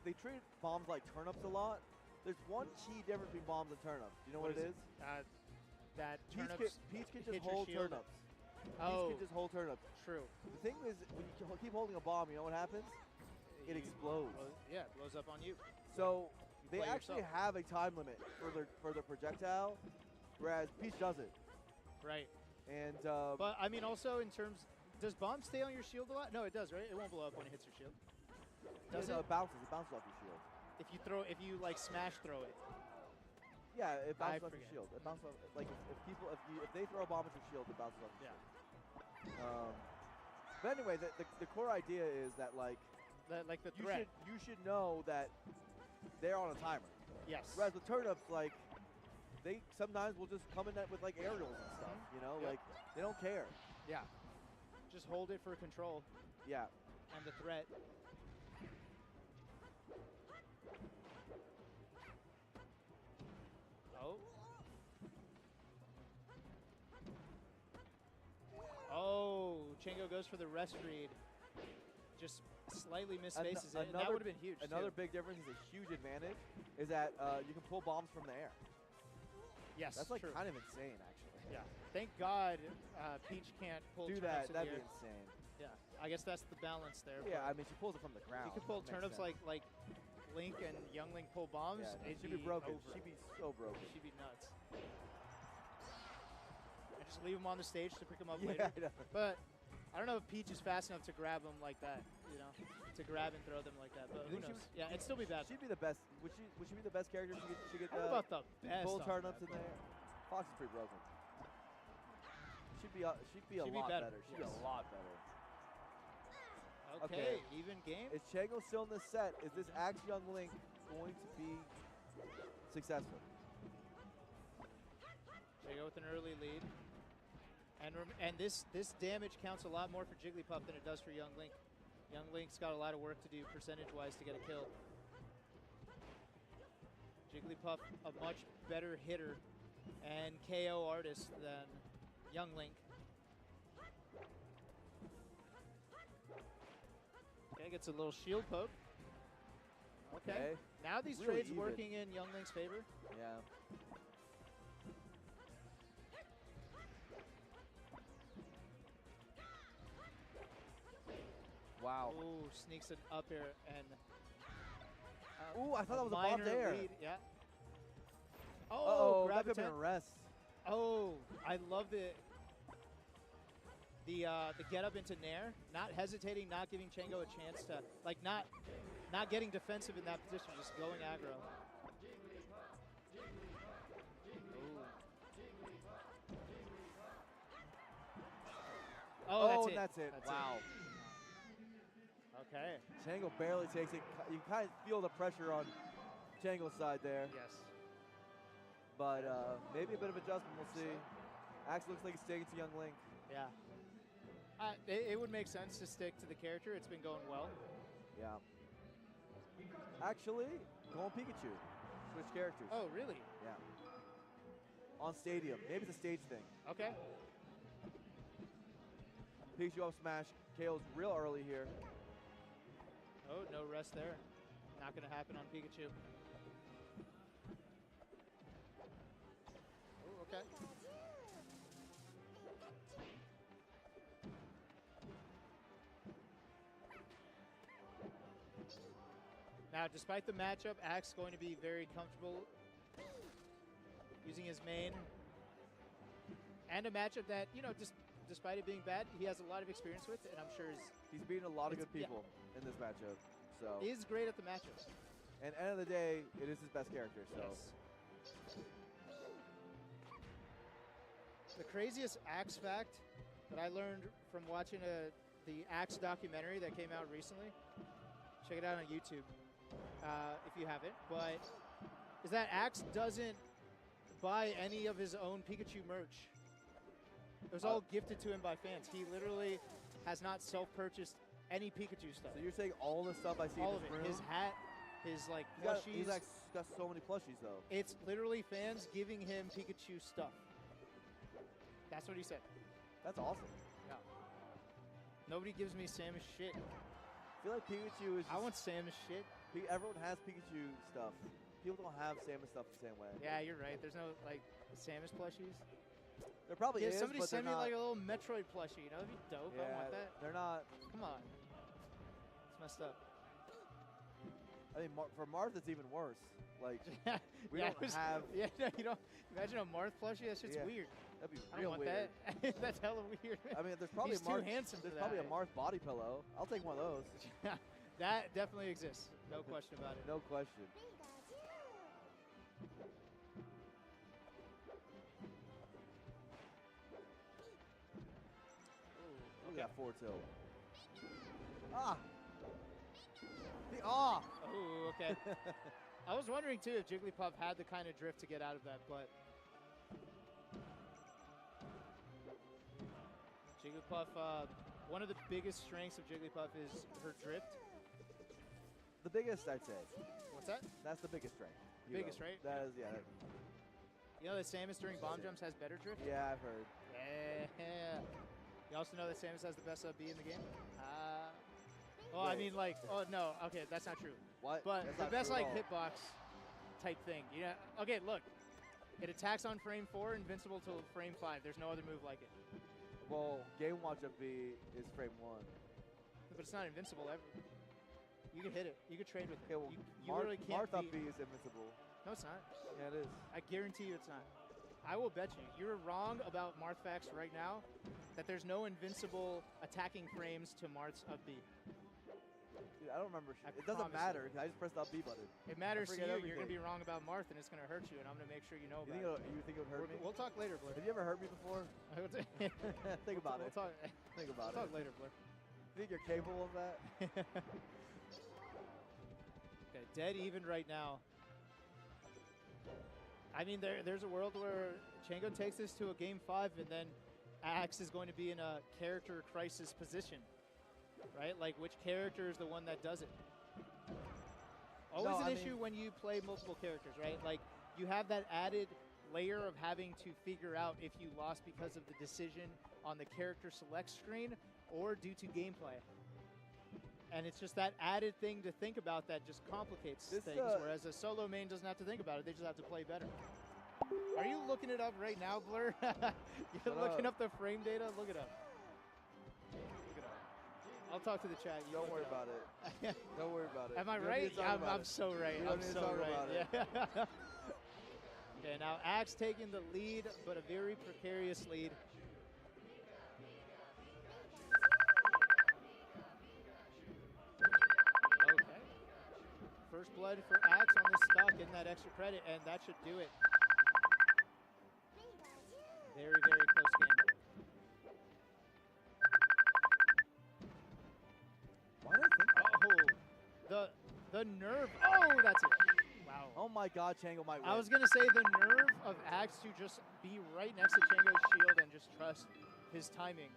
they treat bombs like turnips a lot. There's one key difference between bombs and turnips. Do you know what it is? That Peach turnips can hit just your hold shield. turnips. Oh. Peach can just hold turnips. True. The thing is, when you keep holding a bomb, you know what happens? It explodes. Yeah, it blows up on you. So they play actually yourself. have a time limit for their projectile, whereas Peach doesn't. Right. And But I mean, also in terms, does bomb stay on your shield a lot? No, it does, right? It won't blow up when it hits your shield. Does no, it? it bounces. It bounces off your shield. If you like smash throw it. Yeah, it bounces I off your forget. shield. It bounces off, like if they throw a bomb at your shield, it bounces off your shield. But anyway, the core idea is that like the threat. You should know that they're on a timer. Yes. Whereas with turnips, like they sometimes will just come in with like aerials and stuff. You know, Yep. like they don't care. Yeah. Just hold it for control. Yeah. And the threat. Oh. Oh, Chango goes for the rest read. Just slightly misfaces it. And that would have been huge. Another too. big difference is a huge advantage is that you can pull bombs from the air. Yes, That's like true. kind of insane, actually. Yeah. Thank God Peach can't pull Do turnips that. in That'd the be air. insane. Yeah, I guess that's the balance there. Yeah, but I mean, she pulls it from the ground. you could pull Makes turnips sense. like Link and Young Link pull bombs. Yeah, it'd she'd be broken. over. She'd be so broken. She'd be nuts. And just leave them on the stage to pick them up Yeah, later. I know. But I don't know if Peach is fast enough to grab them like that. You know, to grab and throw them like that. But You who think knows? Yeah, it'd still be bad. She'd be the best. Would she be the best character? She get I don't know about the best pull on turnips that, in there. Fox is pretty broken. She'd be a She'd be lot better, better. She'd yes. be a lot better. Okay, even game. Is Chango still in this set? Is this Axe Young Link going to be successful? Chango with an early lead. And this damage counts a lot more for Jigglypuff than it does for Young Link. Young Link's got a lot of work to do percentage-wise to get a kill. Jigglypuff, a much better hitter and KO artist than Young Link. Okay, gets a little shield poke. Okay. Now these Really trades even. working in Young Link's favor. Yeah. Wow. Ooh, sneaks an up air and. Ooh, I thought that was a bomb minor there. lead, yeah. Uh-oh, grab that could have been attempt. a rest. Oh, I love the get up into Nair, not hesitating, not giving Chango a chance to not getting defensive in that position, just going aggro. Oh, and that's it. Wow. Okay. Chango barely takes it. You can kind of feel the pressure on Chango's side there. Yes. But maybe a bit of adjustment. We'll see. Axe looks like he's sticking to Young Link. Yeah. It would make sense to stick to the character. It's been going well. Yeah. Actually, go on Pikachu. Switch characters. Oh, really? Yeah. On Stadium. Maybe it's a stage thing. Okay. Pikachu up smash. KO's real early here. Oh, no rest there. Not going to happen on Pikachu. Oh, okay. Now, despite the matchup, Axe going to be very comfortable using his main. And a matchup that, you know, despite it being bad, he has a lot of experience with, and I'm sure he's beaten a lot of good people in this matchup. So he is great at the matchups. And end of the day, it is his best character. So The craziest Axe fact that I learned from watching the Axe documentary that came out recently, check it out on YouTube if you haven't, but is that Axe doesn't buy any of his own Pikachu merch. It was all gifted to him by fans. He literally has not self-purchased any Pikachu stuff. So you're saying all the stuff I see all in of this it. room? His hat, his like He's got, plushies. he's like got so many plushies though. It's literally fans giving him Pikachu stuff. That's what he said. That's awesome. Yeah. Nobody gives me Samus shit. I feel like Pikachu is. I want Samus shit. Everyone has Pikachu stuff. People don't have Samus stuff the same way. Yeah, you're right. There's no like Samus plushies. There probably is, somebody but send me they're not. like a little Metroid plushie. You know, that'd be dope. I Yeah, want that. they're not. Come on. It's messed up. I mean, for Marth, it's even worse. Like, we Yeah, don't have. Yeah, no, you don't. Imagine a Marth plushie. That shit's Yeah, weird. That'd be I don't real want weird. that. That's hella weird. I mean, there's probably He's a Marth. too handsome There's for probably that. a Marth body pillow. I'll take one of those. That definitely exists. No question about it. No question. Look at that forward tilt. Ah! Oh, okay. I was wondering too if Jigglypuff had the kind of drift to get out of that, but Jigglypuff, one of the biggest strengths of Jigglypuff is her drift. The biggest, I'd say. What's that? That's the biggest strength. Biggest, right? That is, yeah. You know that Samus during bomb jumps has better drift? Yeah, I've heard. Yeah. You also know that Samus has the best up B in the game? Oh, I mean, like, oh, no. Okay, that's not true. What? But That's the not best, true at like, all. hitbox type thing. Yeah. Okay, look. It attacks on frame 4, invincible till frame 5. There's no other move like it. Well, Game Watch up B is frame 1. But it's not invincible ever. You can hit it. You can trade with it. Okay, well, you literally can't Marth up beat- B is invincible. No, it's not. Yeah, it is. I guarantee you it's not. I will bet you. You're wrong about Marthfax right now, that there's no invincible attacking frames to Marth's up B. Dude, I don't remember. I It doesn't promise matter. you. I just pressed the up B button. It matters to you. I forget You're going to be everything. wrong about Marth, and it's going to hurt you, and I'm going to make sure you know You about think, it. you think it would hurt me? We'll talk later, Blur. Have you ever hurt me before? Think about We'll it. talk, Think about we'll it. talk later, Blur. You think you're capable of that? Okay, dead even right now. I mean, there's a world where Chango takes this to a game 5, and then Axe is going to be in a character crisis position, right? Like, which character is the one that does it? Always No, an I issue mean- when you play multiple characters, right? Like, you have that added layer of having to figure out if you lost because of the decision on the character select screen or due to gameplay. And it's just that added thing to think about that just complicates This, things, whereas a solo main doesn't have to think about it. They just have to play better. Are you looking it up right now, Blur? You're Shut looking up. up the frame data? Look it up. Look it up. I'll talk to the chat. You Don't look worry it up. about it. Don't worry about it. Am I We don't need right? to talk Yeah, about I'm it. so right. We don't I'm need to so talk right. about it. Yeah. Okay, now Axe taking the lead, but a very precarious lead. Okay. First blood for Axe on this stock, getting that extra credit, and that should do it. Very, very close game. Why did I think that? The nerve. Oh, that's it. Wow. Oh my God, Chango might win. I was going to say the nerve of Axe to just be right next to Chango's shield and just trust his timing.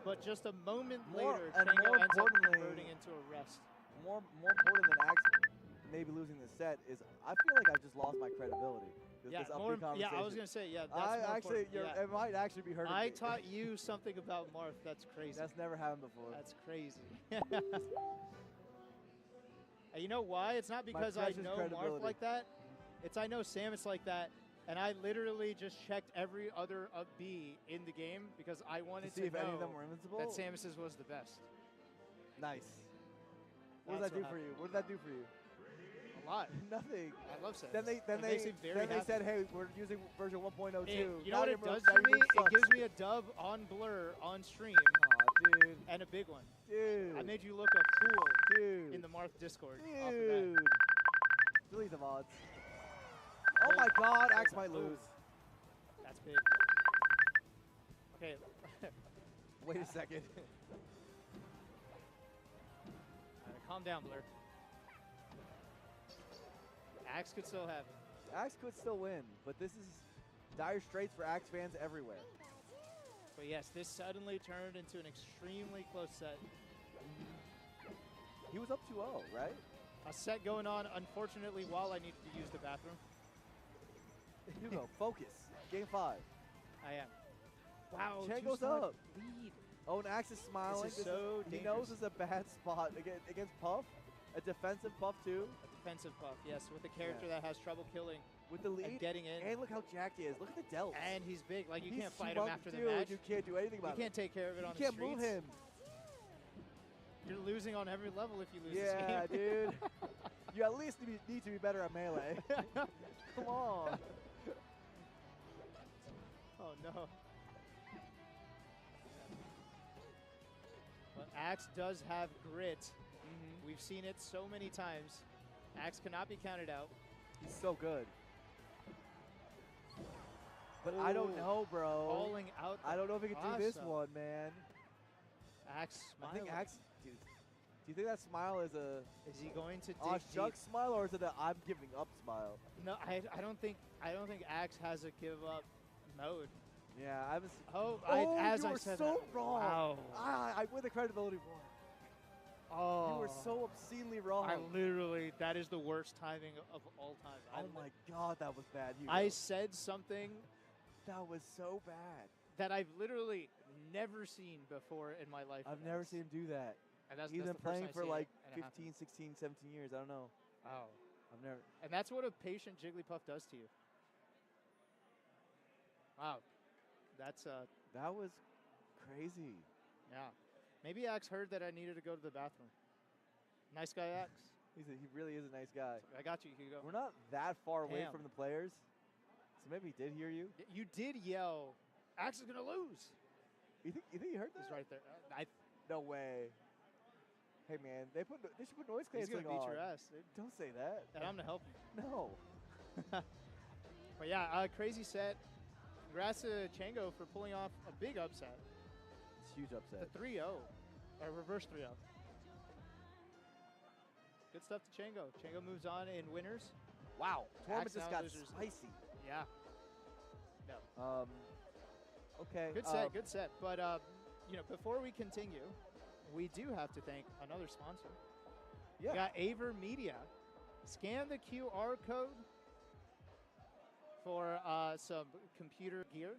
But just a moment later, and Chango more ends up importantly- converting into a rest. More important than Axe maybe losing the set is I feel like I've just lost my credibility. With Yeah, this upbeat more, yeah, I was conversation. going to say, yeah, that's I more actually, important. Yeah. it might actually be hurting I me. taught you something about Marth. That's crazy. That's never happened before. That's crazy. And you know why? It's not My because I precious know Marth credibility. like that. It's I know Samus like that. And I literally just checked every other up B in the game because I wanted see to if know any of them were invincible? that Samus's was the best. Nice. What does That's that do what for you? What did that do for you? A lot. Nothing. I love Samus. Then they It makes me very happy. said, hey, we're using version 1.02. You Now know what your it move- does now for your me? move It sucks. gives me a dub on Blur on stream. Aw, dude. And a big one. Dude. I made you look a fool Dude. in the Marth Discord. Off of that. Dude. Delete the mods. Oh my God, Axe might lose. That's big. Okay. Wait a second. Alright, calm down, Blur. Axe could still have it. Axe could still win, but this is dire straits for Axe fans everywhere. But yes, this suddenly turned into an extremely close set. He was up 2-0, right? A set going on, unfortunately, while I needed to use the bathroom. Hugo, focus. Game 5. I am. Wow, Chango's two-stock up. lead. Oh, and Axe is smiling. This is so he knows dangerous. it's a bad spot against Puff. A defensive buff too. A defensive buff, yes, with a character that has trouble killing. With the lead, and getting in. And look how jacked he is. Look at the delts. And he's big. Like, you He's can't fight him after the match. You can't do anything about it. You can't take care of it on the You streets. can't move him. You're losing on every level if you lose this Yeah, game. dude. You at least need to be better at melee. Come on. Oh, no. But Axe does have grit. Mm-hmm. We've seen it so many times. Axe cannot be counted out. He's so good. But I don't know, bro. Falling out. I don't know if he can do this Awesome. one, man. Axe I think smiling. Axe. Do you think that smile is a? Is he going to dig Chuck deep? smile, or is it a I'm giving up smile? No, I don't think Axe has a give up mode. Yeah, I was. As you I were said so that. wrong. Wow. I win the credibility war. Oh, You were so obscenely wrong. that is the worst timing of all time. Oh my God, that was bad. Hugo. I said something that was so bad that I've literally never seen before in my life. I've never seen him do that. And that's, He's that's been the first playing time I've for seen like it, and it 15, 16, 17 years. I don't know. happened. Oh. I've never. And that's what a patient Jigglypuff does to you. Wow. That's That was crazy. yeah. Maybe Axe heard that I needed to go to the bathroom. Nice guy, Axe. He really is a nice guy. I got you, Hugo. We're not that far away Damn. from the players, so maybe he did hear you. You did yell, Axe is gonna lose. You think he heard that? He's right there. No way. Hey man, they should put noise He's canceling gonna beat on. your ass, dude. Don't say that. And I'm gonna help you. No. But yeah, crazy set. Congrats to Chango for pulling off a big upset. It's a huge upset. The 3-0, or reverse 3-0. Good stuff to Chango. Chango moves on in winners. Wow, tournament Axe just now got losers. spicy. Yeah. No. Okay. Good set, good set. But before we continue, we do have to thank another sponsor. Yeah. We got Aver Media. Scan the QR code for some computer gear.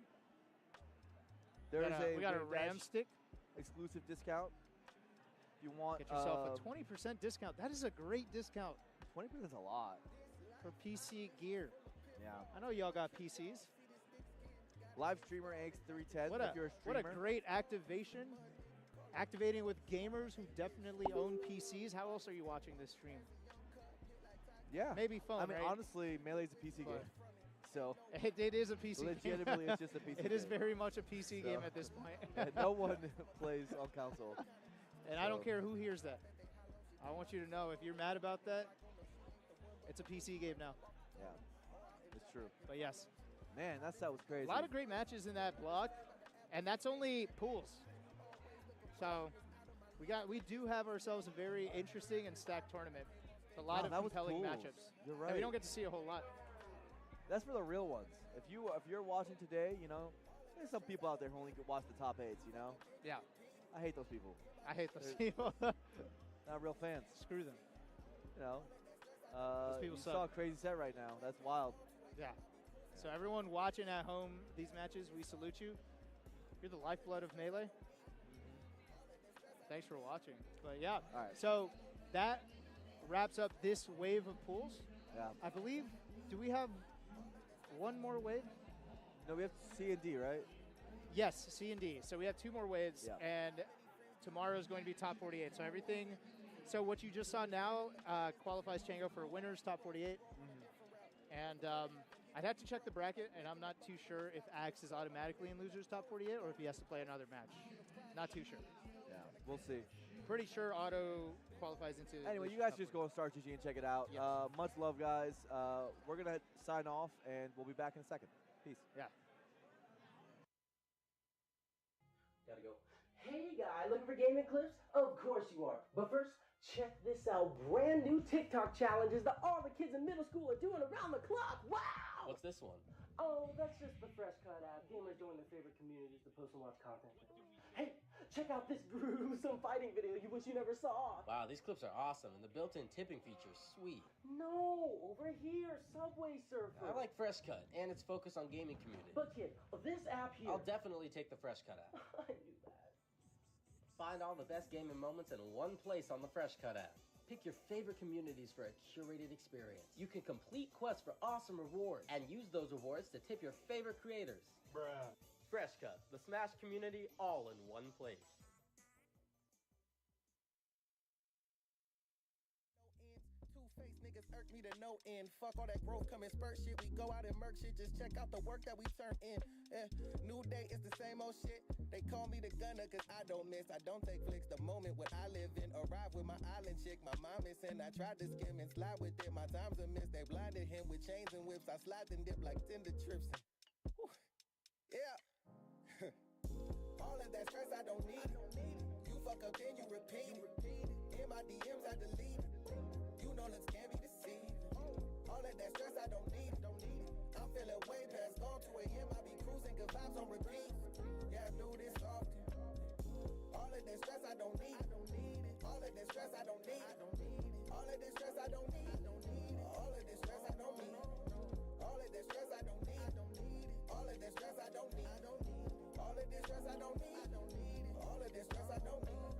There is we got a Ram RAM Dash stick. exclusive discount. If you want, Get yourself a 20% discount. That is a great discount 20% is a lot. for PC gear. Yeah. I know y'all got PCs. Live streamer AX310. What if you're a what streamer. a great activation. Activating with gamers who definitely own PCs. How else are you watching this stream? Yeah. Maybe phone, I mean, right? honestly, Melee's a PC game. So It is a PC game. legitimately, it's just a PC It is game. very much a PC game So- at this point. And no one plays on console. And I don't So- care who hears that. I want you to know if you're mad about that, it's a PC game now. Yeah, it's true. But yes, Man, that set was crazy. a lot of great matches in that block, and that's only pools. So we do have ourselves a very interesting and stacked tournament. A lot Wow, of that was compelling pools. matchups. You're And right. we don't get to see a whole lot. That's for the real ones. If you're watching today, there's some people out there who only can watch the top 8s. Yeah. I hate those people. I hate those They're people. Not real fans. Screw them. Those people you suck. saw a crazy set right now. That's wild. Yeah. So everyone watching at home these matches, we salute you. You're the lifeblood of Melee. Thanks for watching. But yeah, All right. so that wraps up this wave of pools. Yeah. I believe, do we have one more wave? No, we have C and D, right? Yes, C and D. So we have two more waves, Yeah. and tomorrow is going to be top 48. So everything, so what you just saw now qualifies Chango for winners top 48. And I'd have to check the bracket, and I'm not too sure if Axe is automatically in losers top 48 or if he has to play another match. Not too sure. Yeah, we'll see. Pretty sure Auto qualifies into. Anyway, you losers guys top just go on Star GG and check it out. Yes. Much love, guys. We're going to sign off, and we'll be back in a second. Peace. Yeah. Gotta go. Hey guy, looking for gaming clips? Of course you are. But first, check this out. Brand new TikTok challenges that all the kids in middle school are doing around the clock. Wow! What's this one? Oh, that's just the Fresh Cut app. Gamers join their favorite communities to post and watch content. Hey, check out this gruesome fighting video you wish you never saw. Wow, these clips are awesome, and the built-in tipping feature is sweet. No, over here, Subway Surfer. I like Fresh Cut, and its focus on gaming community. But kid, this app here. I'll definitely take the Fresh Cut app. I knew that. Find all the best gaming moments in one place on the Fresh Cut app. Pick your favorite communities for a curated experience. You can complete quests for awesome rewards and use those rewards to tip your favorite creators. Bruh. Fresh Cut, the Smash community all in one place. Two-faced niggas irk me to no end. Fuck all that growth coming spurt shit. We go out and murk shit. Just check out the work that we turn in. New day is the same old shit. They call me the gunner cause I don't miss. I don't take flicks. The moment what I live in. Arrive with my island chick. My mom is in. I tried to skim and slide with it. My time's a miss. They blinded him with chains and whips. I slide and dip like Tinder trips. Whew. Yeah. All of that stress I don't need it. You fuck up then you repeat it. In my DMs I delete it. You know looks can be deceiving. All of that stress I don't need it. I'm feeling way past gone 2 a.m. I be cruising, good vibes on repeat. Yeah, I do this often. All of that stress I don't need it. All of that stress I don't need it. All of this stress I don't need it. All of this stress I don't need it. All of this stress I don't need it. All of this stress I don't need it. All of this stress I don't need it. All of this stress I don't need it.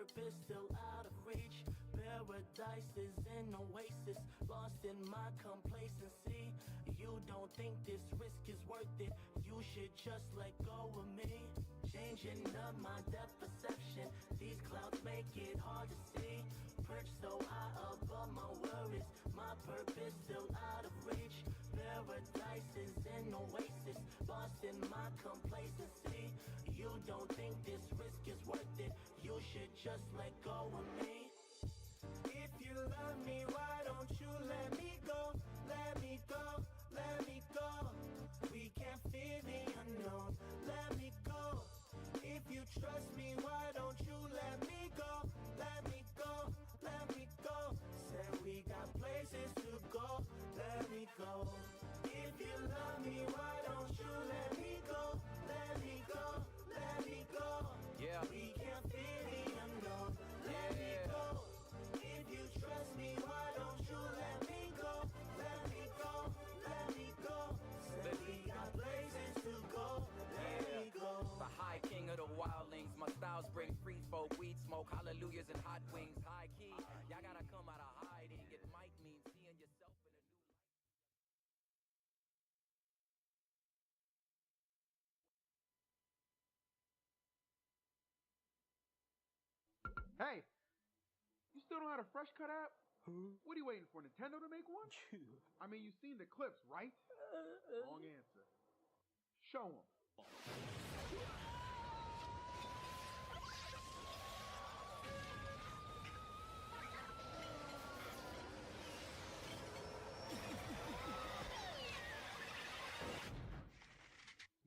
purpose still out of reach. Paradise is an oasis, lost in my complacency. You don't think this risk is worth it, you should just let go of me. Changing up my depth perception, these clouds make it hard to see. Perched so high above my worries, my purpose still out of reach. Paradise is an oasis, lost in my complacency. You don't think this risk is worth it, you should just let go of me. If you love me, why don't you let me go? Let me go, let me go. We can't fear the unknown, let me go. If you trust me, why don't you let me go? Let me go, let me go. Said we got places to go, let me go. If you love me, why don't you let me go? Let me go, let me go. Yeah. We can't fear the unknown, let me go. If you trust me, why don't you let me go? Let me go, let me go. Said we got places to go, let me go. The high king of the wildlings, my styles bring free folk, weed smoke, hallelujahs and hot wings. High key, y'all gotta come out of hiding. It might mean seeing yourself in a new light. Hey, you still don't have a Fresh Cut app? What are you waiting for, Nintendo to make one? I mean, you've seen the clips, right? Wrong answer. Show them.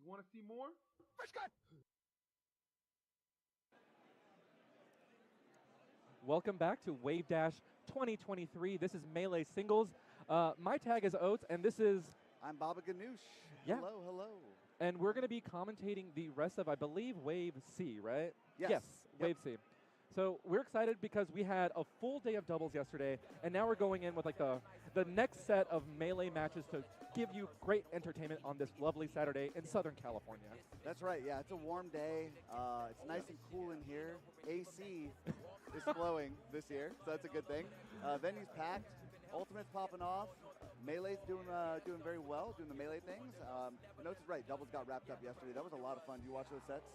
You want to see more? Fresh Cut! Welcome back to Wave Dash 2023. This is Melee Singles. My tag is Oates, and this is... I'm Baba Ganoush. Yeah. Hello, hello. And we're going to be commentating the rest of, I believe, Wave C, right? Yes. Yes, Yep. Wave C. So we're excited because we had a full day of doubles yesterday, and now we're going in with like the next set of Melee matches to give you great entertainment on this lovely Saturday in Southern California. That's right, yeah, it's a warm day. It's nice and cool in here. AC is flowing this year, so that's a good thing. Venue's packed, Ultimate's popping off. Melee's doing very well, doing the Melee things. Notes is right, doubles got wrapped up yesterday. That was a lot of fun. Did you watch those sets?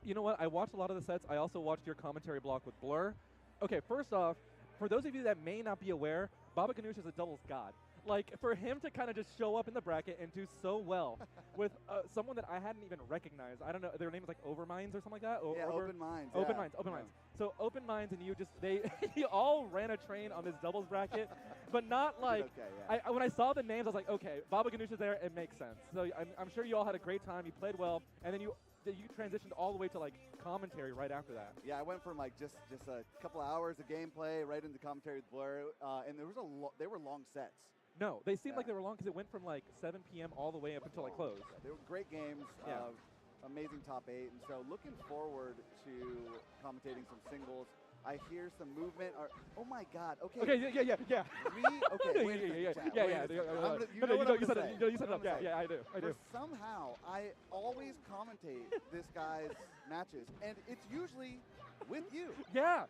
You know what? I watched a lot of the sets. I also watched your commentary block with Blur. Okay, first off, for those of you that may not be aware, Baba Ganoush is a doubles god. Like, for him to kind of just show up in the bracket and do so well with someone that I hadn't even recognized. I don't know, their name is like Overminds or something like that? Yeah, Open Minds. Open yeah. Minds, Open Yeah. Minds. So Open Minds and you just, you all ran a train on this doubles bracket, but not like, Okay, yeah. when I saw the names, I was like, okay, Baba Ganoush is there, it makes sense. So I'm sure you all had a great time, you played well, and then you transitioned all the way to like commentary right after that. Yeah, I went from like just a couple hours of gameplay right into commentary with Blur, and there was they were long sets. No, they seemed like they were long because it went from like 7 p.m. all the way up until like close. Yeah, they were great games, Yeah. amazing top 8, and so looking forward to commentating some singles. I hear some movement. Oh my God! Okay. Okay, yeah. Okay. Wait a second, Chad, wait a second. You said it up. Yeah, I do. Somehow, I always commentate this guy's matches, and it's usually with you. Yeah.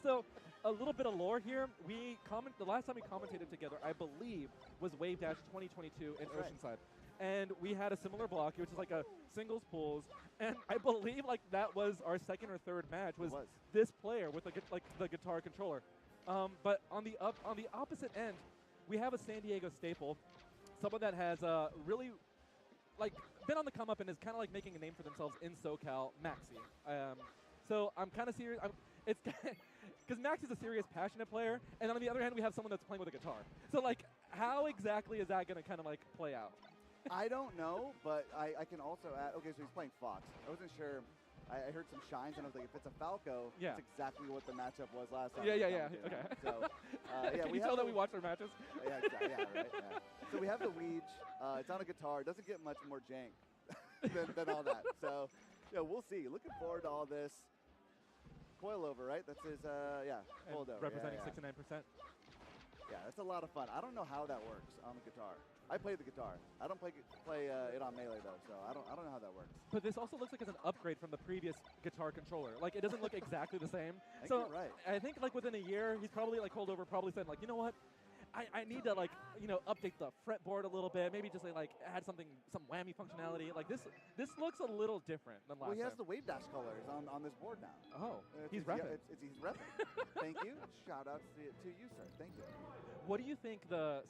So a little bit of lore here. The last time we commentated together, I believe, was Wave Dash 2022 in That's right. Oceanside. And we had a similar block, which is like a singles pools, and I believe like that was our second or third match was this player with the guitar controller. But on the opposite end, we have a San Diego staple, someone that has really like been on the come up and is kind of like making a name for themselves in SoCal, Maxi. So I'm kind of serious. It's because Max is a serious, passionate player, and on the other hand, we have someone that's playing with a guitar. So like, how exactly is that going to kind of like play out? I don't know, but I can also add, okay, so he's playing Fox. I wasn't sure. I heard some shines, and I was like, if it's a Falco, Yeah. that's exactly what the matchup was last time. Yeah. Okay. So, Can you tell that we watch our matches? Yeah, exactly. Yeah, right. Yeah. So we have the Weege. It's on a guitar. It doesn't get much more jank than all that. So, yeah, we'll see. Looking forward to all this. Coilover, right? That's his, Coilover. Representing yeah. 69%. Yeah, that's a lot of fun. I don't know how that works on the guitar. I play the guitar. I don't play it on Melee though, so I don't know how that works. But this also looks like it's an upgrade from the previous guitar controller. Like, it doesn't look exactly the same. I think So you're right. I think like within a year, he's probably like Holdover probably said like, you know what? I need to like, you know, update the fretboard a little bit. Maybe just like add some whammy functionality. Like this looks a little different than last Well, he has time. the Wave Dash colors on this board now. Oh, he's yeah, repping. he's repping. Thank you. Shout out to you, sir. Thank you. What do you think the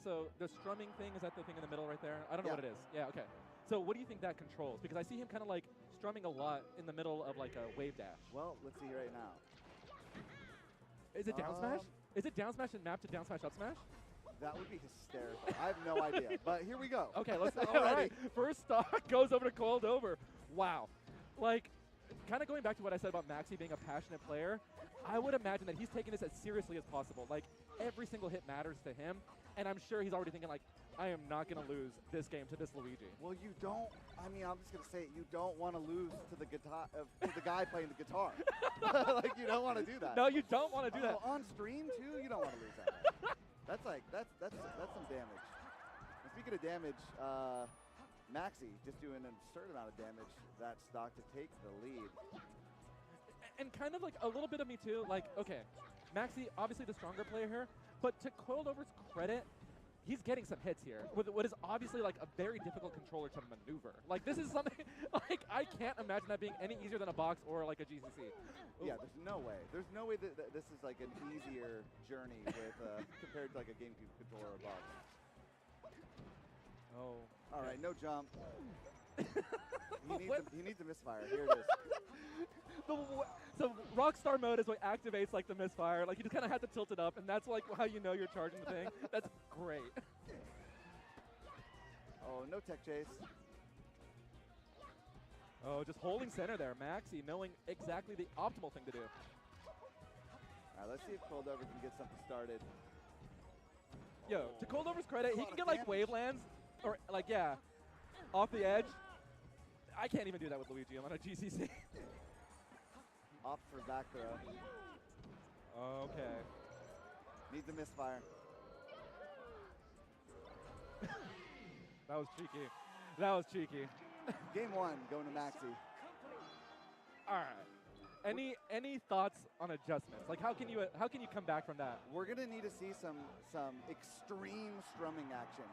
strumming thing, is that the thing in the middle right there? I don't know what it is. Yeah, okay. So what do you think that controls? Because I see him kind of like strumming a lot in the middle of like a wave dash. Well, let's see right now. Is it down smash? Is it down smash and map to down smash up smash? That would be hysterical. I have no idea, but here we go. Okay, let's all right. First stock goes over to Cold Over. Wow. Like, kind of going back to what I said about Maxi being a passionate player, I would imagine that he's taking this as seriously as possible. Like, every single hit matters to him, and I'm sure he's already thinking, like, I am not going to lose this game to this Luigi. Well, you don't. I mean, I'm just gonna say it, you don't want to lose to the guitar, to the guy playing the guitar. Like, you don't want to do that. No, you don't want to do that. On stream too, you don't want to lose that. That's some damage. And speaking of damage, Maxi just doing an absurd amount of damage that stock to take the lead. And kind of like a little bit of me too. Like, okay, Maxi, obviously the stronger player here, but to Coiled Over's credit, he's getting some hits here with what is obviously like a very difficult controller to maneuver. Like, this is something, like, I can't imagine that being any easier than a box or like a GCC. Yeah, there's no way. There's no way that this is like an easier journey with compared to like a GameCube controller or box. Oh. All right, no jump. he needs a misfire. Here it is. So Rockstar mode is what activates like the misfire. Like, you just kind of have to tilt it up, and that's like how you know you're charging the thing. That's great. Oh, no tech chase. Oh, just holding center there. Maxi knowing exactly the optimal thing to do. All right, let's see if Cold Over can get something started. Yo, to Cold Over's credit, he can get like wavelands, or like, yeah, off the edge. I can't even do that with Luigi. I'm on a GCC. Opt for back throw. Okay. Needs a misfire. That was cheeky. That was cheeky. Game one, going to Maxi. All right. Any thoughts on adjustments? Like, how can you come back from that? We're gonna need to see some extreme strumming action.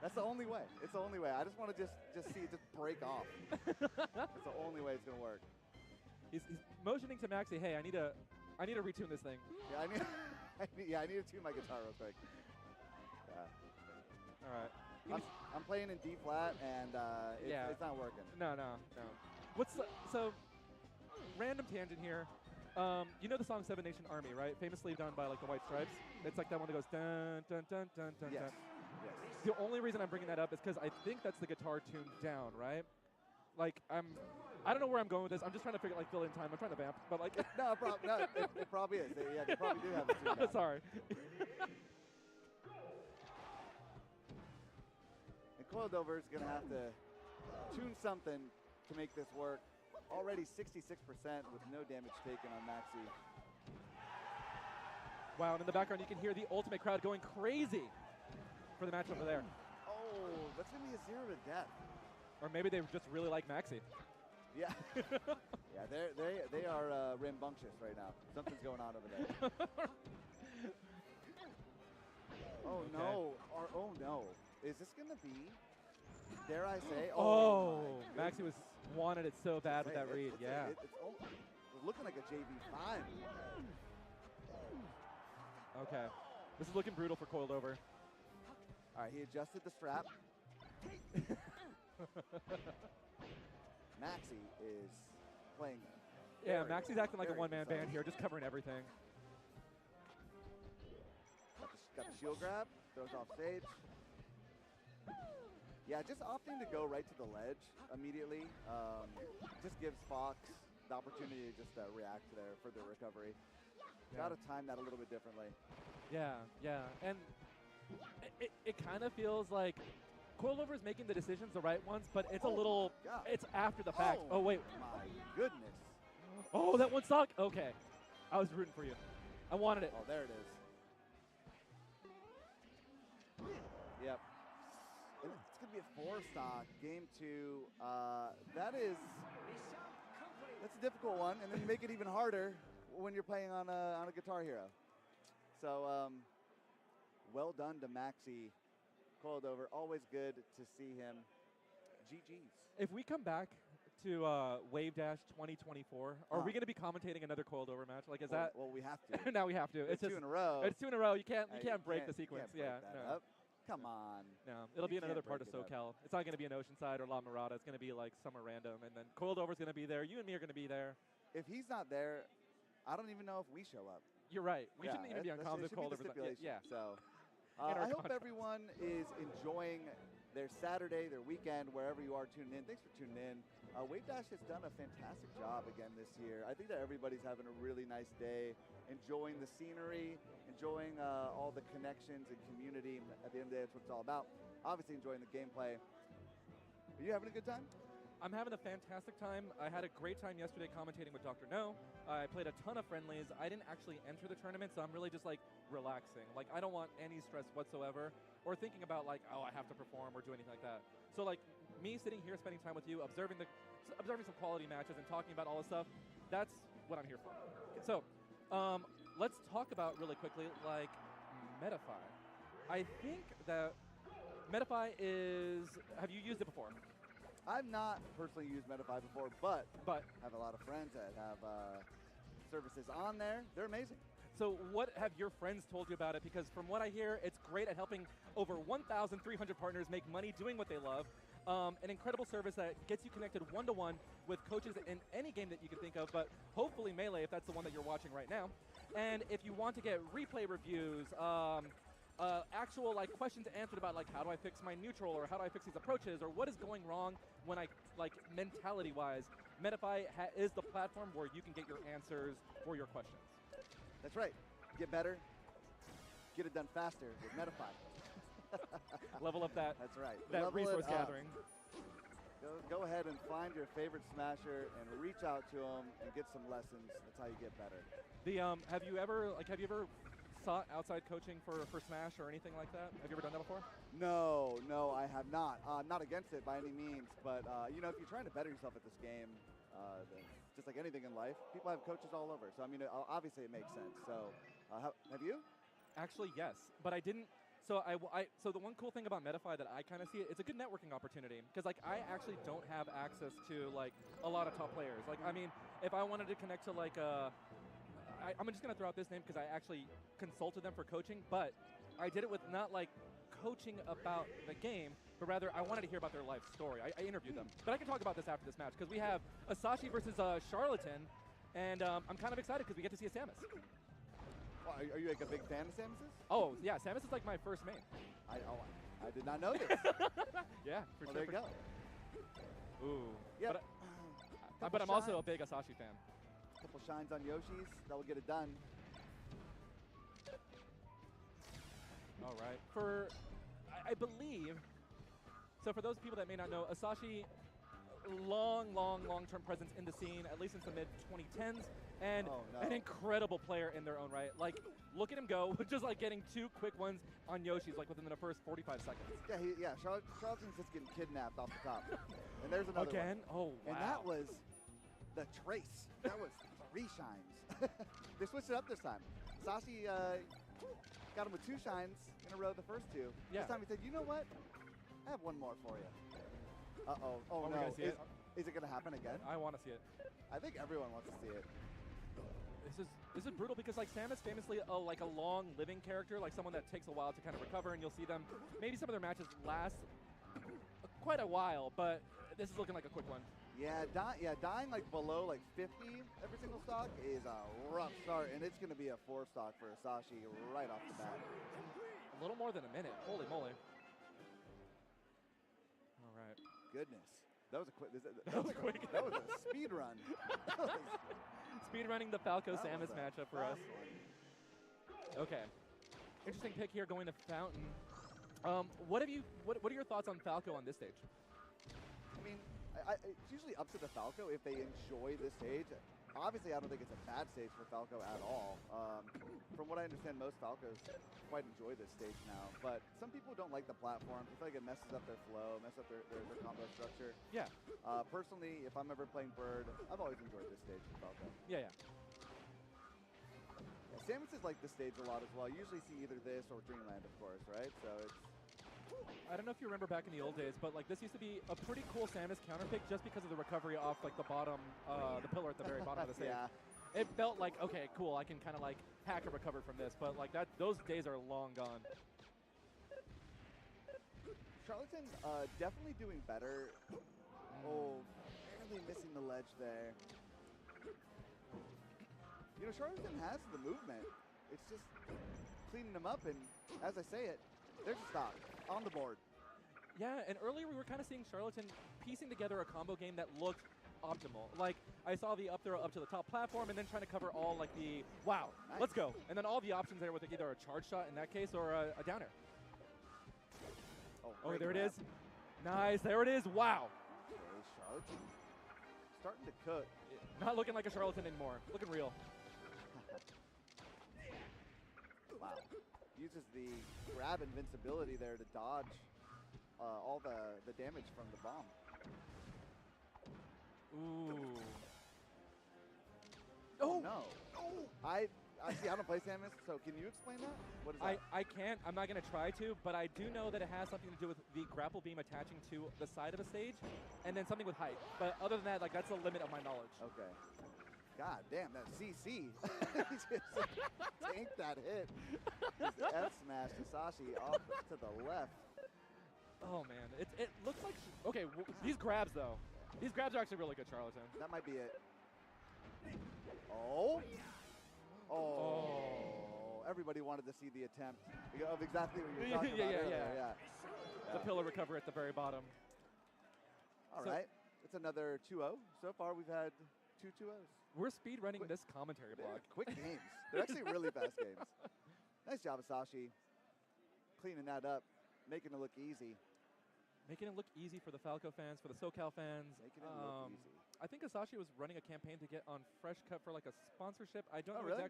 That's the only way. It's the only way. I just want to just see it just break off. It's the only way it's gonna work. He's motioning to Maxi, hey, I need to retune this thing. Yeah, I need to tune my guitar real quick. Yeah. All right. I'm playing in D flat, and it's not working. No. So random tangent here. You know the song Seven Nation Army, right? Famously done by like the White Stripes. It's like that one that goes dun dun dun dun dun. Yes. Dun. Yes. The only reason I'm bringing that up is because I think that's the guitar tuned down, right? Like, I don't know where I'm going with this. I'm just trying to fill in time. I'm trying to vamp, but like. No, it probably is. They probably do have it tuned down. Sorry. And Coiled Over is going to have to tune something to make this work. Already 66% with no damage taken on Maxi. Wow, and in the background you can hear the Ultimate crowd going crazy for the match over there. Oh, that's going to be a 0 to death. Or maybe they just really like Maxi. Yeah. Yeah, they are rambunctious right now. Something's going on over there. Oh, Okay. no. Oh, no. Is this going to be, dare I say? Oh, my Maxi wanted it so bad with that read. Yeah. It's looking like a JV5. Okay. This is looking brutal for Coiled Over. All right, he adjusted the strap. Maxi is playing. Yeah, Maxi's acting like a one-man band here, just covering everything. Got the shield grab, throws off stage. Yeah, just opting to go right to the ledge immediately just gives Fox the opportunity to just react to their further recovery. Got to time that a little bit differently. Yeah, and it kind of feels like Coiled Over is making the decisions the right ones, but it's a little, it's after the fact. Oh, wait. My goodness. Oh, that one stock? Okay. I was rooting for you. I wanted it. Oh, there it is. Yep. And it's going to be a 4-stock, game 2. That's a difficult one, and then you make it even harder when you're playing on a Guitar Hero. So, well done to Maxi. Coiled over, always good to see him. GG's. If we come back to Wave Dash 2024, are we going to be commentating another coiled over match? Like, is that? Well, we have to. Now we have to. It's 2 in a row. It's 2 in a row. You can't break the sequence. Can't break Yeah. that No. up. Come on. No, it'll be in can't another part of break it SoCal. It's not going to be in Oceanside or La Mirada. It's going to be like somewhere random, and then coiled over's going to be there. You and me are going to be there. If he's not there, I don't even know if we show up. You're right. We Yeah, shouldn't even be on that's- comms it with should be coiled the over. stipulation. Yeah. So In our I hope contract. everyone is enjoying their Saturday, their weekend, wherever you are tuning in. Thanks for tuning in. Wave Dash has done a fantastic job again this year. I think that everybody's having a really nice day, enjoying the scenery, enjoying all the connections and community. At the end of the day, that's what it's all about. Obviously enjoying the gameplay. Are you having a good time? I'm having a fantastic time. I had a great time yesterday commentating with Dr. No. I played a ton of friendlies. I didn't actually enter the tournament, so I'm really just like relaxing. Like, I don't want any stress whatsoever or thinking about like, oh, I have to perform or do anything like that. So like me sitting here spending time with you, observing some quality matches and talking about all this stuff, that's what I'm here for. So let's talk about really quickly like Metafy. I think that Metafy is, have you used it before? I've not personally used Metafy before, but have a lot of friends that have services on there. They're amazing. So what have your friends told you about it? Because from what I hear, it's great at helping over 1,300 partners make money doing what they love. An incredible service that gets you connected one-to-one with coaches in any game that you can think of, but hopefully Melee, if that's the one that you're watching right now. And if you want to get replay reviews, actual like questions answered about like how do I fix my neutral or how do I fix these approaches or what is going wrong when I like mentality-wise, Metafy is the platform where you can get your answers for your questions. That's right. Get better. Get it done faster with Metafy. Level up that. That's right. That Level resource it up. gathering. Go ahead and find your favorite smasher and reach out to them and get some lessons. That's how you get better. The have you ever sought outside coaching for Smash or anything like that? Have you ever done that before? No, I have not. Not against it by any means, but you know, if you're trying to better yourself at this game, then just like anything in life, people have coaches all over. So I mean, obviously it makes sense. So have you? Actually, yes, but I didn't. So so the one cool thing about Metafy that I kind of see it's a good networking opportunity because like I actually don't have access to like a lot of top players. Like I mean, if I wanted to connect to like I'm just gonna throw out this name because I actually consulted them for coaching, but I did it with not like coaching about the game, but rather I wanted to hear about their life story. I interviewed them, but I can talk about this after this match because we have Asashi versus Charlatan, and I'm kind of excited because we get to see a Samus. Are you like a big fan of Samus's? Oh yeah, Samus is like my first main. I did not know this. Yeah, for sure. There you go. Ooh. Yep. But I'm also a big Asashi fan. Couple shines on Yoshi's, that will get it done. All right. I believe, so for those people that may not know, Asashi, long-term presence in the scene, at least since the mid-2010s, and an incredible player in their own right. Like, look at him go, just like getting 2 quick ones on Yoshi's, like within the first 45 seconds. Yeah, Charlatan's just getting kidnapped off the top. And there's another Again? one. Oh, wow. And that was the trace. That was 3 shines. They switched it up this time. Sashi got him with 2 shines in a row the first 2. Yeah. This time he said, you know what? I have one more for you. Uh-oh. Oh, Are we no. gonna see it? Is it going to happen again? I want to see it. I think everyone wants to see it. This is brutal because like Samus famously like a long living character, like someone that takes a while to kind of recover, and you'll see them, maybe some of their matches last quite a while, but this is looking like a quick one. Yeah, dying like below like 50 every single stock is a rough start, and it's going to be a 4 stock for Asashi right off the bat. A little more than a minute. Holy moly. All right. Goodness. That was a quick. That was a speed run. Speed running the Falco Samus matchup for us. Okay. Interesting pick here going to Fountain. What are your thoughts on Falco on this stage? I mean, it's usually up to the Falco if they enjoy this stage. obviously, I don't think it's a bad stage for Falco at all. From what I understand, most Falcos quite enjoy this stage now. But some people don't like the platform. They feel like it messes up their flow, messes up their combo structure. Yeah. Personally, if I'm ever playing Bird, I've always enjoyed this stage for Falco. Yeah. Samus is like the stage a lot as well. You usually see either this or Dreamland, of course, right? So it's... I don't know if you remember back in the old days, but like this used to be a pretty cool Samus counterpick just because of the recovery off like the bottom, the pillar at the very bottom of the stage. Yeah. It felt like, okay, cool, I can kind of like hack and recover from this, but like those days are long gone. Charlatan definitely doing better. Oh, barely missing the ledge there. You know, Charlatan has the movement. It's just cleaning them up, and as I say it, there's a stock on the board. Yeah, and earlier we were kind of seeing Charlatan piecing together a combo game that looked optimal. Like, I saw the up throw up to the top platform and then trying to cover all, like, the, wow, nice. Let's go. And then all the options there with either a charge shot in that case or a downer. Oh, there it is. Nice, there it is. Wow. Okay, Charlatan starting to cook. Not looking like a Charlatan anymore. Looking real. Wow. Uses the grab invincibility there to dodge all the damage from the bomb. Ooh. Oh no. I see. I don't play Samus, so can you explain that? What is that? I can't. I'm not going to try to, but I do know that it has something to do with the grapple beam attaching to the side of a stage, and then something with height. But other than that, like that's the limit of my knowledge. Okay. God damn, that CC. Just tanked that hit. Just F smash Sashi off to the left. Oh man, it looks like okay. These grabs though, these grabs are actually really good, Charlatan. That might be it. Oh. Oh. Everybody wanted to see the attempt of exactly what you're talking about earlier. Yeah. The pillar recover at the very bottom. All right. It's another 2-0. So far, we've had 2 2-0s. We're speed running this commentary block. Quick games. They're actually really fast games. Nice job, Asashi. Cleaning that up, making it look easy. Making it look easy for the Falco fans, for the SoCal fans. Making it look easy. I think Asashi was running a campaign to get on Fresh Cut for like a sponsorship. I don't know really?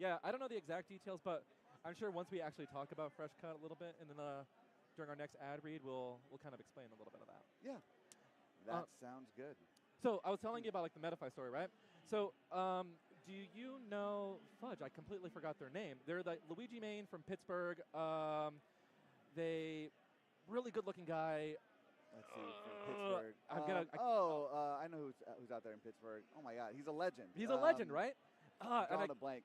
I don't know the exact details, but I'm sure once we actually talk about Fresh Cut a little bit, and then during our next ad read, we'll kind of explain a little bit of that. Yeah, that sounds good. So I was telling you about like the Metafy story, right? So do you know Fudge? I completely forgot their name. They're the Luigi main from Pittsburgh. They really good-looking guy. Let's see, from Pittsburgh. I know who's out there in Pittsburgh. Oh my God, he's a legend. He's a legend, right? Drawing a blank.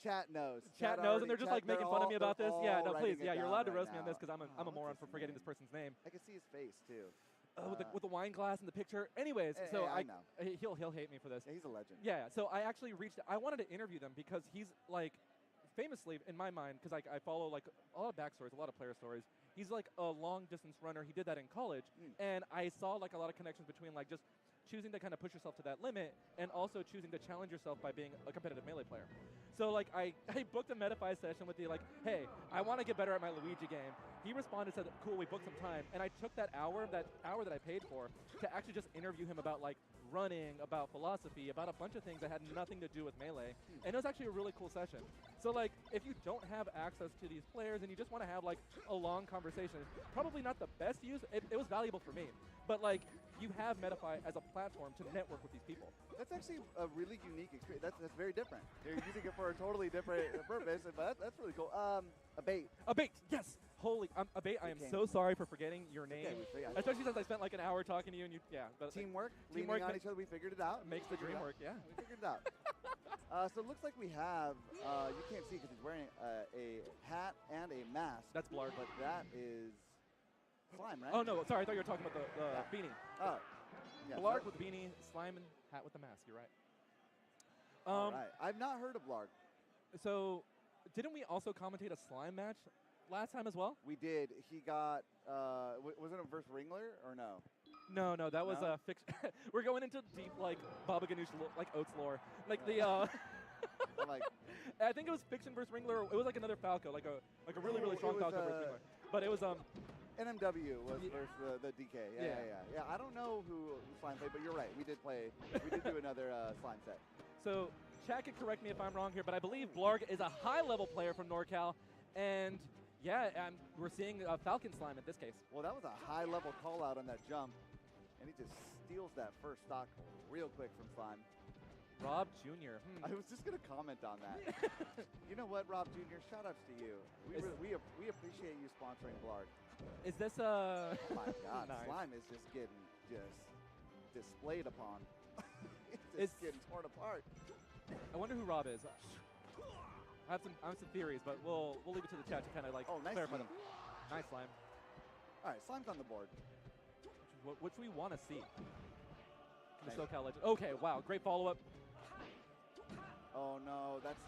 Chat knows. Chat knows, and they're just like making fun of me about this. Yeah, no, please. Yeah, you're allowed to roast me on now. this because I'm a moron for forgetting this person's name. I can see his face too. With the wine glass in the picture. Anyways, so I know. He'll hate me for this. Yeah, he's a legend. Yeah, so I actually I wanted to interview them because he's like, famously in my mind, because I follow like a lot of backstories, a lot of player stories. He's like a long distance runner. He did that in college, and I saw like a lot of connections between like just choosing to kind of push yourself to that limit and also choosing to challenge yourself by being a competitive Melee player. So like I booked a Metafy session with the like, hey, I want to get better at my Luigi game. He responded, said, cool, we booked some time. And I took that hour that I paid for to actually just interview him about like running, about philosophy, about a bunch of things that had nothing to do with Melee. And it was actually a really cool session. So like if you don't have access to these players and you just want to have like a long conversation, probably not the best use. It was valuable for me. But like you have Metafy as a platform to network with these people. That's actually a really unique experience. That's very different. You're using it for a totally different purpose, but that's really cool. Abate. Abate, yes. Holy, Abate, I am so sorry for forgetting your name. Okay, especially since I spent like an hour talking to you and but teamwork, leaning on each other, we figured it out. Makes the dream work, yeah. We figured it out. So it looks like we have, you can't see because he's wearing a hat and a mask. That's Blarg. But that is Slime, right? Oh, no, sorry, I thought you were talking about the beanie. Oh. Yeah, Blarg with beanie, Slime and hat with the mask, you're right. All right. I've not heard of Blarg. So, didn't we also commentate a Slime match last time as well? We did. He got, was it a versus Ringler or no? No, that was a fiction. We're going into deep, like, Baba Ganoush, like, Oats lore. Like, the, I think it was Fiction versus Ringler. It was, like, another Falco, like a really, really strong Falco versus Ringler. But it was, NMW was versus the DK. Yeah. I don't know who Slime played, but you're right. We did do another Slime set. So chat can correct me if I'm wrong here, but I believe Blarg is a high-level player from NorCal, and yeah, we're seeing Falcon Slime in this case. Well, that was a high-level call-out on that jump, and he just steals that first stock real quick from Slime. Rob Jr. I was just going to comment on that. You know what, Rob Jr., shout-outs to you. We appreciate you sponsoring Blarg. Is this Oh my God, nice. Slime is just getting displayed upon. It's getting torn apart. I wonder who Rob is. I have some theories, but we'll leave it to the chat to kind of like clarify them. Nice Slime. All right, Slime's on the board. Which we want to see. The SoCal legend. Okay, wow, great follow-up. Oh no, that's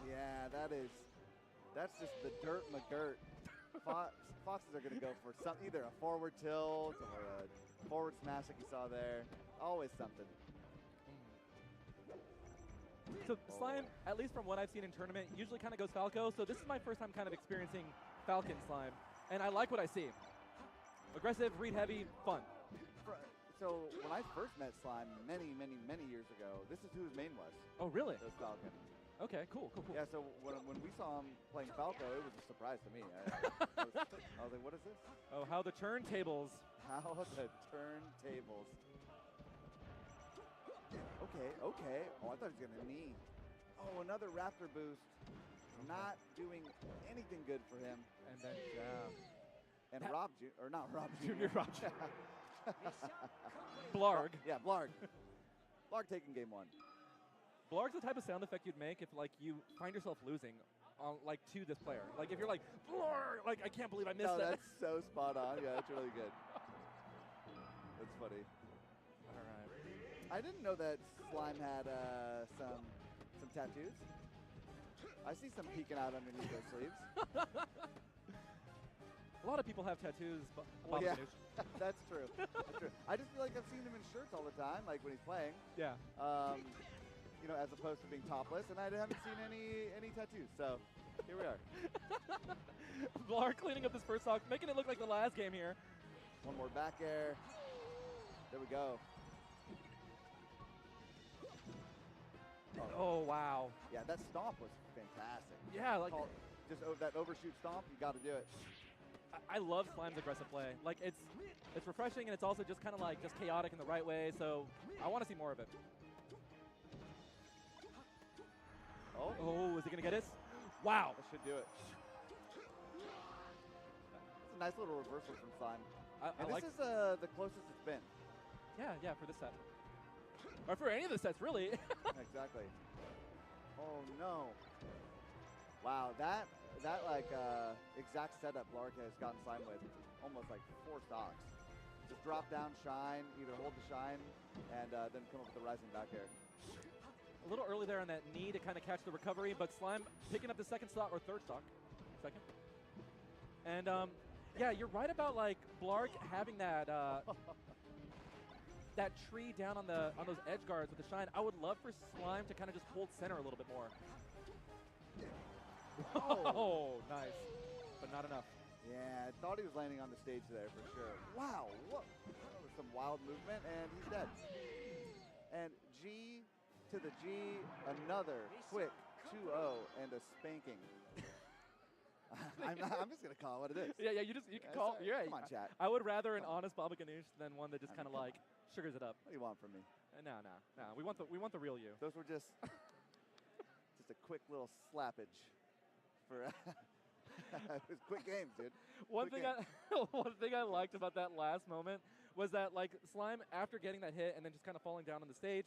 just the dirt McGirt. Foxes are gonna go for either a forward tilt or a forward smash like you saw there. Always something. So Slime, at least from what I've seen in tournament, usually kind of goes Falco. So this is my first time kind of experiencing Falcon Slime, and I like what I see. Aggressive, read heavy, fun. So when I first met Slime many years ago, this is who his main was. Oh really? It was Falcon. Okay, cool. Yeah, so when we saw him playing Falco, it was a surprise to me. I was like, what is this? Oh, how the turntables. How the turntables. Okay. Oh, I thought he was going to knee. Oh, another Raptor boost. Not doing anything good for him. And then jab. And Rob Jr. Not Rob Jr. Junior Rob Jr. Blarg. Yeah, Blarg. Blarg taking game one. Blarg's the type of sound effect you'd make if like you find yourself losing on like to this player. Like if you're like, Blarg, like I can't believe I missed that. That's so spot on. Yeah, that's really good. That's funny. All right. I didn't know that Slime had some tattoos. I see some peeking out underneath those sleeves. A lot of people have tattoos. Well, yeah, that's true. That's true. I just feel like I've seen him in shirts all the time, like when he's playing. Yeah. You know, as opposed to being topless, and I haven't seen any tattoos. So here we are. Blarg cleaning up this first stock, making it look like the last game here. One more back air. There we go. Oh wow. Yeah, that stomp was fantastic. Yeah, like just that overshoot stomp. You got to do it. I love Slime's aggressive play. Like it's refreshing, and it's also just kind of like just chaotic in the right way. So I want to see more of it. Oh, is he gonna get it? Wow. That should do it. It's a nice little reversal from Slime. And this is the closest it's been. Yeah, for this set. Or for any of the sets, really. Exactly. Oh no. Wow, that like exact setup Blarg has gotten Slime with, almost like 4 stocks. Just drop down, shine, either hold the shine, and then come up with the rising back air. A little early there on that knee to kind of catch the recovery, but Slime picking up the second stock, or third stock. Second. And yeah, you're right about like Blarg having that that tree down on those edge guards with the shine. I would love for Slime to kind of just hold center a little bit more. Oh, nice. But not enough. Yeah, I thought he was landing on the stage there for sure. Wow, what? That was some wild movement, and he's dead. And G to the G, another quick 2-0 and a spanking. I'm just gonna call it what it is. Yeah, you can call. Sorry. Yeah, Come on, chat. I would rather an honest Baba Ganoush than one that just kind of like sugars it up. What do you want from me? No. We want the real you. Those were just a quick little slappage for it was quick games, dude. One thing I liked about that last moment was that like Slime, after getting that hit and then just kind of falling down on the stage,